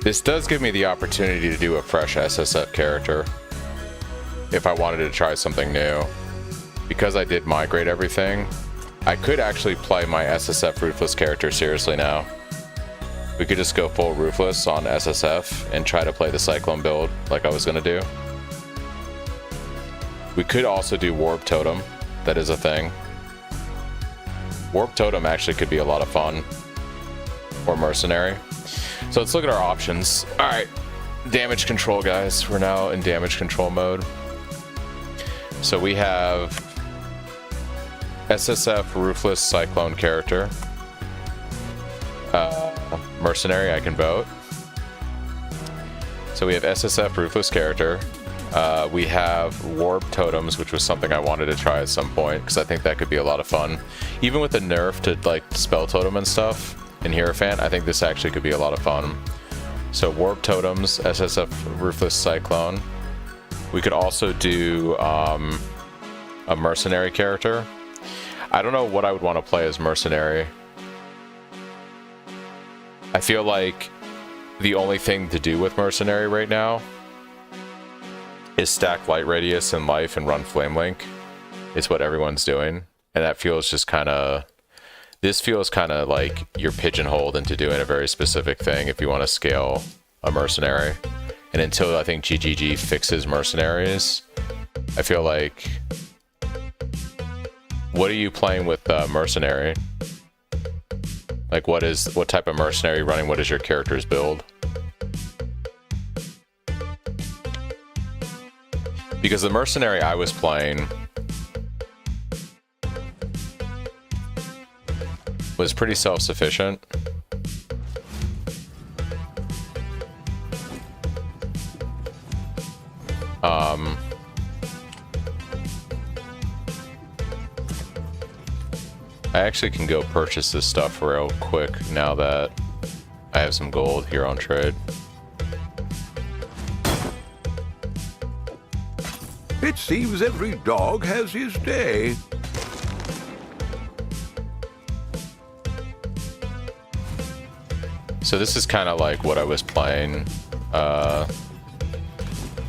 This does give me the opportunity to do a fresh SSF character if I wanted to try something new. Because I did migrate everything, I could actually play my SSF Ruthless character seriously now. We could just go full Ruthless on SSF and try to play the Cyclone build like I was going to do. We could also do Warp Totem. That is a thing. Warp Totem actually could be a lot of fun. Or Mercenary. So let's look at our options. All right, damage control, guys. We're now in damage control mode. So we have SSF Ruthless Cyclone character. Mercenary, I can vote. So we have SSF Ruthless character. We have Warp Totems, which was something I wanted to try at some point because I think that could be a lot of fun. Even with the nerf to like Spell Totem and stuff in Hierophant, I think this actually could be a lot of fun. So Warp Totems, SSF Ruthless Cyclone. We could also do a Mercenary character. I don't know what I would want to play as Mercenary. I feel like the only thing to do with Mercenary right now is stack Light Radius and Life and run Flame Link. It's what everyone's doing. And that feels just kind of... This feels kind of like you're pigeonholed into doing a very specific thing if you want to scale a Mercenary. And until I think GGG fixes Mercenaries, I feel like... What are you playing with Mercenary? Like what type of Mercenary running? What is your character's build? Because the Mercenary I was playing was pretty self-sufficient. I actually can go purchase this stuff real quick now that I have some gold here on trade. It seems every dog has his day. So this is kind of like what I was playing.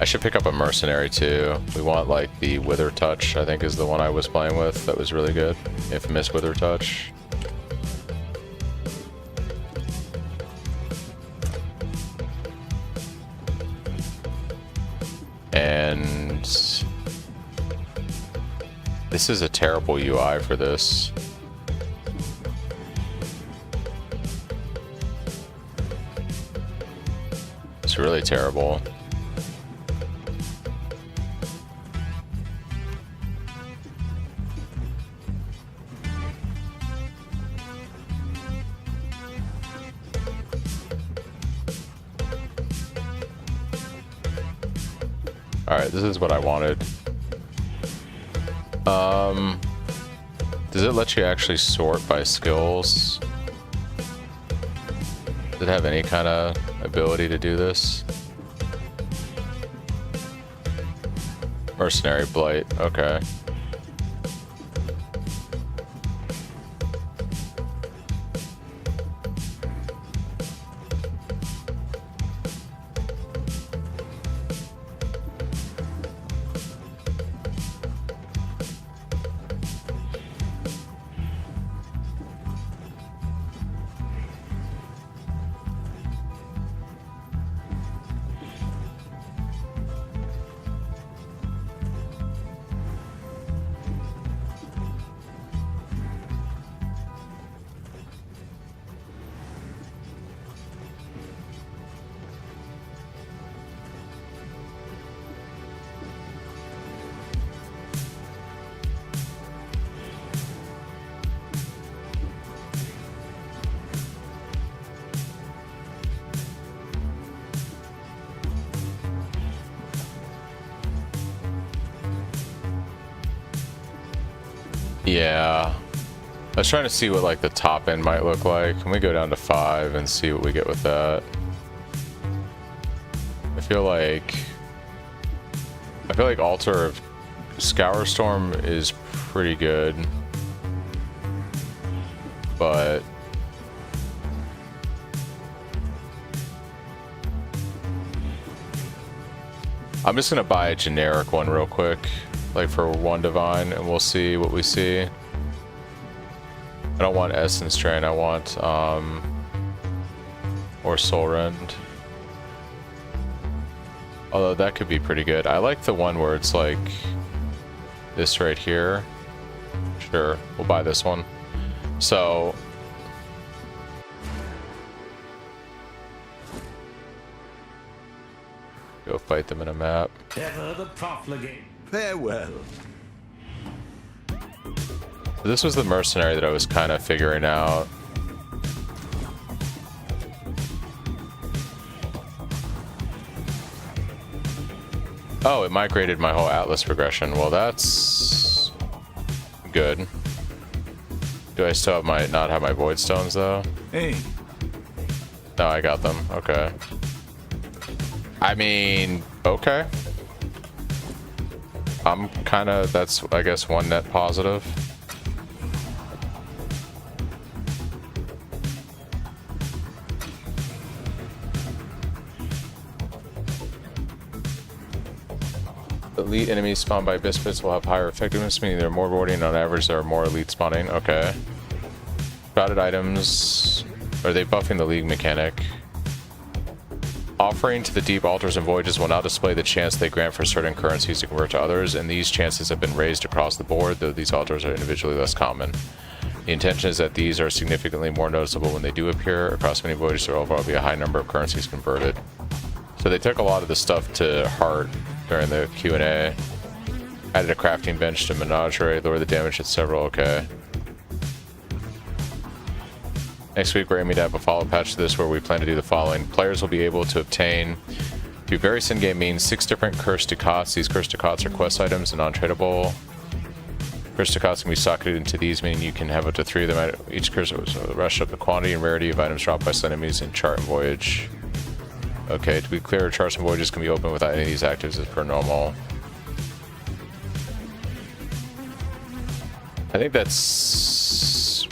I should pick up a Mercenary too. We want like the Wither Touch, I think is the one I was playing with. That was really good. Infamous Wither Touch. And this is a terrible UI for this. It's really terrible. Alright, this is what I wanted. Does it let you actually sort by skills? Does it have any kind of ability to do this? Mercenary Blight, okay. Yeah. I was trying to see what like the top end might look like. Can we go down to 5 and see what we get with that? I feel like Altar of Scour Storm is pretty good. But I'm just gonna buy a generic one real quick, like for 1 divine, and we'll see what we see. I don't want Essence Drain, I want or Soul Rend. Although that could be pretty good. I like the one where it's like this right here. Sure, we'll buy this one. So go fight them in a map. Ever the profligate. Farewell. This was the mercenary that I was kind of figuring out. Oh, it migrated my whole Atlas progression. Well, that's good. Do I still have not have my Void Stones though? Hey. No, I got them. Okay. I mean, okay. I'm kind of, that's, I guess, one net positive. Elite enemies spawned by Abyss Pits will have higher effectiveness, meaning they're more rewarding. On average, there are more elite spawning. Okay. Crowded items. Are they buffing the League mechanic? Offering to the deep altars and voyages will now display the chance they grant for certain currencies to convert to others, and these chances have been raised across the board, though these altars are individually less common. The intention is that these are significantly more noticeable when they do appear. Across many voyages, there will overall be a high number of currencies converted. So they took a lot of the stuff to heart during the Q&A. Added a crafting bench to Menagerie, lower the damage at several, okay. Next week, we're aiming to have a follow-up patch to this where we plan to do the following. Players will be able to obtain, through various in-game means, 6 different Cursed Ducats. These Cursed Ducats are quest items and non-tradable. Cursed Ducats can be socketed into these, meaning you can have up to 3 of them. Each curse will rush up the quantity and rarity of items dropped by enemies in Chart and Voyage. Okay, to be clear, Charts and Voyages can be opened without any of these actives as per normal. I think that's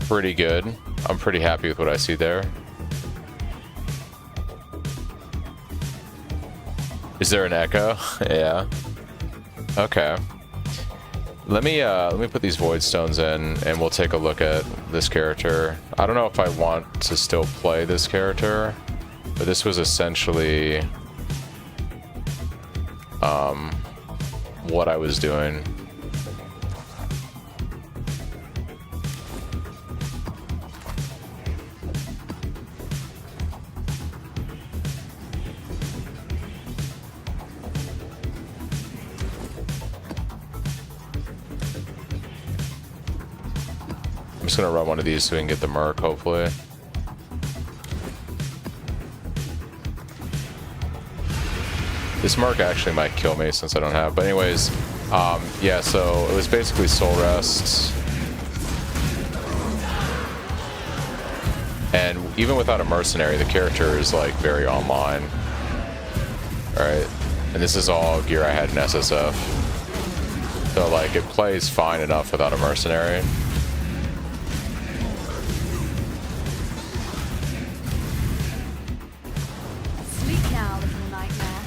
pretty good. I'm pretty happy with what I see there. Is there an echo? Yeah. Okay. Let me put these Void Stones in, and we'll take a look at this character. I don't know if I want to still play this character, but this was essentially what I was doing. gonna run one of these so we can get the Merc, hopefully. This Merc actually might kill me since I don't have, but anyways, yeah, so it was basically Soul Rest. And even without a mercenary, the character is like very online. Alright, and this is all gear I had in SSF. So like it plays fine enough without a mercenary. Sleep now, little nightmare.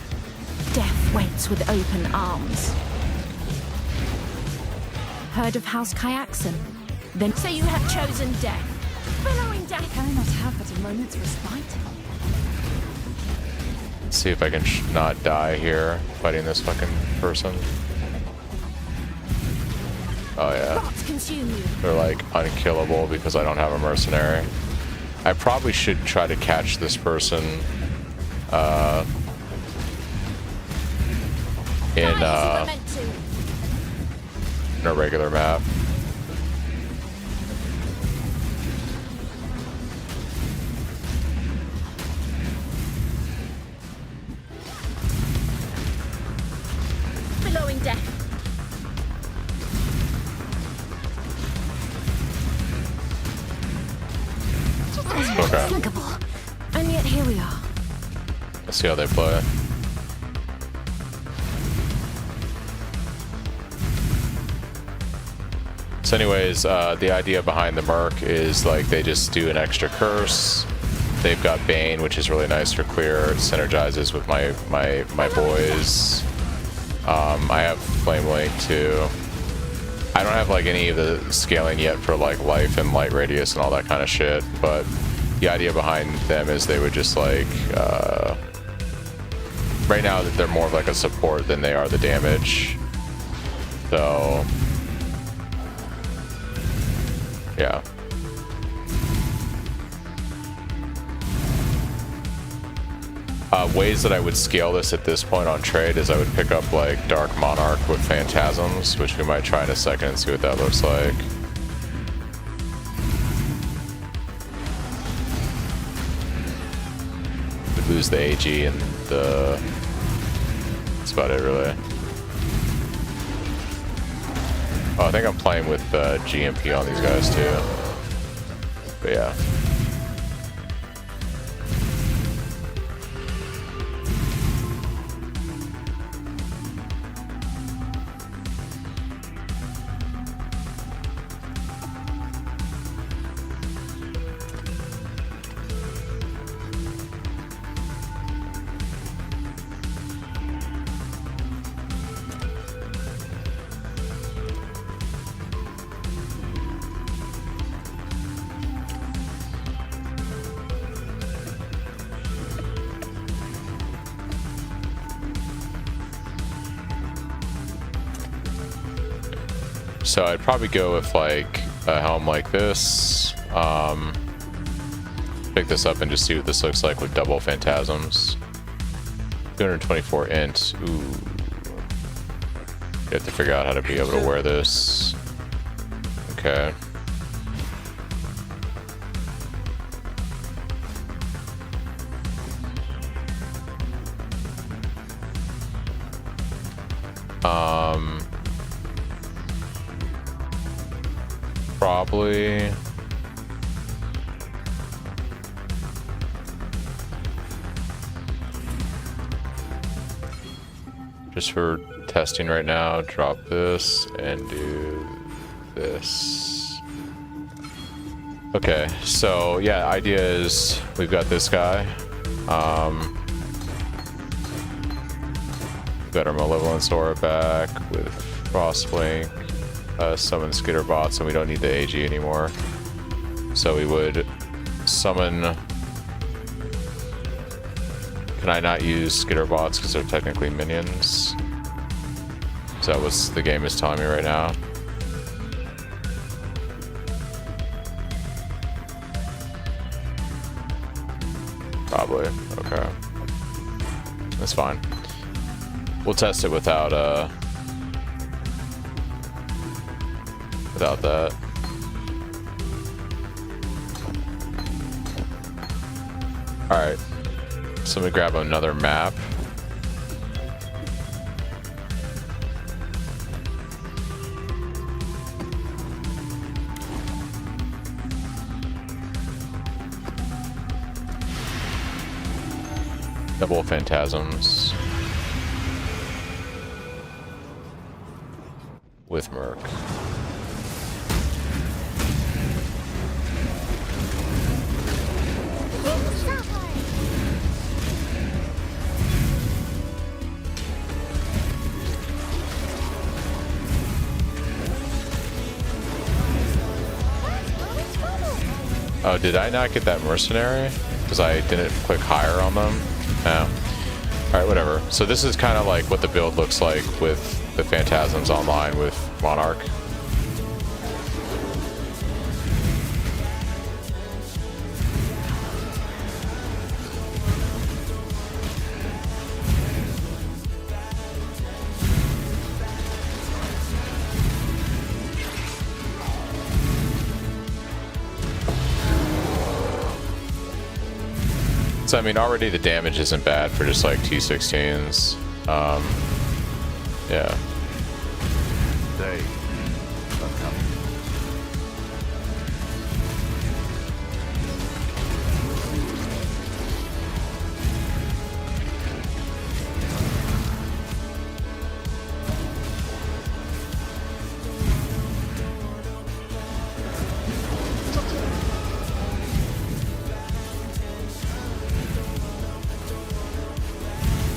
Death waits with open arms. Heard of House Kyaxon? Then so you have chosen death. Billowing death. Can I not have but a moment's respite? See if I can not die here fighting this fucking person. Oh yeah. Bots consume you. They're like unkillable because I don't have a mercenary. I probably should try to catch this person in a regular map. Billowing death. Okay. Thinkable. And yet here we are. Let's see how they play. So anyways, the idea behind the Merc is like they just do an extra curse. They've got Bane, which is really nice for clear. It synergizes with my boys. I have Flame Link too. I don't have like any of the scaling yet for like life and light radius and all that kind of shit, but the idea behind them is they would just like right now that they're more of like a support than they are the damage. So yeah. Ways that I would scale this at this point on trade is I would pick up like Dark Monarch with Phantasms, which we might try in a second and see what that looks like. Would lose the AG and the... That's about it really. Oh, I think I'm playing with GMP on these guys too. But yeah. So I'd probably go with like a helm like this. Pick this up and just see what this looks like with double Phantasms. 224 int. Ooh. You have to figure out how to be able to wear this. Okay. Probably just for testing right now, drop this and do this. Okay, so yeah, idea is we've got this guy. We've got our Malevolence Aura back with Frostblink. Summon Skitter bots, and we don't need the AG anymore. So we would summon... Can I not use Skitter bots because they're technically minions? Is that what the game is telling me right now? Probably. Okay. That's fine. We'll test it without that. Alright. So let me grab another map. Double phantasms. With Merc. Oh, did I not get that mercenary? Because I didn't click higher on them? No. Alright, whatever. So this is kind of like what the build looks like with the Phantasms online with Monarch. So I mean, already the damage isn't bad for just like T16s. Yeah. They are coming.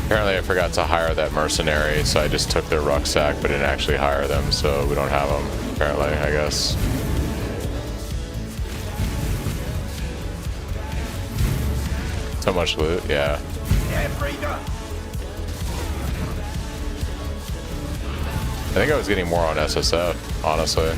Apparently I forgot to hire that mercenary, so I just took their rucksack but didn't actually hire them, so we don't have them, apparently, I guess. So much loot, yeah. I think I was getting more on SSF, honestly.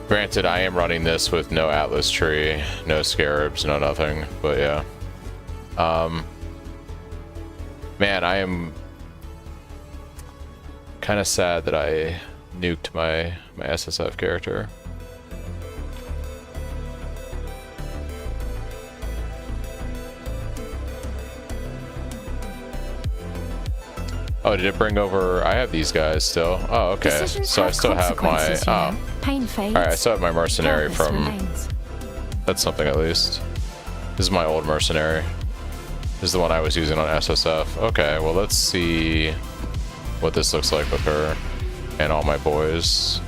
Granted, I am running this with no Atlas tree, no scarabs, no nothing, but yeah. Man, I am kind of sad that I nuked my SSF character. Oh, did it bring over? I have these guys still. Oh, okay. So I still have my. Oh. Pain fades. All right, I still have my mercenary Purpose from. remains. That's something at least. This is my old mercenary. This is the one I was using on SSF. Okay, well let's see what this looks like with her and all my boys.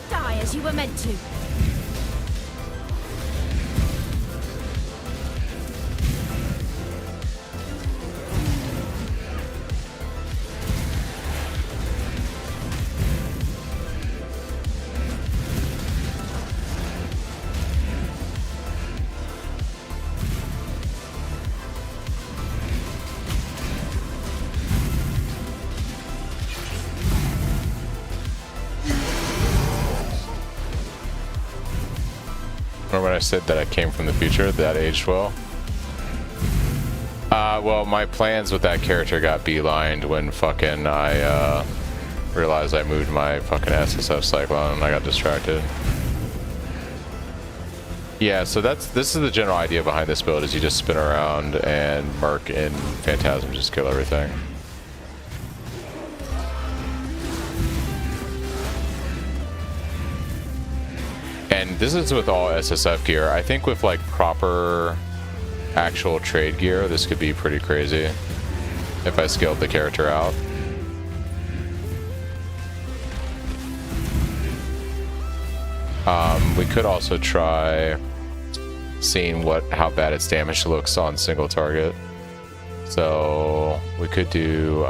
Die as you were meant to. Remember when I said that I came from the future? That aged well? Well, my plans with that character got beelined when fucking I realized I moved my fucking SSF Cyclone and I got distracted. Yeah, so this is the general idea behind this build, is you just spin around and Merc and Phantasm just kill everything. And this is with all SSF gear. I think with like proper actual trade gear, this could be pretty crazy if I scaled the character out. We could also try seeing how bad its damage looks on single target. So we could do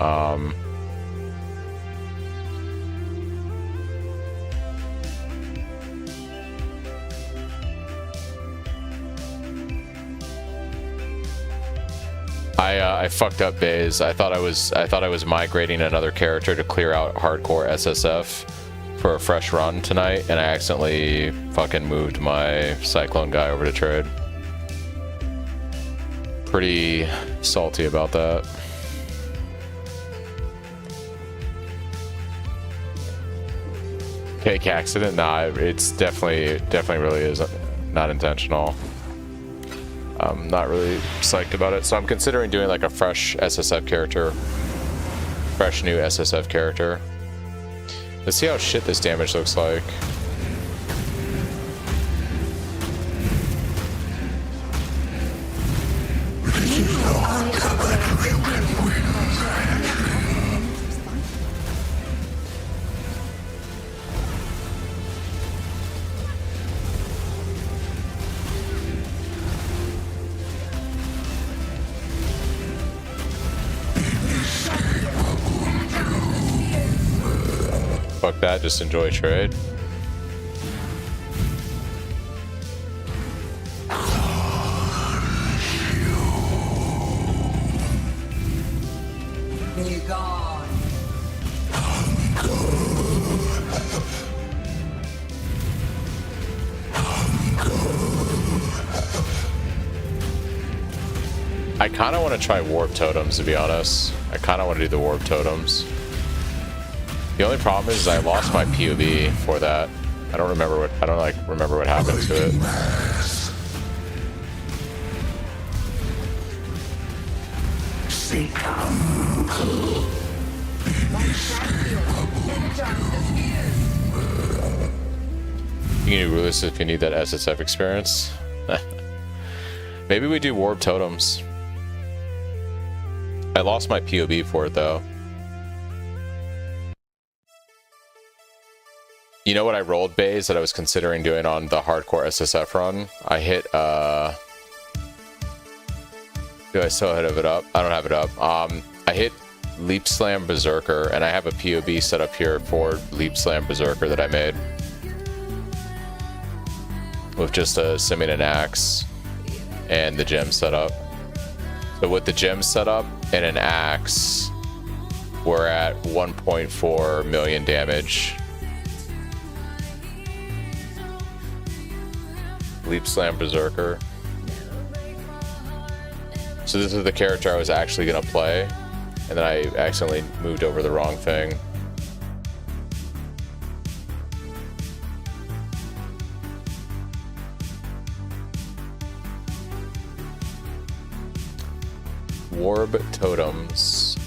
I fucked up Baze. I thought I was migrating another character to clear out hardcore SSF for a fresh run tonight, and I accidentally fucking moved my Cyclone guy over to trade. Pretty salty about that. Cake accident? Nah, it's definitely really is not intentional. I'm not really psyched about it, so I'm considering doing like a fresh SSF character, fresh new SSF character. Let's see how shit this damage looks like. Fuck that, just enjoy trade. Be gone. I kind of want to try warp totems, to be honest. I kind of want to do the warp totems. The only problem is I lost my POV for that. I don't remember what happened to it. You can do Rulus if you need that SSF experience. Maybe we do warp totems. I lost my POV for it though. You know what I rolled, Baze, that I was considering doing on the hardcore SSF run? I hit, do I still have it up? I don't have it up. I hit Leap Slam Berserker, and I have a POB set up here for Leap Slam Berserker that I made. With just a Simian axe and the gem setup. So with the gem setup and an axe, we're at 1.4 million damage. Leap Slam Berserker. So this is the character I was actually gonna play, and then I accidentally moved over the wrong thing. Warb totems.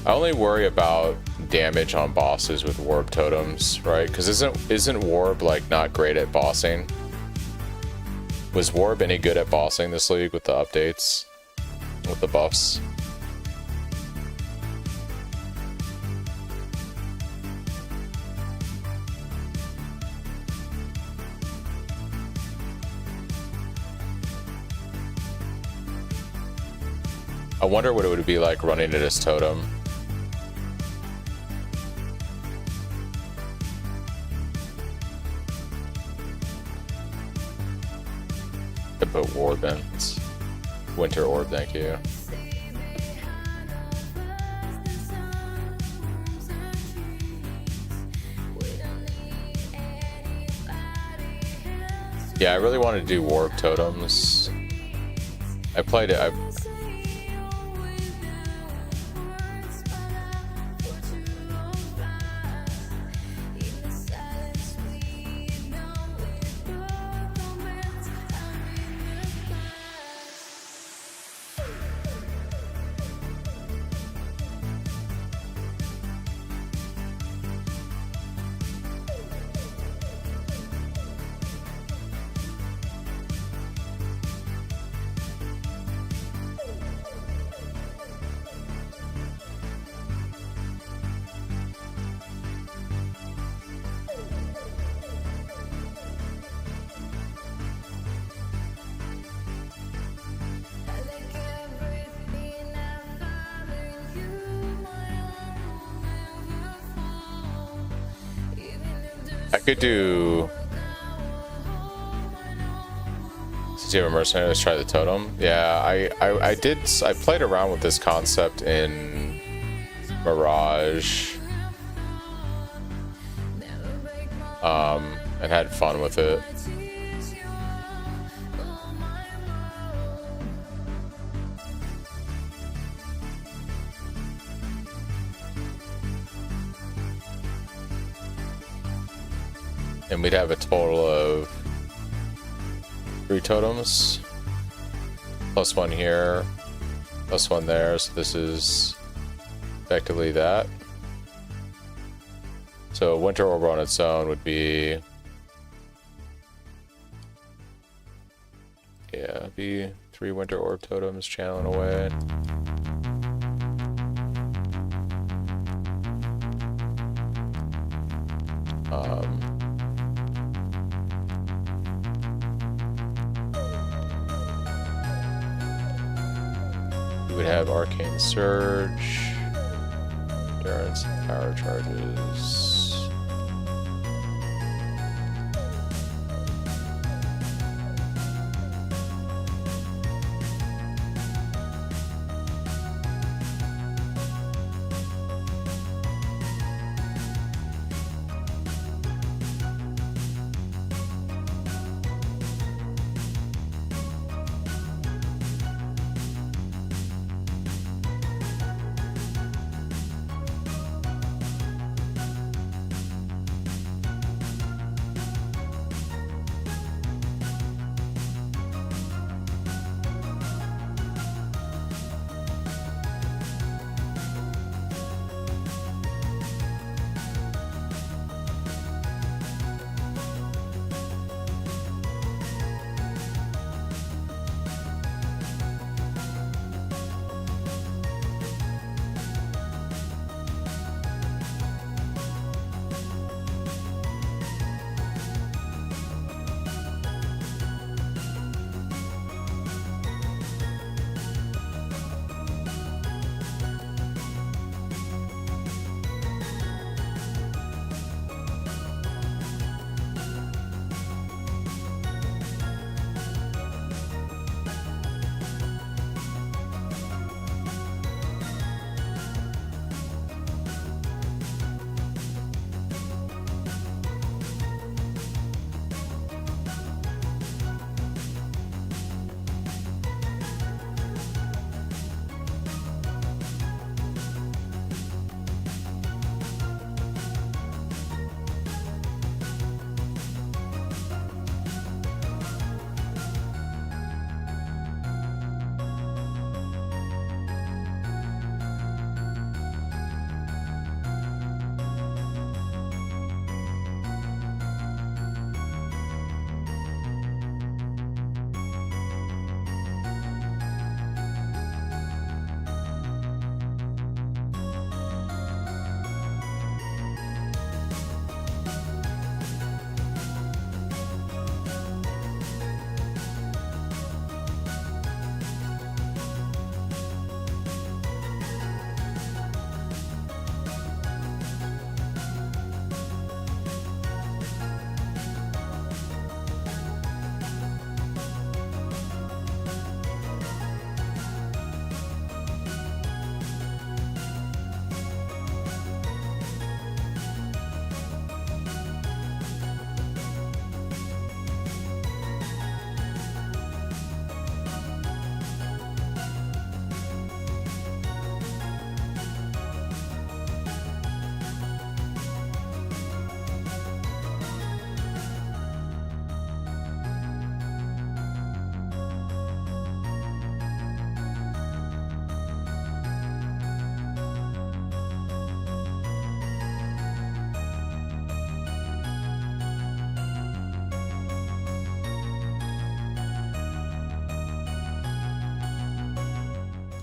I only worry about damage on bosses with warp totems, right? Because isn't warp like not great at bossing? Was warp any good at bossing this league with the updates, with the buffs? I wonder what it would be like running it as totem. But orb ends. Winter orb, thank you. Yeah, I really wanted to do warp totems. I played it. could do. Since you have a mercenary, let's try the totem. Yeah, I did. I played around with this concept in Mirage, and had fun with it. And we'd have a total of 3 totems, plus 1 here, plus 1 there, so this is effectively that. So Winter Orb on its own would be, yeah, be 3 Winter Orb totems channeling away. We would have Arcane Surge, Endurance, and Power Charges.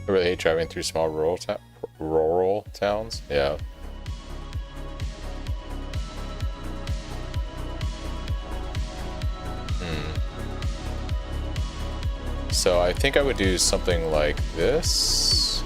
I really hate driving through small rural towns. Yeah. So I think I would do something like this.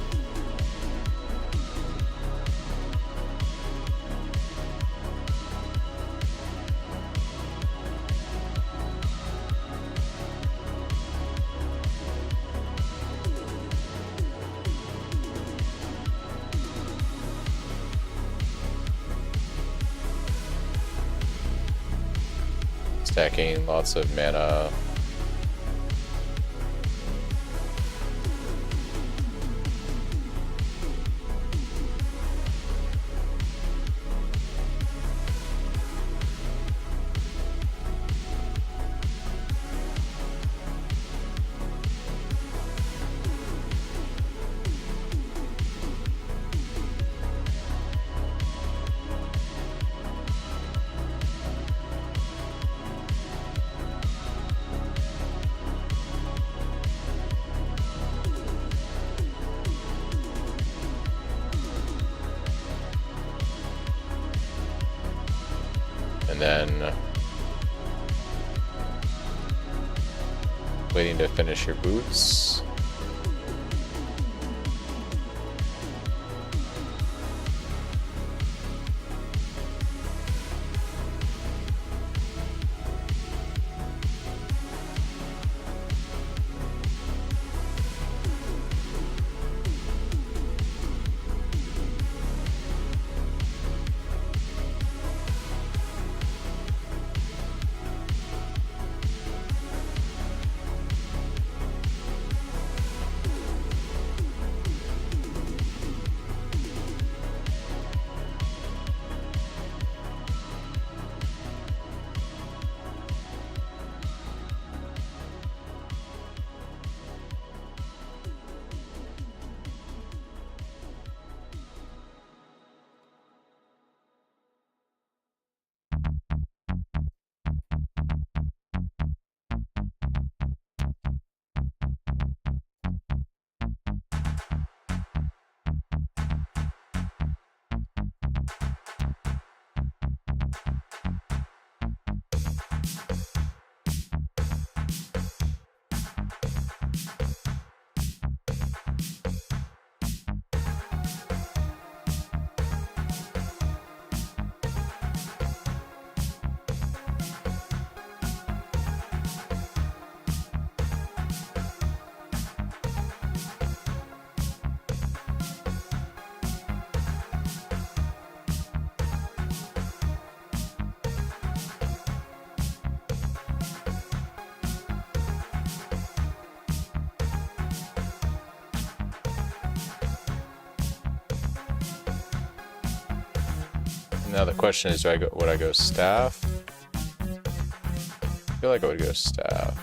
Stacking lots of mana. And then waiting to finish your boots. Now the question is, would I go staff? I feel like I would go staff.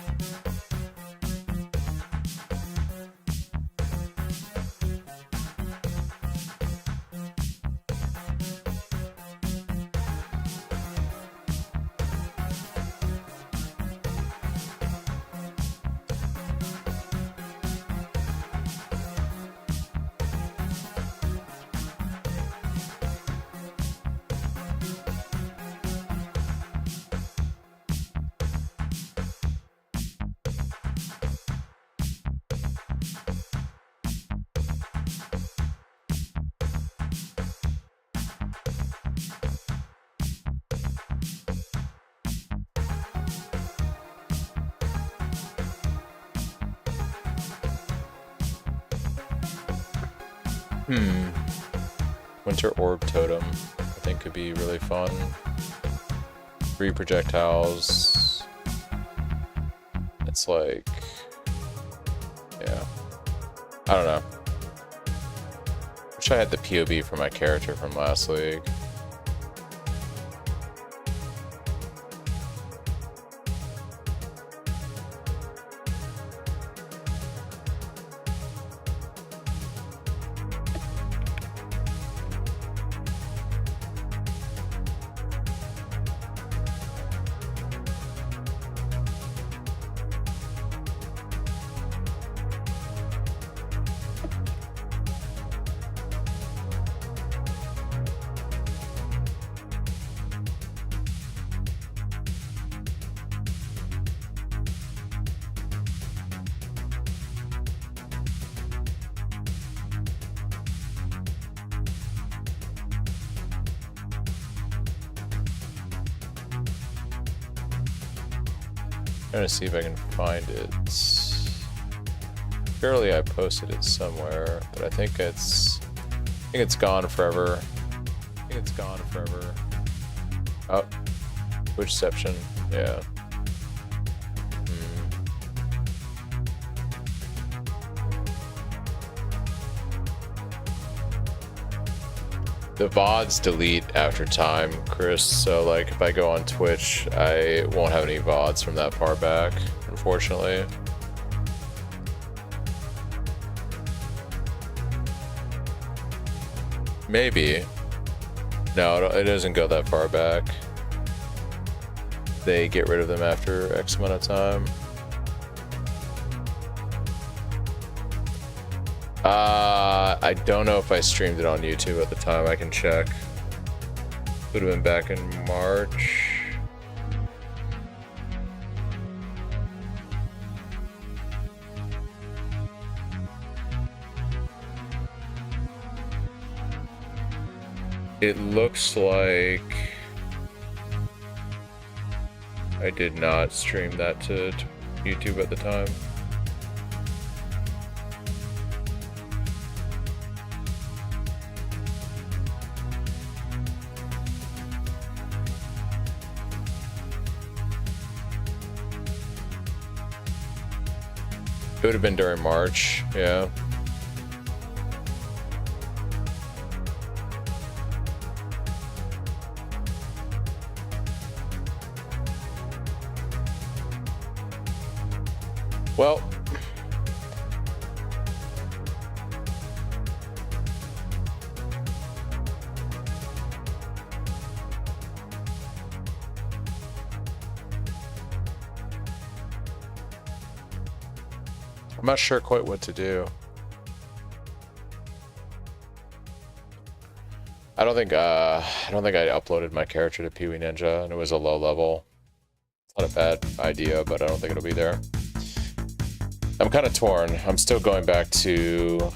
Winter Orb Totem, I think could be really fun. 3 projectiles. It's like, yeah. I don't know. Wish I had the POV for my character from last league. Trying to see if I can find it. Surely I posted it somewhere, but I think it's gone forever. I think it's gone forever. Oh, Twitchception. Yeah. The VODs delete after time, Chris, so like if I go on Twitch, I won't have any VODs from that far back, unfortunately. Maybe. No, it doesn't go that far back. They get rid of them after X amount of time. I don't know if I streamed it on YouTube at the time. I can check. Would have been back in March. It looks like I did not stream that to YouTube at the time. It would have been during March, yeah. Well, I'm not sure quite what to do. I don't think I uploaded my character to Pee-wee Ninja, and it was a low level. It's not a bad idea, but I don't think it'll be there. I'm kind of torn. I'm still going back to,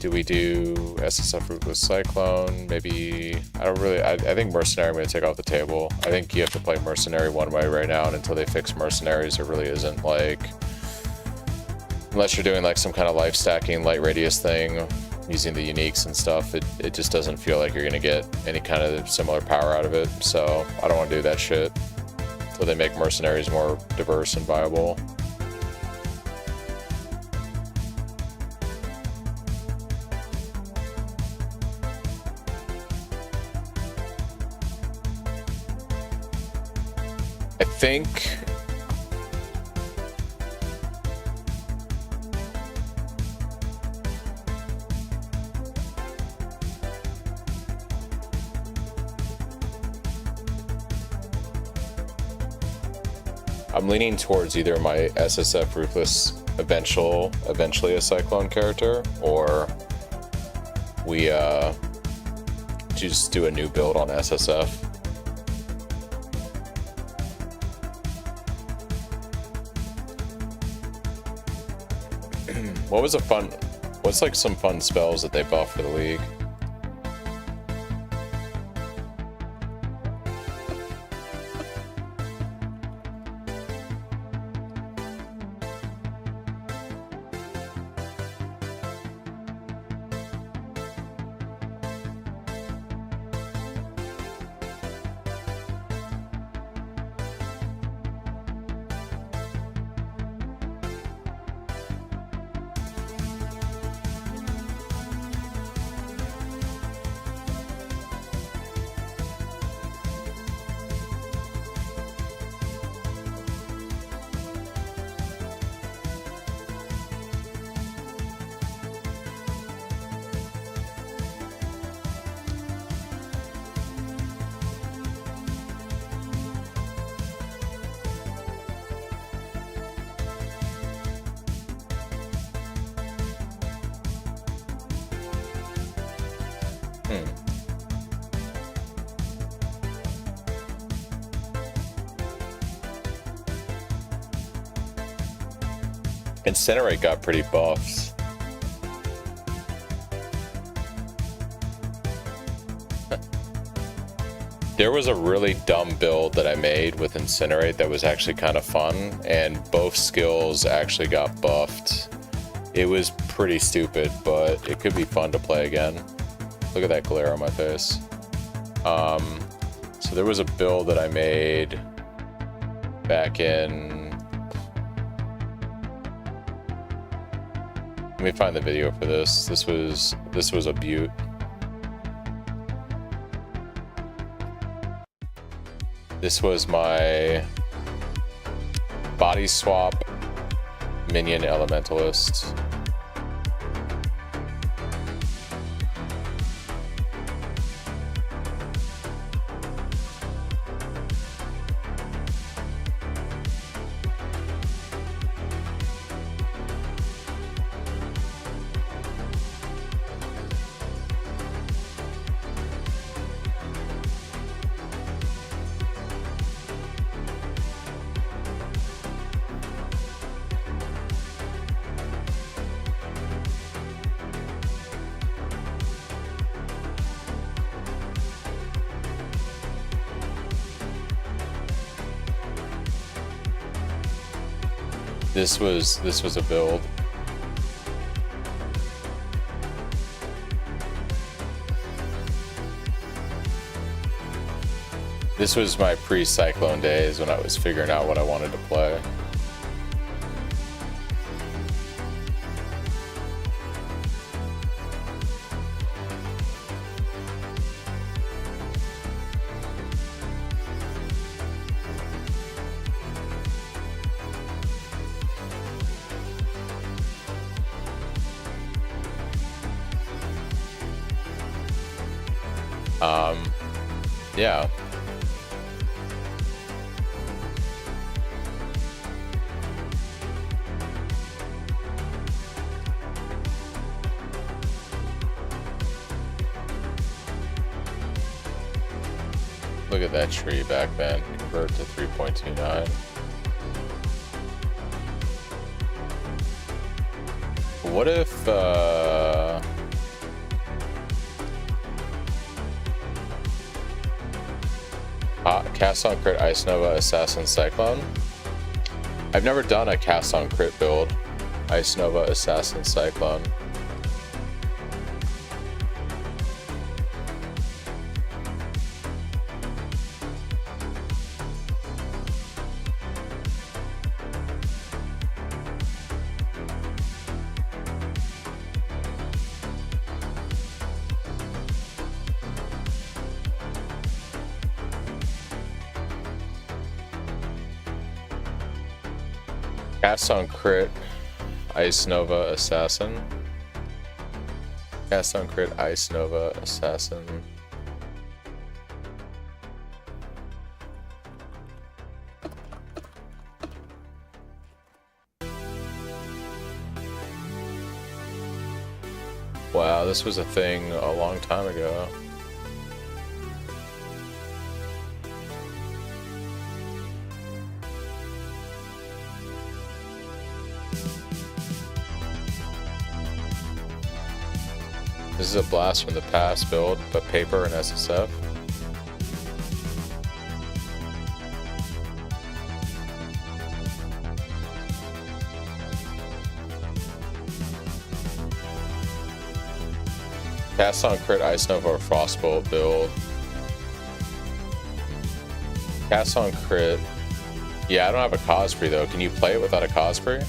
do we do SSF Ruthless Cyclone? Maybe, I think Mercenary I'm going to take off the table. I think you have to play Mercenary one way right now, and until they fix Mercenaries, there really isn't like, unless you're doing like some kind of life stacking light radius thing, using the uniques and stuff, it just doesn't feel like you're going to get any kind of similar power out of it. So I don't want to do that shit until they make Mercenaries more diverse and viable. I think I'm leaning towards either my SSF Ruthless eventually a Cyclone character, or we just do a new build on SSF. What's like some fun spells that they buff for the league? Incinerate got pretty buffs. There was a really dumb build that I made with Incinerate that was actually kind of fun, and both skills actually got buffed. It was pretty stupid, but it could be fun to play again. Look at that glare on my face. So there was a build that I made back in. Let me find the video for this. This was a beaut. This was my body swap minion elementalist. This was a build. This was my pre-Cyclone days when I was figuring out what I wanted to play. Yeah. Look at that tree back then. Convert to 3.29. What if, cast on crit Ice Nova Assassin Cyclone? I've never done a cast on crit build. Ice Nova Assassin Cyclone. Cast on crit Ice Nova Assassin. Cast on crit Ice Nova Assassin. Wow, this was a thing a long time ago. This is a blast from the past build, but paper and SSF. Cast on crit Ice Nova or Frostbolt build. Cast on crit. Yeah, I don't have a Cosprey though. Can you play it without a Cosprey?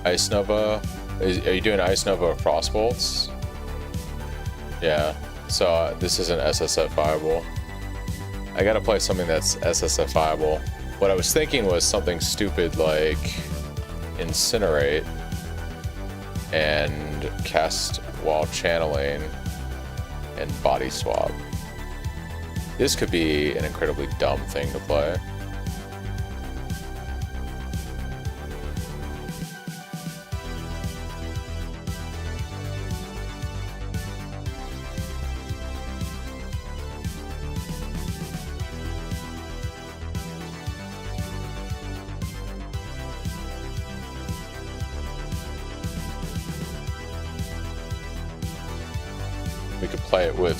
Ice Nova? Are you doing Ice Nova or Frostbolts? Yeah, so this isn't SSF-viable. I gotta play something that's SSF-viable. What I was thinking was something stupid like Incinerate and cast while channeling and body swap. This could be an incredibly dumb thing to play. We could play it with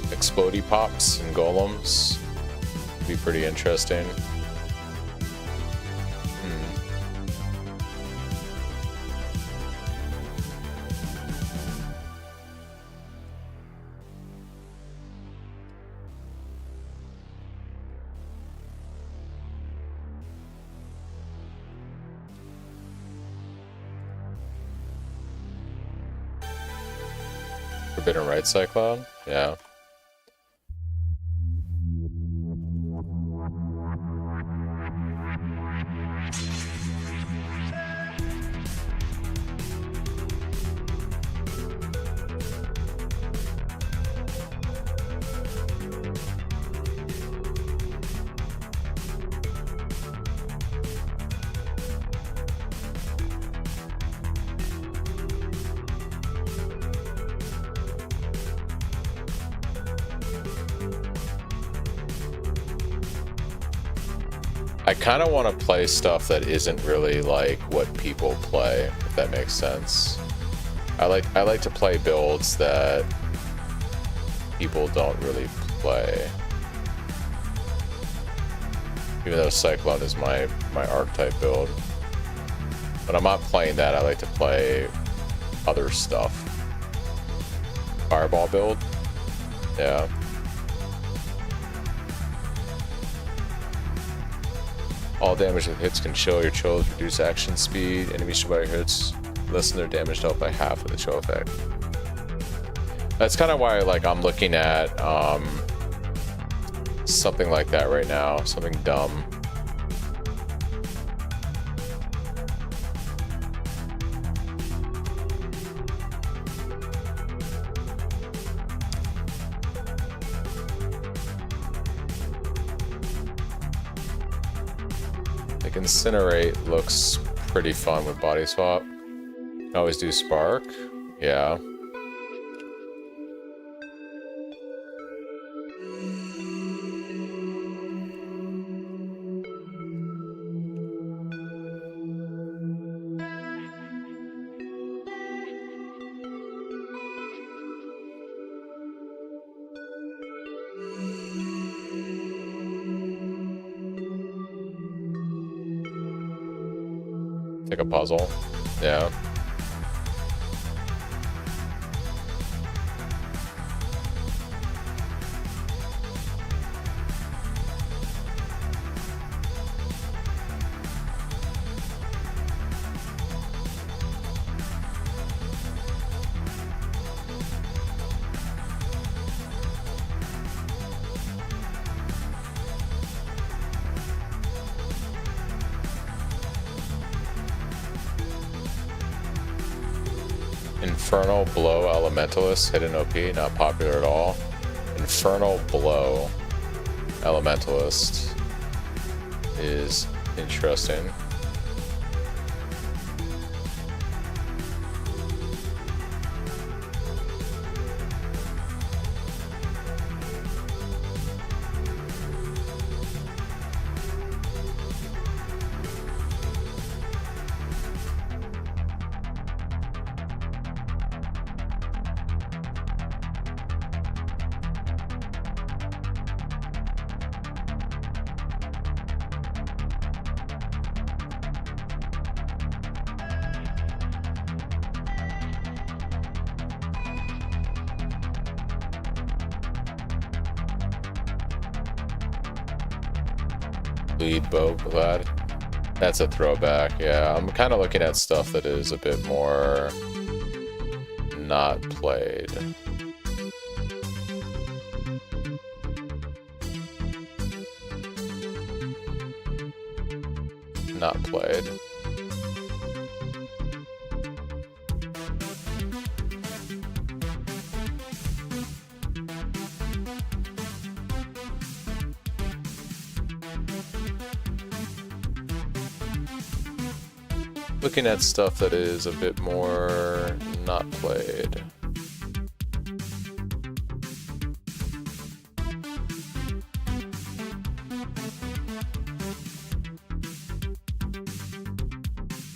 explodey pops and golems. Be pretty interesting. Forbidden Right Cyclone? Yeah. I kind of want to play stuff that isn't really like what people play, if that makes sense. I like to play builds that people don't really play. Even though Cyclone is my archetype build. When I'm not playing that, I like to play other stuff. Fireball build? Yeah. All damage with hits can chill your chills, reduce action speed. Enemies should by your hits lessen their damage dealt by half with the chill effect. That's kind of why I'm looking at something like that right now, something dumb. Incinerate looks pretty fun with body swap. Always do spark. Yeah. Take a puzzle. Yeah. Infernal Blow Elementalist, hidden OP, not popular at all. Infernal Blow Elementalist is interesting. Lead bow glad. That's a throwback, yeah. I'm kind of looking at stuff that is a bit more not played. Not played. Looking at stuff that is a bit more not played.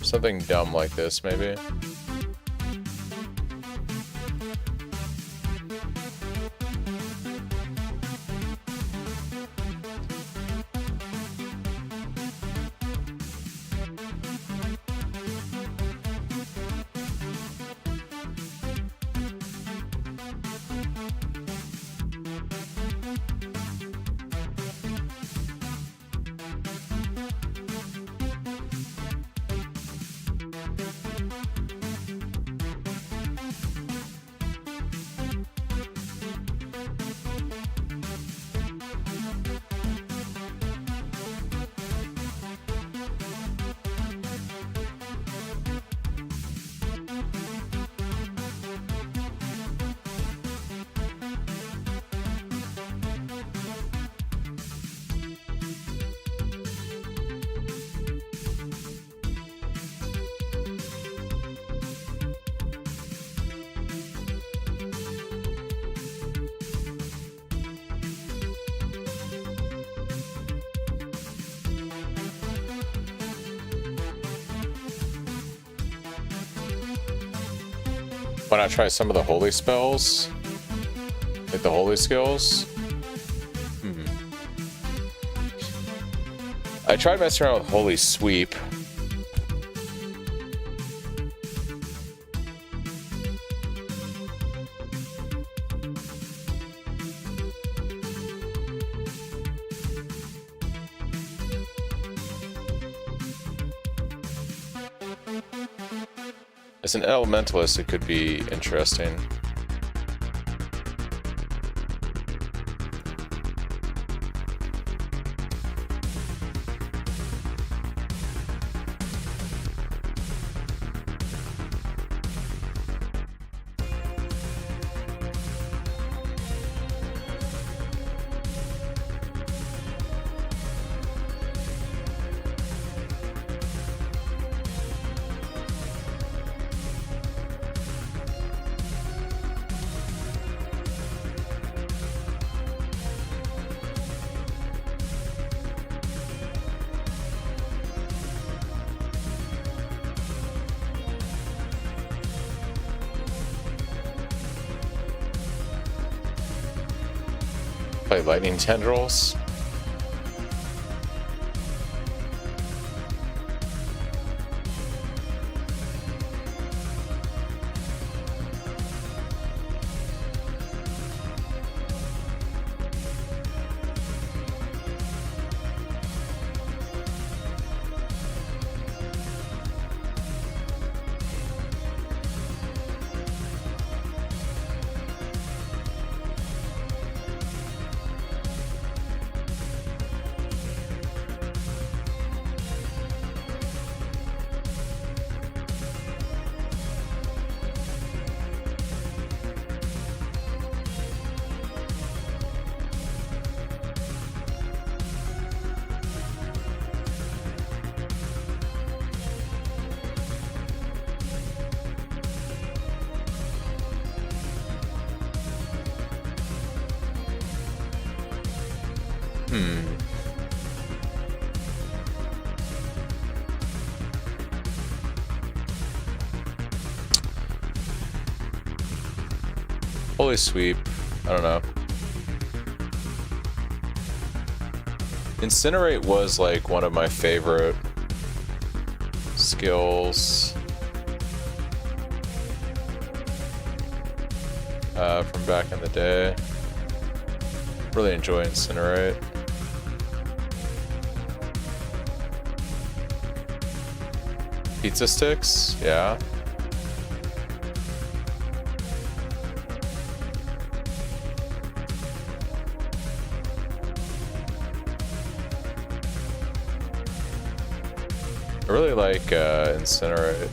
Something dumb like this, maybe. Why not try some of the holy spells? Like the holy skills? I tried messing around with holy sweep. As an elementalist, it could be interesting. Play lightning tendrils. Holy sweep. I don't know. Incinerate was like one of my favorite skills from back in the day. Really enjoy Incinerate. Pizza sticks, yeah. I really like Incinerate.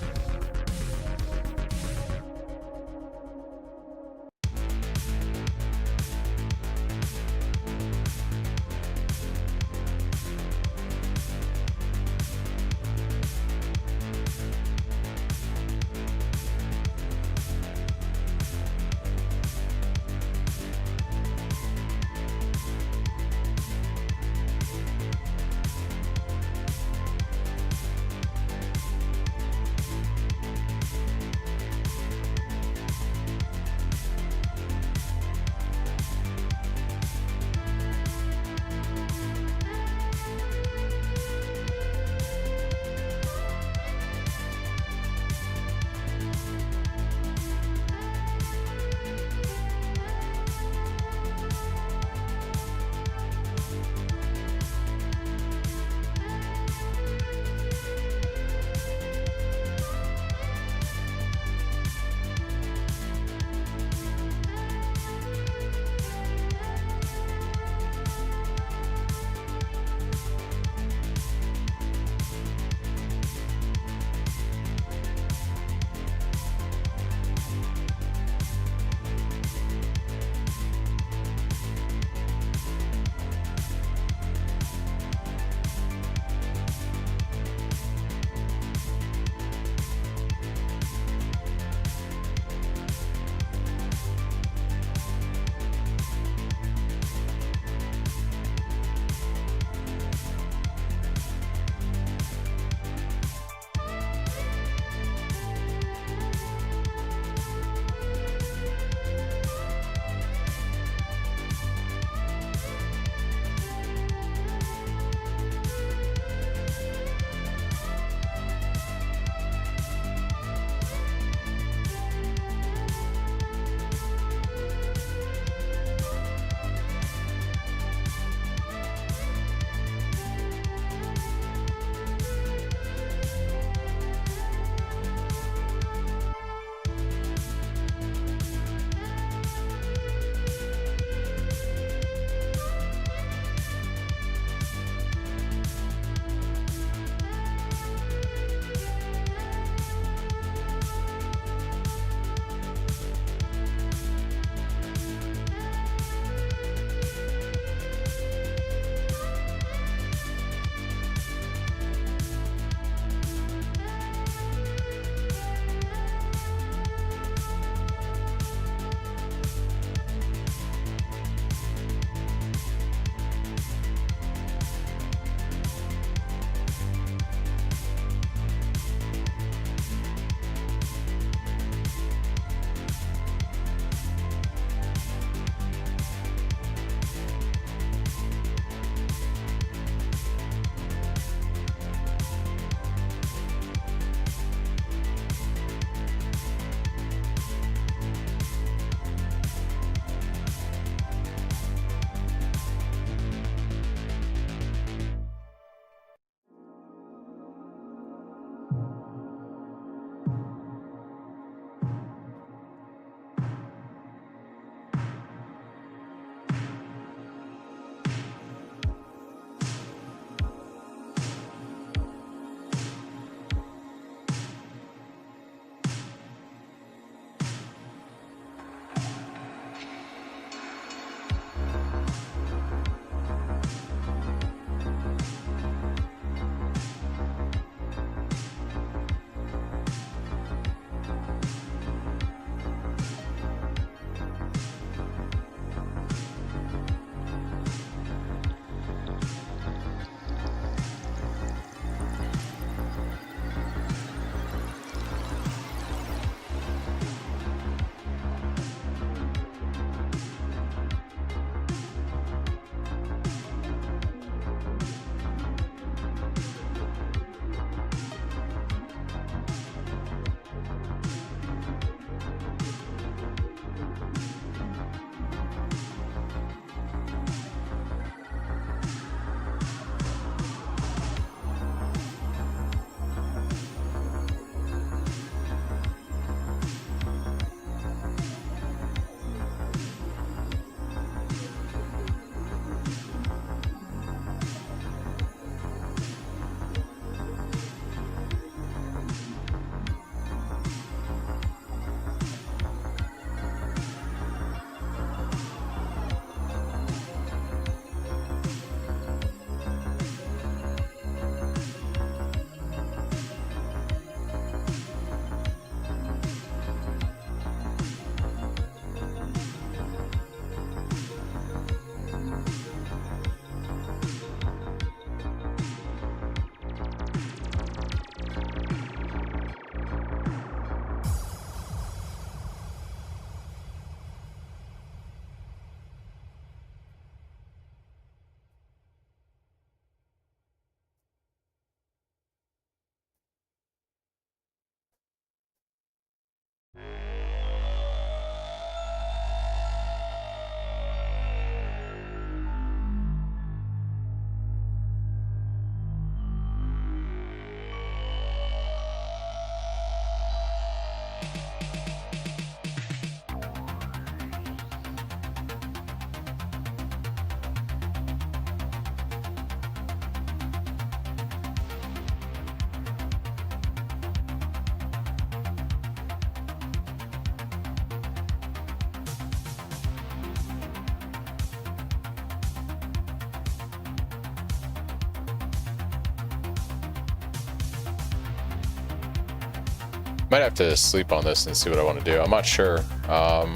Might have to sleep on this and see what I want to do. I'm not sure. Not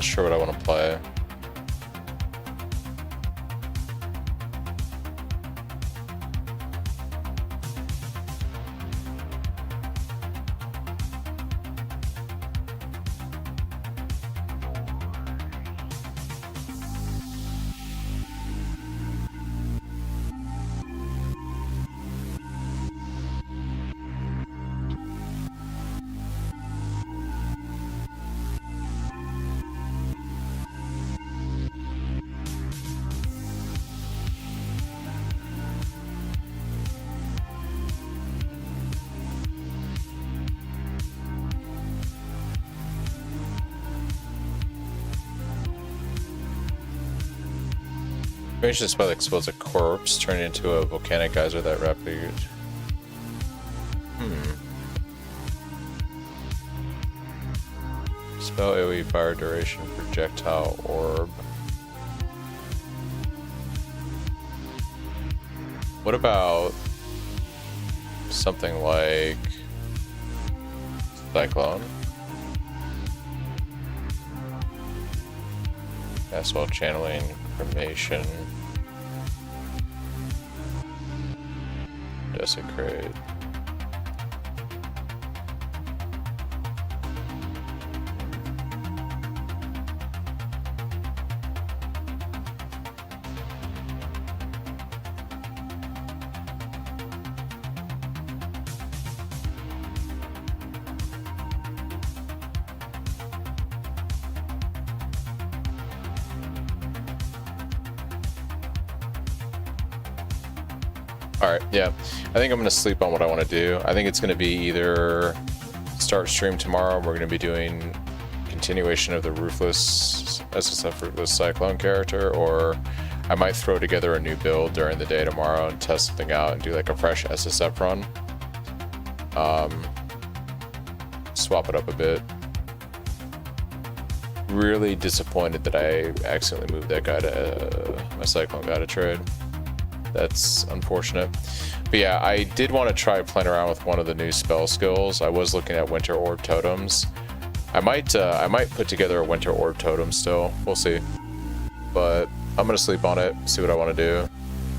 sure what I want to play. Range this spell explodes a corpse, turning into a volcanic geyser that rapidly. Spell AoE fire duration projectile orb. What about something like Cyclone? Cast while channeling cremation. Desecrate. Alright, yeah. I think I'm going to sleep on what I want to do. I think it's going to be either start stream tomorrow, we're going to be doing continuation of the Ruthless SSF Ruthless Cyclone character, or I might throw together a new build during the day tomorrow and test something out and do like a fresh SSF run. Swap it up a bit. Really disappointed that I accidentally moved that guy to my Cyclone guy to trade. That's unfortunate. But yeah, I did want to try playing around with one of the new spell skills. I was looking at Winter Orb Totems. I might put together a Winter Orb Totem still. We'll see. But I'm gonna sleep on it, see what I want to do.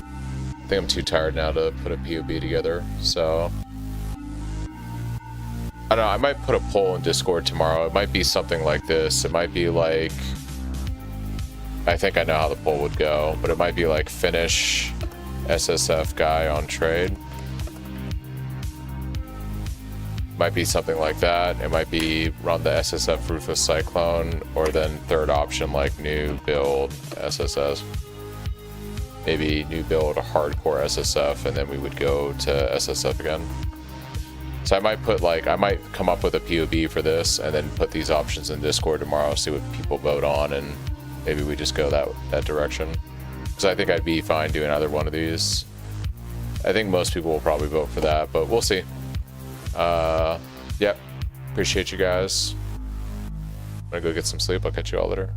I think I'm too tired now to put a POB together, so I don't know, I might put a poll in Discord tomorrow. It might be something like this. It might be like, I think I know how the poll would go, but it might be like finish SSF guy on trade. Might be something like that. It might be run the SSF Ruthless Cyclone, or then third option like new build SSS. Maybe new build hardcore SSF, and then we would go to SSF again. So I might put like, I might come up with a POB for this and then put these options in Discord tomorrow, see what people vote on, and maybe we just go that direction. Because I think I'd be fine doing either one of these. I think most people will probably vote for that, but we'll see. Yep. Appreciate you guys. I'm gonna go get some sleep. I'll catch you all later.